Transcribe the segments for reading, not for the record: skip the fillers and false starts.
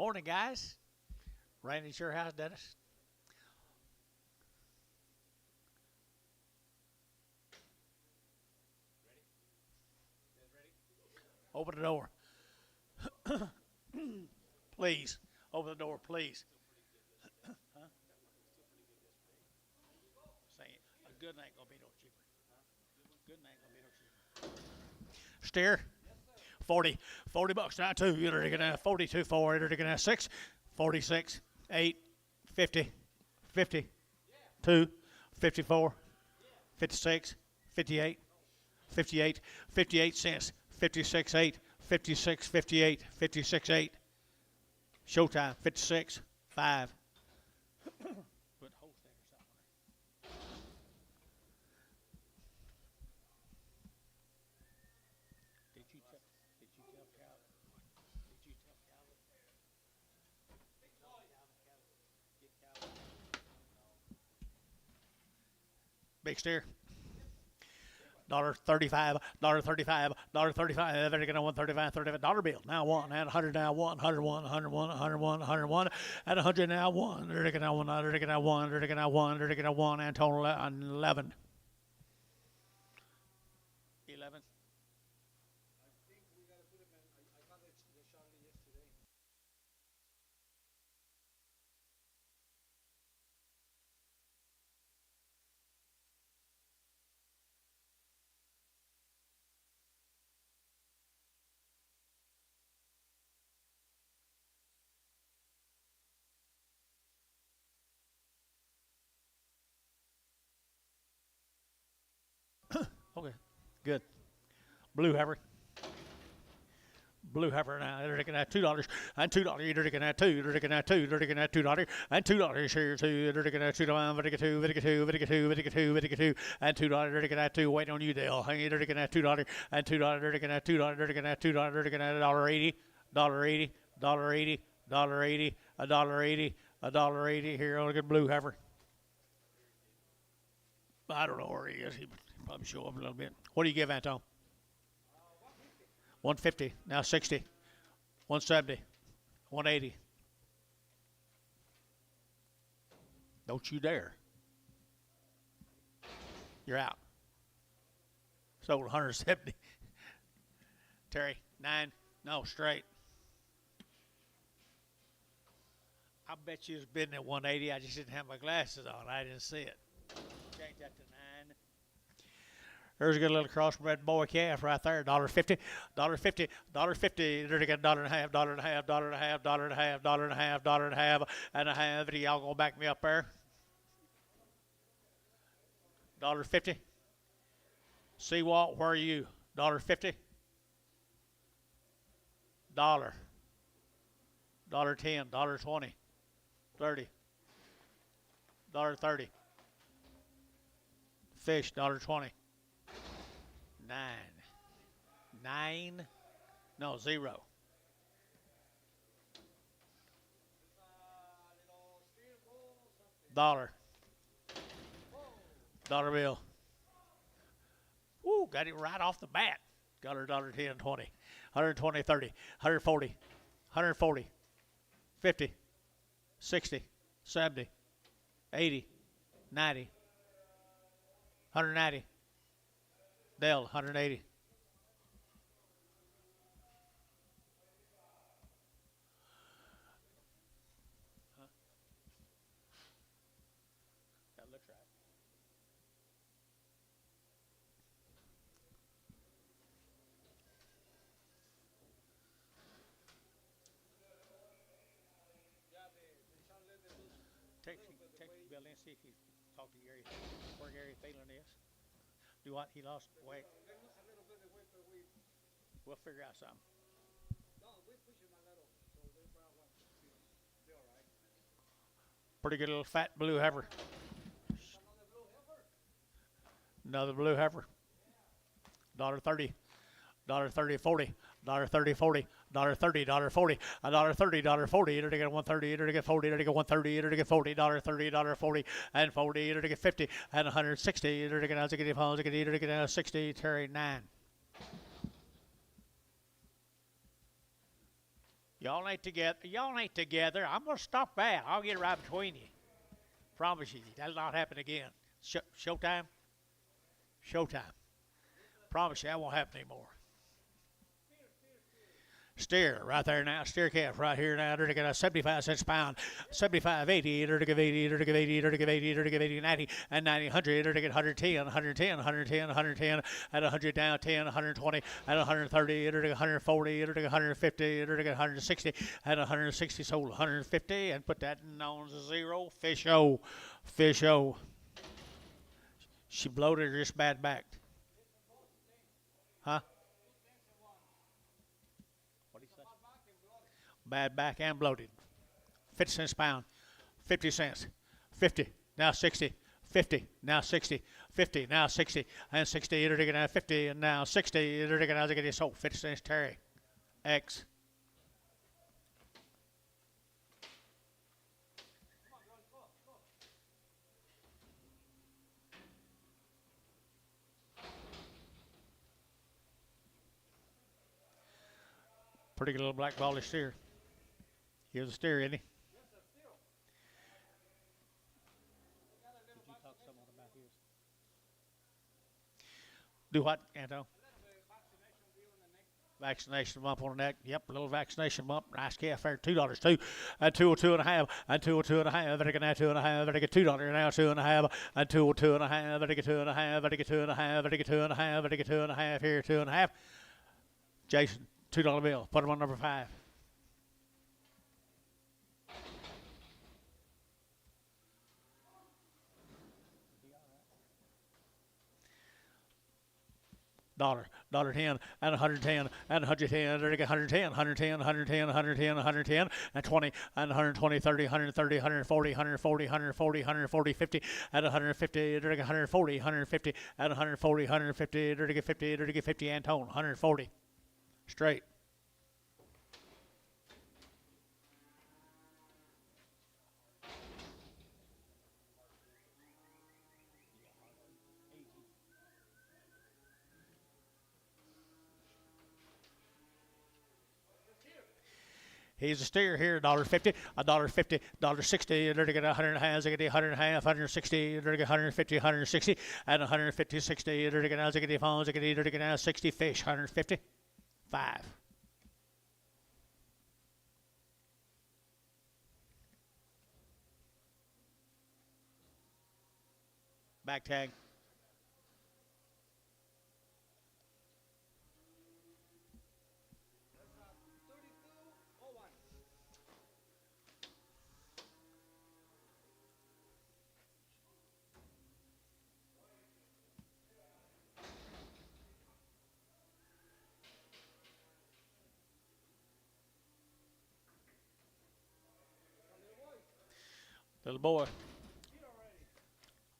Morning, guys. Randy's your house, Dennis. Open the door. Please. Open the door, please. Huh? Say it. A good ain't gonna be no cheaper. Good ain't gonna be no cheaper. Steer. 40 bucks now, 2. You're going to 42, 4. You're going to 6, 46, 8, 50, 50, 2, 54, 56, 58, 58, 58 cents, 56, 8, 56, 58, 56, 8. Showtime, 56, 5. Put host there or something. Did you tell Calvin? Did you tell Calvin? Get Calvin. Big steer. $1.35, $1.35, $1.35. They're gonna $1.35, $35 bill. Now one, and 100 now one, 101, 101, 101, 101, and 100 now one. They're gonna one, they're gonna one, they're gonna one, they're gonna one, and total 11. 11. I think we gotta put him in. I got the shot yesterday. Okay, good. Blue heifer. Blue heifer now. They're looking at $2 and $2. They're looking at 2. They're looking at 2. They're looking at $2 and $2 here too. They're looking at 2. Vitica 2. Vitica 2. Vitica 2. Vitica 2. Vitica 2 and $2. They're looking at 2. Wait on you, Dale. They're looking at $2 and $2. They're looking at $2. They're looking at $2. They're looking at $1.80. $1.80. $1.80. $1.80. $1.80. $1.80 here on the blue heifer. I don't know where he is. He probably show up a little bit. What do you give, Anton? 150. Now 60. 170. 180. Don't you dare. You're out. Sold 170. Terry, 9. No, straight. I bet you was bidding at 180. I just didn't have my glasses on. I didn't see it. Change that to 9. There's a good little crossbred boy calf right there. $1.50, $1.50, $1.50. They're gonna get $1.50, $1.50, $1.50, $1.50, $1.50, $1.50, and a half. Y'all gonna back me up there? $1.50. Seawalt, where are you? $1.50. $1. $1.10, $1.20, $30. $1.30. Fish, $1.20. 9. 9. No, 0. $1. $1 bill. Woo, got it right off the bat. Got her $1.10, 20. 120, 30. 140. 140. 50. 60. 70. 80. 90. 190. Dell, 180. Huh? That looks right. Take Bill in, see if he talk to Gary. Where Gary Phelan is. Do what? He lost weight. They lose a little bit of weight, but We'll figure out something. no, we push him a little, so they probably won't be all right. Pretty good little fat blue heifer. Another blue heifer? Another blue heifer. $1.30. $1.30, 40. $1.30, 40. $1.30, $1.40. $1.30, $1.40. Either to get 130, either to get 40, either to get 130, either to get 40. $1.30, $1.40, and 40. Either to get 50 and 160. Either to get either to get 60. Terry 9. Y'all ain't together. Y'all ain't together. I'm gonna stop that. I'll get right between you. Promise you, that'll not happen again. Showtime. Showtime. Promise you, that won't happen anymore. Steer right there now. Steer calf right here now. They're going to 75 cents a pound. 75, 80. They're to give 80. They're to give 80. They're to give 80. They're to give 80, 90, and 90, 100. They're to get 110, 110, 110, 110. At 100 down, 10, 120. At 130. They're to get 140. They're to get 150. They're to get 160. At 160, sold 150. And put that on 0. Fish-o. Fish-o. She bloated or just bad backed? Huh? Bad back and bloated. 50 cents a pound. 50 cents. 50. Now 60. 50. Now 60. 50. Now 60. And 60. They're going to 50. And now 60. They're going to get sold. 50 cents Terry. X. Pretty good little black ballish steer. Here's a steer, isn't he? Yes, sir, still. Did you talk to someone about his? Do what, Anto? Vaccination bump on the neck. Yep, a little vaccination bump. Nice calf there. $2 too. And 202 and a half. And 202 and a half. Better get now 2 and a half. Better get $2 now 2 and a half. And 202 and a half. Better get 2 and a half. Better get 2 and a half. Better get 2 and a half. Better get 2 and a half. Here, 2 and a half. Jason, $2 bill. Put him on number 5. $10 and 110 and 110. They're 110, 110, 110, 110, 110 and 20 and 120, 30, 130, 140, 140, 140, 140, 50 at 150. They're 140, 150 at 140, 150. They're 50. They're 50. Antone 140 straight. He's a steer here, $1.50, $1.50, $1.60. They're to get 100 and a half, they get 100 and a half, 160. They're to get 150, 160, and 150, 60. They're to get now, they get phones, they get now 60 fish, 150, 5. Back tag. Little boy.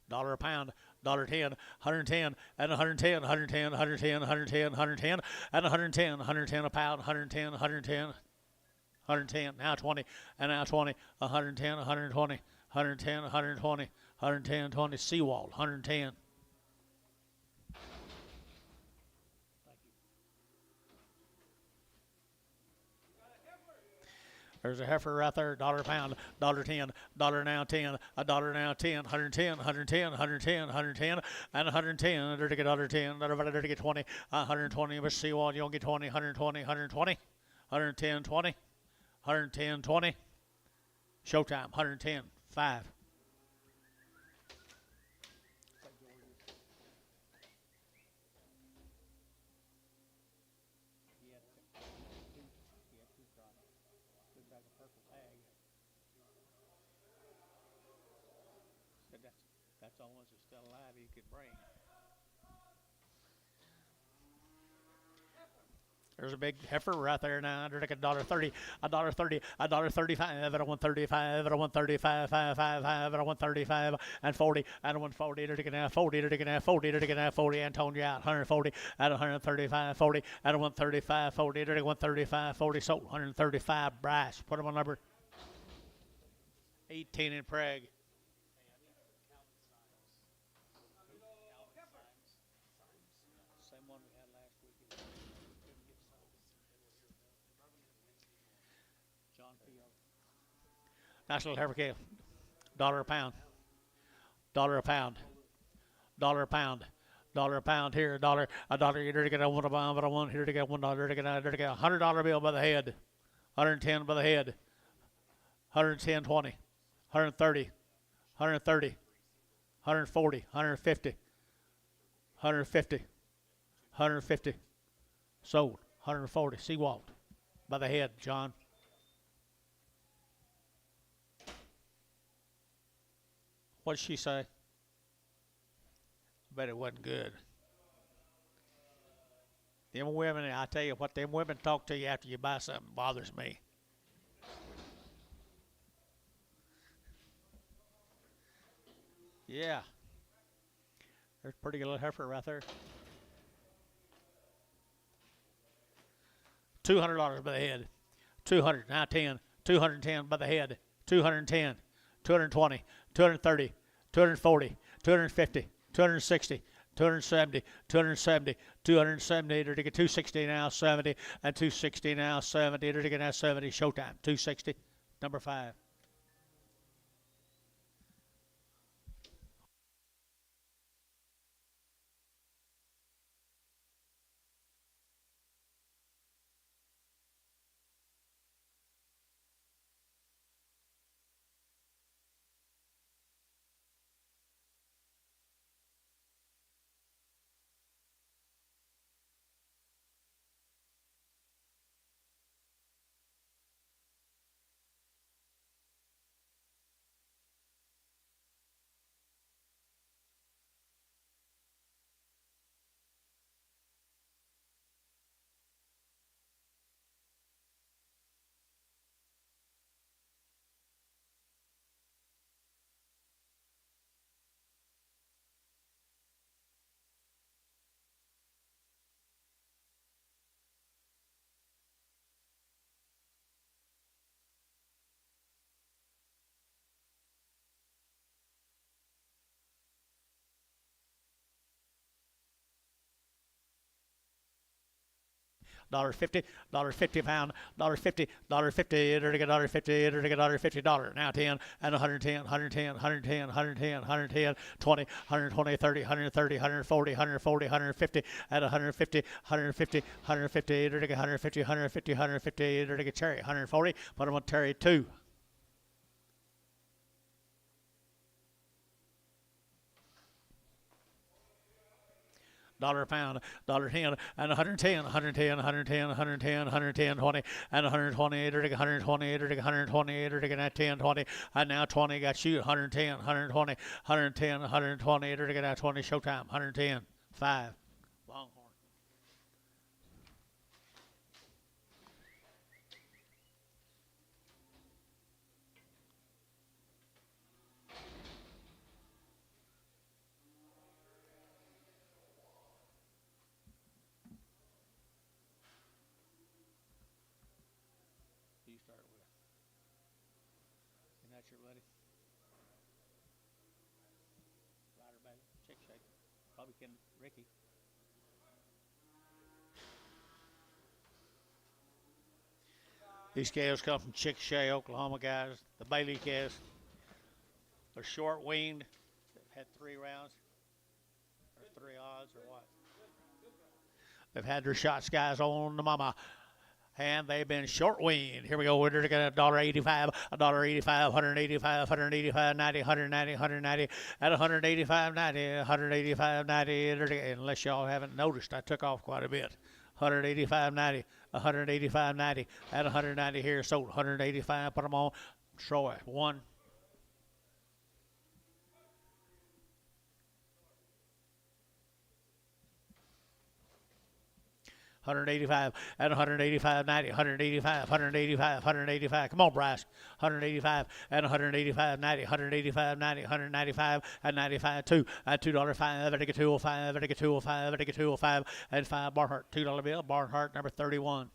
$1 a pound, $1.10, 110, and 110, 110, 110, 110, 110, and 110, 110 a pound, 110, 110, 110, now 20, and now 20, 110, 120, 110, 120, 110, 20, seawall, 110. There's a heifer right there, $1 a pound, $1.10, $1 now 10, $1 now 10, 110, 110, 110, 110, and 110. They're to get $1.10, they're to get 20, 120. But seawall, you don't get 20, 120, 120, 110, 20, 110, 20. Showtime, 110, 5. That's the only ones that's still alive you could bring. There's a big heifer right there now. They're like $1.30, $1.30, $1.35, at $1.35, at $1.35, 5, at $1.35, and 40, at $1.40. They're taking out 40. They're taking out 40. They're taking out 40. Antonio out 140 at 135, 40 at 135, 40. They're taking 135, 40. Sold 135. Bryce. Put them on number 18 in Prague. Nice little heifer calf. $1 a pound. $1 a pound. $1 a pound. $1 a pound here. A dollar. You're to get a one here to get $1. To get a $100 bill by the head. 110 by the head. 110, 20, 130, 130, 140, 150, 150, 150. Sold. 140. Seawalt by the head, John. What did she say? I bet it wasn't good. Them women, I tell you what, them women talk to you after you buy something bothers me. Yeah. There's a pretty good little heifer right there. $200 by the head. 200, now 10. 210 by the head. 210, 220, 230, 240, 250, 260, 270, 270, 270, to get 260 now, 70, and 260 now, 70, to get now 70, showtime, 260, number 5. $1.50, $1.50 pound, $1.50, $1.50, to get $1.50, to get $1.50, now 10, and 110, 110, 110, 110, 110, 20, 120, 30, 130, 140, 140, 150, at 150, 150, 150, to get 150, 150, 150, to get cherry, 140, put them on cherry 2. $1 a pound, $1.10, and 110, 110, 110, 110, 110, 20, and 120, to get 120, to get 120, to get 10, 20, and now 20 got you, 110, 120, 110, 120, to get 20, showtime, 110, 5. Longhorn. You start with. Isn't that your buddy? Rider baby, chick shake. Probably can Ricky. These calves come from Chickasha, Oklahoma, guys. The Bailey calves. They're short weaned. They've had 3 rounds. Or 3 odds or what. They've had their shots, guys, on the mama. And they've been short weaned. Here we go. We're going to get $1.85, $1.85, $185, $185, $90, $190, $190, at $185, $90, $185, $90. Unless y'all haven't noticed, I took off quite a bit. $185, $90, $185, $90, at $190 here. Sold $185. Put them on. Troy 1. $185 at $185, $90, $185, $185, $185. Come on, Bryce. $185 at $185, $90, $185, $90, $195 at $95, 2 at $2.05. I get $205. I get $205. I get $205 at 5. Barnhart $2 bill. Barnhart number 31.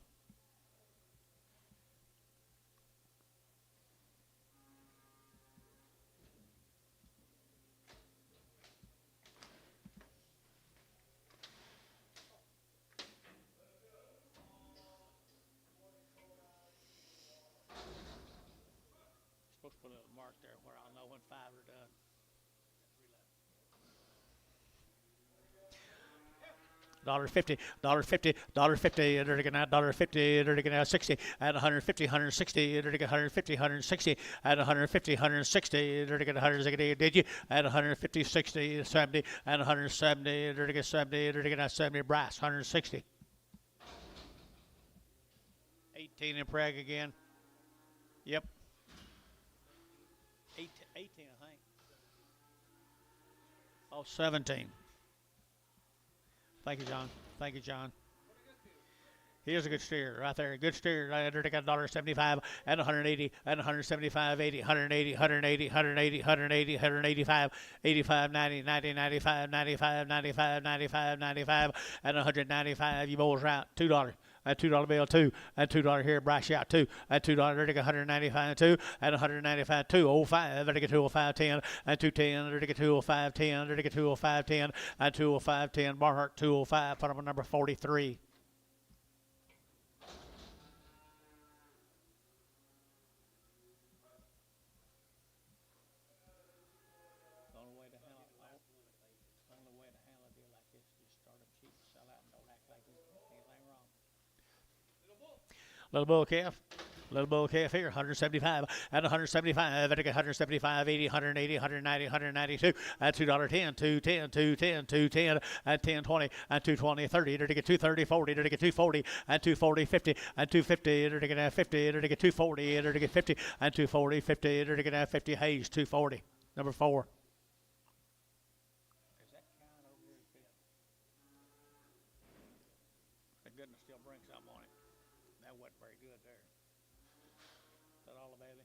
$1.50, $1.50, $1.50, enter again at $1.50, enter again at 60, at 150, 160, enter again 150, 160, at 150, 160, enter again 160, did you? At 150, 60, 70, at 170, enter again 70, enter again at 70, brass, 160. 18 in preg again. Yep. 18, I think. Oh, 17. Thank you, John. Thank you, John. Here's a good steer right there. Good steer. I got $1.75 at 180, at 175, 80, 180, 180, 180, 180, 185, 85, 90, 90, 95, 95, 95, 95, 95, at 195. You bulls out. $2. At $2 bill, two. At $2 here, brash out, two. At $2, there to get 195, two. At 195, 205, there to get 205, 10. At 210, there to get 205, 10. There to get 205, 10. At 205, 10. Barnhart 205, put up on number 43. Little bull calf here, 175 at 175, at 175, 80, 180, 190, 192 at $2.10, 210, 210, 210 at 10.20 at 220, 30, to get 230, 40, to get 240 at 240, 50 at 250, to get 50, to get 240, to get 50 at 240, 50, to get 50. Hayes 240, number 4. Thank goodness still brings something on it. That wasn't very good there. Is that all the baby?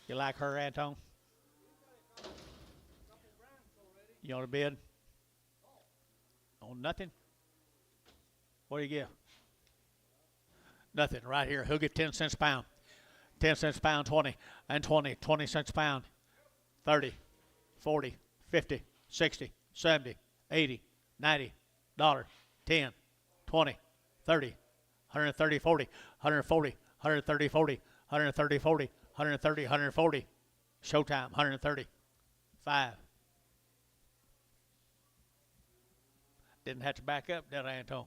You like her, Anton? You want a bid? On nothing? What do you give? Nothing. Right here. He'll get 10 cents a pound. 10 cents a pound, 20. And 20. 20 cents a pound. 30. 40. 50. 60. 70. 80. 90. $1. 10. 20. 30. 130. 40. 140. 130. 40. 130. 40. 130. 140. Showtime. 130. 5. Didn't have to back up, did I, Anton?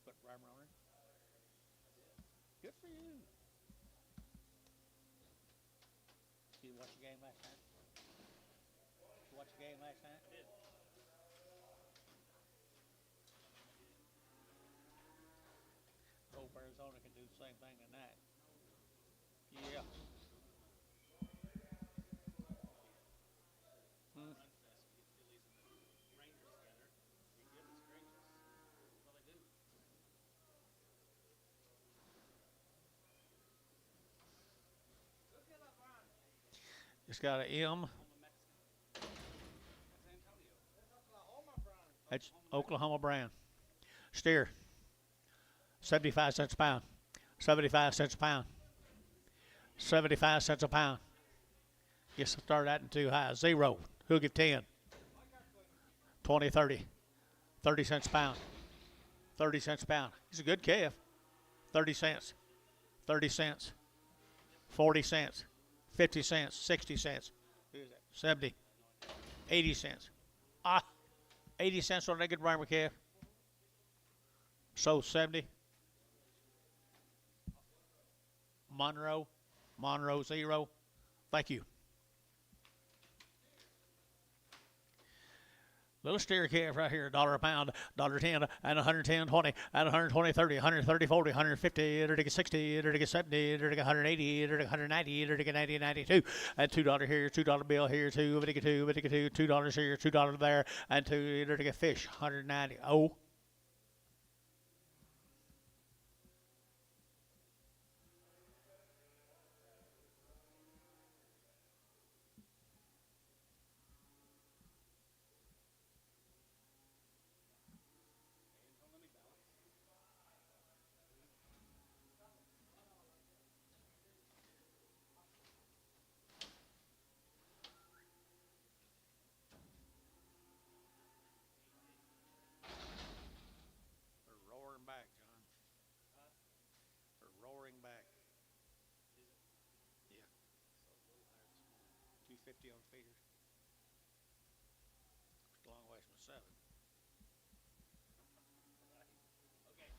Put primer on it. Good for you. Did you watch the game last night? Did you watch the game last night? I did. Hope Arizona can do the same thing tonight. Yeah. It's got an M. That's Oklahoma brand. Steer. 75 cents a pound. 75 cents a pound. 75 cents a pound. Guess I'll start that in too high. 0. Who'll give 10? 20, 30. 30 cents a pound. 30 cents a pound. He's a good calf. 30 cents. 30 cents. 40 cents. 50 cents. 60 cents. 70. 80 cents. 80 cents on a good Rhymer calf. So 70. Monroe 0. Thank you. Little steer calf right here, $1 a pound, $1.10, and 110, 20, and 120, 30, 130, 40, 150, 60, 70, 180, 190, 90, 92, and $2 here, $2 bill here, $2, $2 here, $2 there, and $2 fish, 190. Oh. 50 on feeders. It's a long ways from 7. Okay.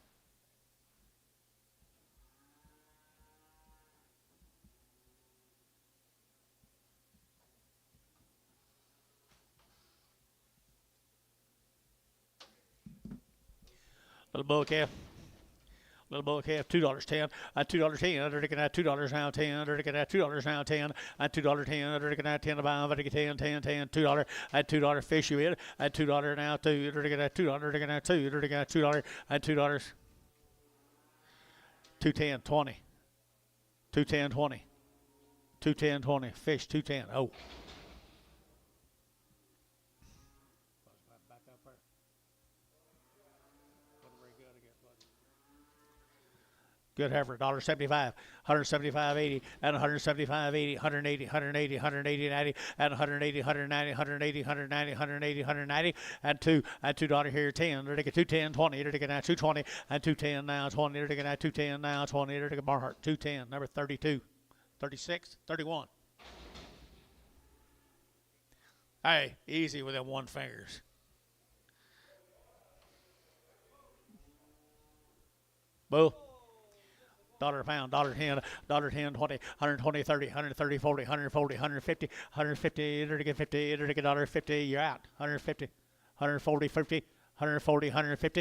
Little bull calf. Little bull calf, $2.10. $2.10. Under the $2 now 10. Under the $2 now 10. $2.10. Under the $10 about. Under the 10, $2. $2 fish you in. $2 now 2. Under the $2. Under the $2. Under the $2. $2. 210 20. 210 20. 210 20. Fish 210. Oh. Back up there. Good heifer, $1.75, $175.80, and $175.80, $180, $180, $180.90, and $180, $190, $180, $190, $180, $190, and $2 here, 10. They're taking 210, 20. They're taking now 220, and 210 now 20. They're taking now 210 now 20. They're taking Barnhart 210, number 32, 36, 31. Hey, easy with them one fingers. Bull. $1 a pound, $1.10, $1.10, 20, 120, 30, 130, 40, 140, 150, 150, enter to get 50, enter to get $1.50, you're out. 150, 140, 50, 140, 150,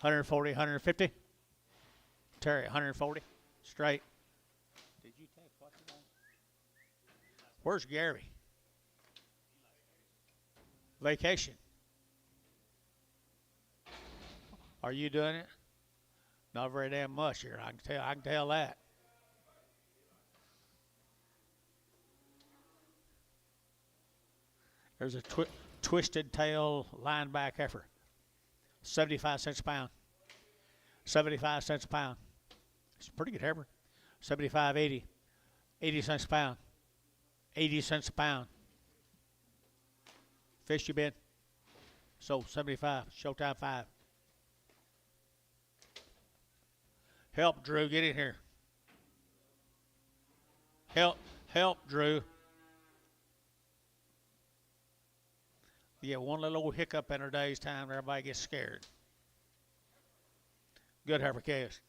140, 150. Terry, 140, straight. Did you take what you want? Where's Gary? Vacation. Are you doing it? Not very damn much here. I can tell that. There's a twisted tail lineback heifer. 75 cents a pound. 75 cents a pound. It's a pretty good heifer. 75, 80. 80 cents a pound. 80 cents a pound. Fish you bid. So 75. Showtime 5. Help, Drew. Get in here. Help, Drew. You get one little old hiccup in her day's time, everybody gets scared. Good heifer calves.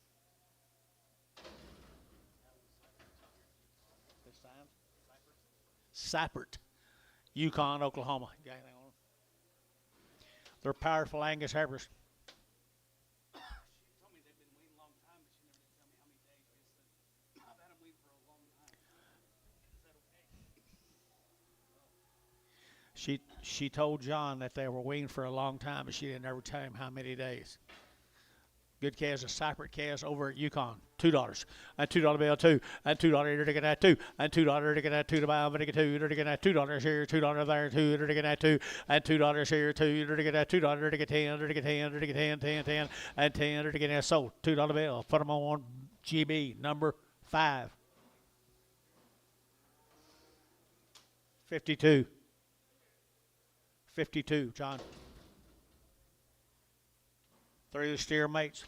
This time? Cypert, Yukon, Oklahoma. You got anything on them? They're powerful Angus heifers. She told John that they were weaned for a long time, but she didn't ever tell him how many days. Good calves, a Cypher calves over at Yukon, $2. And $2 bill 2. And $2 you're taking that 2. And $2 taking that 2 to buy, I'm taking 2. You're taking that $2 here, $2 there, 2. You're taking that 2. And $2 here, 2. You're taking that $2. You're taking 10. You're taking 10. You're taking 10, 10, 10, and 10. You're taking that sold. $2 bill. Put them on GB number 5. 52. 52, John. 3 of the steer mates.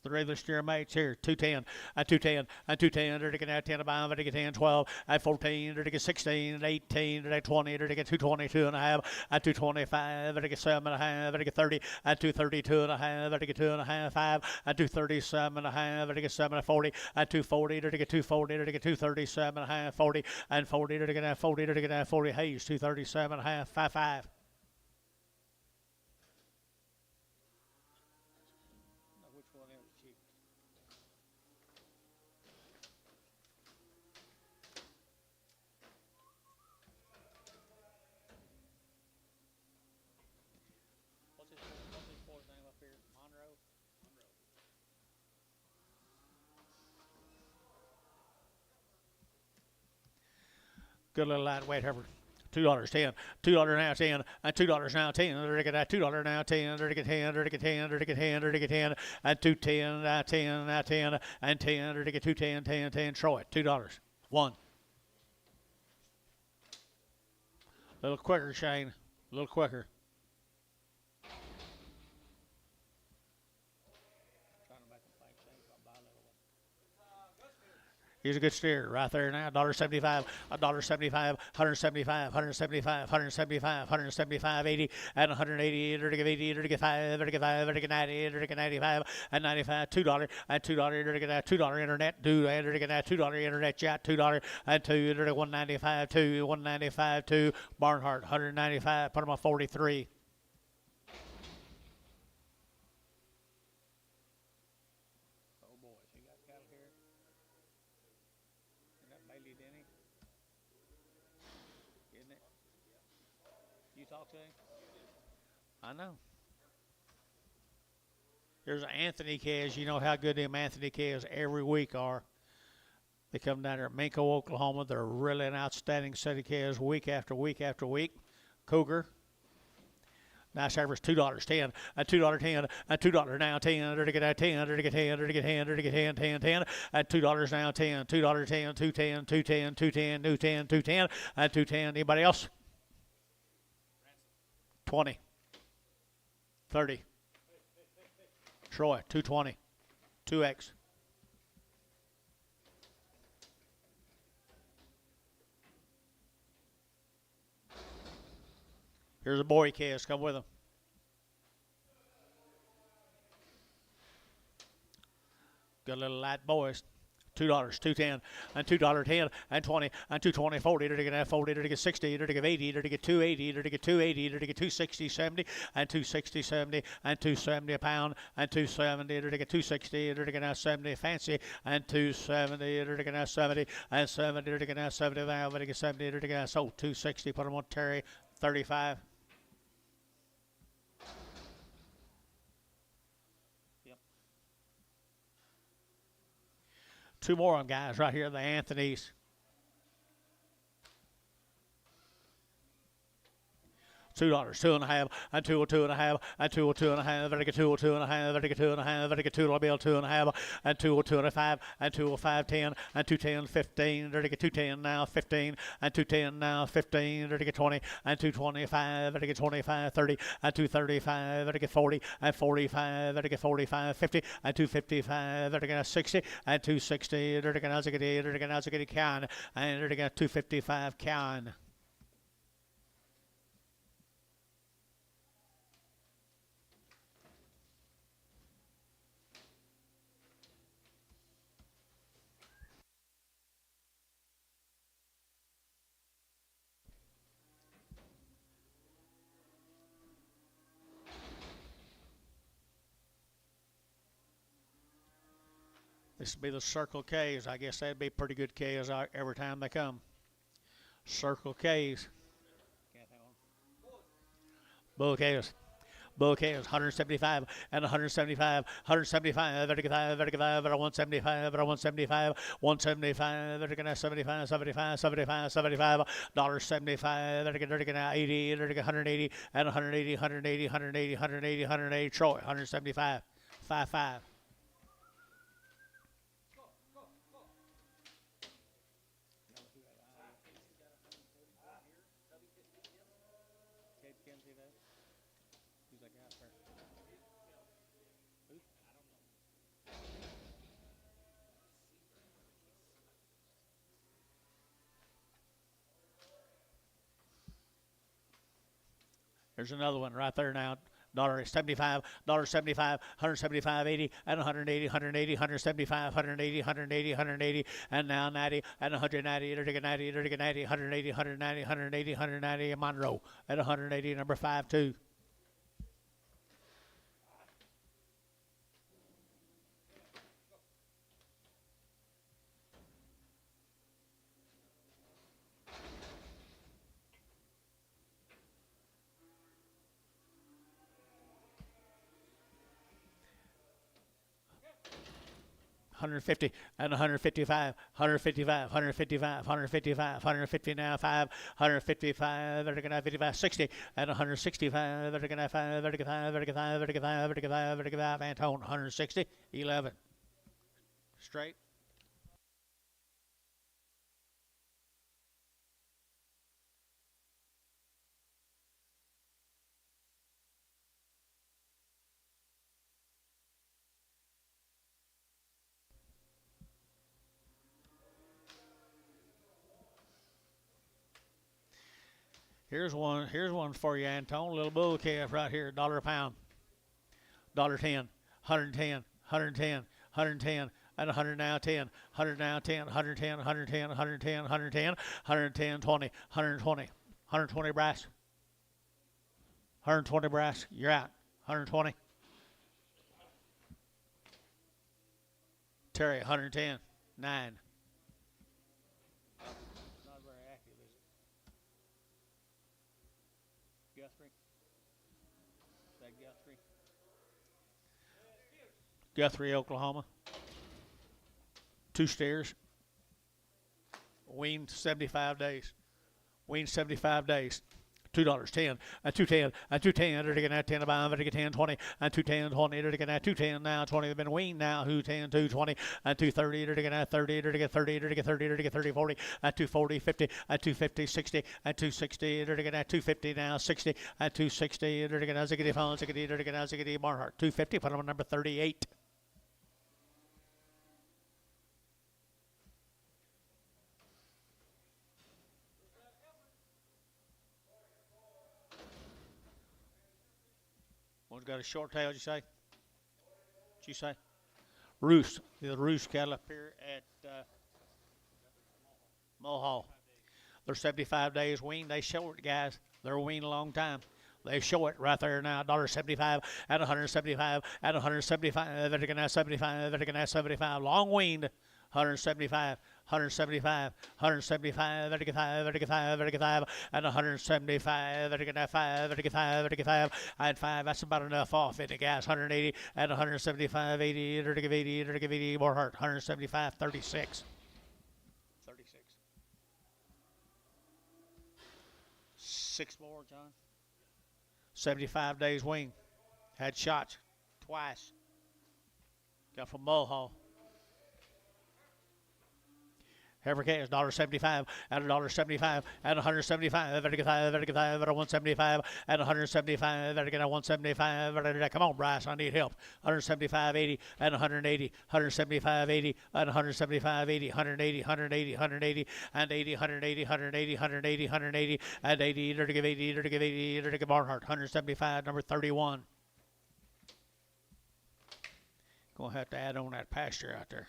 3 of the steer mates here. 210. And 210. And 210. They're taking out 10 to buy. They're taking 10, 12. And 14. They're taking 16. And 18. They're taking 20. They're taking 220, 2.5. And 225. They're taking 7.5. They're taking 30. And 232 2.5. They're taking 2.5, 5. And 237.5. They're taking 7.40. And 240. They're taking 240. They're taking 237.5. 40. And 40. They're taking 40. They're taking 40. Hayes. 237.5. 5. Good little lightweight heifer. $2, 10. $2 now 10. And $2 now 10. They're taking that $2 now 10. They're taking 10. They're taking 10. They're taking 10. They're taking 10. And 210 now 10 now 10. And 10. They're taking 210, 10, 10. Troy, $2. 1. A little quicker, Shane. A little quicker. He's a good steer right there now. $1.75, $1.75, 175, 175, 175, 175, 80, and 180, 80, 5, 90, 95, and 95, $2, and $2, $2 internet, $2 internet chat, $2, and $2, 195, 2, 195, 2, Barnhart, 195, put him on 43. Talk to him? I know. There's Anthony Cares. You know how good them Anthony Cares every week are. They come down there at Minko, Oklahoma. They're really an outstanding set of calves week after week after week. Cougar. Nice average, $2, 10, and $2, 10, and $2 now, 10, to get 10, to get 10, to get 10, to get 10, 10, 10, and $2 now, 10, $2, 10, 210, 210, 210, new 10, 210, and 210. Anybody else? 20, 30. Troy, 220, 2X. Here's a boy cast. Come with him. Good little light boys. $2, 210, and $2, 10, and 20, and 220, 40, to get 40, to get 60, to get 80, to get 280, to get 280, to get 260, 70, and 260, 70, and 270 a pound, and 270, to get 260, to get 70 fancy, and 270, to get 70, and 70, to get 75, to get 70, to get 260. Put them on Terry, 35. Two more on guys right here, the Anthony's. $2, 2.5, and 2, 2.5, and 2, 2.5, vertical 2, 2.5, vertical 2.5, vertical 2, bill 2.5, and 2, 2.5, and 2, 5, 10, and 210, 15, vertical 210 now, 15, and 210 now, 15, vertical 20, and 225, vertical 25, 30, and 235, vertical 40, and 45, vertical 45, 50, and 255, vertical 60, and 260, vertical 80, vertical can, and vertical 255 can. This would be the Circle K's. I guess that'd be pretty good K's every time they come. Circle K's. Bull K's. Bull K's, 175 and 175, 175, vertical 5, vertical 5, 175, 175, 175, vertical 75, 75, 75, 75, $75, vertical 80, vertical 180, and 180, 180, 180, 180, 180, Troy, 175, 55. There's another one right there now. $75, $75, 175, 80, and 180, 180, 175, 180, 180, 180, and now 90, and 190, 90, 90, 180, 190, 180, 190, Monroe at 180, number 5, 2. $150 and 155, 155, 155, 155, 150 now 5, 155, vertical 55, 60, and 165, vertical 5, vertical 5, vertical 5, vertical 5, vertical 5, vertical 5, Antone, 160, 11. Straight. Here's one for you, Antone. Little bull calf right here, $1 a pound. $1.10, 110, 110, 110, and 100 now 10, 100 now 10, 110, 110, 110, 110, 110, 20, 120, 120 brass. 120 brass, you're out. 120. Terry, 110, 9. Not very active, is it? Guthrie? Is that Guthrie? Guthrie, Oklahoma. 2 steers. Weaned 75 days. Weaned 75 days. $2.10 and 210 and 210. They're taking that 10 about. They're taking 10, 20 and 210, 20. They're taking that 210 now. 20. They've been weaned now. Who 10, 220 and 230. They're taking that 30. They're taking 30. They're taking 30. They're taking 30, 40 and 240, 50 and 250, 60 and 260. They're taking that 250 now. 60 and 260. They're taking that ziggity phone, ziggity. They're taking that ziggity Barnhart. 250. Put them on number 38. One's got a short tail, did you say? What'd you say? Roost. The roost cattle up here at Mulhall. They're 75 days weaned. They show it, guys. They're weaned a long time. They show it right there now. $1.75 at 175 at 175. They're going to have 75. They're going to have 75. Long weaned. 175, 175, 175, 35, 35, 35, and 175, 35, 35, 35, and 5. That's about enough off, isn't it, guys? 180 and 175, 80, 80, 80, more hurt. 175, 36. 36. 6 more, John. 75 days wing. Had shots twice. Got from Mulhall. Heifer calves, $1.75 at $1.75 at 175, at 175 at 175, at 175. Come on, Bryce, I need help. 175, 80 at 180, 175, 80 at 175, 80, 180, 180, 180, and 80, 180, 180, 180, 180, and 80, to give 80, to give 80, to give Barnhart. 175, number 31. Gonna have to add on that pasture out there.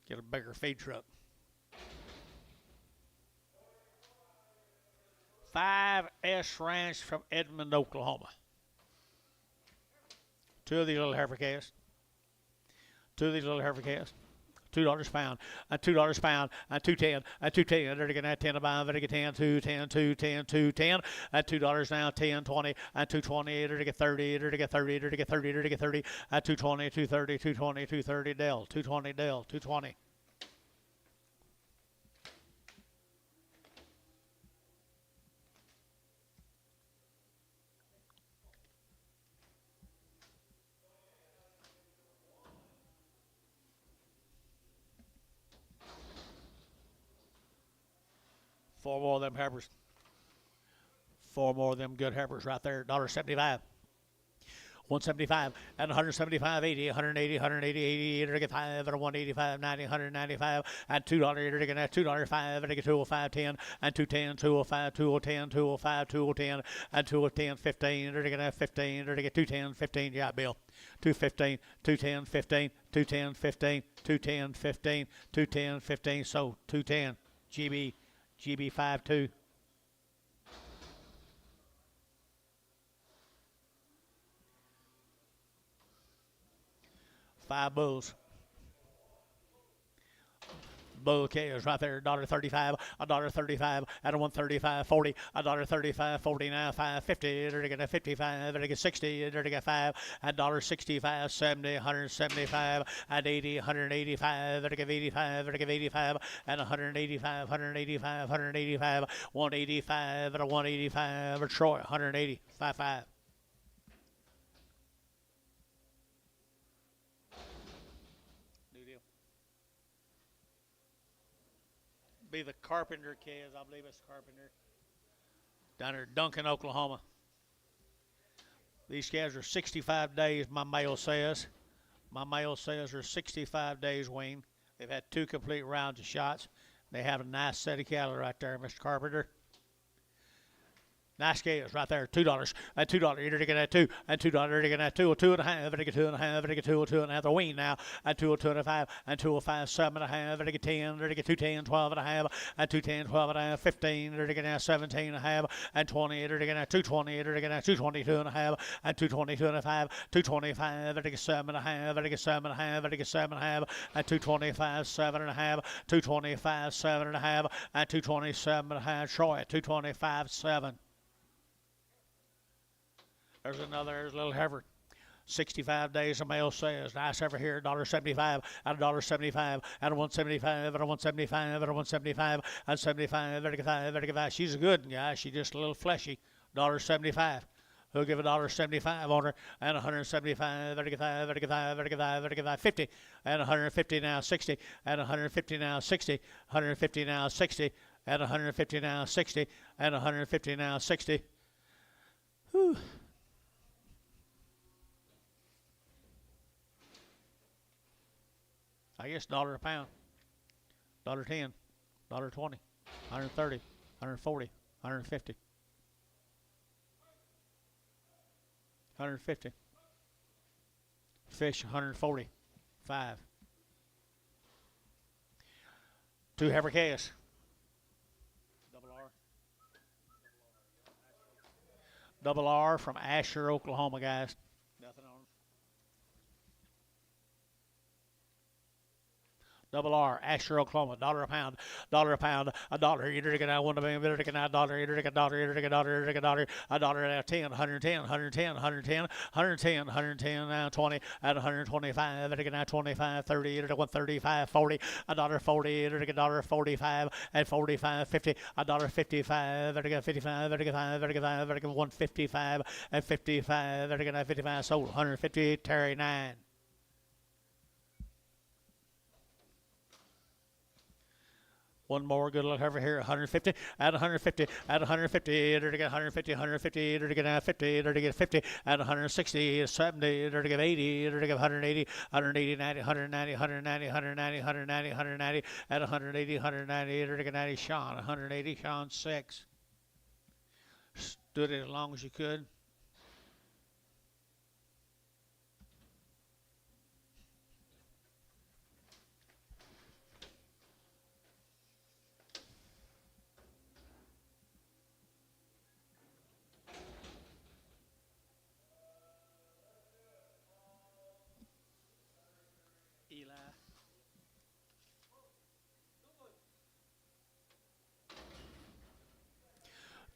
Get a bigger feed truck. 5S Ranch from Edmond, Oklahoma. 2 of these little heifer calves. 2 of these little heifer calves. $2 a pound, and $2 a pound, and 210, and 210. They're getting that 10 a pound, they're getting 10, 210, 210, 210, and $2 now, 10, 20, and 220. They're getting 30, they're getting 30, they're getting 30, they're getting 30, and 220, 230, 220, 230. Dell, 220, Dell, 220. Four more of them heifers. 4 more of them good heifers right there. $1.75. 175 and 175, 80, 180, 180, 80, 85, and 185, 90, 195, and $2. You're going to have $2.05, and 205, 10, and 210, 205, 210, 205, 210, and 210, 15. You're going to have 15. You're going to get 210, 15. Yeah, Bill. 215, 210, 15, 210, 15, 210, 15, 210, 15. So 210. GB 52. 5 bulls. Bull calves right there, $1.35, $1.35, at a 135, 40, $1.35, 40 now, 550, they're going to 55, they're going to 60, they're going to 5, at $1.65, 70, 175, at 80, 185, they're going to 85, they're going to 85, and 185, 185, 185, 185, at a 185, or Troy, 180, 55. Be the Carpenter calves. I believe it's Carpenter. Down there, Duncan, Oklahoma. These calves are 65 days, my mail says. My mail says they're 65 days weaned. They've had 2 complete rounds of shots. They have a nice set of cattle right there, Mr. Carpenter. Nice scales right there. $2 and $2. You're to get that $2 and $2. You're to get that 2 or 2.5. And get 2.5. And get 2 or 2.5. The wean now and 2 or 2.5 and 2 or 5. 7.5. And get 10. And get 2.10. 12.5 and 2.10. 12.5. 15. And get 17.5 and 20. And get 2.20. And get 2.22.5 and 2.22.5. 2.25. And get 7.5. And get 7.5. And get 7.5 and 2.25. 7.5. 2.25. 7.5 and 2.27.5. Troy at 2.25. 7. There's a little heifer. 65 days a male says. Nice heifer here, $1.75 at $1.75 at a 175 at a 175 at a 175 at 75 35. She's a good guy. She's just a little fleshy. $1.75. Who'll give $1.75 on her and 175 50 and 150 now 60 and 150 now 60 150 now 60 and 150 now 60 and 150 now 60. Whew. I guess $1 a pound, $1.10, $1.20, $130, $140, $150, $150. Fish $140, 5. 2 heifer calves. Double R from Asher, Oklahoma, guys. Nothing on them. Double R, Asher, Oklahoma, $1 a pound, $1 a pound, $1. You're taking out $1 million, you're taking out $1, you're taking $1, you're taking $1, you're taking $1, $1 at 10, 110, 110, 110, 110, 110, now 20, at 125, you're taking out 25, 30, you're taking 35, 40, $1.40, you're taking $1.45, at 45, 50, $1.55, you're taking 55, you're taking 5, you're taking 5, you're taking 155, at 55, you're taking 55, sold 150, Terry 9. One more good little heifer here, 150, at 150, at 150, you're to get 150, 150, you're to get 50, you're to get 50, at 160, 70, you're to get 80, you're to get 180, 180, 90, 190, 190, 190, 190, 190, at 180, 190, you're to get 90, Sean, 180, Sean 6. Stood it as long as you could.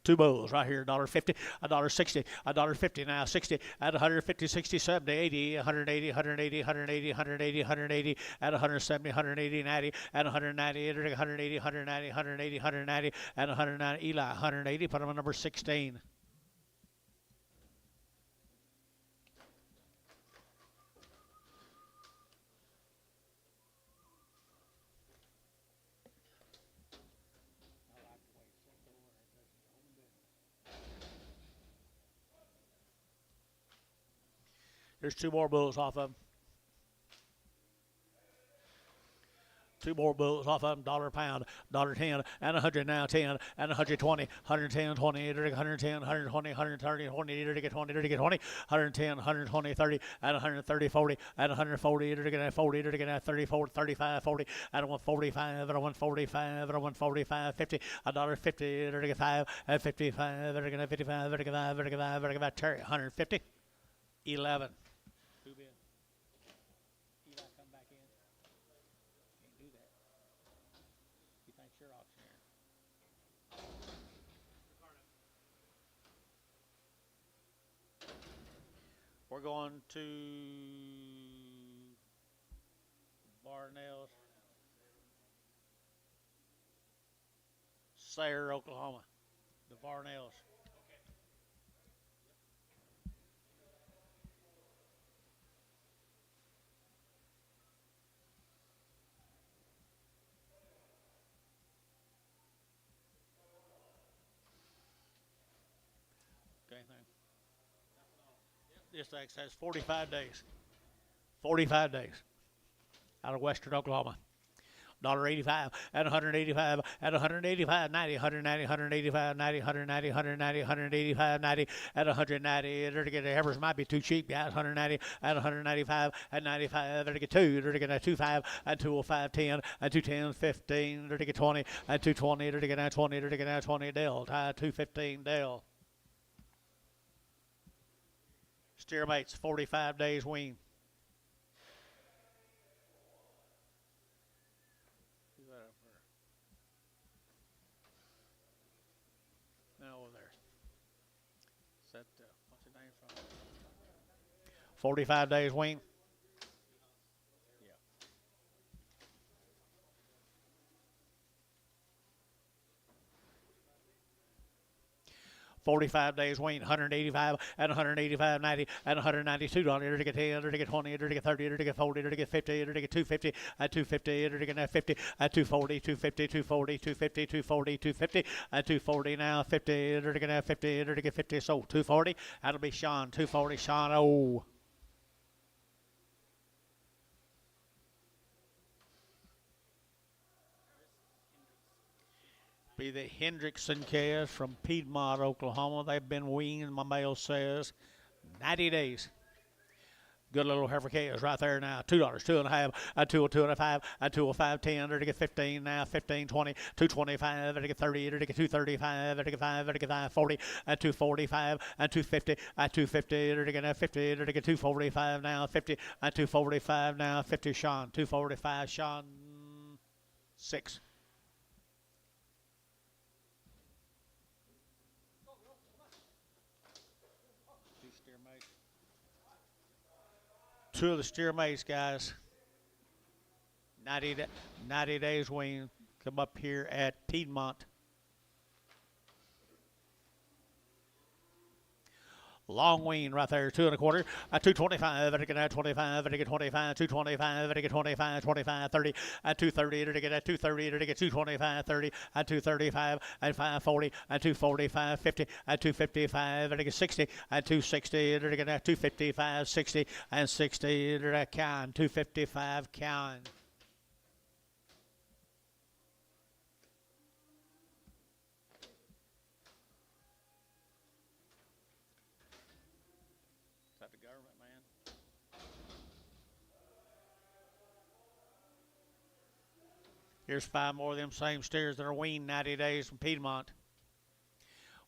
Two bulls right here, $1.50, $1.60, $1.50 now, 60, at 150, 60, 70, 80, 180, 180, 180, 180, 180, at 170, 180, 90, at 190, 180, 190, 180, 190, at 190, Eli, 180, put him on number 16. There's 2 more bulls off of them. 2 more bulls off of them, $1 a pound, $1.10, and 100 now, 10, and 120, 110, 20, 110, 120, 130, 20, 20, 20, 110, 120, 30, and 130, 40, and 140, 40, 30, 40, 35, 40, and 145, and 145, and 145, 50, $1.50, 5, and 55, 55, 55, 55, Terry, 150, 11. Who bid? Eli, come back in. Can't do that. You think you're auctioneer? We're going to Barnell's, Sayre, Oklahoma. The Barnells. This thing says 45 days. 45 days out of western Oklahoma. $1.85 at 185 at 185 90 190 185 90 190 190 185 90 at 190. They're to get the heifers might be too cheap, guys. 190 at 195 at 95. They're to get 2. They're to get a 25 at 205 10 at 210 15. They're to get 20 at 220. They're to get 20. They're to get 20. Dell tie 215 Dell. Steer mates 45 days wean. Over there. Set, what's the name from? 45 days wean. Yeah. 45 days wean, 185 at 185 90 at 192 $1 to get 10 to get 20 to get 30 to get 40 to get 50 to get 250 at 250 to get 50 at 240 250 240 250 240 250 at 240 now 50 to get 50 to get 50 so 240 that'll be Sean 240 Sean oh. Be the Hendrickson calves from Piedmont, Oklahoma. They've been weaned, my male says, 90 days. Good little heifer calves right there now. $2, 2.5, at 2.5, at 2.5, 10, to get 15 now, 15, 20, 225, to get 30, to get 235, to get 5, to get 5, 40, at 245, at 250, at 250, to get 50, to get 245 now, 50, at 245 now, 50 Sean, 245 Sean, 6. Two of the steer mates, guys. 90 days wean. Come up here at Piedmont. Long wean right there, 2 1/4, at 225, at get 25, at get 25, 225, at get 25, 25, 30, at 230, at get 230, at get 225, 30, at 235, at 540, at 245, 50, at 255, at get 60, at 260, at get 255, 60, and 60, at count, 255 count. Here's 5 more of them same steers that are weaned 90 days from Piedmont.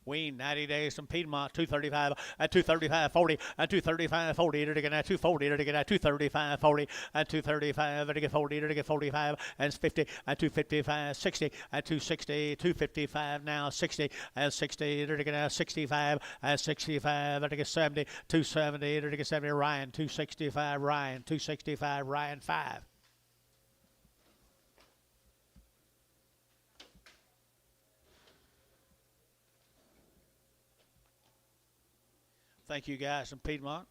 Weaned 90 days from Piedmont, 235, at 235, 40, at 235, 40, to get 240, to get 235, 40, at 235, to get 40, to get 45, and 50, at 255, 60, at 260, 255 now, 60, and 60, to get 65, and 65, to get 70, 270, to get 70, Ryan, 265, Ryan, 265, Ryan, 5. Thank you guys in Piedmont.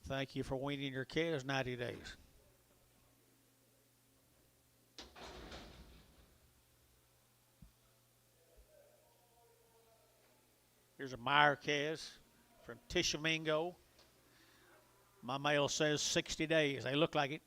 Thank you for weaning your calves 90 days. Here's a Meyer calves from Tishomingo. My male says 60 days. They look like it.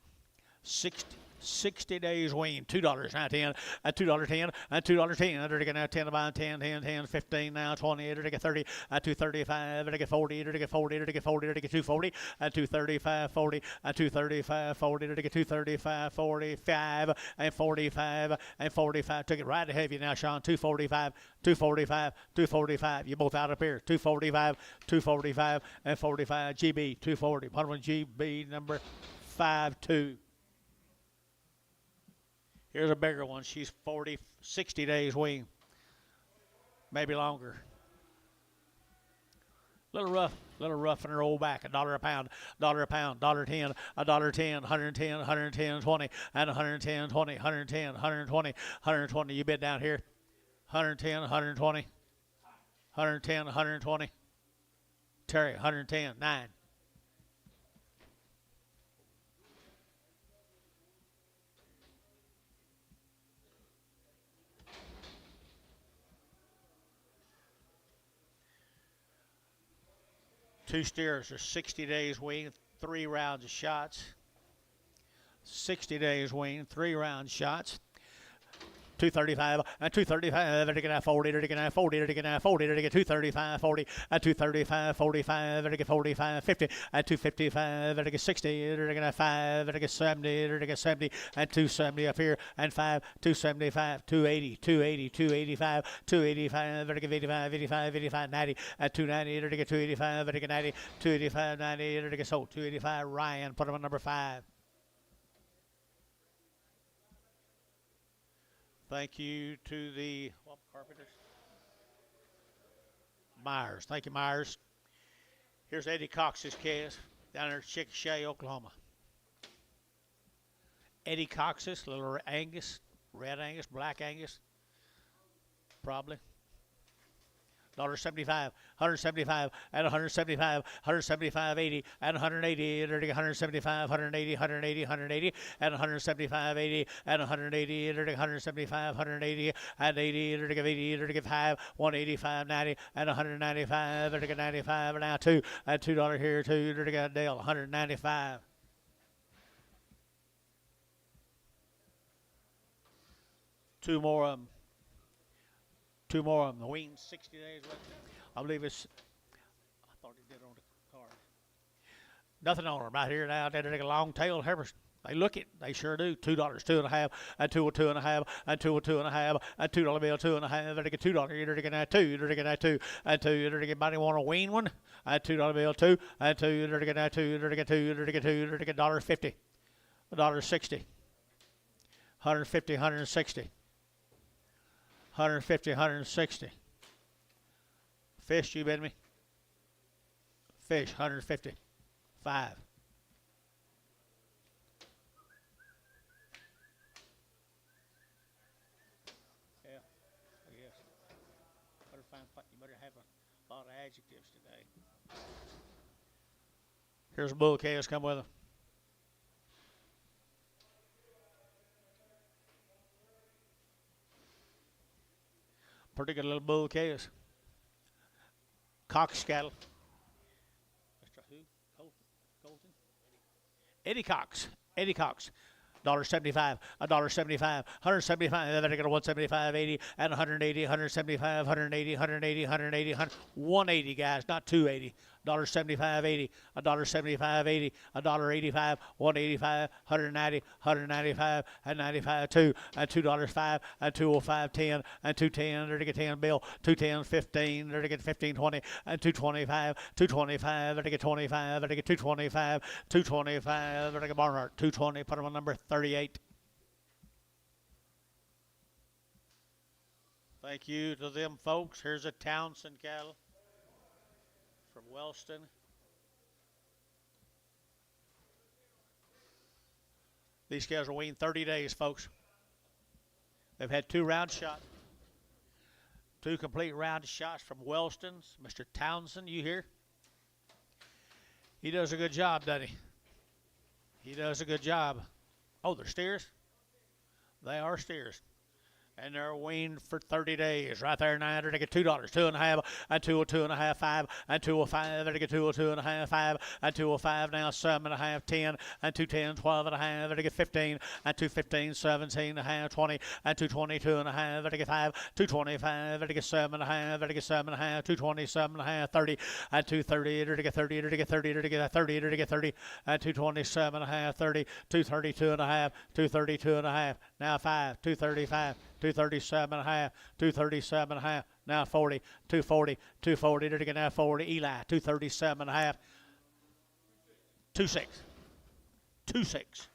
60 days weaned, $2 now 10 at $2.10 at $2.10 to get now 10 about 10 15 now 20 to get 30 at 235 to get 40 to get 40 to get 40 to get 240 at 235 40 at 235 40 to get 235 45 and 45 and 45 took it right ahead of you now Sean 245 245 245 you both out up here 245 245 and 45 GB 240 1 GB number 52. Here's a bigger one. She's 60 days wean. Maybe longer. Little rough in her old back. $1 a pound, $1 a pound, $1.10, $1.10, 110, 110, 20, and 110, 20, 110, 120, 120. You bid down here. 110, 120, 110, 120. Terry, 110, 9. Two steers are 60 days wean, 3 rounds of shots. 60 days weaned, 3 round shots. 235 and 235 and again 40 and again 40 and again 40 and again 235 40 and 235 45 and again 45 50 and 255 and again 60 and again 5 and again 70 and again 70 and 270 up here and 5 275 280 280 285 285 and again 85 85 85 90 and 290 and again 285 and again 90 285 90 and again so 285 Ryan put him on number 5. Thank you to the Carpenters. Myers. Thank you, Myers. Here's Eddie Cox's cast down there in Chickasha, Oklahoma. Eddie Cox's, little Angus, red Angus, black Angus, probably. $75, 175, and 175, 175, 80, and 180, and 175, 180, 180, 180, and 175, 80, and 180, and 175, 180, and 80, and 80, and 5, 185, 90, and 195, and 95, and now $2, and $2 here, $2, and Dale, 195. Two more of them. Two more of them. The Weaned 60 days left. I believe it's. I thought it did on the card. Nothing on them right here now. They're like a long-tailed heifers. They look it. They sure do. $2, 2.5, and 2 or 2.5, and 2 or 2.5, and $2 bill, 2.5, and they get $2. You're going to 2. You're going to 2, and 2. You're going to anybody want a wean one? And $2 bill, 2, and 2. You're going to 2. You're going to 2. You're going to 2. You're going to $1.50, $1.60, 150, 160. 150, 160. Fish, you bid me? Fish, 150. 5. Yeah, I guess. You better have a lot of adjectives today. Here's a bull calves come with them. Pretty good little bull calves. Cox cattle. Mr. Who? Colton? Eddie Cox. Eddie Cox. $1.75, $1.75, 175, then I got a 175, 80, and 180, 175, 180, 180, 180, 180, guys, not 280. $1.75, 80, $1.75, 80, $1.85, 185, 190, 195, and 95, 2, and $2.05, and 205, 10, and 210, there to get 10 bill, 210, 15, there to get 15, 20, and 225, 225, there to get 25, there to get 225, 225, there to get Barnhart, 220, put them on number 38. Thank you to them folks. Here's a Townsend cattle from Wellston. These cows are weaned 30 days, folks. They've had 2 round shots. 2 complete round shots from Wellston's. Mr. Townsend, you here? He does a good job, doesn't he? He does a good job. Oh, they're steers? They are steers. And they're weaned for 30 days. Right there now, they're going to get $2, 2.5, and 202.5, 5, and 205, they're going to get 202.5, 5, and 205, now 7.5, 10, and 210, 12.5, they're going to get 15, and 215, 17.5, 20, and 222.5, they're going to get 5, 225, they're going to get 7.5, they're going to get 7.5, 227.5, 30, and 230, they're going to get 30, they're going to get 30, they're going to get 30, they're going to get 30, and 227.5, 30, 232.5, 232.5, now 5, 235, 237.5, 237.5, now 40, 240, 240, they're going to now 40, Eli, 237.5, 26, 26.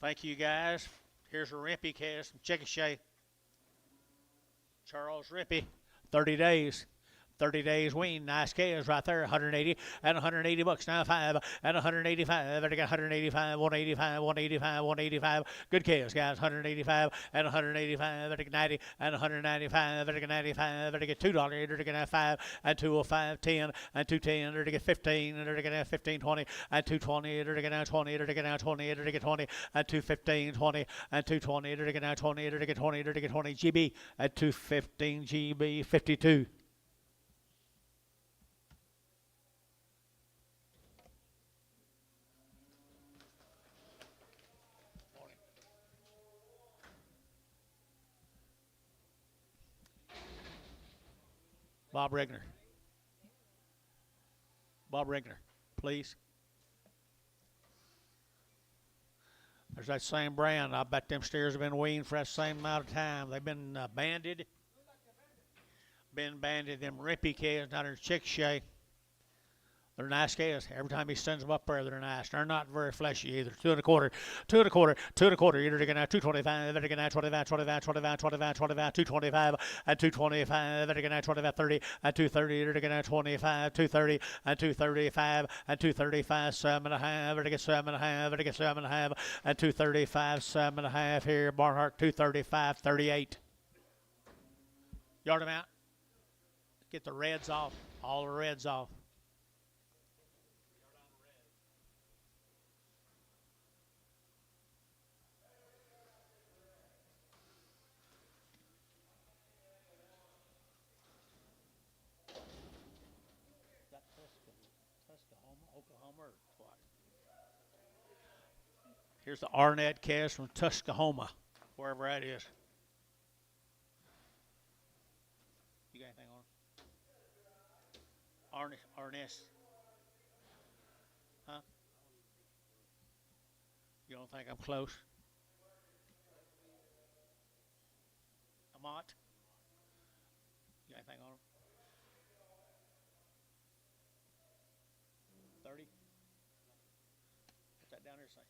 Thank you, guys. Here's a Rimpy cast from Chickasha. Charles Rimpy, 30 days. 30 days weaned, nice calves right there, 180 and 180 bucks, now 5 and 185, they got 185, 185, 185, 185, good calves, guys, 185 and 185, they got 90 and 195, they got 95, they get $2, they got 5 and 205, 10 and 210, they get 15, they got 15, 20 and 220, they got 20, they got 20, they get 20 and 215, 20 and 220, they got 20, they get 20, they get 20 GB at 215 GB 52. Bob Regner. Bob Regner, please. There's that same brand. I bet them steers have been weaned for that same amount of time. They've been banded. Been banded. Them rippy calves down in Chickasha. They're nice calves. Every time he sends them up there, they're nice. They're not very fleshy either. 2 1/4, 2 1/4, 2 1/4. You're going to get 225. They're going to 25, 25, 25, 25, 25, 225, and 225. They're going to 25, 30, and 230. You're going to 25, 230, and 235, and 235, 7.5. They're going to get 7.5. They're going to get 7.5, and 235, 7.5 here. Barnhart 235, 38. Yard them out. Get the reds off. All the reds off. Oklahoma, or what? Here's the Arnett calves from Tuscaloosa, wherever that is. You got anything on it? Arnett. Huh? You don't think I'm close? Amont? You got anything on it? 30? Put that down there, say.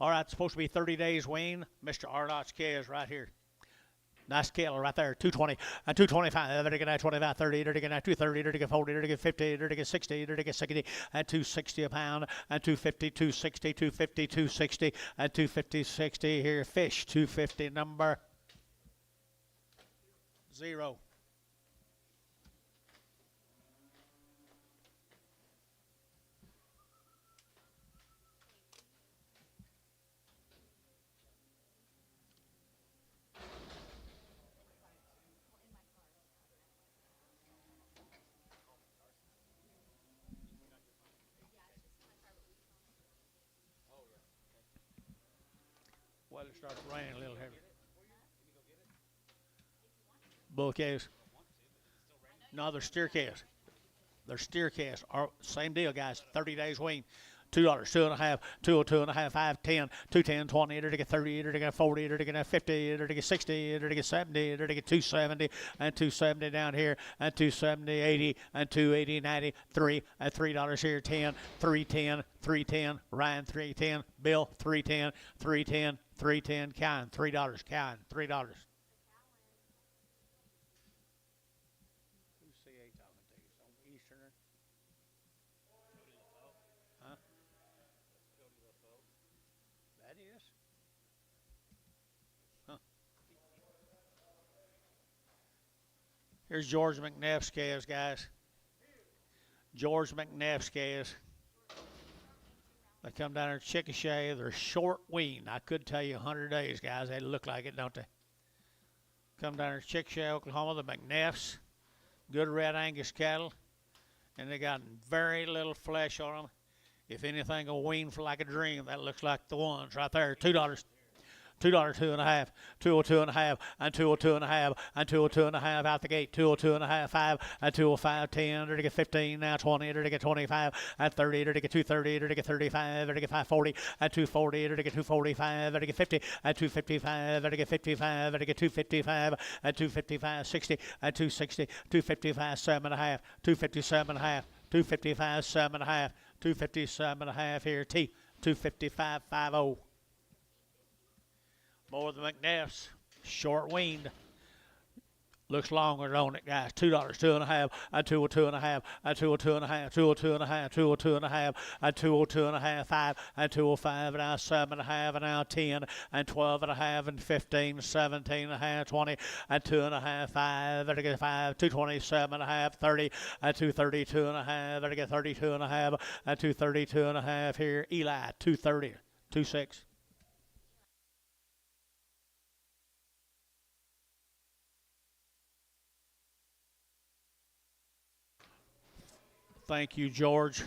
All right, it's supposed to be 30 days wean. Mr. Arnott's calves right here. Nice cattle right there, 220 and 225. They're going to 25, 30. They're going to 230. They're going to 40. They're going to 50. They're going to 60. They're going to 60 and 260 a pound and 250, 260, 250, 260 and 250, 60 here. Fish 250 number 0. Well, it starts raining a little heavy. Bull calves. No, they're steer calves. They're steer calves. Same deal, guys. 30 days wean. $2, 2.5, 2.5, 5, 10, 210, 20, they're to get 30, they're to get 40, they're to get 50, they're to get 60, they're to get 70, they're to get 270, and 270 down here, and 270, 80, and 280, 90, 3, and $3 here, 10, 310, 310, Ryan 310, Bill 310, 310, 310, Cowan $3, Cowan $3. Who's CA talking to you? Some Easterner? Huh? That is? Huh. Here's George McNeff's calves, guys. George McNeff's calves. They come down here to Chickasha. They're short wean. I could tell you 100 days, guys. They look like it, don't they? Come down here to Chickasha, Oklahoma. The McNeffs. Good red Angus cattle. And they got very little flesh on them. If anything will wean for like a dream, that looks like the ones right there. $2. $2, 2.5, 202.5, and 202.5, and 202.5 out the gate. 202.5, 5, and 205, 10. They're to get 15 now, 20. They're to get 25, and 30. They're to get 230. They're to get 35. They're to get 540, and 240. They're to get 245. They're to get 50, and 255. They're to get 55. They're to get 255, and 255, 60, and 260, 255, 7.5, 257.5, 255, 7.5, 257.5 here. T, 255, 50. More of the McNeffs, short weaned. Looks longer on it, guys. $2, 2.5, and 202.5, and 202.5, 202.5, 202.5, and 202.5, 5, and 205, and now 7.5, and now 10, and 12.5, and 15, 17.5, 20, and 2.5, 5, and get 5, 227.5, 30, and 232.5, and get 32.5, and 232.5 here. Eli, 230, 26. Thank you, George.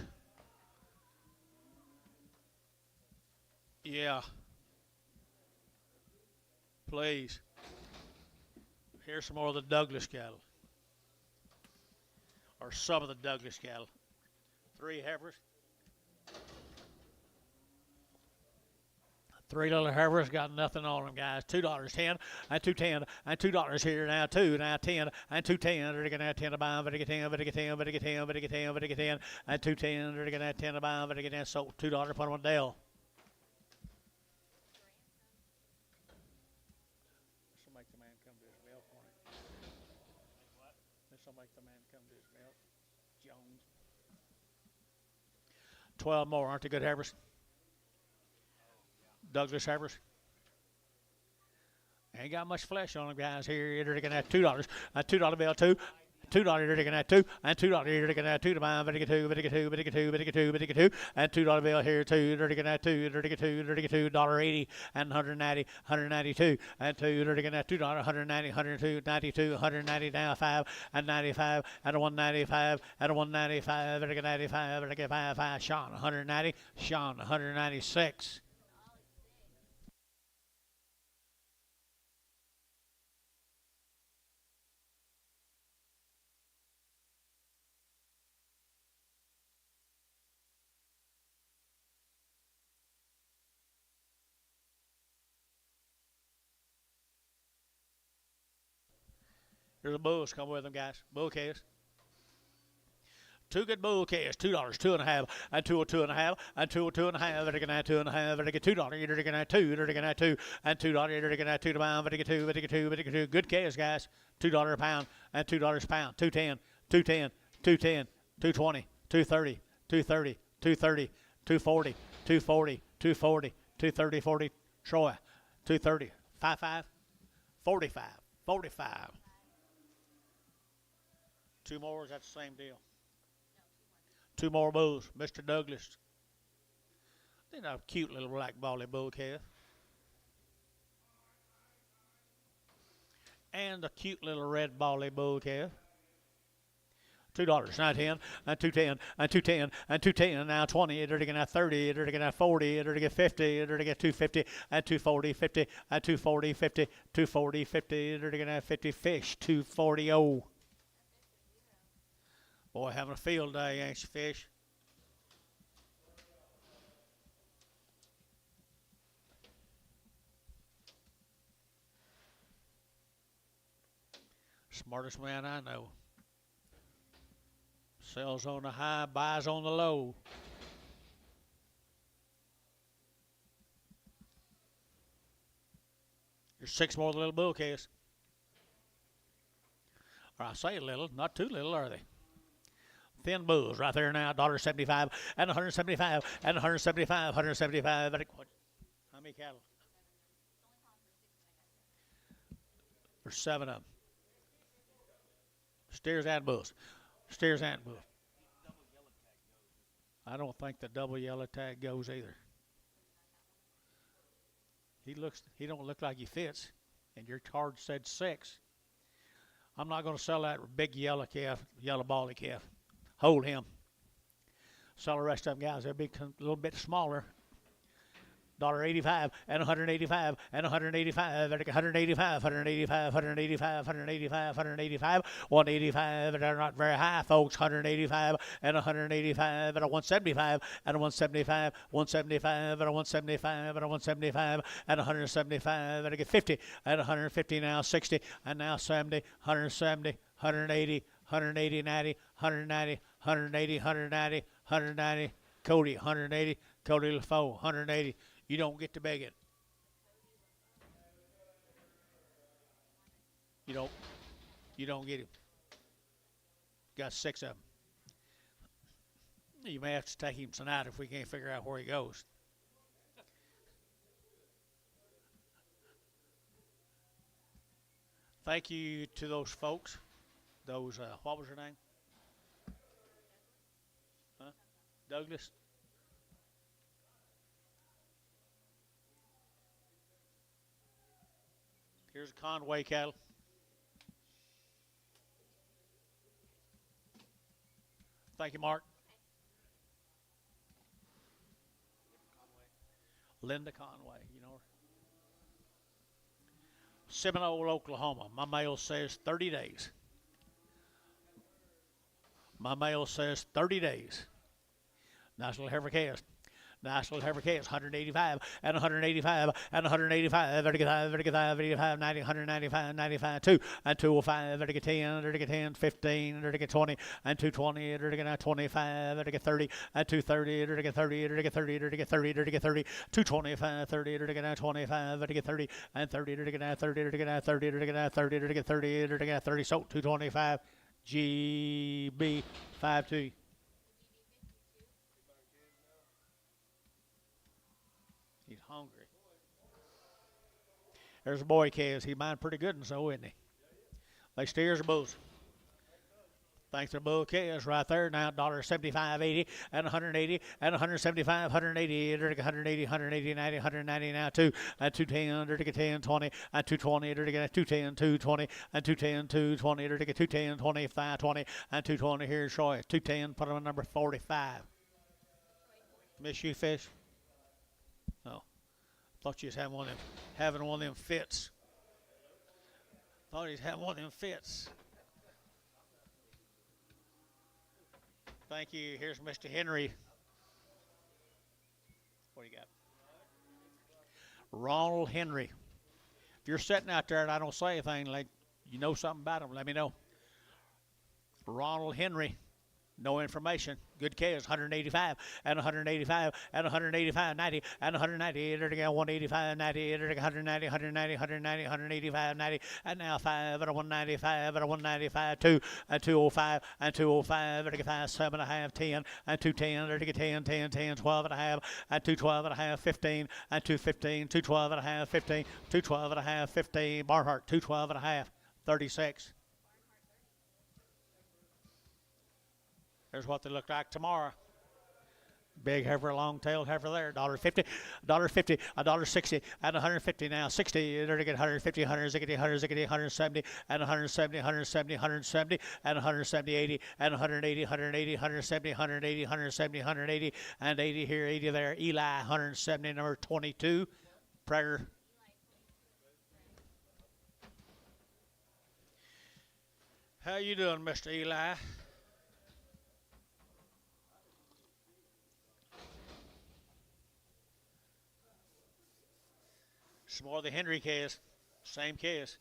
Yeah. Please. Here's some more of the Douglas cattle. Or some of the Douglas cattle. 3 heifers. 3 little heifers got nothing on them, guys. $2.10 and $2.10 and $2 here now 2 now 10 and 2.10. They're gonna 10 to buy, but they get 10, but they get 10, but they get 10, but they get 10, but they get 10 and 2.10. They're gonna 10 to buy, but they get 10. So $2 put them on Dale. This will make the man come to his milk on it. This will make the man come to his milk. Jones. 12 more, aren't they good heifers? Douglas heifers. Ain't got much flesh on them, guys. Here, they're gonna have $2. A $2 bill, $2. $2 they're gonna have 2, and $2 they're gonna have 2 to buy, but they get 2, but they get 2, but they get 2, but they get 2, but they get 2, and $2 bill here 2, they're gonna have 2, they're gonna get 2, they're gonna get $2.80 and 190, 192, and 2, they're gonna have $2, 190, 102, 92, 190 now 5, and 95, and a 195, and a 195, and a 95, and a 5, Sean 190, Sean 196. There's a bulls come with them, guys. Bull calves. 2 good bull calves. $2, 2.5, and 202 and a half, and 202 and a half. They're gonna have 2 and a half. They're gonna get $2. They're gonna have 2. They're gonna have 2, and $2. They're gonna have 2 to buy. But they get 2. But they get 2. But they get 2. Good calves, guys. $2 a pound, and $2 a pound. 210, 210, 210, 220, 230, 230, 230, 240, 240, 240, 230, 40. Troy, 230, 55, 45, 45. 2 more, is that the same deal? 2 more bulls. Mr. Douglas. They're a cute little black bally bull calf. And a cute little red bally bull calf. $2, 9.10, and 2.10, and 2.10, and 2.10, now 20, they're gonna have 30, they're gonna have 40, they're gonna get 50, they're gonna get 250, and 240, 50, and 240, 50, 240, 50, they're gonna have 50 fish, 240, oh. Boy, having a field day, ain't you, fish? Smartest man I know. Sells on the high, buys on the low. There's 6 more little bull calves. Or I say little, not too little, are they? Thin bulls right there now, $1.75 and 175 and 175, 175. How many cattle? There's 7 of them. Steers and bulls. Steers and bulls. I don't think the double yellow tag goes either. He don't look like he fits, and your card said 6. I'm not going to sell that big yellow calf, yellow bally calf. Hold him. Sell the rest of them, guys. They'll be a little bit smaller. $1.85 and 185 and 185, 185, 185, 185, 185, 185, 185. They're not very high, folks. 185 and 185 and a 175 and a 175, 175 and a 175 and a 175 and 175 and I get 50 and 150 now 60 and now 70, 170, 180, 180, 90, 190, 180, 190, 190. Cody 180, Cody LaFoe 180. You don't get to begging. You don't get him. Got 6 of them. You may have to take him tonight if we can't figure out where he goes. Thank you to those folks. Those, what was her name? Huh? Douglas? Here's a Conway cattle. Thank you, Mark. Linda Conway, you know her. Seminole, Oklahoma. My mail says 30 days. My mail says 30 days. Nice little heifer calf. Nice little heifer calves, 185 and 185 and 185, vertical 85, 90, 195, 95, 2 and 205, vertical 10, vertical 10, 15, vertical 20 and 220, vertical 25, vertical 30 and 230, vertical 30, vertical 30, vertical 30, vertical 30, 225, 30, vertical 25, vertical 30 and 30, vertical 30, vertical 30, vertical 30, vertical 30, vertical 30, so 225, GB 52. He's hungry. There's a boy calves. He mined pretty good and so, isn't he? They steers or bulls. Thanks to bull calves right there. Now $1.75, 80 and 180 and 175, 180, 180, 180, 90, 190 now 2 and 210, 10, 20 and 220, 210, 220 and 210, 220, 210, 25, 20 and 220. Here's Troy. 210. Put on number 45. Miss you, fish? No. Thought you was having one of them fits. Thought he was having one of them fits. Thank you. Here's Mr. Henry. What do you got? Ronald Henry. If you're sitting out there and I don't say anything, like you know something about him, let me know. Ronald Henry. No information. Good calves, 185 and 185 and 185, 90 and 190, 185, 90, 190, 190, 190, 185, 90, and now 5 and 195 and 195, 2 and 205 and 205, 5, 7 and a half, 10 and 210, 10, 10, 10, 12 and a half and 212 and a half, 15 and 215, 212 and a half, 15, 212 and a half, 15, Barnhart, 212 and a half, 36. There's what they look like tomorrow. Big heifer, long-tailed heifer there. $1.50, $1.50, $1.60, and 150 now. 60, 150, 160, 160, 170, and 170, 170, 170, and 170, 80, and 180, 180, 170, 180, 170, 180, and 80 here, 80 there. Eli, 170, number 22. Prager. How you doing, Mr. Eli? Some more of the Henry case, same case.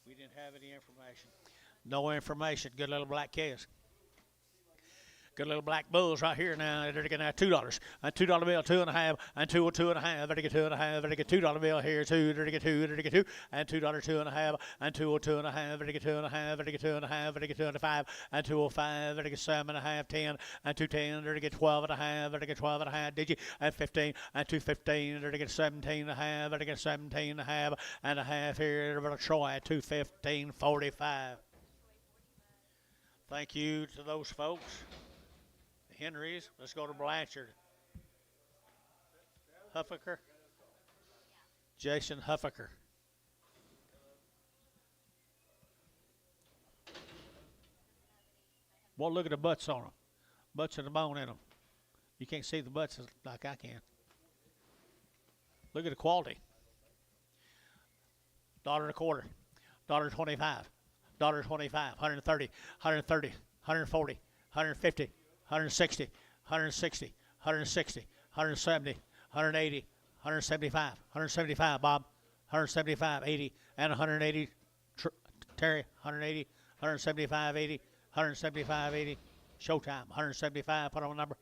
We didn't have any information. No information. Good little black case. Good little black bulls right here now. They're getting $2. A $2 bill, 2.5, and 2, 2.5. They're getting 2.5. They're getting $2 bill here, 2. They're getting 2. They're getting 2, and $2, 2.5, and 2, 2.5. They're getting 2.5. They're getting 2.5. They're getting 2.5, and 205. They're getting 7.5, 10, and 210. They're getting 12.5. They're getting 12.5. Did you? And 15, and 215. They're getting 17.5. They're getting 17.5, and a half here. They're Troy 215, 45. Thank you to those folks. Henry's. Let's go to Blanchard. Huffaker. Jason Huffaker. Well, look at the butts on them. Butts and the bone in them. You can't see the butts like I can. Look at the quality. $1.25. $1.25. $1.25. 130. 130. 140. 150. 160, 160, 160, 170, 180, 175, 175, Bob, 175, 80, and 180, Terry, 180, 175, 80, 175, 80, Showtime, 175, put on number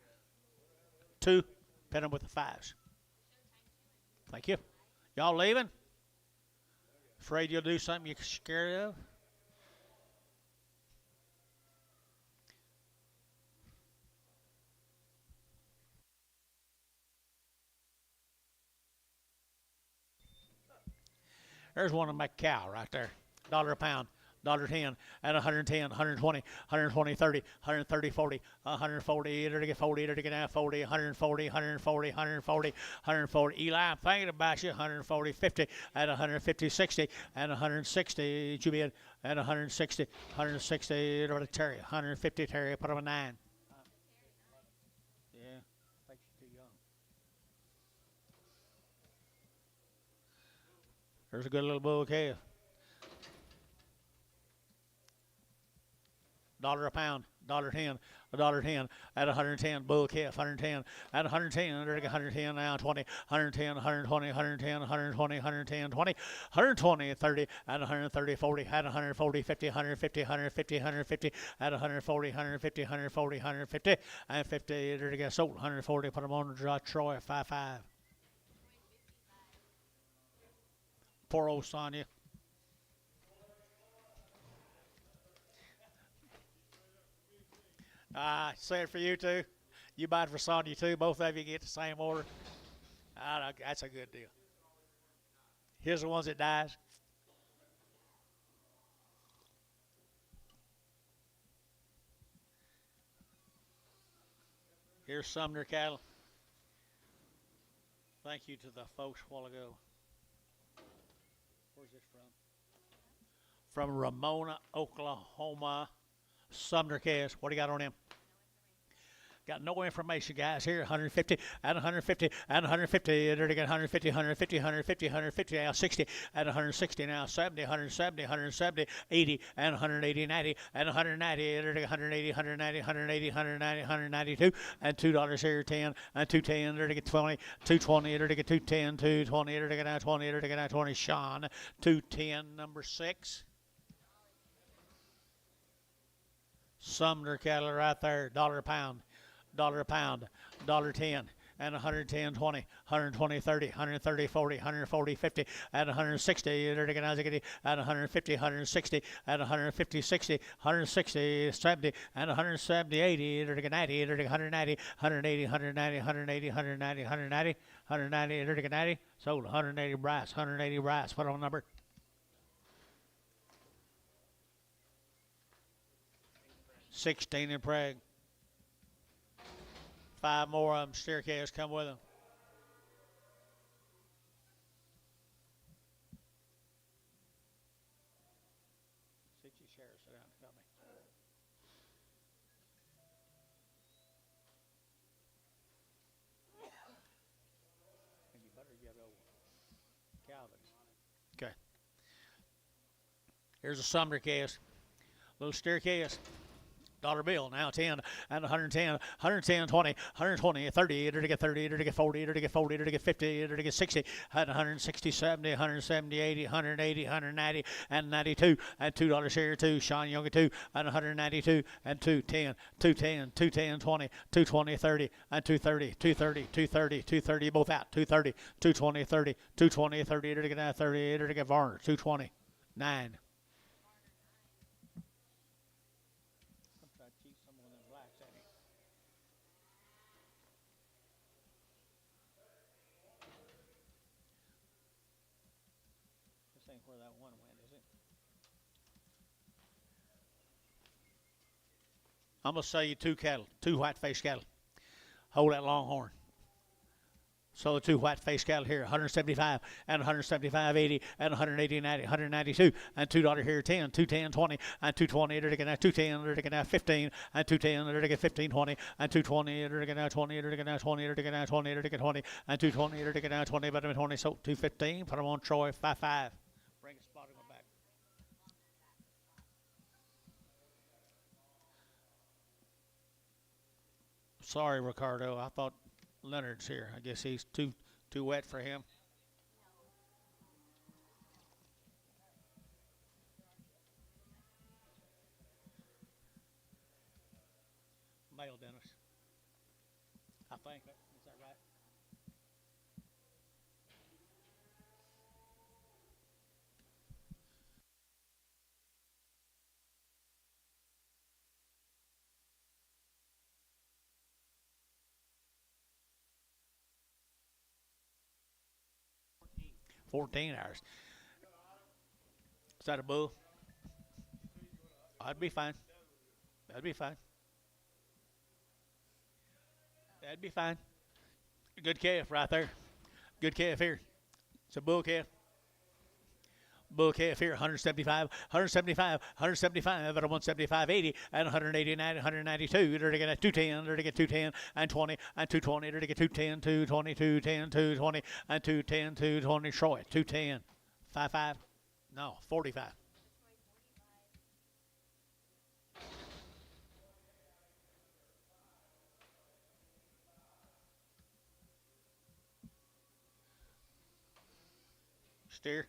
2, pin them with the 5s. Thank you. Y'all leaving? Afraid you'll do something you're scared of? There's one of my cow right there. $1 a pound, $1.10, and 110, 120, 120, 30, 130, 40, 140, 40, 40, 40, 140, 140, 140, 140. Eli, I'm thinking about you. 140, 50, and 150, 60, and 160, Jubian, and 160, 160, Terry, 150, Terry, put him a 9. Yeah, I think she's too young. There's a good little bull calf. $1 a pound, $1.10, $1.10 at 110. Bull calf, 110 at 110. Under 110 now, 20, 110, 120, 110, 120, 110, 20, 120, 30 at 130, 40 at 140, 50, 150, 150, 150 at 140, 150, 140, 150 and 50. There to get sold 140. Put them on the draw. Troy 5-5. Poor old Sonia. Say it for you too. You buy it for Sonia too. Both of you get the same order. That's a good deal. Here's the ones that dies. Here's Sumner cattle. Thank you to the folks a while ago. Where's this from? From Ramona, Oklahoma. Sumner calves. What do you got on them? Got no information, guys. Here, 150 at 150 at 150. They're to get 150, 150, 150, 150 now, 60 at 160 now, 70, 170, 170, 80 and 180, 90 and 190. They're to get 180, 190, 180, 190, 192 and $2 here, 10 and 210. They're to get 20, 220. They're to get 210, 220. They're to get now 20. They're to get now 20. Sean, 210, number 6. Sumner cattle right there, $1 a pound, $1 a pound, $1.10 and 110, 20, 120, 30, 130, 40, 140, 50 at 160. They're taking at 150, 160 at 150, 60, 160, 70 and 170, 80. They're taking 90. They're taking 190, 180, 190, 180, 190, 190, 190. They're taking 90. Sold 180 brass, 180 brass. Put on number. 16 in preg. 5 more of them steer calves come with them. Sit your chair, sit down, tell me. And you better get over Calvin's. Okay. Here's a Sumner calves. Little steer calves. $1 bill now, 10 and 110, 110, 20, 120, 30, to get 30, to get 40, to get 40, to get 50, to get 60, and 160, 70, 170, 80, 180, 190, and 92, and $2 here, 2, Sean Young, 2, and 192, and 210, 210, 210, 20, 220, 30, and 230, 230, 230, 230, both out, 230, 220, 30, 220, 30, to get 30, to get Varner, 220, 9. Where that one went, is it? I'm going to sell you 2 cattle, 2 white-faced cattle. Hold that longhorn. So the 2 white-faced cattle here, 175 and 175, 80 and 180, 90, 192 and $2 here, 10, 210, 20 and 220. They're taking out 210. They're taking out 15 and 210. They're taking 15, 20 and 220. They're taking out 20. They're taking out 20. They're taking out 20. They're taking 20 and 220. They're taking out 20. But 20. So 215. Put them on Troy 5-5. Bring a spot in my back. Sorry, Ricardo. I thought Leonard's here. I guess he's too wet for him. Male, Dennis. I think. Is that right? $14. Is that a bull? I'd be fine. That'd be fine. That'd be fine. Good calf right there. Good calf here. It's a bull calf. Bull calf here, 175, 175, 175, at 175, 80, and 189, 192. They're to get 210, they're to get 210, and 20, and 220, they're to get 210, 220, 210, 220, and 210, 220. Troy, 210, 55? No, 45. Steer.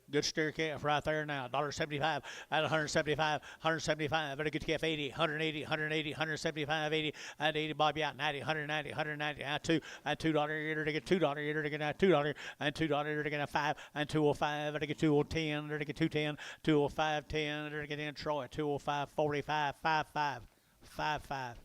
Good steer calf right there now. $1.75 at 175, 175. Very good calf, 80, 180, 180, 175, 80, and 80. Bobby out 90, 190, 190. Out two, and $2. You're to get $2. You're to get $2, and $2. You're to get 5, and 205. You're to get 210. You're to get 210, 205, 10. You're to get in Troy 205, 45, 55, 55.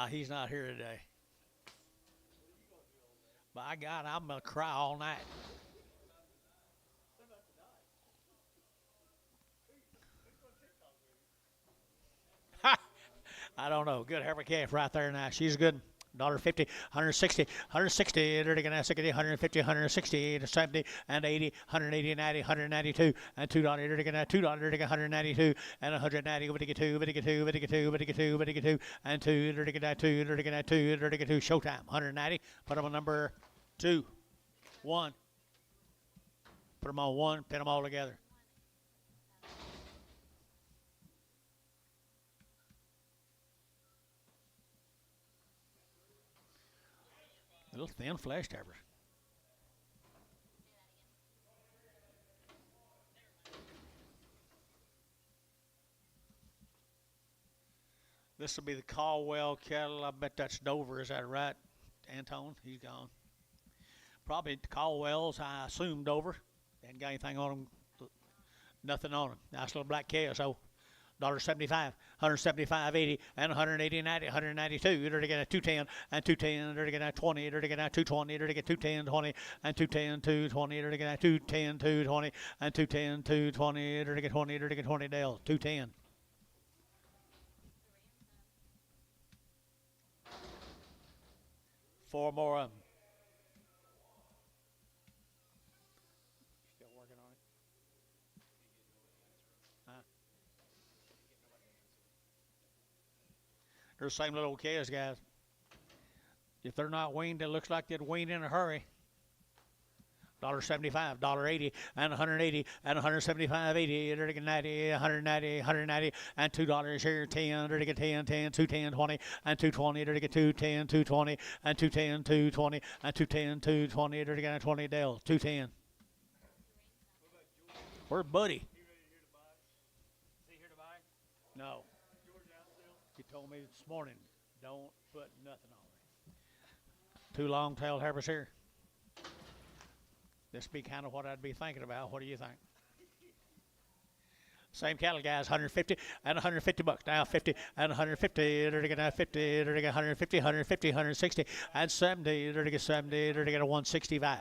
He's not here today. By God, I'm going to cry all night. I don't know. Good heifer calf right there now. She's good. $1.50, 160, 160, 150, 160, 70, and 80, 180, 90, 192, and $2, $2, 192, and 190, $2, and $2, showtime, 190, put them on number 2, 1, put them on 1, pin them all together. Little thin fleshed heifers. This will be the Caldwell cattle. I bet that's Dover. Is that right, Anton? He's gone. Probably Caldwell's. I assume Dover. Ain't got anything on them. Nothing on them. Nice little black KSO. $1.75, 175, 80, and 180, 90, 192. You're to get a 210, and 210. You're to get a 20. You're to get a 220. You're to get 210, 20, and 210, 220. You're to get a 210, 220, and 210, 220. You're to get 20. You're to get 20. Dale, 210. Four more of them. Still working on it. They're the same little calves, guys. If they're not weaned, it looks like they'd wean in a hurry. $1.75, $1.80, and 180, and 175, 80, 90, 190, 190, and $2 here, 10, get 10, 10, 210, 20, and 220, get 210, 220, and 210, 220, and 210, 220, get 20, Dale, 210. Where's Buddy? Is he here to buy? No. He told me this morning, don't put nothing on me. 2 long-tailed heifers here. This be kind of what I'd be thinking about. What do you think? Same cattle, guys. 150 and 150 bucks. Now 50 and 150. They're to get 50. They're to get 150, 150, 160, and 70. They're to get 70. They're to get a 165.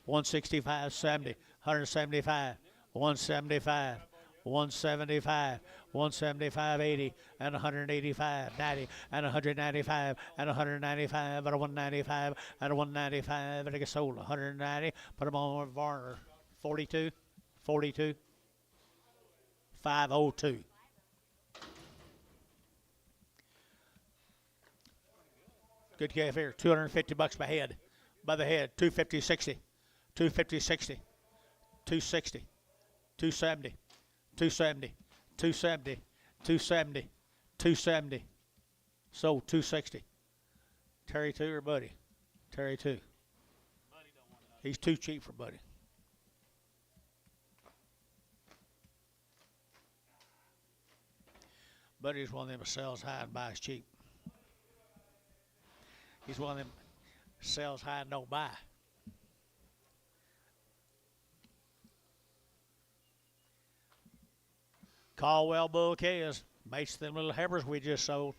165, 70, 175, 175, 175, 175, 80, and 185, 90, and 195, and 195, and a 195, and a 195, and it gets sold 190. Put them on Varner. 42, 42, 502. Good calf here. 250 bucks by head. By the head. 250, 60, 250, 60, 260, 270, 270. 270, 270, 270. Sold 260. Terry 2 or Buddy? Terry 2. Buddy don't want that. He's too cheap for Buddy. Buddy's one of them that sells high and buys cheap. He's one of them sells high and don't buy. Caldwell bull calves mates them little heifers we just sold.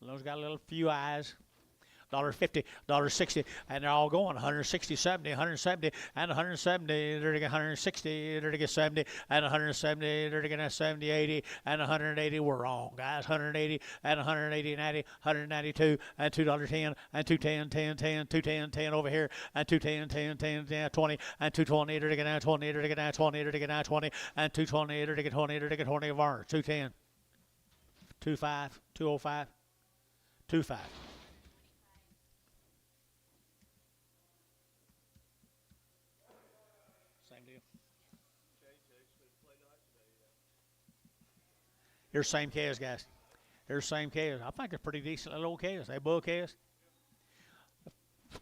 Those got a little few eyes. $1.50, $1.60, and they're all going 160, 70, 170, and 170. They're to get 160. They're to get 70, and 170. They're to get 70, 80, and 180. We're wrong, guys. 180 and 180, 90, 192, and $2.10, and 210, 10, 10, 210, 10 over here, and 210, 10, 10, 10, 20, and 220. They're to get 20. They're to get 20. They're to get 20, and 220. They're to get 20. They're to get 20 of ours. 210, 25, 205, 25. Same deal. Here's same calves, guys. Here's same calves. I think they're pretty decent little calves. They bull calves.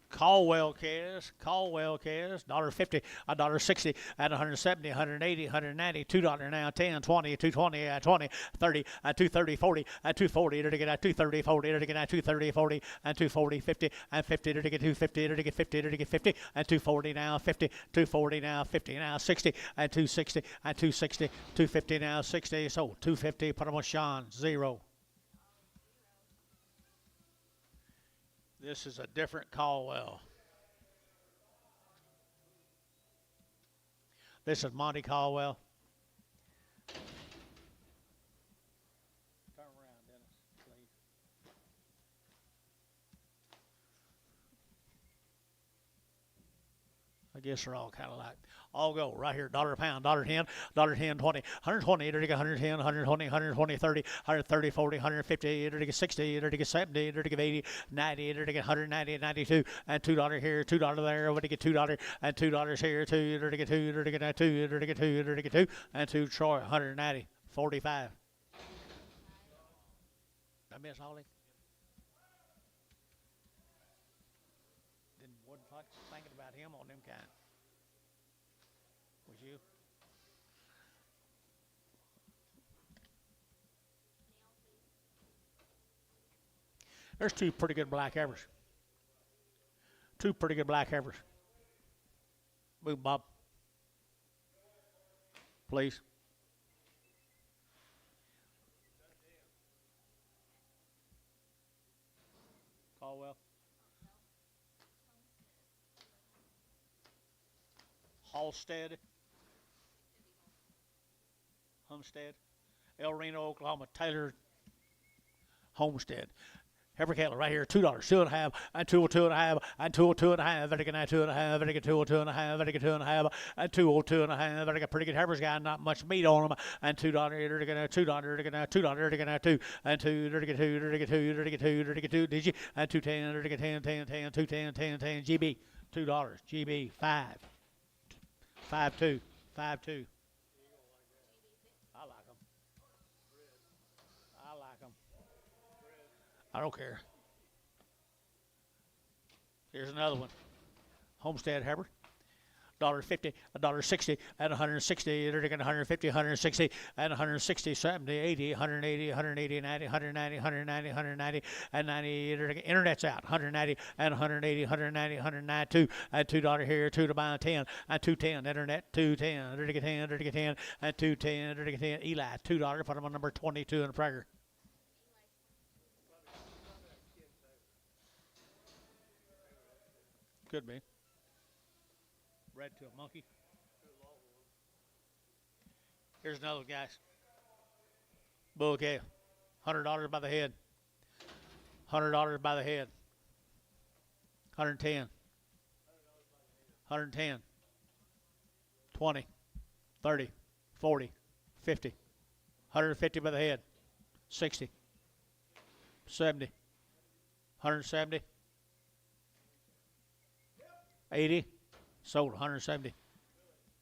Caldwell calves, $1.50, $1.60, and 170, 180, 190, $2 now, 10, 20, 220, 20, 30, 230, 40, 240, to get 230, 40, to get 230, 40, and 240, 50, and 50, to get 250, to get 50, to get 50, and 240 now, 50, 240 now, 50 now, 60, and 260, and 260, 250 now, 60, so 250, put them on Sean, 0. This is a different Caldwell. This is Monty Caldwell. Turn around, Dennis, please. I guess they're all kind of like. All go right here, $1 a pound, $1.10, $1.10, 20, 120, to get 110, 120, 120, 30, 130, 40, 150, to get 60, to get 70, to get 80, 90, to get 190, 92, and $2 here, $2 there, to get $2, and $2 here, to get 2, to get 2, to get 2, to get 2, and 2 Troy, 190, 45. Did I miss Holly? Wasn't thinking about him on them kind. Was you? There's two pretty good black heifers. Two pretty good black heifers. Move, Bob. Please. Caldwell. Halstead. Homestead, El Reno, Oklahoma, Taylor, Homestead. Heifer cattle right here, $2, 2.5, and 202.5, and 202.5, and I get 2.5, and I get 202.5, and I get 2.5, and 202.5, and I got pretty good heifers, guy, not much meat on them, and $2, to get $2, to get $2, to get 2, and 2, to get 2, to get 2, to get 2, to get 2, did you? And 210, to get 10, 10, 10, 210, 10, 10, GB, $2, GB, 5, 5, 2, 5, 2. I don't care. Here's another one. Homestead heifer. $1.50, $1.60, and 160. They're taking 150, 160, and 160, 70, 80, 180, 180, 90, 190, 190, 190, and 90. They're taking internet's out. 190 and 180, 190, 192, and $2 here, 2 to buy 10, and 210. Internet 210. They're taking 10, they're taking 10, and 210. They're taking 10. Eli $2. Put them on number 22 in the Prager. Could be. Bred to a monkey. Here's another, guys. Bull calf. $100 by the head. $100 by the head. 110. 110. 20. 30. 40. 50. 150 by the head. 60. 70. 170. 80, sold 170.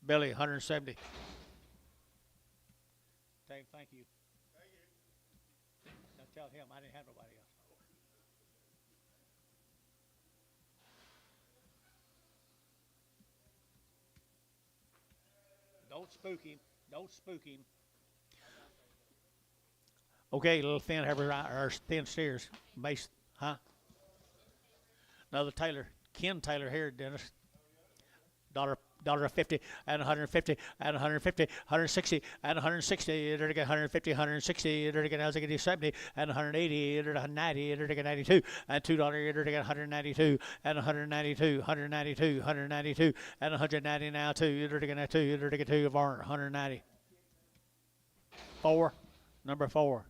Billy, 170. Dave, thank you. Thank you. Now tell him I didn't have nobody else. Don't spook him. Don't spook him. Okay, little thin heifer or thin steers. Base, huh? Another Taylor. Ken Taylor here, Dennis. $1 $1.50 and 150 and 150, 160 and 160, 150, 160, 70 and 180, 190, 92 and $2, 192 and 192, 192, 192 and 190 now two, 2 of our 190. 4, number 4.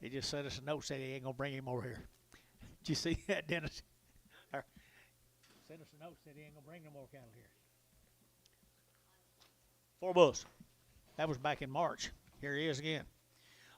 He just sent us a note saying he ain't gonna bring him over here. Did you see that, Dennis? Sent us a note said he ain't gonna bring no more cattle here. 4 bulls. That was back in March. Here he is again.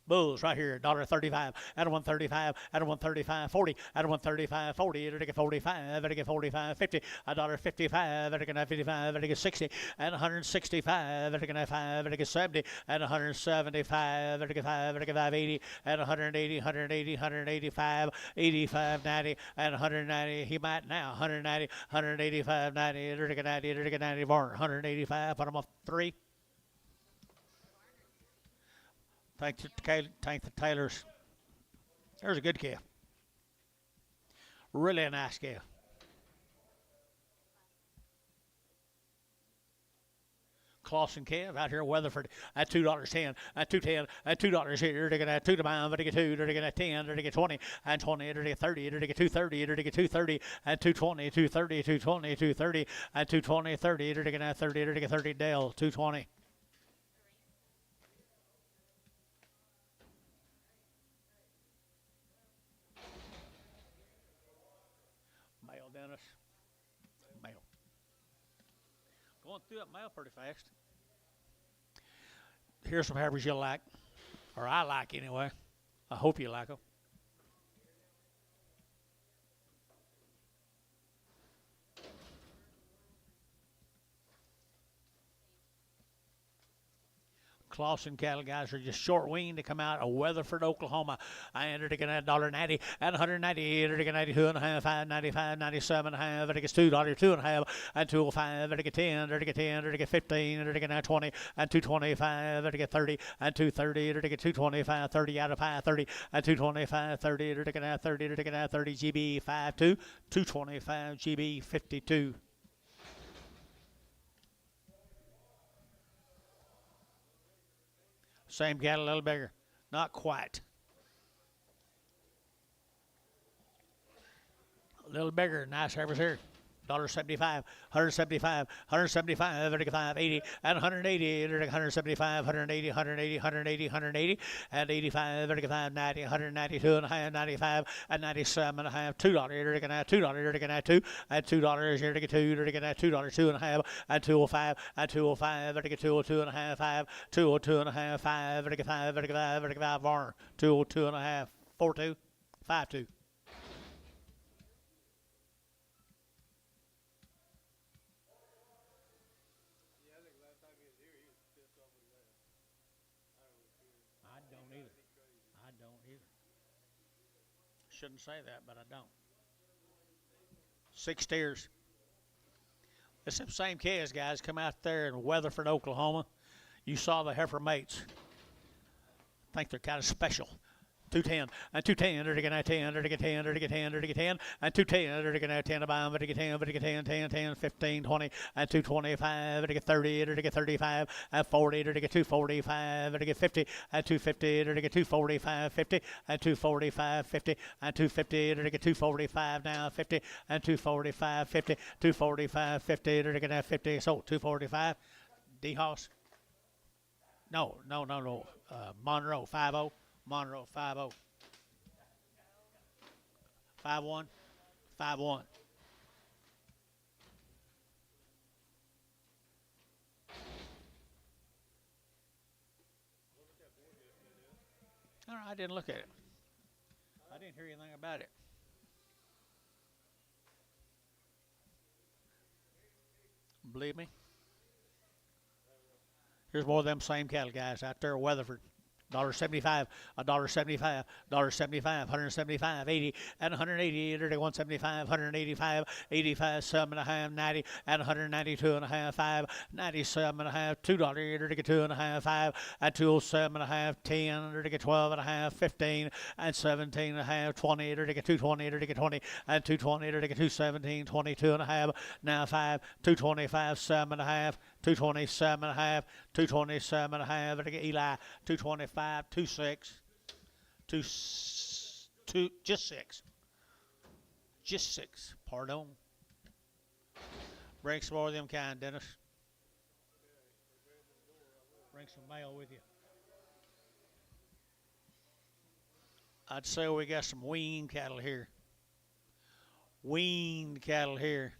Bulls right here, $1.35, at a 135, at a 135, 40, at a 135, 40, at a 45, at a 45, 50, $1.55, at a 55, at a 60, and 165, at a 5, at a 70, and 175, at a 5, at a 580, and 180, 180, 185, 85, 90, and 190. He might now 190, 185, 90, at a 90, at a 90, 185. Put him off 3. Thank the Taylors. There's a good calf. Really a nice calf. Clawson calf out here in Weatherford at $2.10, at $2.10, at $2 here. They're gonna 2 to mile, they're gonna 2, they're gonna 10, they're gonna 20, and 20, they're gonna 30, they're gonna 230, they're gonna 230, and 220, 230, 220, 230, and 220, 30, they're gonna 30, they're gonna 30 Dale, 220. Dennis. Mail. Going through that mail pretty fast. Here's some heifers you like, or I like anyway. I hope you like them. Clawson cattle guys are just short weaned to come out of Weatherford, Oklahoma. I entered again at $1.90 and 190, entered again 92 and a half, 95, 97 and a half, and it gets $2, 2 and a half, and 205, and it get 10, and it get 10, and it get 15, and it get 20, and 225, and it get 30, and 230, and it get 225, 30 out of 530, and 225, 30, and it get 30, and it get 30, GB 52, 225, GB 52. Same cattle, a little bigger. Not quite. A little bigger. Nice heifers here. $1.75, 175, 175, 35, 80, and 180, 175, 180, 180, 180, 180, and 85, 35, 90, 192 and a half, 95, and 97 and a half, $2, $2, $2, and $2, here to get $2, 2 and a half, and 205, and 205, 202 and a half, 5, 202 and a half, 5, 5, 5, 202 and a half, 42, 52. Shouldn't say that, but I don't. 6 steers. It's the same calves, guys. Come out there in Weatherford, Oklahoma. You saw the heifer mates. I think they're kind of special. 210, and 210, they're going to 10, they're going to 10, they're going to 10, they're going to 10, and 210, they're going to 10 about, they're going to 10, they're going to 10, 10, 10, 15, 20, and 225, they're going to 30, they're going to 35, and 40, they're going to 245, they're going to 50, and 250, they're going to 245, 50, and 245, 50, and 250, they're going to 245 now, 50, and 245, 50, 245, 50, they're going to 50, so 245, D-Hoss. No. Monroe, 5-0. Monroe, 5-0. 5-1. 5-1. All right, I didn't look at it. I didn't hear anything about it. Believe me. Here's more of them same cattle guys out there in Weatherford. $1.75, $1.75, $1.75, 175, 80, and 180, 175, 185, 85, 7.5, 90, and 192.5, 5, 97.5, $2, $2.5, 5, and 207.5, 10, 12.5, 15, and 17.5, 20, 220, 20, and 220, 217, 22.5, now 5, 225, 7.5, 227.5, 227.5, Eli, 225, 26, 2, just 6. Just 6. Pardon. Bring some more of them kind, Dennis. Bring some mail with you. I'd say we got some weaned cattle here. Weaned cattle here.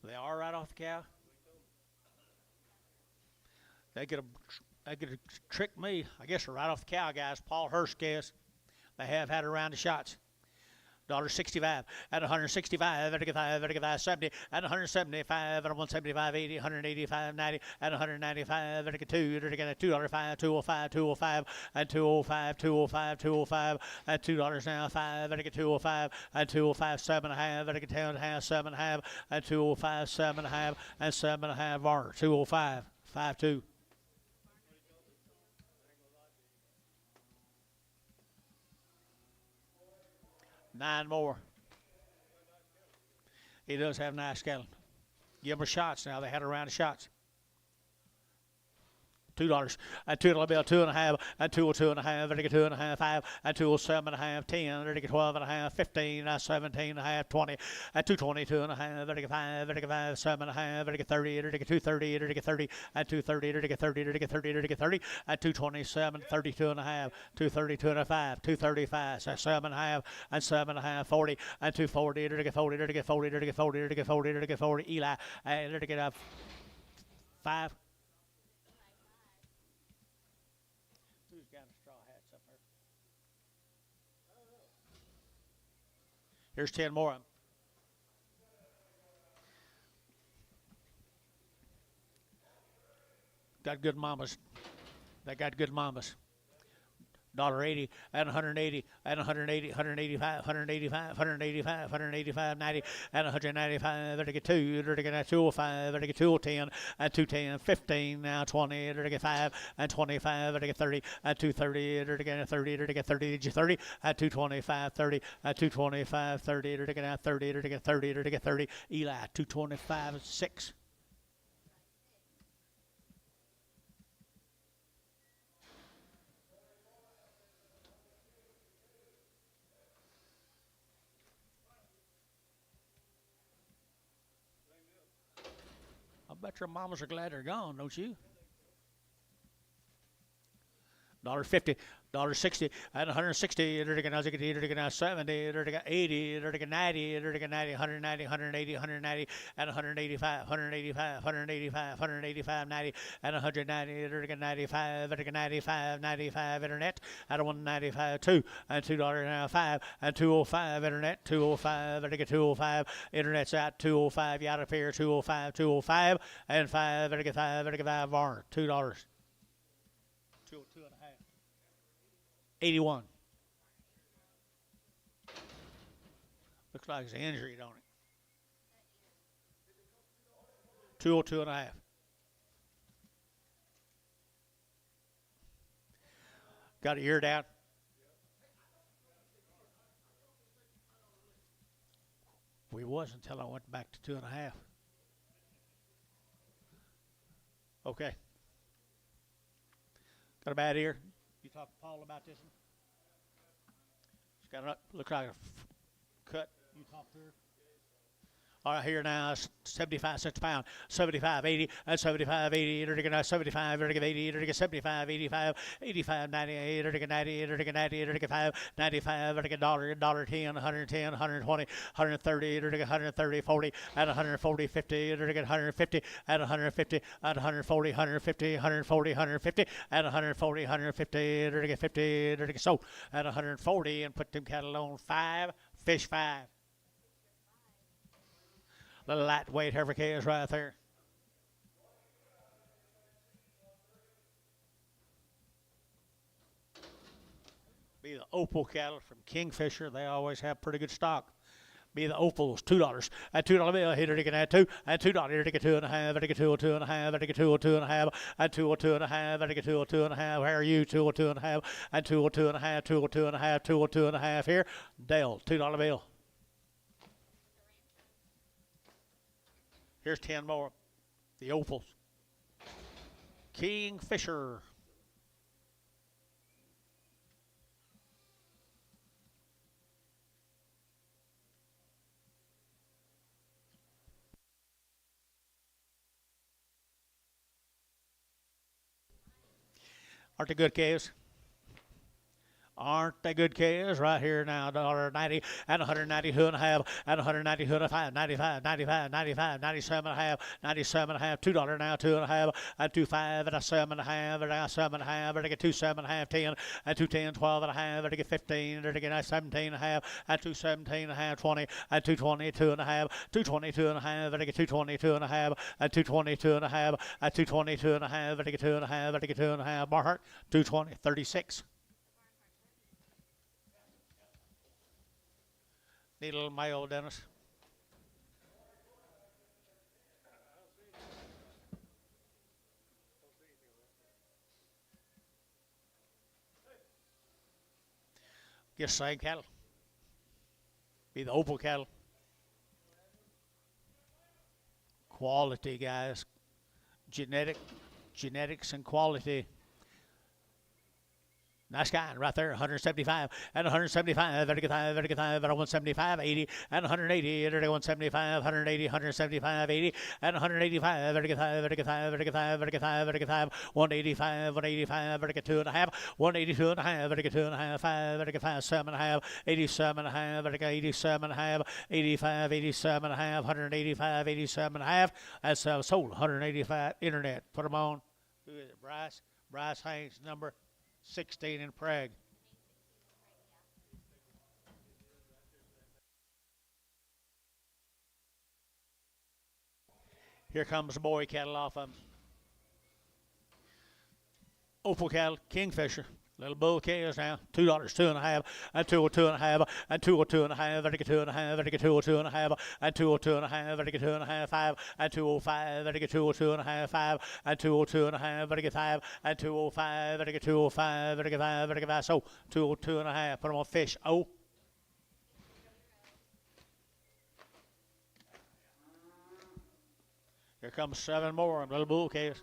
They are right off the cow. They could have tricked me. I guess they're right off the cow, guys. Paul Hurst guess. They have had a round of shots. $1.65 at 165, 75, 70, at 175, at 175, 80, 185, 90, at 195, at 2, $2.05, 205, 205, at 205, 205, 205, at $2 now, 5, at 205, at 205, 7.5, at 10.5, 7.5, at 205, 7.5, and 7.5 are 205, 5.2. Nine more. He does have nice cattle. Give them shots now. They had a round of shots. $2 at 2.5 at 202.5 at 2.5 5 at 207.5 10 at 12.5 15 17.5 20 at 222.5 at 5 at 7.5 at 30 at 230 at 30 at 230 at 30 at 30 at 30 at 227 32.5 232.5 235 7.5 and 7.5 40 at 240 at 40 at 40 at 40 at 40 at 40 Eli at 5. Here's 10 more of them. Got good mamas. They got good mamas. $1.80 and 180 and 180, 185, 185, 185, 185, 90 and 195 at 2, at 205 at 210 and 210, 15 now 20 at 5 and 25 at 30 at 230 at 30 at 30 30 at 225 30 at 225 30 at 30 at 30 at 30 Eli 225 6. I bet your mamas are glad they're gone, don't you? $1.50, $1.60, at 160, $70, 80, 90, 190, 180, 190, at 185, 185, 185, 185, 90, at 190, 95, 95, 95, internet, at 195, 2, and $2.05, and 205, internet, 205, 205, internet's at 205, you out of here, 205, 205, and 5, 5, barn, $2. 81. Looks like it's an injury, don't it? 202.5. Got it eared out. We was until I went back to 2.5. Okay. Got a bad ear. You talk to Paul about this one? It's got a look like a cut. You talk to her? All right, here now, 75 cents a pound, 75, 80, and 75, 80, 75, 80, 75, 85, 85, 98, 90, 90, 95, 95, $1.10, 110, 120, 130, 130, 40, at 140, 50, 150, at 150, at 140, 150, 140, 150, at 140, 150, 50, so at 140, and put them cattle on 5, fish 5. Little lightweight heifer calves right there. Be the opal cattle from Kingfisher. They always have pretty good stock. Be the opals, $2. At $2 bill, here to get at two, at $2, here to get 2.5, at get 2.5, at get 2.5, at 2.5, at get 2.5. How are you? 2.5, at 2.5, 2.5, 2.5 here. Dale, $2 bill. Here's 10 more. The opals. Kingfisher. Aren't they good calves? Aren't they good calves right here now? $1.90 and 192.5 and 192.5, 95, 95, 95, 97.5, 97.5, $2 now, 2.5 and 2.5 and a 7.5 and a 7.5 and I get 2.7.5, 10 and 2.10, 12.5 and I get 15 and I get 17.5 and 2.17.5, 20 and 2.20, 2.5, 2.22.5 and I get 2.22.5 and 2.22.5 and 2.22.5 and I get 2.5 and I get 2.5. Barhart 2.20, 36. Need a little mayo, Dennis. Get same cattle. Be the opal cattle. Quality, guys. Genetics and quality. Nice guy right there, 175 and 175, 35, 35, 175, 80 and 180, 175, 180, 175, 80 and 185, 35, 35, 35, 35, 35, 185, 185, 2.5, 182 and a half, 2.5, 5, 7 and a half, 87 and a half, 87 and a half, 85, 87 and a half, 185, 87 and a half. That's sold 185. Internet. Put them on. Who is it? Bryce? Bryce Haynes, number 16 in Prague. Here comes the boy cattle off of them. Opal cattle, Kingfisher. Little bull calves now, $2, 2.5, and 2.5, and 2.5, and 2.5, and 2.5, and 2.5, and 2.5, 5, and 2.05, and 2.5, 5, and 2.5, and 5, and 2.05, and 2.05, and 5, and 5. So 2.5. Put them on fish. Oh. Here comes 7 more little bull calves.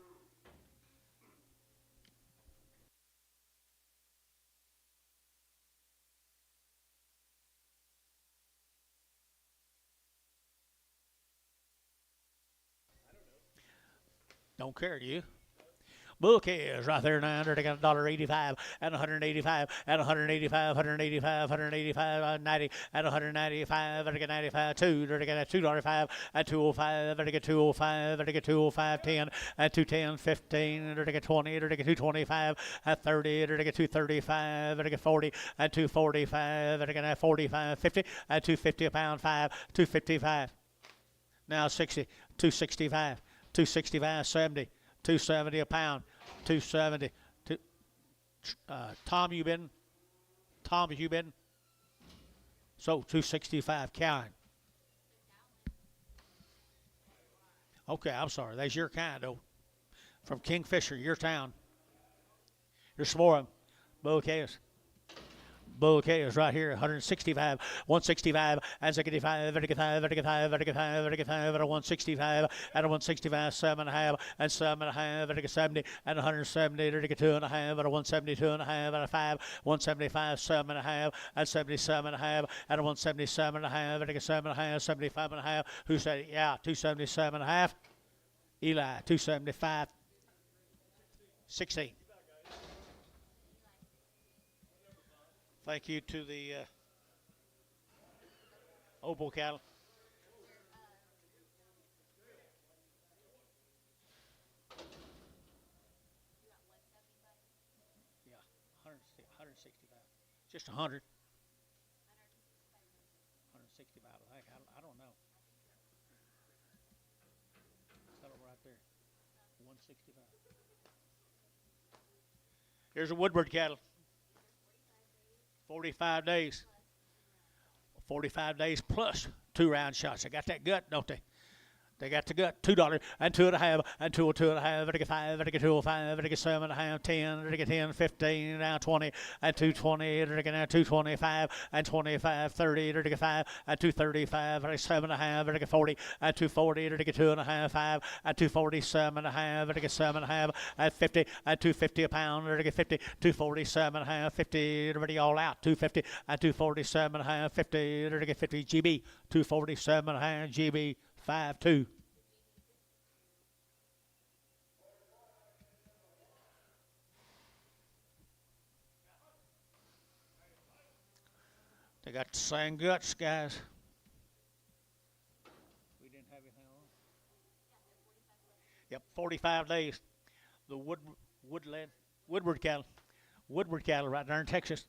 Don't care, do you? Bull calves right there now. They got $1.85 and 185 and 185, 185, 185, 90 and 195. They got 95 2. They got $2.05 and 205. They got 205. They got 205 10 and 210 15. They got 20. They got 225 and 30. They got 235. They got 40 and 245. They got 45 50 and 250 a pound 5 255. Now 60 265. 265, 70, 270 a pound, 270. Tom, you been? So 265 counting. Okay, I'm sorry. That's your kind, though. From Kingfisher, your town. Here's some more of them. Bull calves. Bull calves right here, 165, 165, and 65, 55, 55, 55, 55, and 165, and 165, 7.5, and 7.5, and 70, and 170, and 2.5, and 172 and a half, and 5, 175, 7.5, and 77.5, and 177.5, and 7.5, 75.5. Who said it? Yeah, 277.5. Eli, 275, 16. Thank you to the opal cattle. Yeah, 165. Just 100. 165, I think. I don't know. there. 165. Here's a Woodward cattle. 45 days. 45 days plus 2 round shots. They got that gut, don't they? They got the gut. $2 and 2.5 and 2.5. They get 5. They get 2.05. They get 7.5. 10. They get 10. 15. Now 20 and 220. They get now 225 and 25. 30. They get 5 and 235. They get 7.5. They get 40 and 240. They get 2.5. 5 and 247.5. They get 7.5 and 50 and 250 a pound. They get 50. 247.5. 50. Everybody all out. 250 and 247.5. 50. They get 50 GB. 247.5 GB. 5-2. They got the same guts, guys. We didn't have anything on. Yep, 45 days. The Woodward cattle right there in Texas.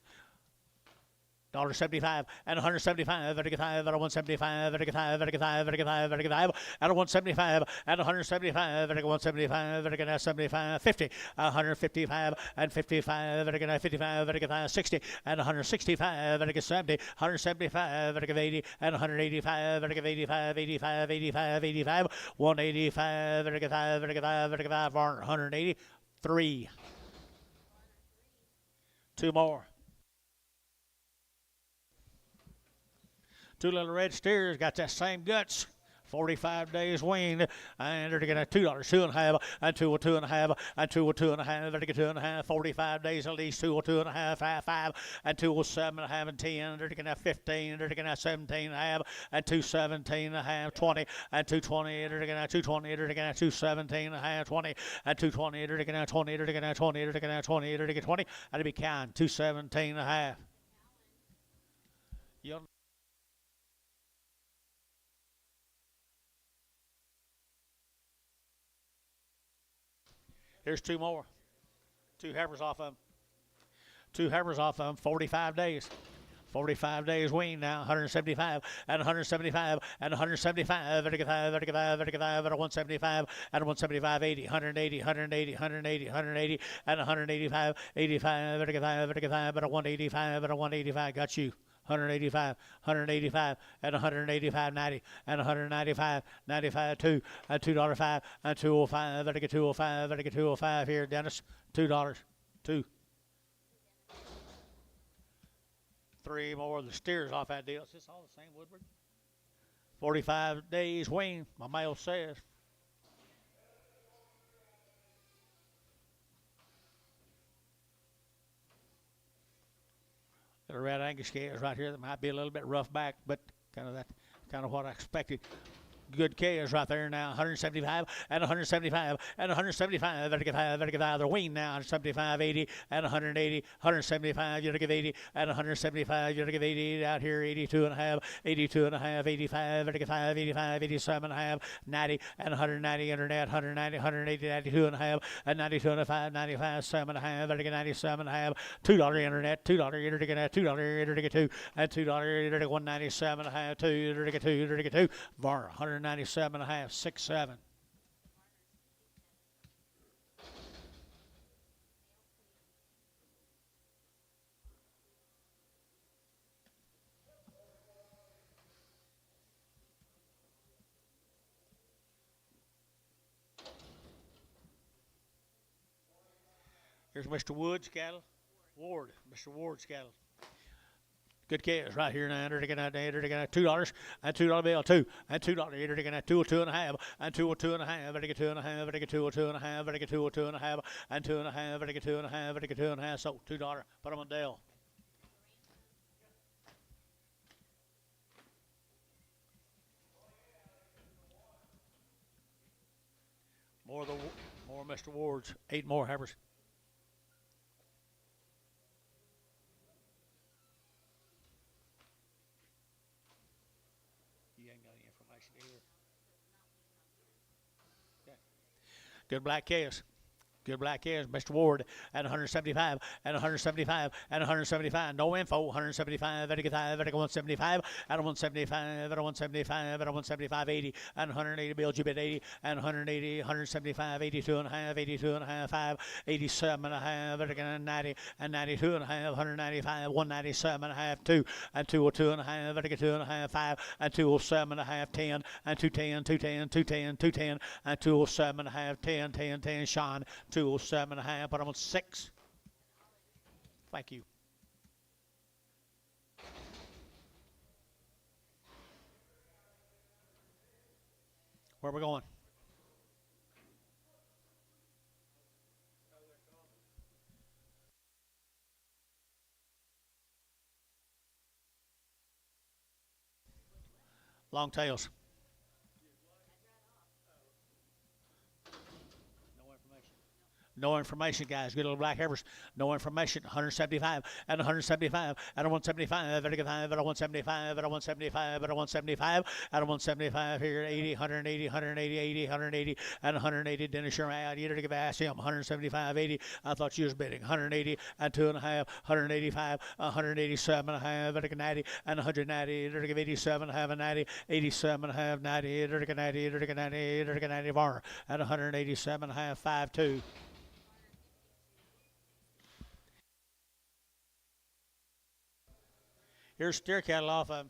$1.75 and 175. Very good 5 out of 175. Very good 5. Very good 5. Very good 5. Very good 5 out of 175 and 175. Very good 175. Very good 75. 50. 155 and 55. Very good 55. Very good 60 and 165. Very good 70. 175. Very good 80 and 185. Very good 85. 85. 85. 85. 185. Very good 5. Very good 5. Very good 5. 180. 3. 2 more. 2 little red steers got that same guts. 45 days weaned, and they're getting $2, 2.5, and 2.5, and 2.5, they're getting 2.5, 45 days at least, 2.5, 5, and 2.7.5, and 10, they're getting 15, they're getting 17.5, and 2.17.5, 20, and 2.20, they're getting 2.20, they're getting 2.17.5, 20, and 2.20, they're getting 20, they're getting 20, they're getting 20, they're getting 20, that'd be kind, 2.17.5. You'll Here's 2 more. 2 heifers off of them. 2 heifers off of them. 45 days. 45 days weaned now. 175 and 175 and 175. Very good 5. Very good 5. Very good 5. And 175 and 175. 80. 180. 180. 180. 180 and 185. 85. Very good 5. Very good 5. And 185 and 185. Got you. 185, 185, and 185, 90, and 195, 95, 2, and $2.05, and 205, very good 205, very good 205 here, Dennis, $2, 2. 3 more of the steers off that deal. Is this all the same, Woodward? 45 days weaned, my mail says. The red Angus calves right here that might be a little bit rough back, but kind of what I expected. Good calves right there now. 175 and 175 and 175. Very good 5. Very good 5. They're weaned now. 175, 80 and 180. 175. You're to give 80 and 175. You're to give 80 out here. 82 and a half. 82 and a half. 85. Very good 5. 85. 87 and a half. 90 and 190 internet. 190. 180. 92 and a half. And 92 and a 5. 95. 7 and a half. Very good 97 and a half. $2 internet. $2 you're to get $2. You're to get 2 and $2. You're to get 197 and a half. 2. You're to get 2. You're to get 2. Var 197 and a half. 6, 7. Here's Mr. Wood's cattle. Mr. Ward's cattle. Good calves right here now. They're going to $2 and $2 bill, 2 and $2. They're going to 2 or 2 and a half and 2 or 2 and a half. They're going to 2 and a half. They're going to 2 or 2 and a half. They're going to 2 or 2 and a half and 2 and a half. They're going to 2 and a half. They're going to 2 and a half. So $2. Put them on Dale. More Mr. Ward's. 8 more heifers. You ain't got any information either. Okay. Good black calves. Good black is Mr. Ward at 175 and 175 and 175. No info. 175 at 175 at 175 at 175 at 175 80 and 180. Bill Jubit 80 and 180 175 82 and a half 82 and a half 5 87 and a half at 90 and 92 and a half 195 197 and a half 2 and 202 and a half at 2 and a half 5 and 207 and a half 10 and 210 210 210 210 and 207 and a half 10 10 10. Sean 207 and a half, but I'm on 6. Thank you. Where are we going? Long tails. No information, guys. Good little black heifers. No information. 175 and 175 and 175 at 175 at 175 at 175 at 175 here 80 180 180 80 180 and 180. Dennis Sherman out. You to give ask him 175 80. I thought you was bidding 180 and 2 and a half 185 187 and a half at 90 and 190. You to give 87 and a half and 90 87 and a half 90. You to give 90 you to give 90 you to give 90 Varner at 187 and a half 5-2. Here's steer cattle off of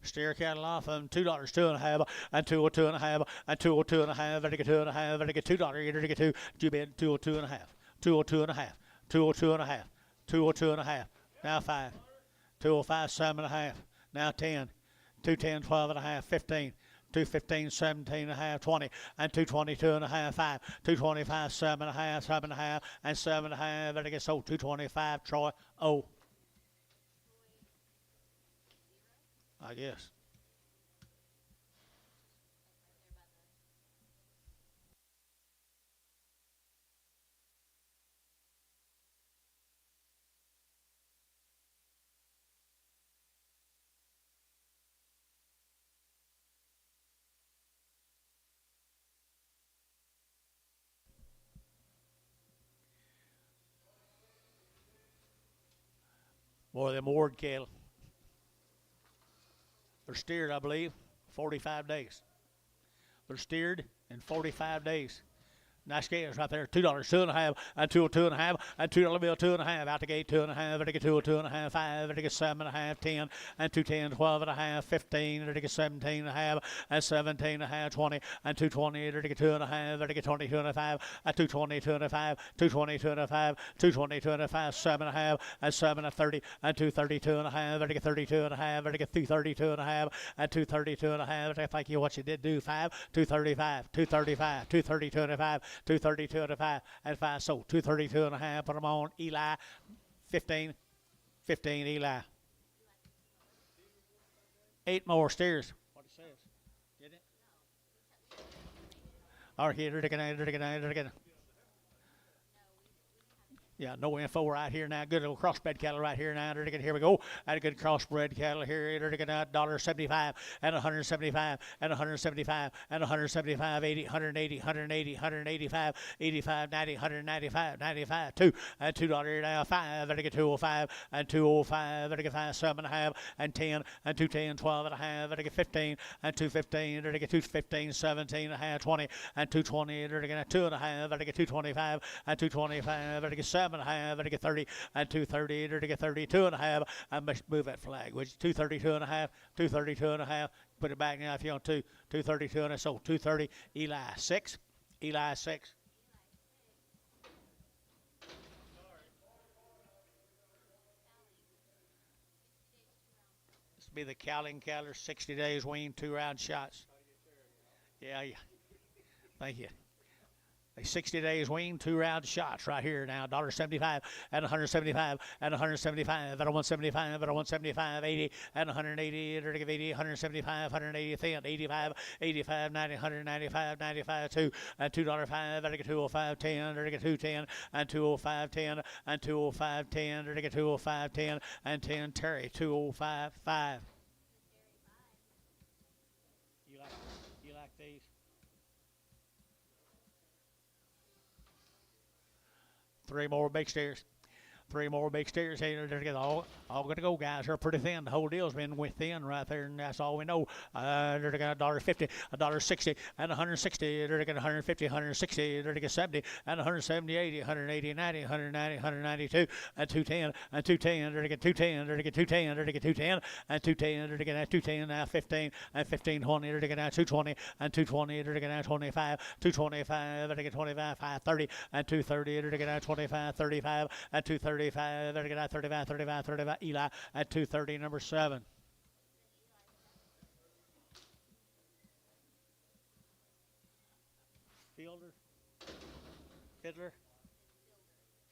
steer cattle off of $2 2 and a half and 202 and a half and 202 and a half and $2 and a half and $2 you get 2 you bid 202 and a half 202 and a half 202 and a half 202 and a half now 5 205 7 and a half now 10 210 12 and a half 15 215 17 and a half 20 and 222 and a half 5 225 7 and a half 7 and a half and 7 and a half and I guess so 225 Troy oh I guess. Boy, them Ward cattle. They're steered, I believe, 45 days. They're steered in 45 days. Nice gators right there. $2 2 and a half and 202 and a half and $2 bill 2 and a half out the gate 2 and a half. I think 202 and a half 5. I think 7 and a half 10 and 210 12 and a half 15. I think 17 and a half and 17 and a half 20 and 220. I think 2 and a half. I think 22 and a half and 222 and a half 222 and a half 222 and a half 7 and a half and 7 and 30 and 232 and a half. I think 32 and a half. I think 232 and a half and 232 and a half. I thank you what you did do 5 235 235 232 and a half 232 and a 5 and 5 so 232 and a half put them on Eli 15 Eli 8 more steers what it says did it all right here again. Yeah, no info right here now. Good little crossbred cattle right here now. Here we go. And a good crossbred cattle here. $1.75 and 175 and 175 and 175, 80, 180, 180, 185, 85, 90, 195, 95, 2 and $2 now 5. And 205 and 205 and 5 7 and a half and 10 and 210 12 and a half and 15 and 215 and 215 17 and a half 20 and 220 and 2 and a half and 225 and 225 and 7 and a half and 30 and 230 and 32 and a half. I must move that flag, which is 232 and a half, 232 and a half. Put it back now if you want to. 232 and a so 230. Eli 6. Eli 6. This will be the Cowling Cattler 60 days weaned 2-round shots. Yeah. Thank you. 60 days weaned 2-round shots right here now. $1.75 and 175 and 175 and 175 and 175 80 and 180 and 80 175 180 thin 85 85 90 195 95 2 and $2.5 and 205 10 and 210 and 205 10 and 205 10 and 205 10 and 10 Terry 205 5. You like these? Three more big steers. Three more big steers here. They're all going to go, guys. They're pretty thin. The whole deal's been with thin right there, and that's all we know. They're going to $1.50, $1.60, and 160. They're going to 150, 160. They're going to 70, and 170, 80, 180, 90, 190, 192, and 210, and 210. They're going to get 210. They're going to get 210. They're going to get 210, and 210. They're going to get 210. Now 15, and 15, 20. They're going to get 220, and 220. They're going to get 25, 225. They're going to get 25, 530, and 230. They're going to get 25, 35, and 230. 35, they're going to 35, 35, 35. Eli at 230, number 7.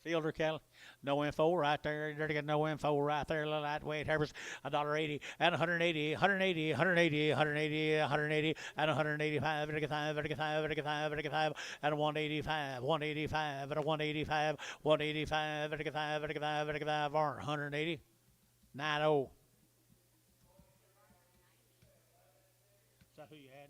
Fielder cattle. No info right there. They're getting no info right there. Little lightweight heifers, $1.80 and 180, 180, 180, 180, 180, and 185, 185, 185, 185, and 185, 185, and 185, 185, 185, 185, 185, 180, 90. Is that who you had?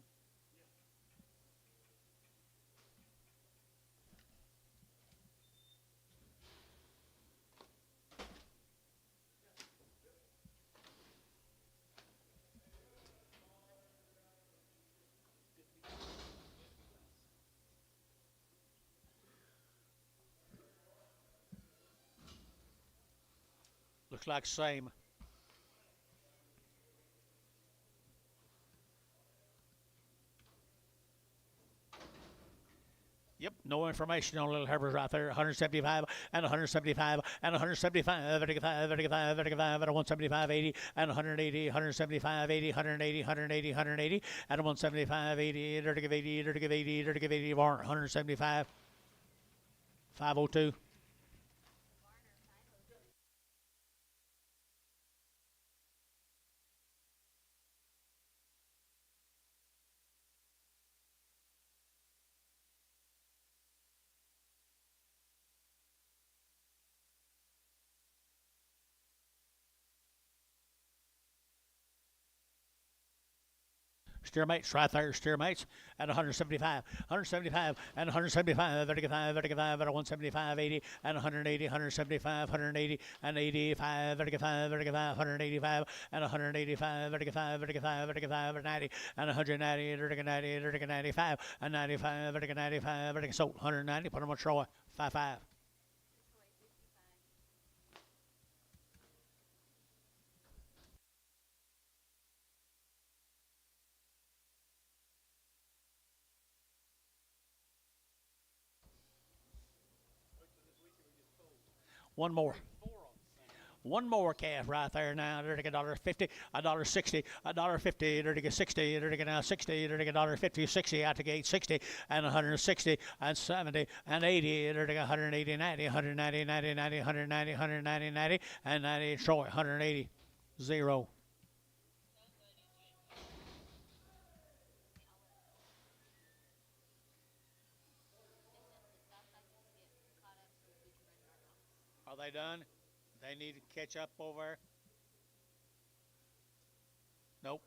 Looks like same. Yep, no information on little heifers right there. 175 and 175 and 175, 35, 35, 35, and 175, 80 and 180, 175, 80, 180, 180, 180, and 175, 80, 80, 80, 80, 80, 80, 175, 502. Steer mates right there, steer mates at 175, 175, and 175, 35, 35, and 175, 80, and 180, 175, 180, and 85, 35, 35, 185, and 185, 35, 35, 35, and 90, and 190, 90, 95, and 95, 95, so 190, put them on Troy, 55. One more. One more calf right there now. They're to get $1.50, $1.60, $1.50. They're to get 60. They're to get 60. They're to get $1.50, 60 out to gate 60 and 160 and 70 and 80. They're to get 180, 90, 190, 90, 90, 190, 190, 90, and 90. Troy 180, 0. Are they done? They need to catch up over. Nope.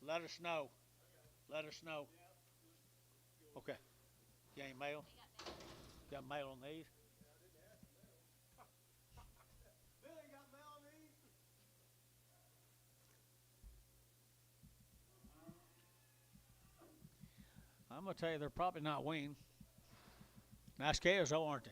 Let us know. Let us know. Okay. You ain't mail? Got mail on these? I'm going to tell you, they're probably not weaned. Nice calves, though, aren't they?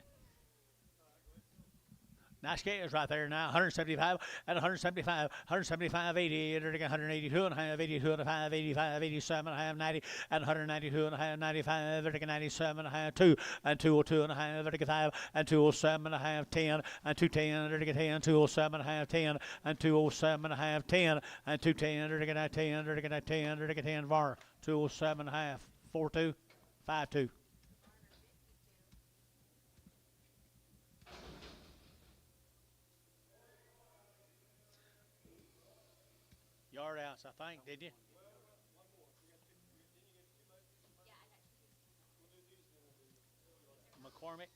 Nice calves right there now. 175 and 175, 175, 80, 182 and a half, 82 and a half, 85, 87 and a half, 90, and 192 and a half, 95, 97 and a half, 2, and 202 and a half, 35, and 207 and a half, 10, and 210, 10, 207 and a half, 10, and 207 and a half, 10, and 210, 10, 10, 10, var, 207 and a half, 42, 52. Yard ounce, I think, did you? McCormick.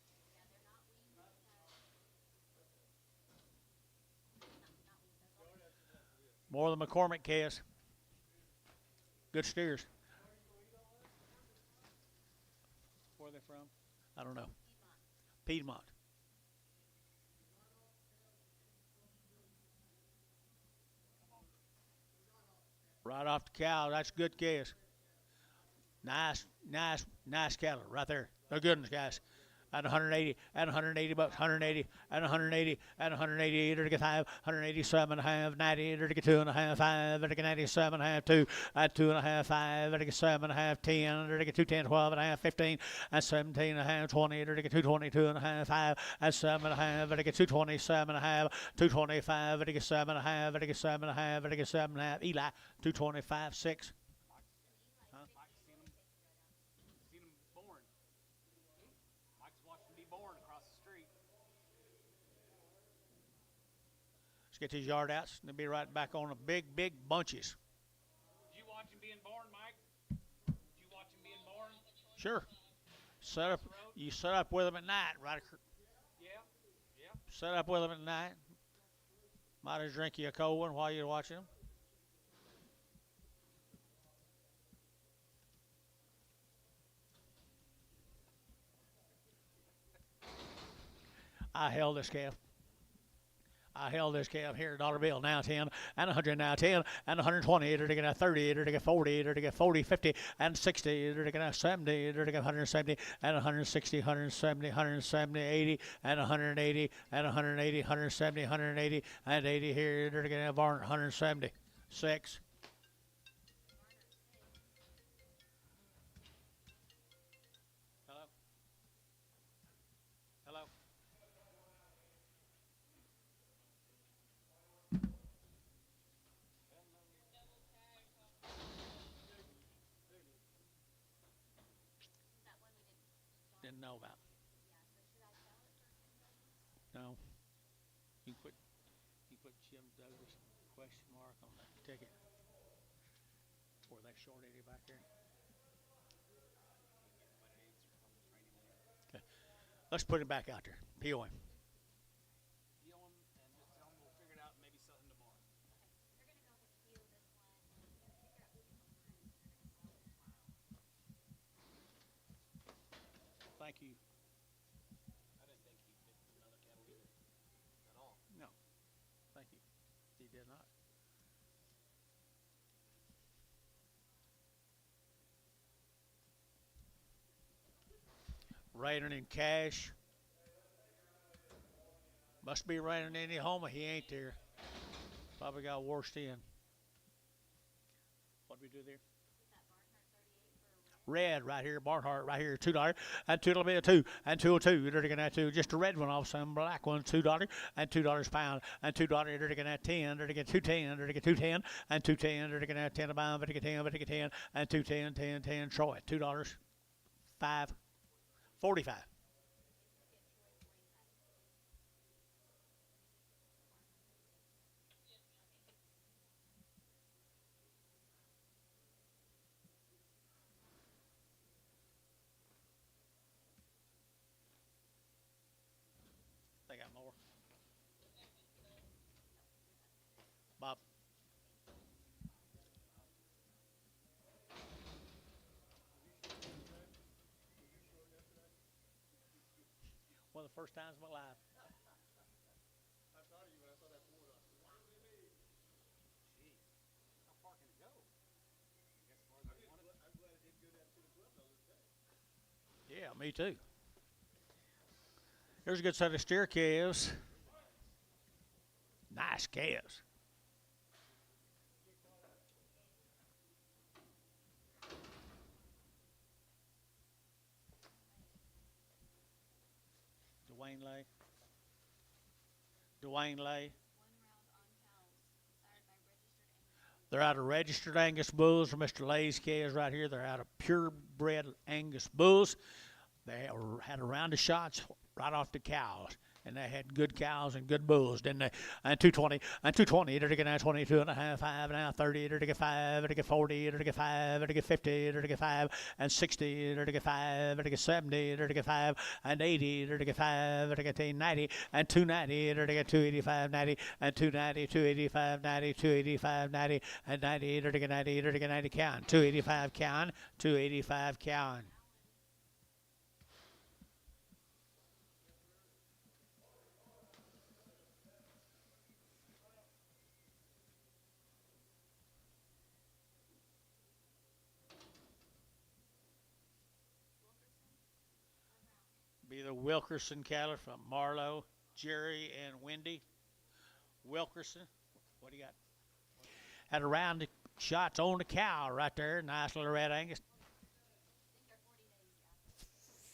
More than McCormick calves. Good steers. Where they from? I don't know. Piedmont. Right off the cow. That's good calves. Nice cattle right there. They're good ones, guys. At 180, at 180 bucks, 180, at 180, at 188, or to get 5, 187 and a half, 90, or to get 2 and a half, 5, or to get 97 and a half, 2, at 2 and a half, 5, or to get 7 and a half, 10, or to get 2, 10, 12 and a half, 15, at 17 and a half, 20, or to get 222 and a half, 5, at 7 and a half, or to get 227 and a half, 225, or to get 7 and a half, or to get 7 and a half, or to get 7 and a half, Eli, 225, 6. Get these yard outs, and they'll be right back on the big bunches. Did you watch him being born, Mike? Did you watch him being born? Sure. You set up with them at night, right? Yeah. Set up with them at night. Might as drink you a cold one while you're watching them. I held this calf. I held this calf here, dollar bill, now 10, and 100, now 10, and 120, or to get a 30, or to get 40, or to get 40, 50, and 60, or to get a 70, or to get 170, and 160, 170, 170, 80, and 180, and 180, 170, 180, and 80 here, or to get a barn, 170, 6. Hello? Hello? Didn't know about. No. You put Jim Douglas question mark on that ticket. Or that short idiot back there. Okay. Let's put it back out there. PO him. Deal him and just tell him we'll figure it out and maybe sell him tomorrow. Thank you. I didn't think he picked another cattle either. At all. No. Thank you. He did not. Raining in Cash. Must be raining in Oklahoma. He ain't there. Probably got worst in. What do we do there? Red right here, Barnhart right here, $2, and $2 2, and 202. They're gonna have to just a red one off some black one, $2, and $2 pound, and $2. They're gonna have 10. They're gonna get 210. They're gonna get 210, and 210. They're gonna have 10 a pound, but they get 10, but they get 10, and 210, 10, 10. Troy, $2, 5, 45. They got more. Bob. One of the first times in my life. I thought of you when I saw that board. Gee, how far can it go? I guess as far as I wanted. I'm glad it didn't go down to the 12 the other day. Yeah, me too. Here's a good set of steer calves. Nice calves. Dwayne Lay. They're out of registered Angus bulls, or Mr. Lay's calves right here. They're out of purebred Angus bulls. They had a round of shots right off the cows, and they had good cows and good bulls, didn't they? And 220, they're to get 22 and a half, 5 now, 30, they're to get 5, they're to get 40, they're to get 5, they're to get 50, they're to get 5, and 60, they're to get 5, they're to get 70, they're to get 5, and 80, they're to get 5, they're to get 90, and 290, they're to get 285, 90, and 290, 285, 90, 285, 90, and 90, they're to get 90, they're to get 90 count, 285 count, 285 count. you the Wilkerson cattle from Marlowe, Jerry, and Wendy. Wilkerson, what do you got? Had a round of shots on the cow right there. Nice little red Angus.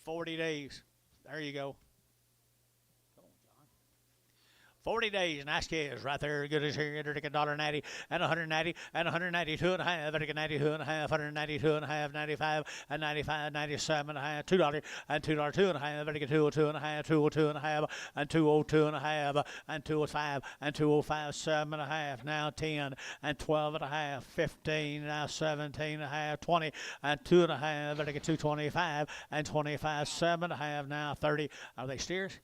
40 days. There you go. 40 days, nice kids right there. Good as here. Take $1.90 and 190 and 192 and a half. Take 92 and a half, 192 and a half, 95 and 95, 97 and a half, $2 and $2, 2 and a half. Take 202 and a half, 202 and a half, and 202 and a half, and 205 and 205, 7 and a half. Now 10 and 12 and a half, 15 now 17 and a half, 20 and 2 and a half. Take 225 and 25, 7 and a half. Now 30. Are they steers?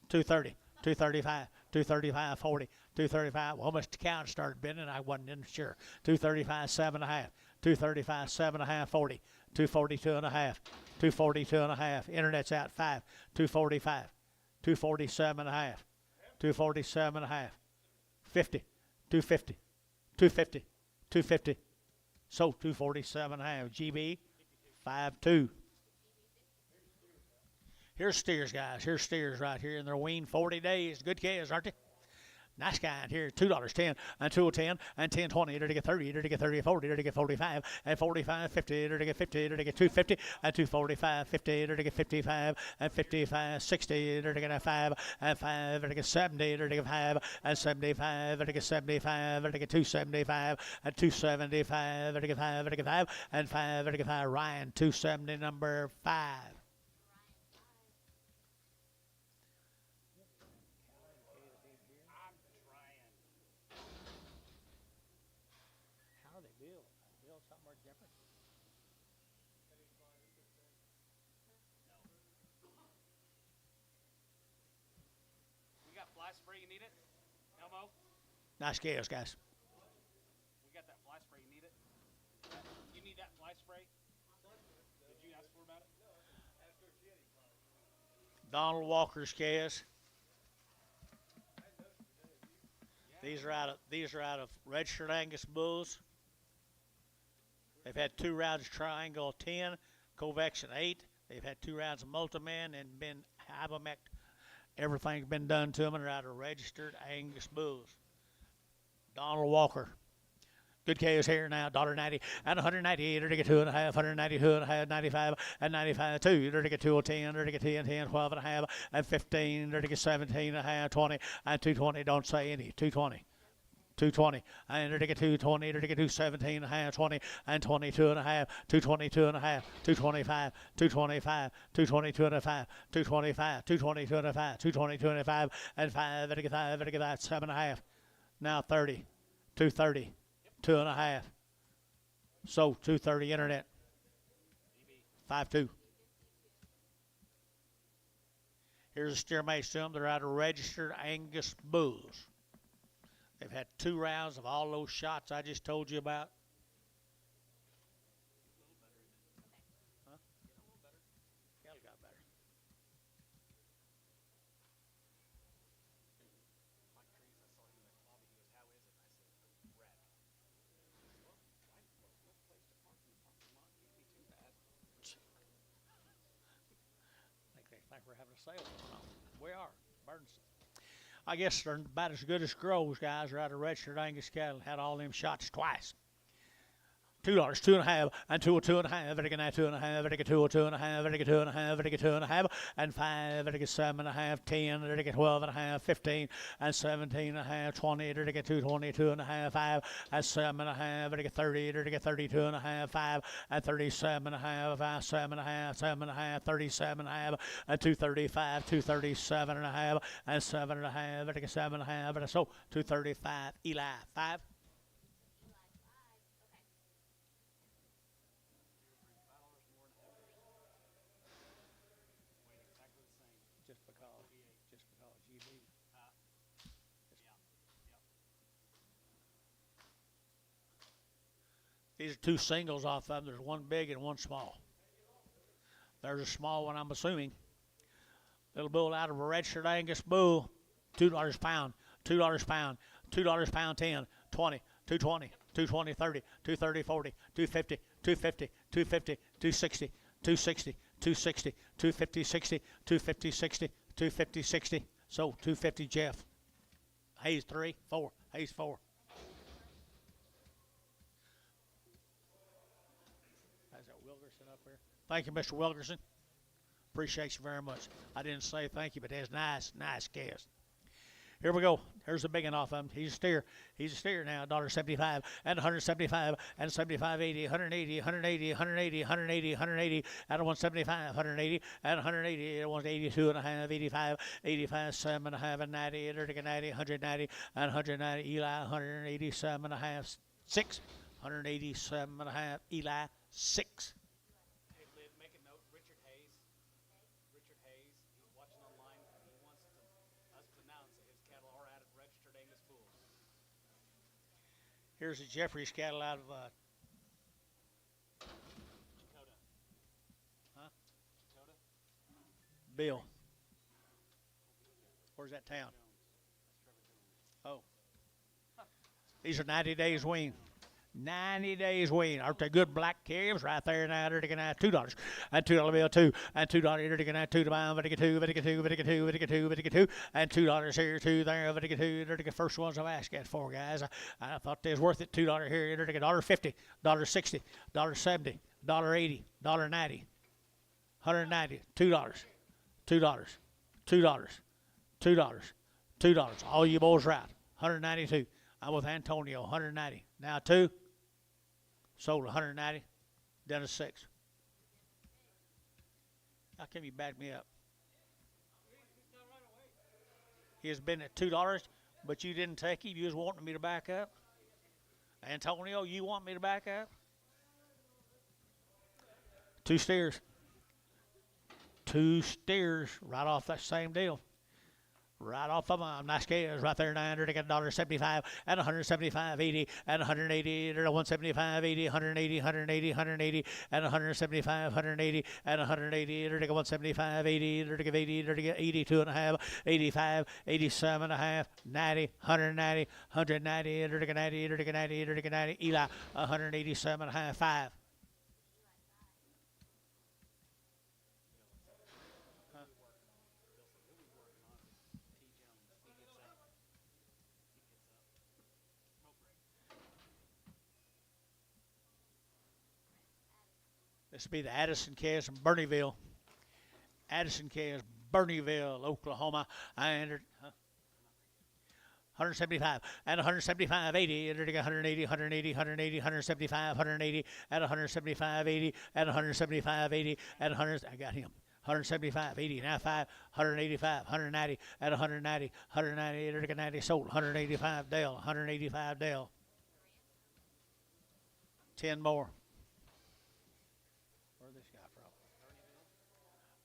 230. 235, 235, 40, 235. Well, Mr. Count started bidding, I wasn't even sure. 235, 7 and a half, 235, 7 and a half, 40, 242 and a half, 242 and a half. Internet's out 5, 245, 247 and a half, 247 and a half, 50, 250, 250, 250. So 247 and a half. GB, 5-2. Here's steers, guys. Here's steers right here, and they're weaned 40 days. Good calves, aren't they? Nice guy in here. $2, 10, and 210, and 10, 20. You're to get 30. You're to get 30, 40. You're to get 45, and 45, 50. You're to get 50. You're to get 250, and 245, 50. You're to get 55, and 55, 60. You're to get 5, and 5. You're to get 70. You're to get 5, and 75. You're to get 75. You're to get 275, and 275. You're to get 5. You're to get 5, and 5. You're to get 5. Ryan, 270, number 5. Fly spray, you need it? Elmo? Nice scales, guys. We got that fly spray, you need it? You need that fly spray? Did you ask for about it? Donald Walker's calves. These are out of registered Angus bulls. They've had 2 rounds of triangle 10, Covection 8. They've had 2 rounds of multiman and been Ivermectin. Everything's been done to them and are out of registered Angus bulls. Donald Walker. Good calves here now, $1.90 and 198. You're to get 2 and a half, 192 and a half, 95 and 95, 2. You're to get 210, you're to get 10, 10, 12 and a half, and 15. You're to get 17 and a half, 20 and 220. Don't say any. 220. 220, and to get 220, to get 217 and a half, 20, and 22 and a half, 222 and a half, 225, 225, 222 and a half, 225, 222 and a half, 222 and a half, and 5, to get 5, to get that, 7 and a half. Now 30, 230, 2 and a half. So 230 internet, 5-2. Here's a steer mace to them. They're out of registered Angus bulls. They've had 2 rounds of all those shots I just told you about. Huh? Cattle got better. They think we're having a sale going on. We are. Burdensome. I guess they're about as good as grows, guys. Are out of registered Angus cattle. Had all them shots twice. $2, 2 and a half, and 202 and a half, I get 2 and a half, I get 202 and a half, I get 2 and a half, I get 2 and a half, and 5, I get 7 and a half, 10, I get 12 and a half, 15, and 17 and a half, 20, I get 222 and a half, 5, and 7 and a half, I get 30, I get 32 and a half, 5, and 37 and a half, 5, 7 and a half, 7 and a half, 37 and a half, and 235, 237 and a half, and 7 and a half, I get 7 and a half, and so 235, Eli, 5. These are 2 singles off of them. There's one big and one small. There's a small one, I'm assuming. Little bull out of a registered Angus bull. $2 a pound. $2 a pound. $2 a pound 10, 20, 220, 220, 30, 230, 40, 250, 250, 250, 260, 260, 260, 250, 60, 250, 60, 250, 60. So 250 Jeff. Hayes 3, 4. Hayes 4. How's that Wilkerson up here? Thank you, Mr. Wilkerson. Appreciate you very much. I didn't say thank you, but that's nice guest. Here we go. Here's the big one off of him. He's a steer. He's a steer now. $1.75 and 175 and 75.80, 180, 180, 180, 180, 180 and 175, 180 and 180, 182 and a half, 85, 85, 7 and a half, and 90, 90, 190 and 190. Eli 187 and a half, 6, 187 and a half. Eli 6. Hey, Liv, make a note. Richard Hayes. Richard Hayes. He's watching online. He wants us to announce that his cattle are out of registered Angus bulls. Here's a Jeffrey's cattle out of Dakota. Huh? Dakota. Bill. Where's that town? Oh. These are 90 days weaned. 90 days weaned. Aren't they good black calves right there now? They're going to have $2 and $2 bill 2 and $2. They're going to have 2 to buy them. Vatican 2, Vatican 2, Vatican 2, Vatican 2, Vatican 2, and $2 here, 2 there, Vatican 2. They're the first ones I've asked that for, guys. I thought they was worth it. $2 here. They're going to $1.50, $1.60, $1.70, $1.80, $1.90, $190, $2, $2, $2, $2, $2. All you boys right. 192. I'm with Antonio. 190. Now 2. Sold 190. Done a 6. How come you back me up? He has been at $2, but you didn't take him. You was wanting me to back up. Antonio, you want me to back up? 2 steers. 2 steers right off that same deal. Right off of them, nice calves right there. 900 to get $1.75 and 175.80 and 180 to 175.80, 180, 180, 180 and 175, 180 and 180 to get 175.80 to get 80 to get 82 and a half, 85, 87 and a half, 90, 190, 190 to get 90 to get 90 to get 90. Eli 187 and a half, 5. This will be the Addison calves from Bernieville. Addison calves, Bernieville, Oklahoma. I entered 175 and 175, 80, entered 180, 180, 180, 175, 180, and 175, 80, and 175, 80, and 100. I got him. 175, 80, now 5, 185, 190, and 190, 190, entered 90, sold 185 Dell, 185 Dell. 10 more.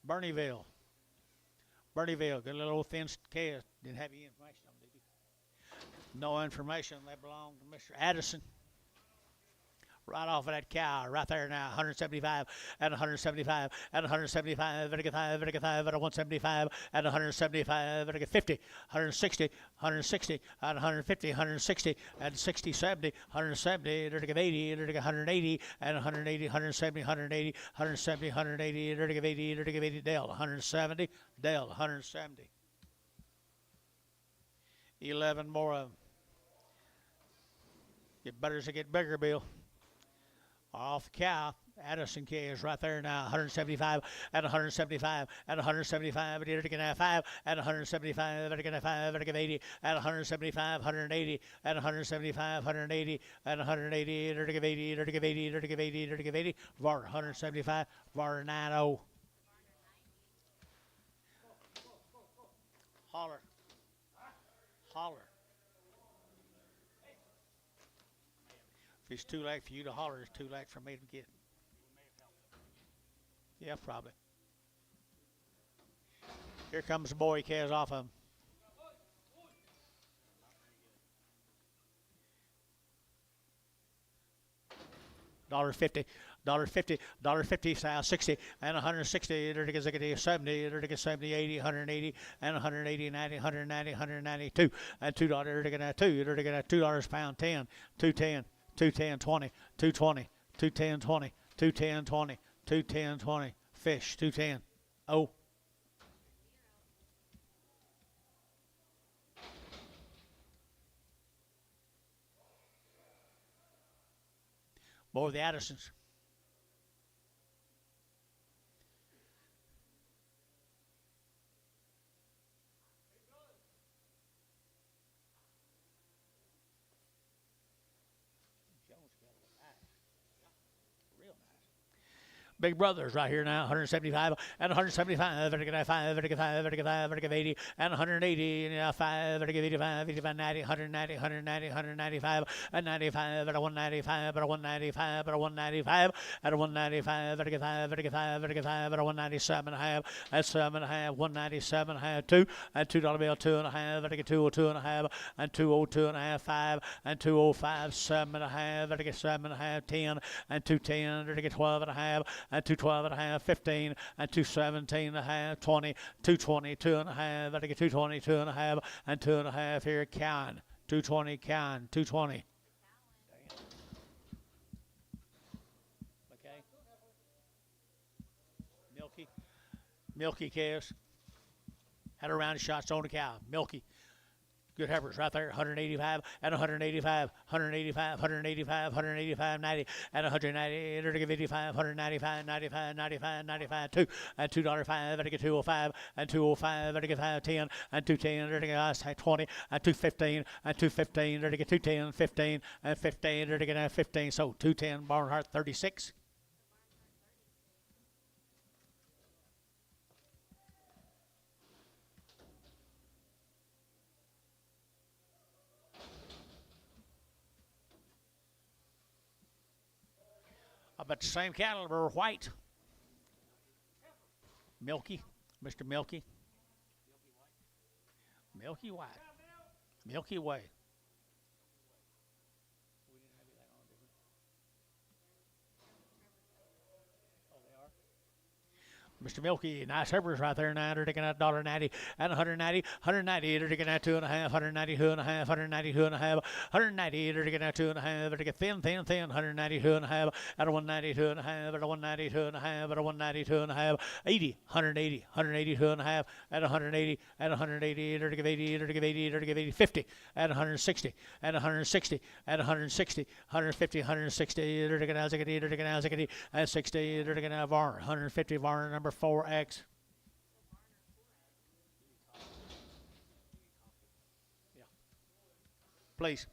Bernieville. Bernieville. Good little old thin calf. Didn't have any information on them, did you? No information. They belong to Mr. Addison. Right off of that cow, right there now, 175 and 175 and 175, and 175 and 175, and 50, 160, 160 and 150, 160 and 60, 70, 170, and 80, and 180 and 180, 170, 180, 170, 180, and 80, and 80, Dell, 170, Dell, 170. 11 more of them. Get better as they get bigger, Bill. Off the cow, Addison calves right there now, 175 and 175 and 175, and you're going to have 5 and 175, and you're going to have 5, and 80 and 175, 180 and 175, 180 and 180, and you're going to have 80, and you're going to have 80, and you're going to have 80, and you're going to have 80, VAR 175, VAR 90. Holler. Holler. If it's too late for you to holler, it's too late for me to get. Yeah, probably. Here comes the boy calves off of him. $1.50, $1.50, $1.50, south 60, and 160, 70, 70, 80, 180, and 180, 90, 190, 192, and $2, pound 10, 210. 210, 20, 220, 210, 20, 210, 20, 210, 20, Fish, 210. Oh. More of the Addisons. Big Brothers right here now, 175 and 175, vertical 5, vertical 5, vertical 5, vertical 80, and 180, and 5, vertical 85, 85, 90, 190, 190, 195, and 95, at a 195, at a 195, at a 195, at a 195, vertical 5, vertical 5, vertical 5, at a 197 and a half, at 7 and a half, 197 and a half, 2, and $2 bill, 2 and a half, vertical 202 and a half, and 202 and a half, 5, and 205, 7 and a half, vertical 7 and a half, 10, and 210, vertical 12 and a half, and 212 and a half, 15, and 217 and a half, 20, 220, 2 and a half, I think 220, 2 and a half, and 2 and a half here, Cowan, 220, Cowan, 220. Okay. Milky calves. Had a round of shots on the cow, Milky. Good heifers right there, 185 and 185, 185, 185, 185, 90, and 190, 185, 195, 95, 95, 95, 2, and $2.05, I think 205, and 205, I think 510, and 210, I think 20, and 215, and 215, I think 210, 15, and 15, I think 15, so 210, Barnhart 36. But the same cattle are white. Milky, Mr. Milky. Milky white. Milky way. Mr. Milky, nice heifers right there now. They're taking out $1.90 and 190, 190. They're taking out 2 and a half, 192 and a half, 192 and a half, 190. They're taking out 2 and a half. They're taking thin, 192 and a half, at a 192 and a half, at a 192 and a half, at a 192 and a half, 80, 180, 182 and a half, at 180, at 180. They're taking 80, they're taking 80, they're taking 80, 50, at 160, at 160, at 160, 150, 160. They're taking out 60, they're taking out 60, at 60. They're taking out Varner, 150 Varner number 4X. Yeah. Please.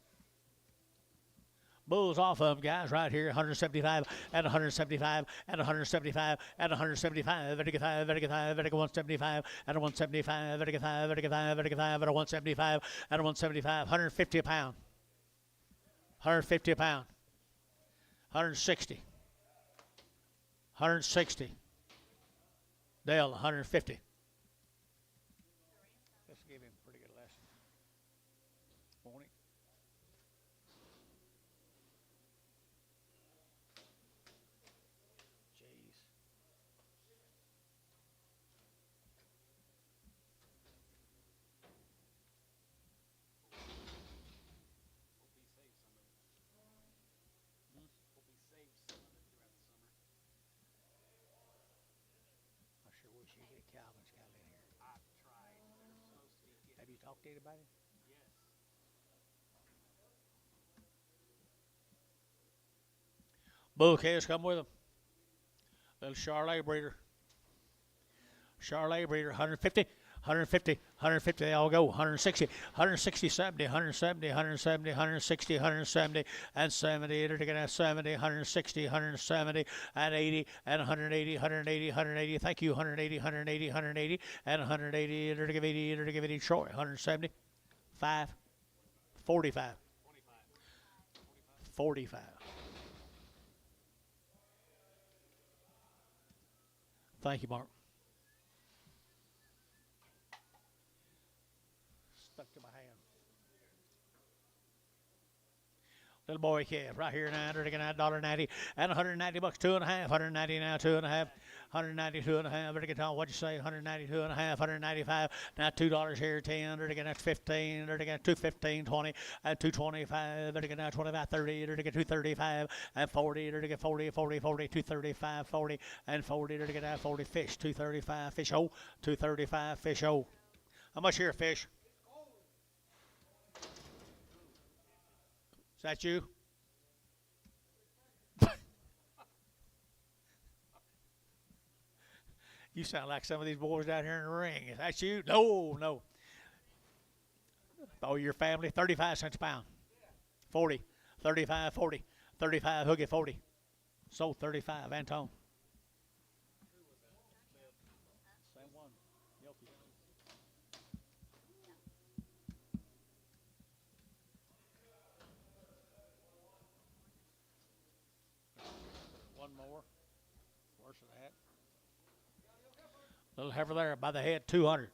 Bulls off of them, guys, right here, 175 and 175 and 175 and 175, vertical 5, vertical 5, vertical 175 and a 175, vertical 5, vertical 5, vertical 5 and a 175 and a 175, 150 a pound, 150 a pound, 160, 160. Dale, 150. Let's give him a pretty good lesson. Won't he? Jeez. Calvin's got in here. I've tried. They're supposed to be getting. Have you talked to anybody? Yes. Bull calves come with them. Little Charolais breeder. Charolais breeder, 150, 150, 150, they all go, 160, 160, 70, 170, 170, 160, 170, and 70, they're taking out 70, 160, 170, and 80, and 180, 180, 180, thank you, 180, 180, 180, and 180, they're taking 80, they're taking 80, Troy, 170, 5, 45, 45. Thank you, Mark. Stuck to my hand. Little boy calf right here now, they're gonna $1.90 and $190 bucks, 2.5, 190 now, 2.5, 192 and a half. Better get on. What'd you say? 192 and a half, 195. Now $2 here, 10. Better get 15. Better get 215, 20, and 225. Better get now 25, 30. Better get 235 and 40. Better get 40, 40, 40, 235, 40, and 40. Better get now 40 fish, 235 fish. Oh, 235 fish. Oh, how much here, fish? Is that you? You sound like some of these boys down here in the ring. Is that you? No, no. Oh, your family? 35 cents a pound. 40. 35, 40. 35, hooky, 40. Sold 35, Anton. Same one. One more. Worse than that. Little heifer there by the head, 200,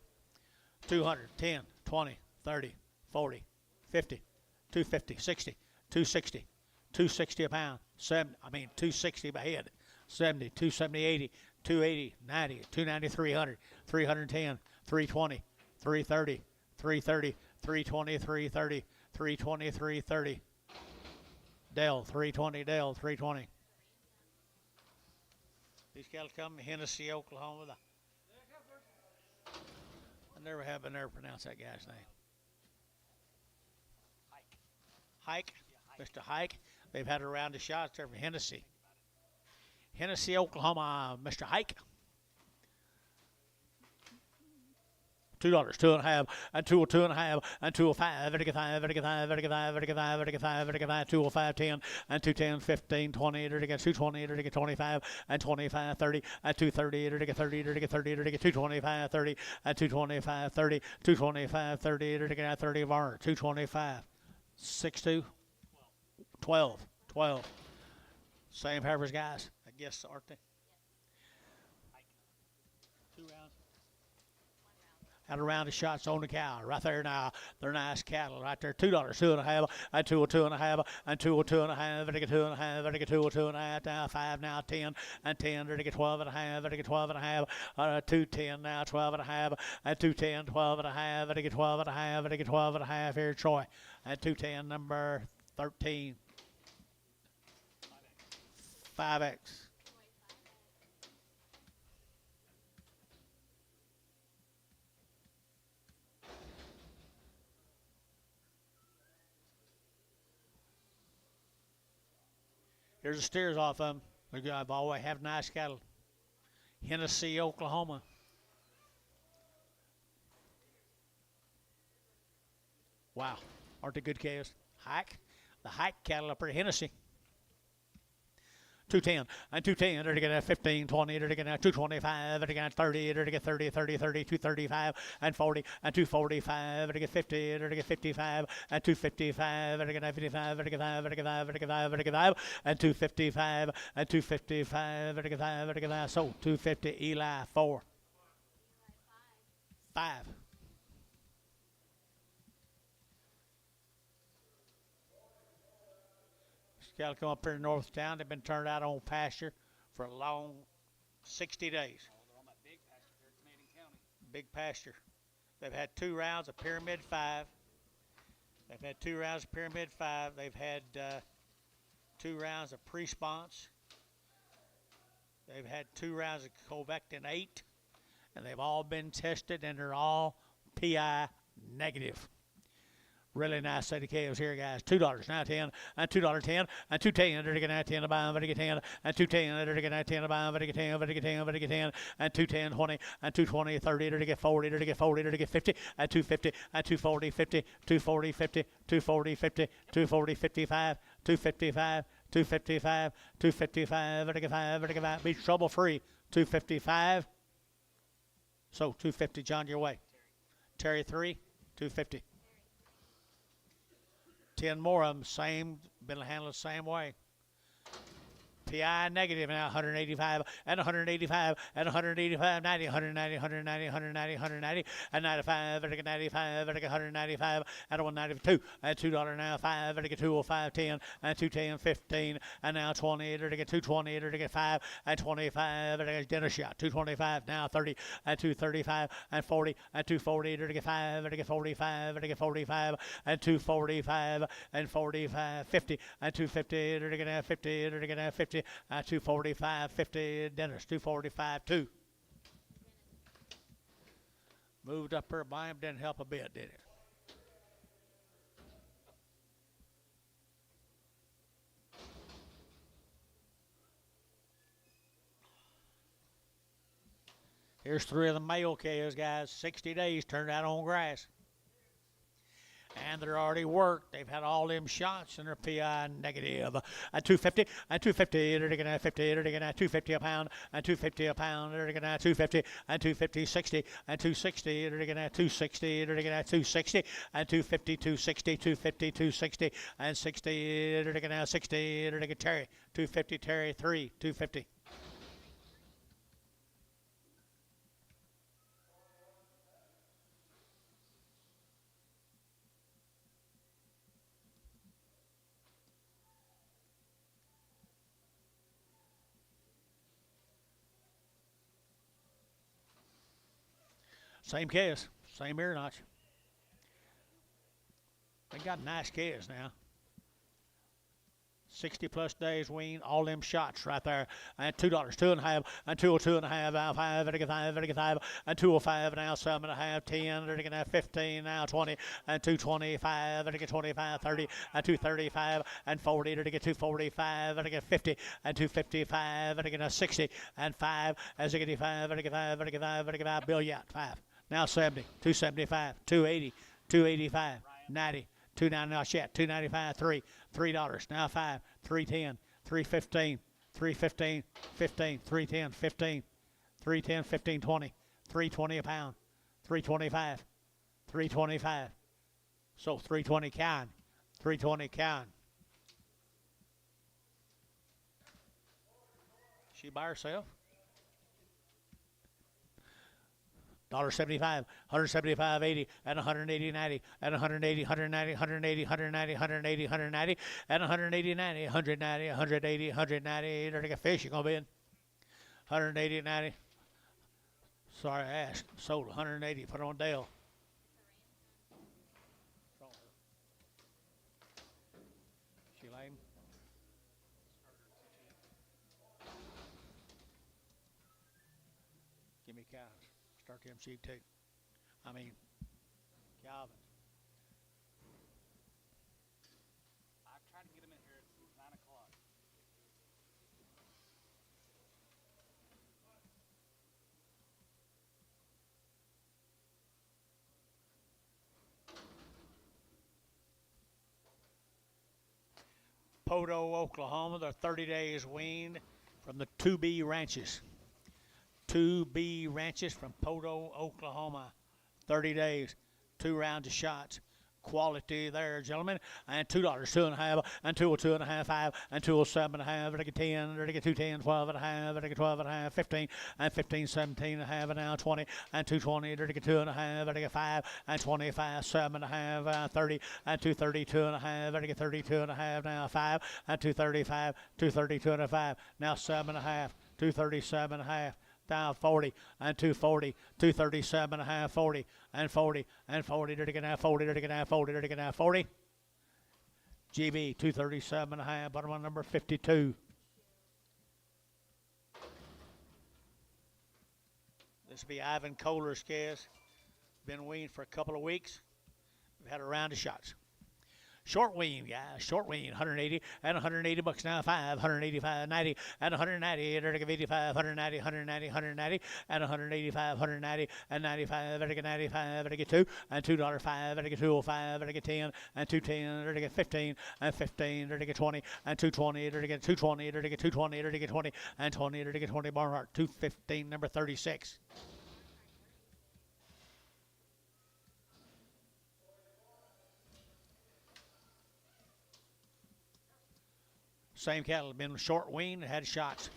200, 10, 20, 30, 40, 50, 250, 60, 260, 260 a pound, 260 by head, 70, 270, 80, 280, 90, 290, 300, 310, 320, 330, 330, 320, 330, 320, 330. Dell, 320, Dell, 320. These cattle come from Hennessy, Oklahoma. I never pronounced that guy's name. Hike. Yeah, Mr. Hike. They've had a round of shots there from Hennessy. Hennessy, Oklahoma, Mr. Hike. $2, 2.5, and 2.5, and 2.5, 2.05, 10, and 210, 15, 20, 220, 25, and 25, 30, and 230, 30, 225, 30, and 225, 30, 225, 30, 30 var, 225, 6-2, 12. Same heifers, guys, I guess, aren't they? 2 rounds. Had a round of shots on the cow right there now. They're nice cattle right there. $2, 2.5, and 2.5, and 2.5, and 2.5, and 2.5 now, 5 now, 10, and 10, to get 12.5, and get 12.5, 210 now, 12.5, and 210, 12.5, and get 12.5, and get 12.5 here, Troy, and 210 number 13, 5X. Here's the steers off of them. I've always have nice cattle. Hennessy, Oklahoma. Wow, aren't they good cows? Hike, the hike cattle up there, Hennessy. 210, and 210, they're going to 15, 20, they're going to 225, they're going to 30, they're going to 30, 30, 30, 235, and 40, and 245, they're going to 50, they're going to 55, and 255, they're going to 55, they're going to 55, they're going to 55, they're going to 55, they're going to 5, and 255, and 255, they're going to 5, they're going to 5, so 250, Eli, 4, 5. Cattle come up here in North Town. They've been turned out on pasture for a long 60 days. Oh, they're on that big pasture there in Canadian County. Big pasture. They've had 2 rounds of Pyramid 5. They've had 2 rounds of Pyramid 5. They've had 2 rounds of Presponse. They've had 2 rounds of Covectin 8. And they've all been tested, and they're all PI negative. Really nice set of calves here, guys. $2 now, 10, and $2.10, and 210. They're going to 10 to buy, but get 10, and 210. They're going to 10 to buy, but get 10, but get 10, but get 10, and 210, 20, and 220, 30. They're to get 40. They're to get 40. They're to get 50, and 250, and 240, 50, 240, 50, 240, 50, 240, 55, 255, 255, 255. They're to get 5. They're to get 5. Be trouble free. 255. So 250, John, your way. Terry 3, 250. 10 more of them, been handled the same way. PI negative now 185 and 185 and 185, 90, 190, 190, 190, 190, and 95, and 95, and 195, and 192, and $2 now 5, and 205, 10, and 210, 15, and now 20, and 220, and 5, and 25, and dinner shot 225 now 30, and 235, and 40, and 240, and 5, and 45, and 45, and 245, and 45, 50, and 250, and 50, and 50, 245, 50, dinners 245, 2. Moved up her by him, didn't help a bit, did it? Here's 3 of the male cows, guys. 60 days turned out on grass. And they're already worked. They've had all them shots and they're PI negative. And 250, and 250, they're going to 50, they're going to 250 a pound, and 250 a pound, they're going to 250, and 250, 60, and 260, they're going to 260, they're going to 260, and 250, 260, 250, 260, and 60, they're going to 60, they're going to Terry, 250, Terry, 3, 250. Same calves, same ear notch. They got nice calves now. 60 plus days weaned, all them shots right there. And $2, 2.5, and 202.5, now 5, and 5, and 5, and 205, now 7.5, 10, and 15, now 20, and 225, and 25, 30, and 235, and 40, and 245, and 50, and 255, and 60, and 5, and 65, and 5, and 5, and 5, bill yacht, 5. Now 70, 275, 280, 285, 90, 290, now shit, 295, $3, now 5, 310, 315, 315, 15, 310, 15, 310, 15, 20, 320 a pound, 325, 325. So 320 can, 320 can. She by herself? $75, 175, 80, and 180, 90, and 180, 190, 180, 190, 180, 190, and 180, 90, 190, 180, 190. There's a fish you're going to be in. 180, 90. Sorry, I asked. Sold 180. Put on Dale. She lame? Give me cows. Start them sheep too. I mean, Calvin. I tried to get him in here at 9 o'clock. Poto, Oklahoma. They're 30 days weaned from the 2B ranches. 2B ranches from Poto, Oklahoma. 30 days, 2 rounds of shots. Quality there, gentlemen. And $2, 2.5, and 202.5, 5, and 207.5, and 10, and 210, 12.5, and 12.5, 15, and 15, 17.5, and now 20, and 220, and 2.5, and 5, and 25, 7.5, 30, and 232.5, and 32.5, now 5, and 235, 232.5, now 7.5, 237.5. Down 40 and 240, 237 and a half, 40 and 40 and 40. They're going to have 40. They're going to have 40. They're going to have 40. GB 237 and a half. Bottom one number 52. This will be Ivan Kohler's calves. Been weaned for a couple of weeks. We've had a round of shots. Short wean, guys. Short wean, 180 and 180 bucks now. 5, 185, 90 and 190. 85, 190, 190, 190 and 185, 190 and 95. 95, 2 and $2, 5 and 205 and 10 and 210 and 15 and 15 and 20 and 220 and 220 and 220 and 20 and 20 and 20 Barnhart 215 number 36. Same cattle been short weaned and had shots.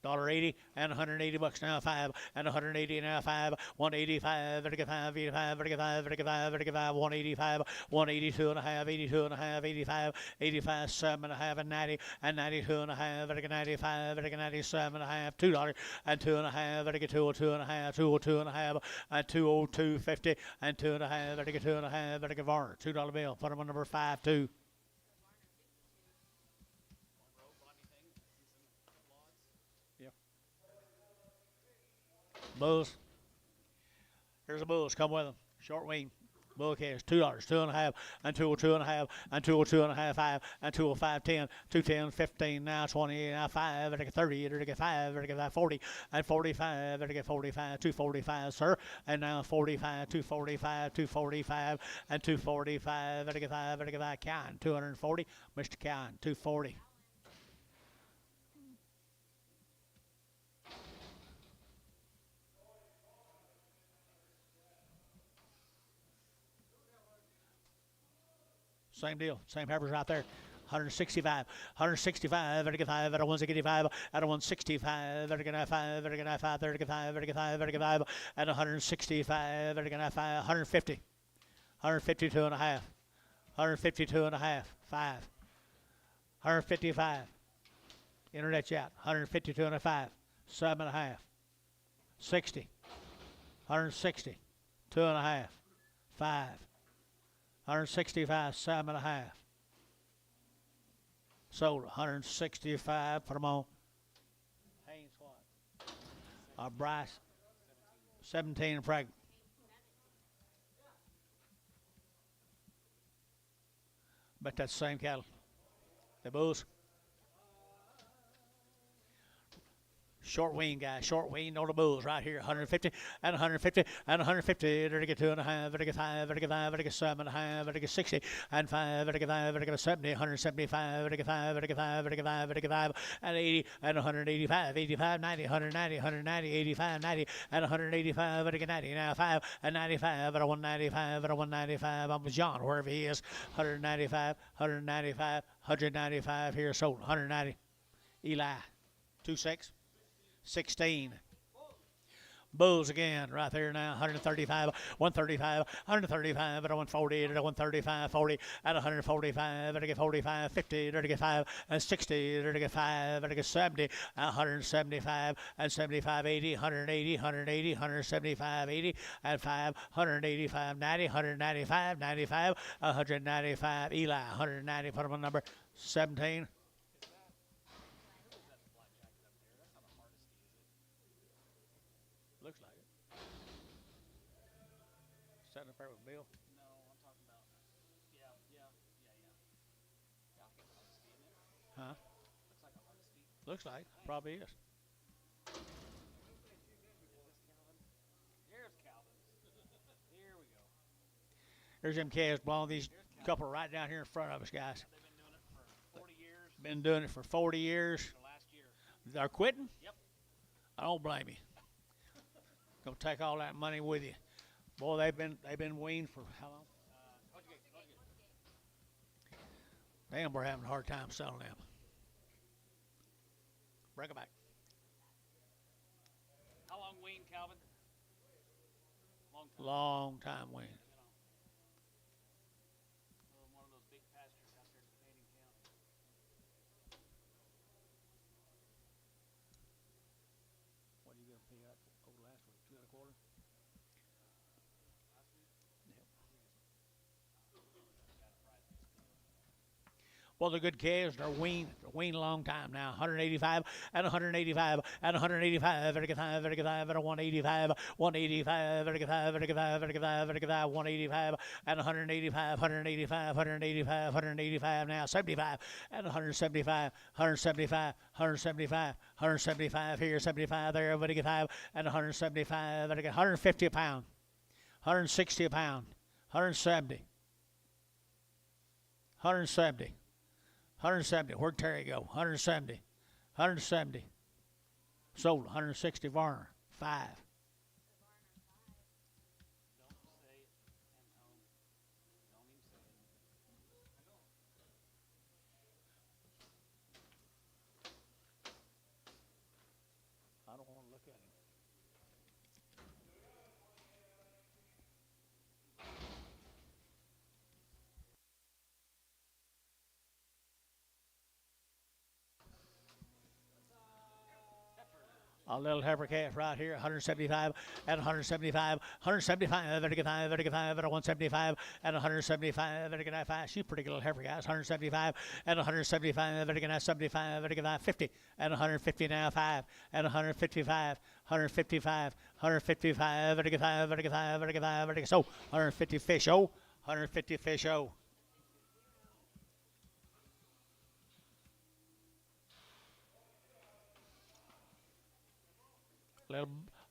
$1.80 and $180 now 5 and $180 now 5 $185 $85 $85 $85 $85 $185 $182 and a half $82 and a half $85 $85 7 and a half and $90 and $92 and a half $95 $97 and a half $2 and 2 and a half $202 and a half $202 and a half and $202.50 and 2 and a half $2 and a half $2 bill. Put them on number 5 2. Bulls. Here's the bulls. Come with them. Short wing. Bull cash. $2, 2 and a half, and 202 and a half, and 202 and a half, 5, and 205, 10, 210, 15, now 20, now 5, and I get 30, and I get 5, and I get 40, and 45, and I get 45, 245, sir, and now 45, 245, 245, and 245, and I get 5, and I get 5, Cowan, 240, Mr. Cowan, 240. Same deal. Same heifers right there. 165, 165, and 5, and 165, and 165, and 5, and 5, 35, and 5, and 5, and 165, and 5, 150, 152 and a half, 152 and a half, 5, 155. Internet chat. 152 and a 5, 7 and a half, 60, 160, 2 and a half, 5. 165, 7 and a half. Sold 165. Put them on. Haynes what? Bryce. 17 and pregnant. Bet that's the same cattle. The bulls. Short wean, guys. Short wean on the bulls right here. 150 and 150 and 150. There to get 2 and a half. There to get 5. There to get 5. There to get 7 and a half. There to get 60 and 5. There to get 5. There to get 70. 175. There to get 5. There to get 5. There to get 5. There to get 5 and 80 and 185. 85, 90, 190, 190, 85, 90 and 185. There to get 90. Now 5 and 95 and 195 and 195. I'm with John wherever he is. 195, 195, 195 here sold. 190. Eli. 26. 16. Bulls again right there now. 135, 135, 135, at 140, at 135, 40, at 145, at 45, 50, at 5, and 60, at 5, at 70, 175, and 75, 80, 180, 180, 175, 80, and 5, 185, 90, 195, 95, 195. Eli, 190. Put him on number 17. Looks like it. Setting up there with Bill. No, I'm talking about. Yeah. Huh? Looks like a hardesty. Looks like. Probably is. Here's Calvin's. Here we go. There's them calves blowing these couple right down here in front of us, guys. They've been doing it for 40 years. Been doing it for 40 years. The last year. They're quitting? Yep. I don't blame you. Gonna take all that money with you. Boy, they've been weaned for how long? Damn, we're having a hard time selling them. Bring them back. How long weaned, Calvin? Long time. Long time weaned. One of those big pastures out there in Canadian County. What are you gonna pay out over last week? 2 1/4? Well, the good calves are weaned a long time now. 185 and 185 and 185. Very good 5, very good 5 and 185, 185, very good 5, very good 5, very good 5, very good 5, 185 and 185, 185, 185, 185 now 75 and 175, 175, 175, 175 here, 75 there, very good 5 and 175, very good 150 a pound, 160 a pound, 170, 170. 170. Where'd Terry go? 170. 170. Sold 160 Varner. 5. Don't say it. Don't even say A little heifer calf right here, 175 and 175, 175, very good, very good, 175 and 175, very good, 5. She's pretty good little heifer, guys. 175 and 175, very good, 75, very good, 50 and 150 now, 5 and 155, 155, 155, very good, very good, very good, very good. So 150 fish, 150 fish,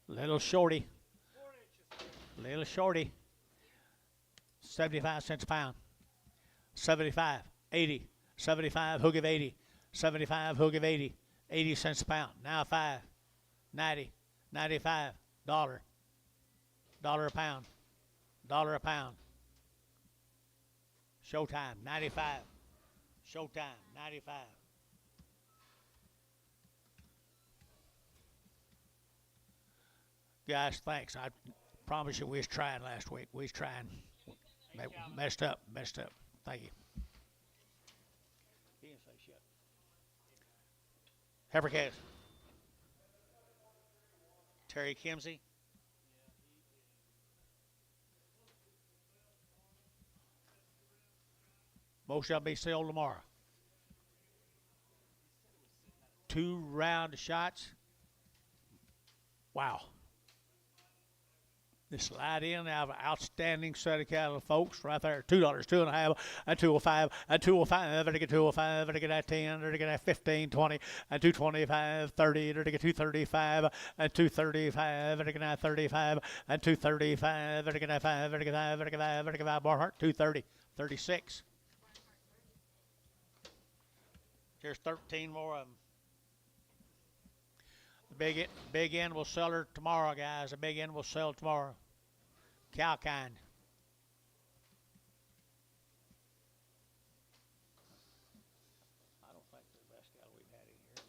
Little shorty. Little shorty. 75 cents a pound. 75, 80, 75, who'll give 80. 75, who'll give 80. 80 cents a pound. Now 5, 90, 95, dollar. Dollar a pound. Dollar a pound. Showtime, 95. Showtime, 95. Guys, thanks. I promise you we was trying last week. We was trying. Messed up. Thank you. He didn't say shit. Heifer calf. Terry Kimsey. Most of them be sold tomorrow. 2 round shots. Wow. This slide in, I have an outstanding set of cattle, folks, right there. $2, 2.5, and 205, and 205, and to get 205, and to get that 10, and to get that 15, 20, and 225, 30, and to get 235, and 235, and to get that 35, and 235, and to get that 5, and to get 5, and to get 5, and to get 5, Barnhart, 230, 36. Here's 13 more of them. The big end will sell her tomorrow, guys. The big end will sell tomorrow. Cow kind. I don't think they're the best cattle we've had in here.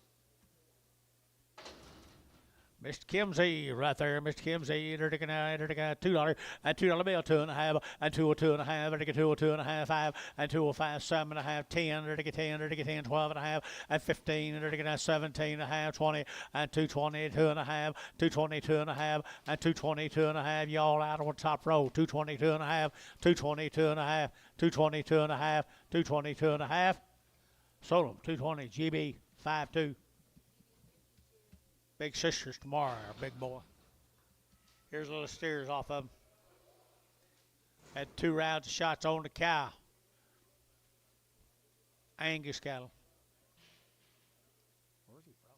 Mr. Kimsey right there, Mr. Kimsey, $2, and $2 bill, 2.5, and 202.5, and 202.5, 5, and 205, 7.5, 10, and 10, 12.5, and 15, and 17.5, 20, and 220, 2.5, 222.5, and 222.5. Y'all out on the top row, 222.5, 222.5, 222.5, 222.5. Sold them, 220, GB, 5.2. Big sisters tomorrow, big boy. Here's little steers off of them. Had 2 rounds of shots on the cow. Angus cattle. Where's he from?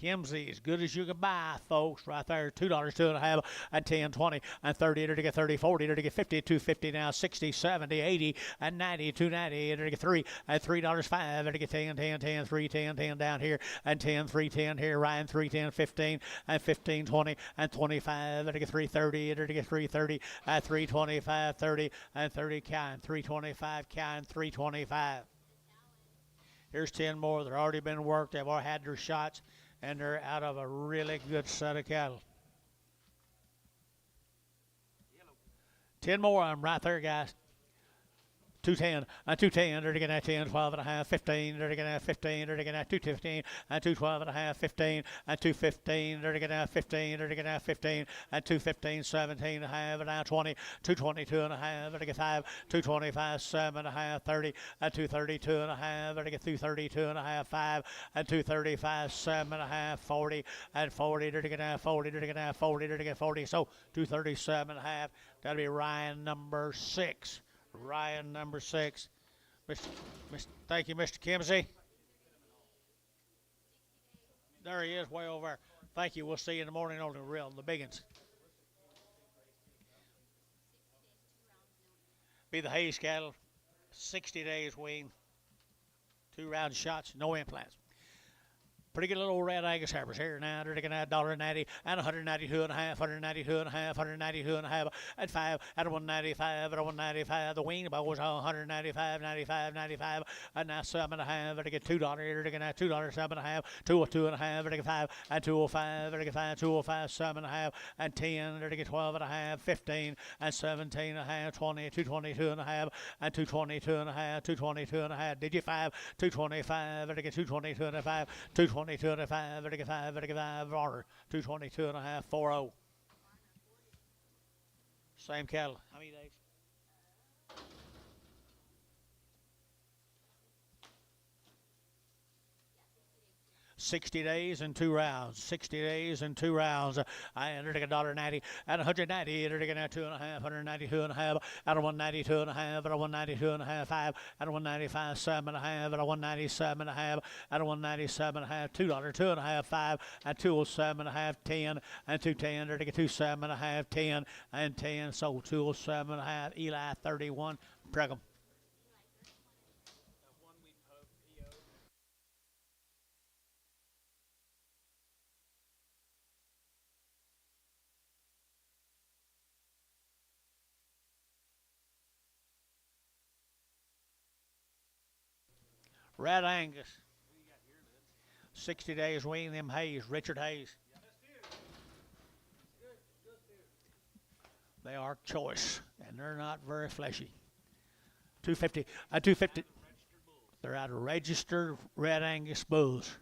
Kimsey, as good as you can buy, folks, right there. $2, 2.5, and 10, 20, and 30, to get 30, 40, to get 50, 250 now, 60, 70, 80, and 90, 290, to get 3, and $3, 5, to get 10, 10, 10, 3, 10, 10 down here, and 10, 3, 10 here, Ryan, 3, 10, 15, and 15, 20, and 25, to get 330, to get 330, and 325, 30, and 30 count, 325 count, 325. Here's 10 more. They've already been worked. They've already had their shots. And they're out of a really good set of cattle. 10 more of them right there, guys. 210, and 210, they're getting at 10, 12 and a half, 15, they're getting at 15, they're getting at 215, and 212 and a half, 15, and 215, they're getting at 15, they're getting at 15, and 215, 17 and a half, and now 20, 222 and a half, they're getting 5, 225, 7 and a half, 30, and 232 and a half, they're getting 232 and a half, 5, and 235, 7 and a half, 40, and 40, they're getting at 40, they're getting at 40, they're getting 40, so 237 and a half, that'll be Ryan number 6. Ryan number 6. Thank you, Mr. Kimsey. There he is, way over there. Thank you. We'll see you in the morning on the big ones. Be the Hayes cattle. 60 days wean. 2 round shots, no implants. Pretty good little red Angus heifers here now. They're looking at $1.90 and 192 and a half, 192 and a half, 192 and a half, at 5 at 195 at 195. The Weaned boys on 195, 95, 95, and now 7 and a half. They get $2. They're looking at $2, 7 and a half, 202 and a half. They get 5 at 205. They get 5, 205, 7 and a half, and 10. They get 12 and a half, 15 and 17 and a half, 20, 222 and a half, and 222 and a half, 222 and a half. Did you 5, 225? They get 222 and a 5, 222 and a 5, 5, order, 222 and a half, 40. Same cattle. How many days? 60 days and 2 rounds. 60 days and 2 rounds. I entered $1.90 at 190. Entered again at 2.5. 192 and a half. At 192 and a half. At 192 and a half. 5. At 195. 7 and a half. At 197 and a half. At 197 and a half. $2. 2 and a half. 5. At 207 and a half. 10 and 210. Entered to get 27 and a half. 10 and 10. Sold 207 and a half. Eli 31. Pregum. Red Angus. 60 days weaning them Hayes, Richard Hayes. They are choice, and they're not very fleshy. 250, 250. They're out of registered Red Angus bulls.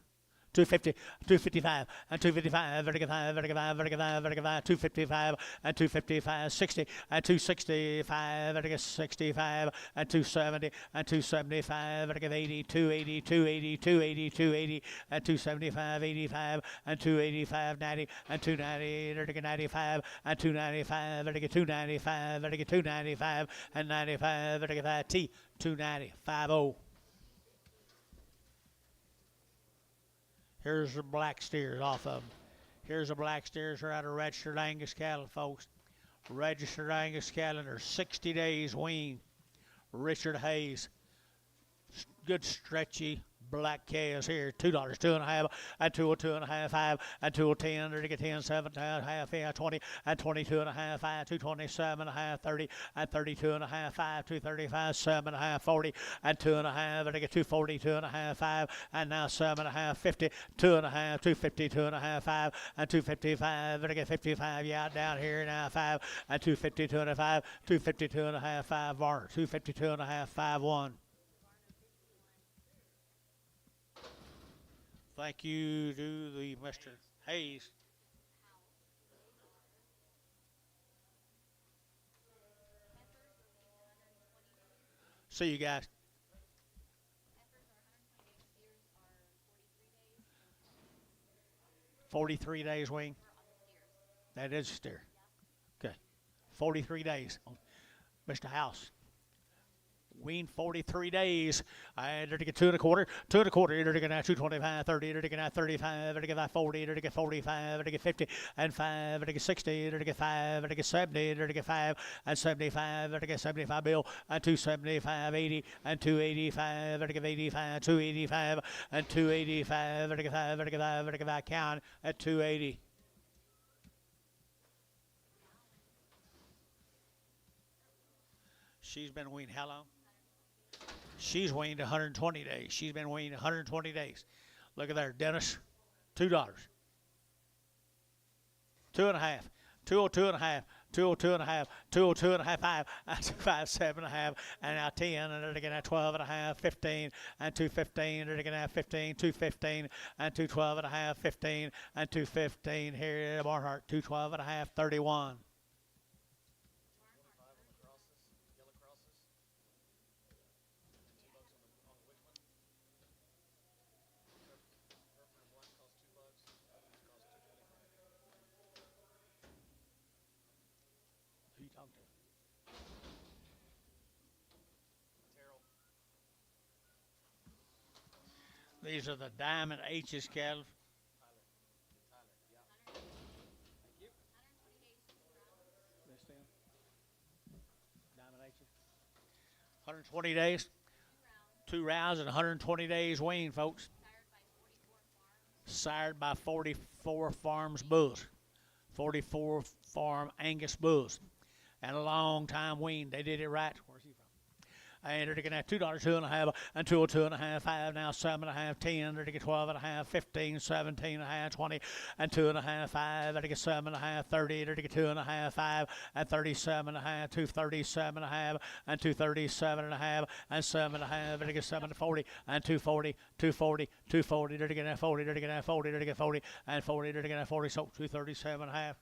250, 255, and 255, 255, 255, and 255, 60, and 265, 65, and 270, and 275, 80, 280, 280, 280, 280, and 275, 85, and 285, 90, and 290, 95, and 295, 295, 295, and 95, T, 290, 50. Here's the black steers off of them. Here's the black steers are out of registered Angus cattle, folks. Registered Angus cattle, they're 60 days weaned. Richard Hayes, good stretchy black calves here. $2, 2.5, and 202 and a half, 5, and 210. They're to get 10, 7 and a half, 20, and 22 and a half, 5, 227 and a half, 30, and 32 and a half, 5, 235, 7 and a half, 40, and 2 and a half. They get 242 and a half, 5, and now 7 and a half, 50, 2 and a half, 252 and a half, 5, and 255. They get 55. Yeah, down here now 5, and 252 and a 5, 252 and a half, 5 Varner, 252 and a half, 5 1. Thank you to the Mr. Hayes. See you guys. 43 days, Wing. That is a steer. Okay. 43 days. Mr. House. Weaned 43 days. They're to get 2 1/4, 2 1/4. They're to get 225, 30. They're to get 35. They're to get 40. They're to get 45. They're to get 50 and 5. They're to get 60. They're to get 5. They're to get 70. They're to get 5 and 75. They're to get 75 bill and 275, 80 and 285. They're to get 85, 285 and 285. They're to get 5. They're to get 5. They're to get 5 count at 280. She's been weaned how long? She's weaned 120 days. She's been weaned 120 days. Look at there, Dennis. $2. 2.5. 202 and a half. 202 and a half. 202 and a half. 5. 5, 7 and a half. And now 10. And they're going to have 12 and a half. 15 and 215. They're going to have 15. 215 and 212 and a half. 15 and 215 here at Barnhart. 212 and a half. 31. These are the Diamond H's cattle. Diamond H's. 120 days. 2 rounds and 120 days weaned, folks. sired by 44 Farms bulls, 44 Farm Angus bulls, and a long time weaned. They did it right. Where's he from? And they're going to have $2, 2.5, and 2, 2.5, 5, now 7.5, 10, they're going to get 12.5, 15, 17.5, 20, and 2.5, 5, they're going to get 7.5, 30, they're going to get 2.5, 5, and 37.5, 237.5, and 237.5, and 7.5, they're going to get 740, and 240, 240, 240, they're going to have 40, they're going to have 40, they're going to get 40, and 40, they're going to have 40, so 237.5.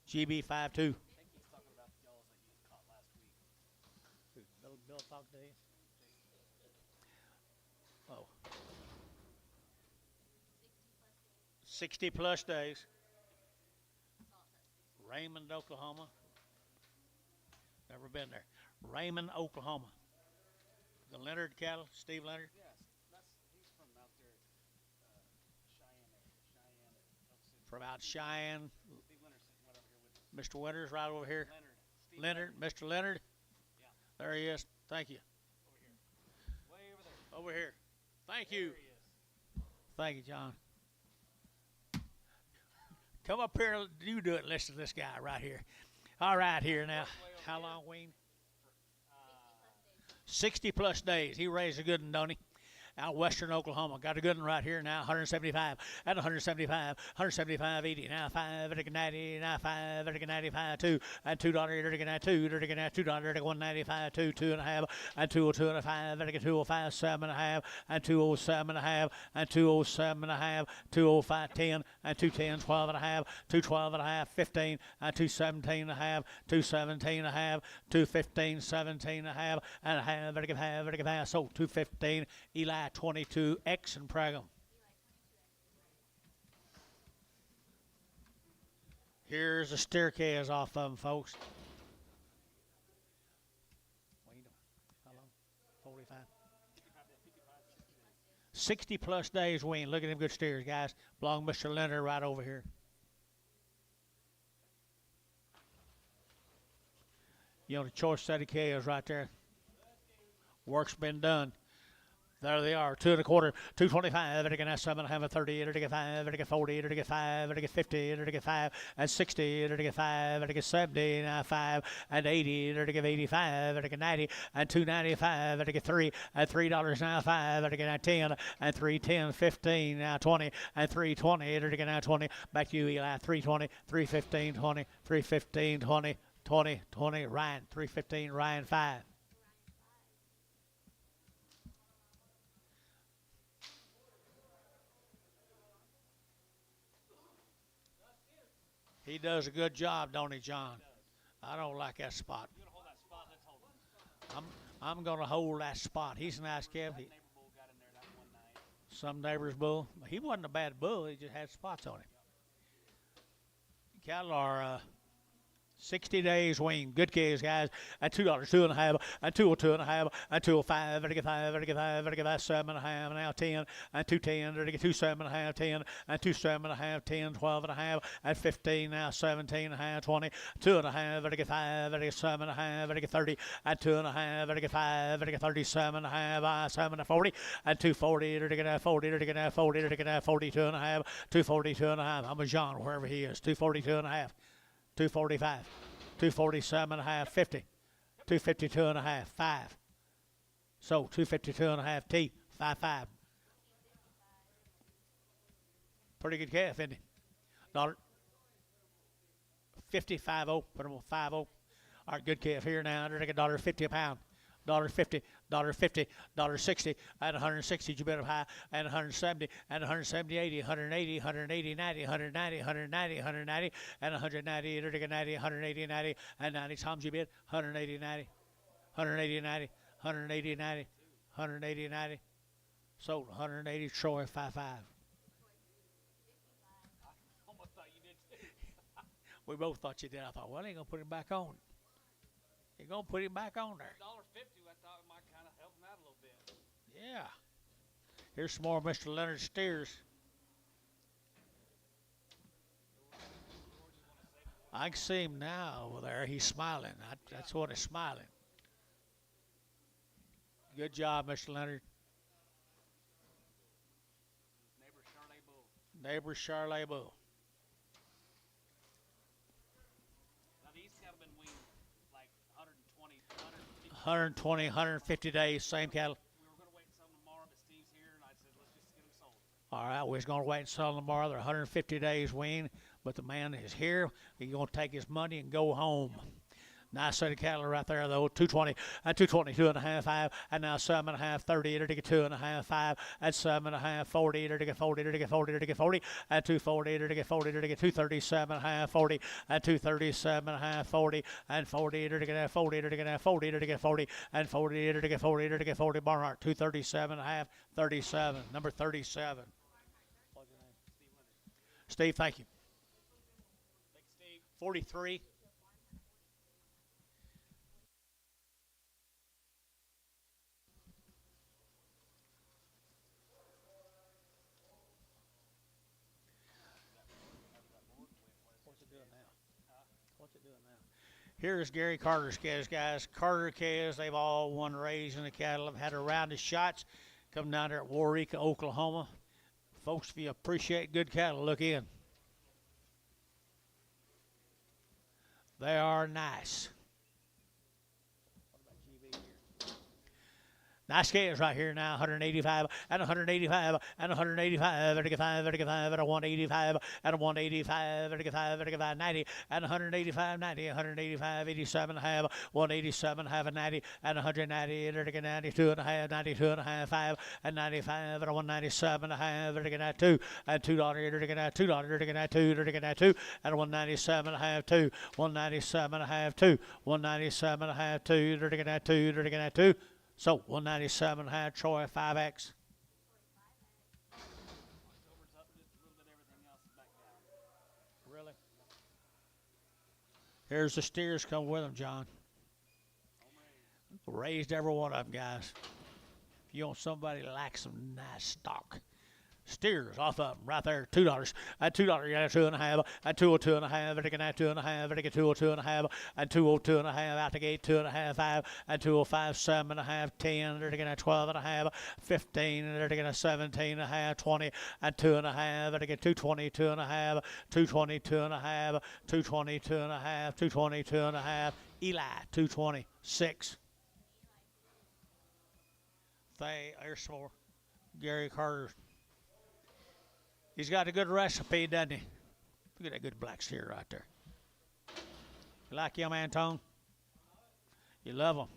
GB 52. I think he's talking about the yellows that you caught last week. Bill talked to you? Oh. 60 plus days. Raymond, Oklahoma. Never been there. Raymond, Oklahoma. The Leonard cattle, Steve Leonard. Yes, he's from out there, Cheyenne area. From out Cheyenne. Steve Leonard's sitting right over here with us. Mr. Winters right over here. Leonard. Steve Leonard, Mr. Leonard. Yeah. There he is. Thank you. Over here. Way over there. Over here. Thank you. There he is. Thank you, John. Come up here. You do it. Listen to this guy right here. All right, here now. How long, Wayne? 60 plus days. He raised a good one, don't he? Out western Oklahoma. Got a good one right here now. 175 at 175. 175, 80. Now 5 at 90. Now 5 at 95. 2 and $2. $2. $2. 195. 2. 2.5 and 202.5 at 205. 7.5 and 207.5 and 207.5. 205. 10 and 210. 12.5. 212.5. 15 and 217.5. 217.5. 215. 17.5 and a half at half. So 215. Eli 22X and Pragum. Here's the staircase off of them, folks. How long? 45. 60 plus days, Wayne. Look at them good steers, guys. Belong to Mr. Leonard right over here. You know, the choice set of cows right there. Work's been done. There they are, 2 1/4, 225, and again 7.5, 30, and again 5, and again 40, and again 5, and again 50, and again 5, and 60, and again 5, and again 70, and 5, and 80, and again 85, and again 90, and 295, and again 3, and $3 now 5, and again 10, and 310, 15, now 20, and 320, and again now 20. Back to you, Eli, 320, 315, 20, 315, 20, 20, 20, Ryan, 315, Ryan 5. He does a good job, don't he, John? I don't like that spot. You're gonna hold that spot. Let's hold it. I'm going to hold that spot. He's a nice kid. Neighbor bull got in there that one night. Some neighbor's bull. He wasn't a bad bull. He just had spots on him. Cattle are 60 days weaned. Good calves, guys. At $2, 2.5, and 202.5, and 205, and 5, and 5, and 7.5, now 10, and 210, and 27.5, 10, and 27.5, 10, 12.5, and 15, now 17.5, 20, 2.5, and 5, and 7.5, and 30, and 2.5, and 5, and 37.5, 7 and 40, and 240, and 40, and 40, and 42.5, 242.5. I'm a John, wherever he is. 242.5. 245, 247.5, 50, 252.5, 5. So 252.5 T, 5. Pretty good calf, isn't he? $50, 5.0, put him on 5.0. All right, good calf here now. They're taking $1.50 a pound. $50, $50, $60, at 160, you better high, and 170, and 170, 80, 180, 180, 90, 190, 190, 190, and 190, 90, 180, 90, and 90 times you bid, 180, 90, 180, 90, 180, 90, 180, 90, sold 180, Troy, 5.5. Almost thought you did too. We both thought you did. I thought, well, I ain't going to put him back on. You're going to put him back on there. $1.50, I thought it might kind of help him out a little bit. Yeah. Here's some more of Mr. Leonard steers. I can see him now over there. He's smiling. That's what he's smiling. Good job, Mr. Leonard. Neighbor Charlotte Neighbor's Charlet bull. Now these cattle been weaned like 120, 150. 120, 150 days, same cattle. We were gonna wait and sell them tomorrow, but Steve's here, and I said let's just get them sold. All right, we're going to wait and sell them tomorrow. They're 150 days weaned, but the man is here. He's going to take his money and go home. Nice set of cattle right there, though. 220 and 222 and a half, 5, and now 7.5, 30, to get 2.5, 5, and 7.5, 40, to get 40, to get 40, to get 40, and 240, to get 40, to get 237.5, 40, and 237.5, 40, and 40, to get 40, to get 40, to get 40, and 40, to get 40, to get 40. Barnhart 237.5, 37, number 37. Steve, thank you. Thanks, Steve. 43. What's it doing now? What's it doing now? Here's Gary Carter's calves, guys. Carter calves, they've all won raising the cattle. Have had a round of shots. Come down there at Warrika, Oklahoma. Folks, if you appreciate good cattle, look in. They are nice. Nice scales right here now, 185 and 185 and 185, 85, 85, and a 185 and a 185, 85, 90 and 185, 90, 185, 87 and a half, 187 half and 90 and 190, 92 and a half, 92 and a half, 5 and 95 and a 197 and a half, 2 and $2, $2, and a 197 and a half, 2, 197 and a half, 2, 197 and a half, 2, 2. So 197 and a half, Troy 5X. October's up just a little bit. Everything else is back down. Really? Here's the steers come with them, John. Raised every one of them, guys. If you want somebody that likes some nice stock. Steers off of them right there, $2. At $2, you got 2.5, at 202 and a half, at 2.5, at 202 and a half, at 202 and a half, out the gate 2.5, 5, at 205, 7.5, 10, at 12 and a half, 15, at 17 and a half, 20, at 2.5, at 222 and a half, 222 and a half, 222 and a half, 222 and a half, Eli 226. There's some more. Gary Carter. He's got a good recipe, doesn't he? Look at that good black steer right there. You like him, Antone? You love him.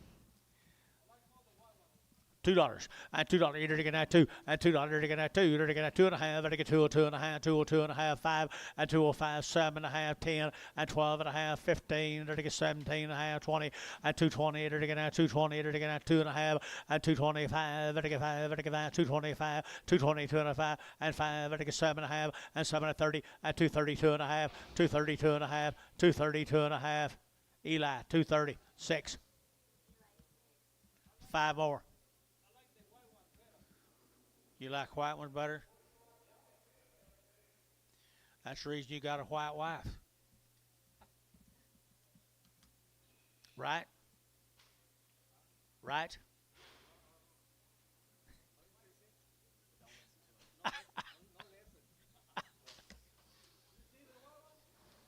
$2. And $2, you're going to get 2. And $2, you're going to get 2. You're going to get 2.5. You're going to get 202 and a half, 202 and a half, 5. And 205, 7.5, 10. And 12 and a half, 15. You're going to get 17 and a half, 20. And 220, you're going to get 220. You're going to get 2.5. And 225, you're going to get 5. You're going to get 225, 222 and a 5. And 5, you're going to get 7.5. And 7 and 30. And 232 and a half, 232 and a half, 232 and a half. Eli, 236. 5 more. You like white ones better? That's the reason you got a white wife. Right? Right?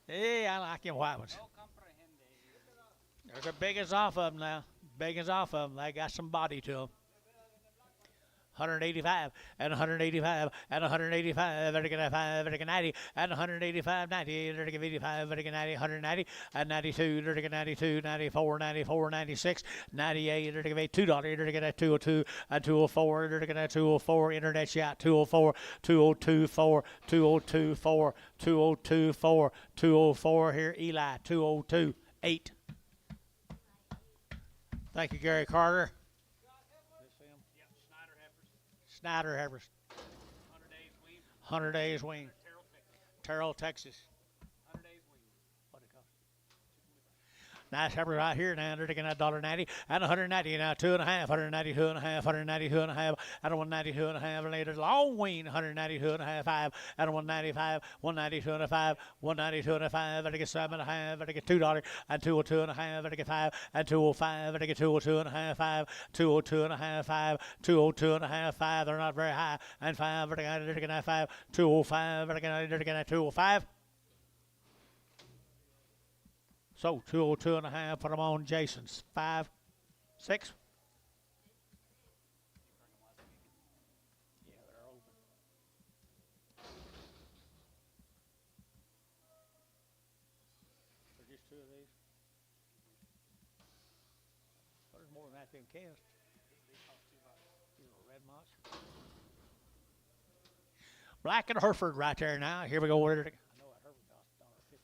Hey, I like them white ones. They're the biggest off of them now. Biggest off of them. They got some body to them. 185 and 185 and 185, vertical 5, vertical 90 and 185, 90, vertical 85, vertical 90, 190 and 92, vertical 92, 94, 94, 96, 98, vertical $2, vertical 202 and 204, vertical 204, internet shot 204, 2024, 2024, 2024, 204 here, Eli 2028. Thank you, Gary Carter. Snyder heifers. 100 days weaned. 100 days weaned. Terrell, Texas. 100 days weaned. What it cost? Nice heifer right here now. They're taking that $1.90 and 190 now. 2.5, 192 and a half, 192 and a half, and a 192 and a half. Later, long wean, 192 and a half, 5, and a 195, 192 and a 5, 192 and a 5. I get 7 and a half. I get $2 and 202 and a half. I get 5 and 205. I get 202 and a half, 5, 202 and a half, 5, 202 and a half, 5. They're not very high. And 5. They're taking that 5, 205. They're taking that 205. So 202 and a half, put them on Jason's 5, 6. Yeah, they're open. There's just 2 of these. Well, there's more than that, them cans. These little red moss. Black and Hereford right there now. Here we go. I know that Hereford costs $1.50.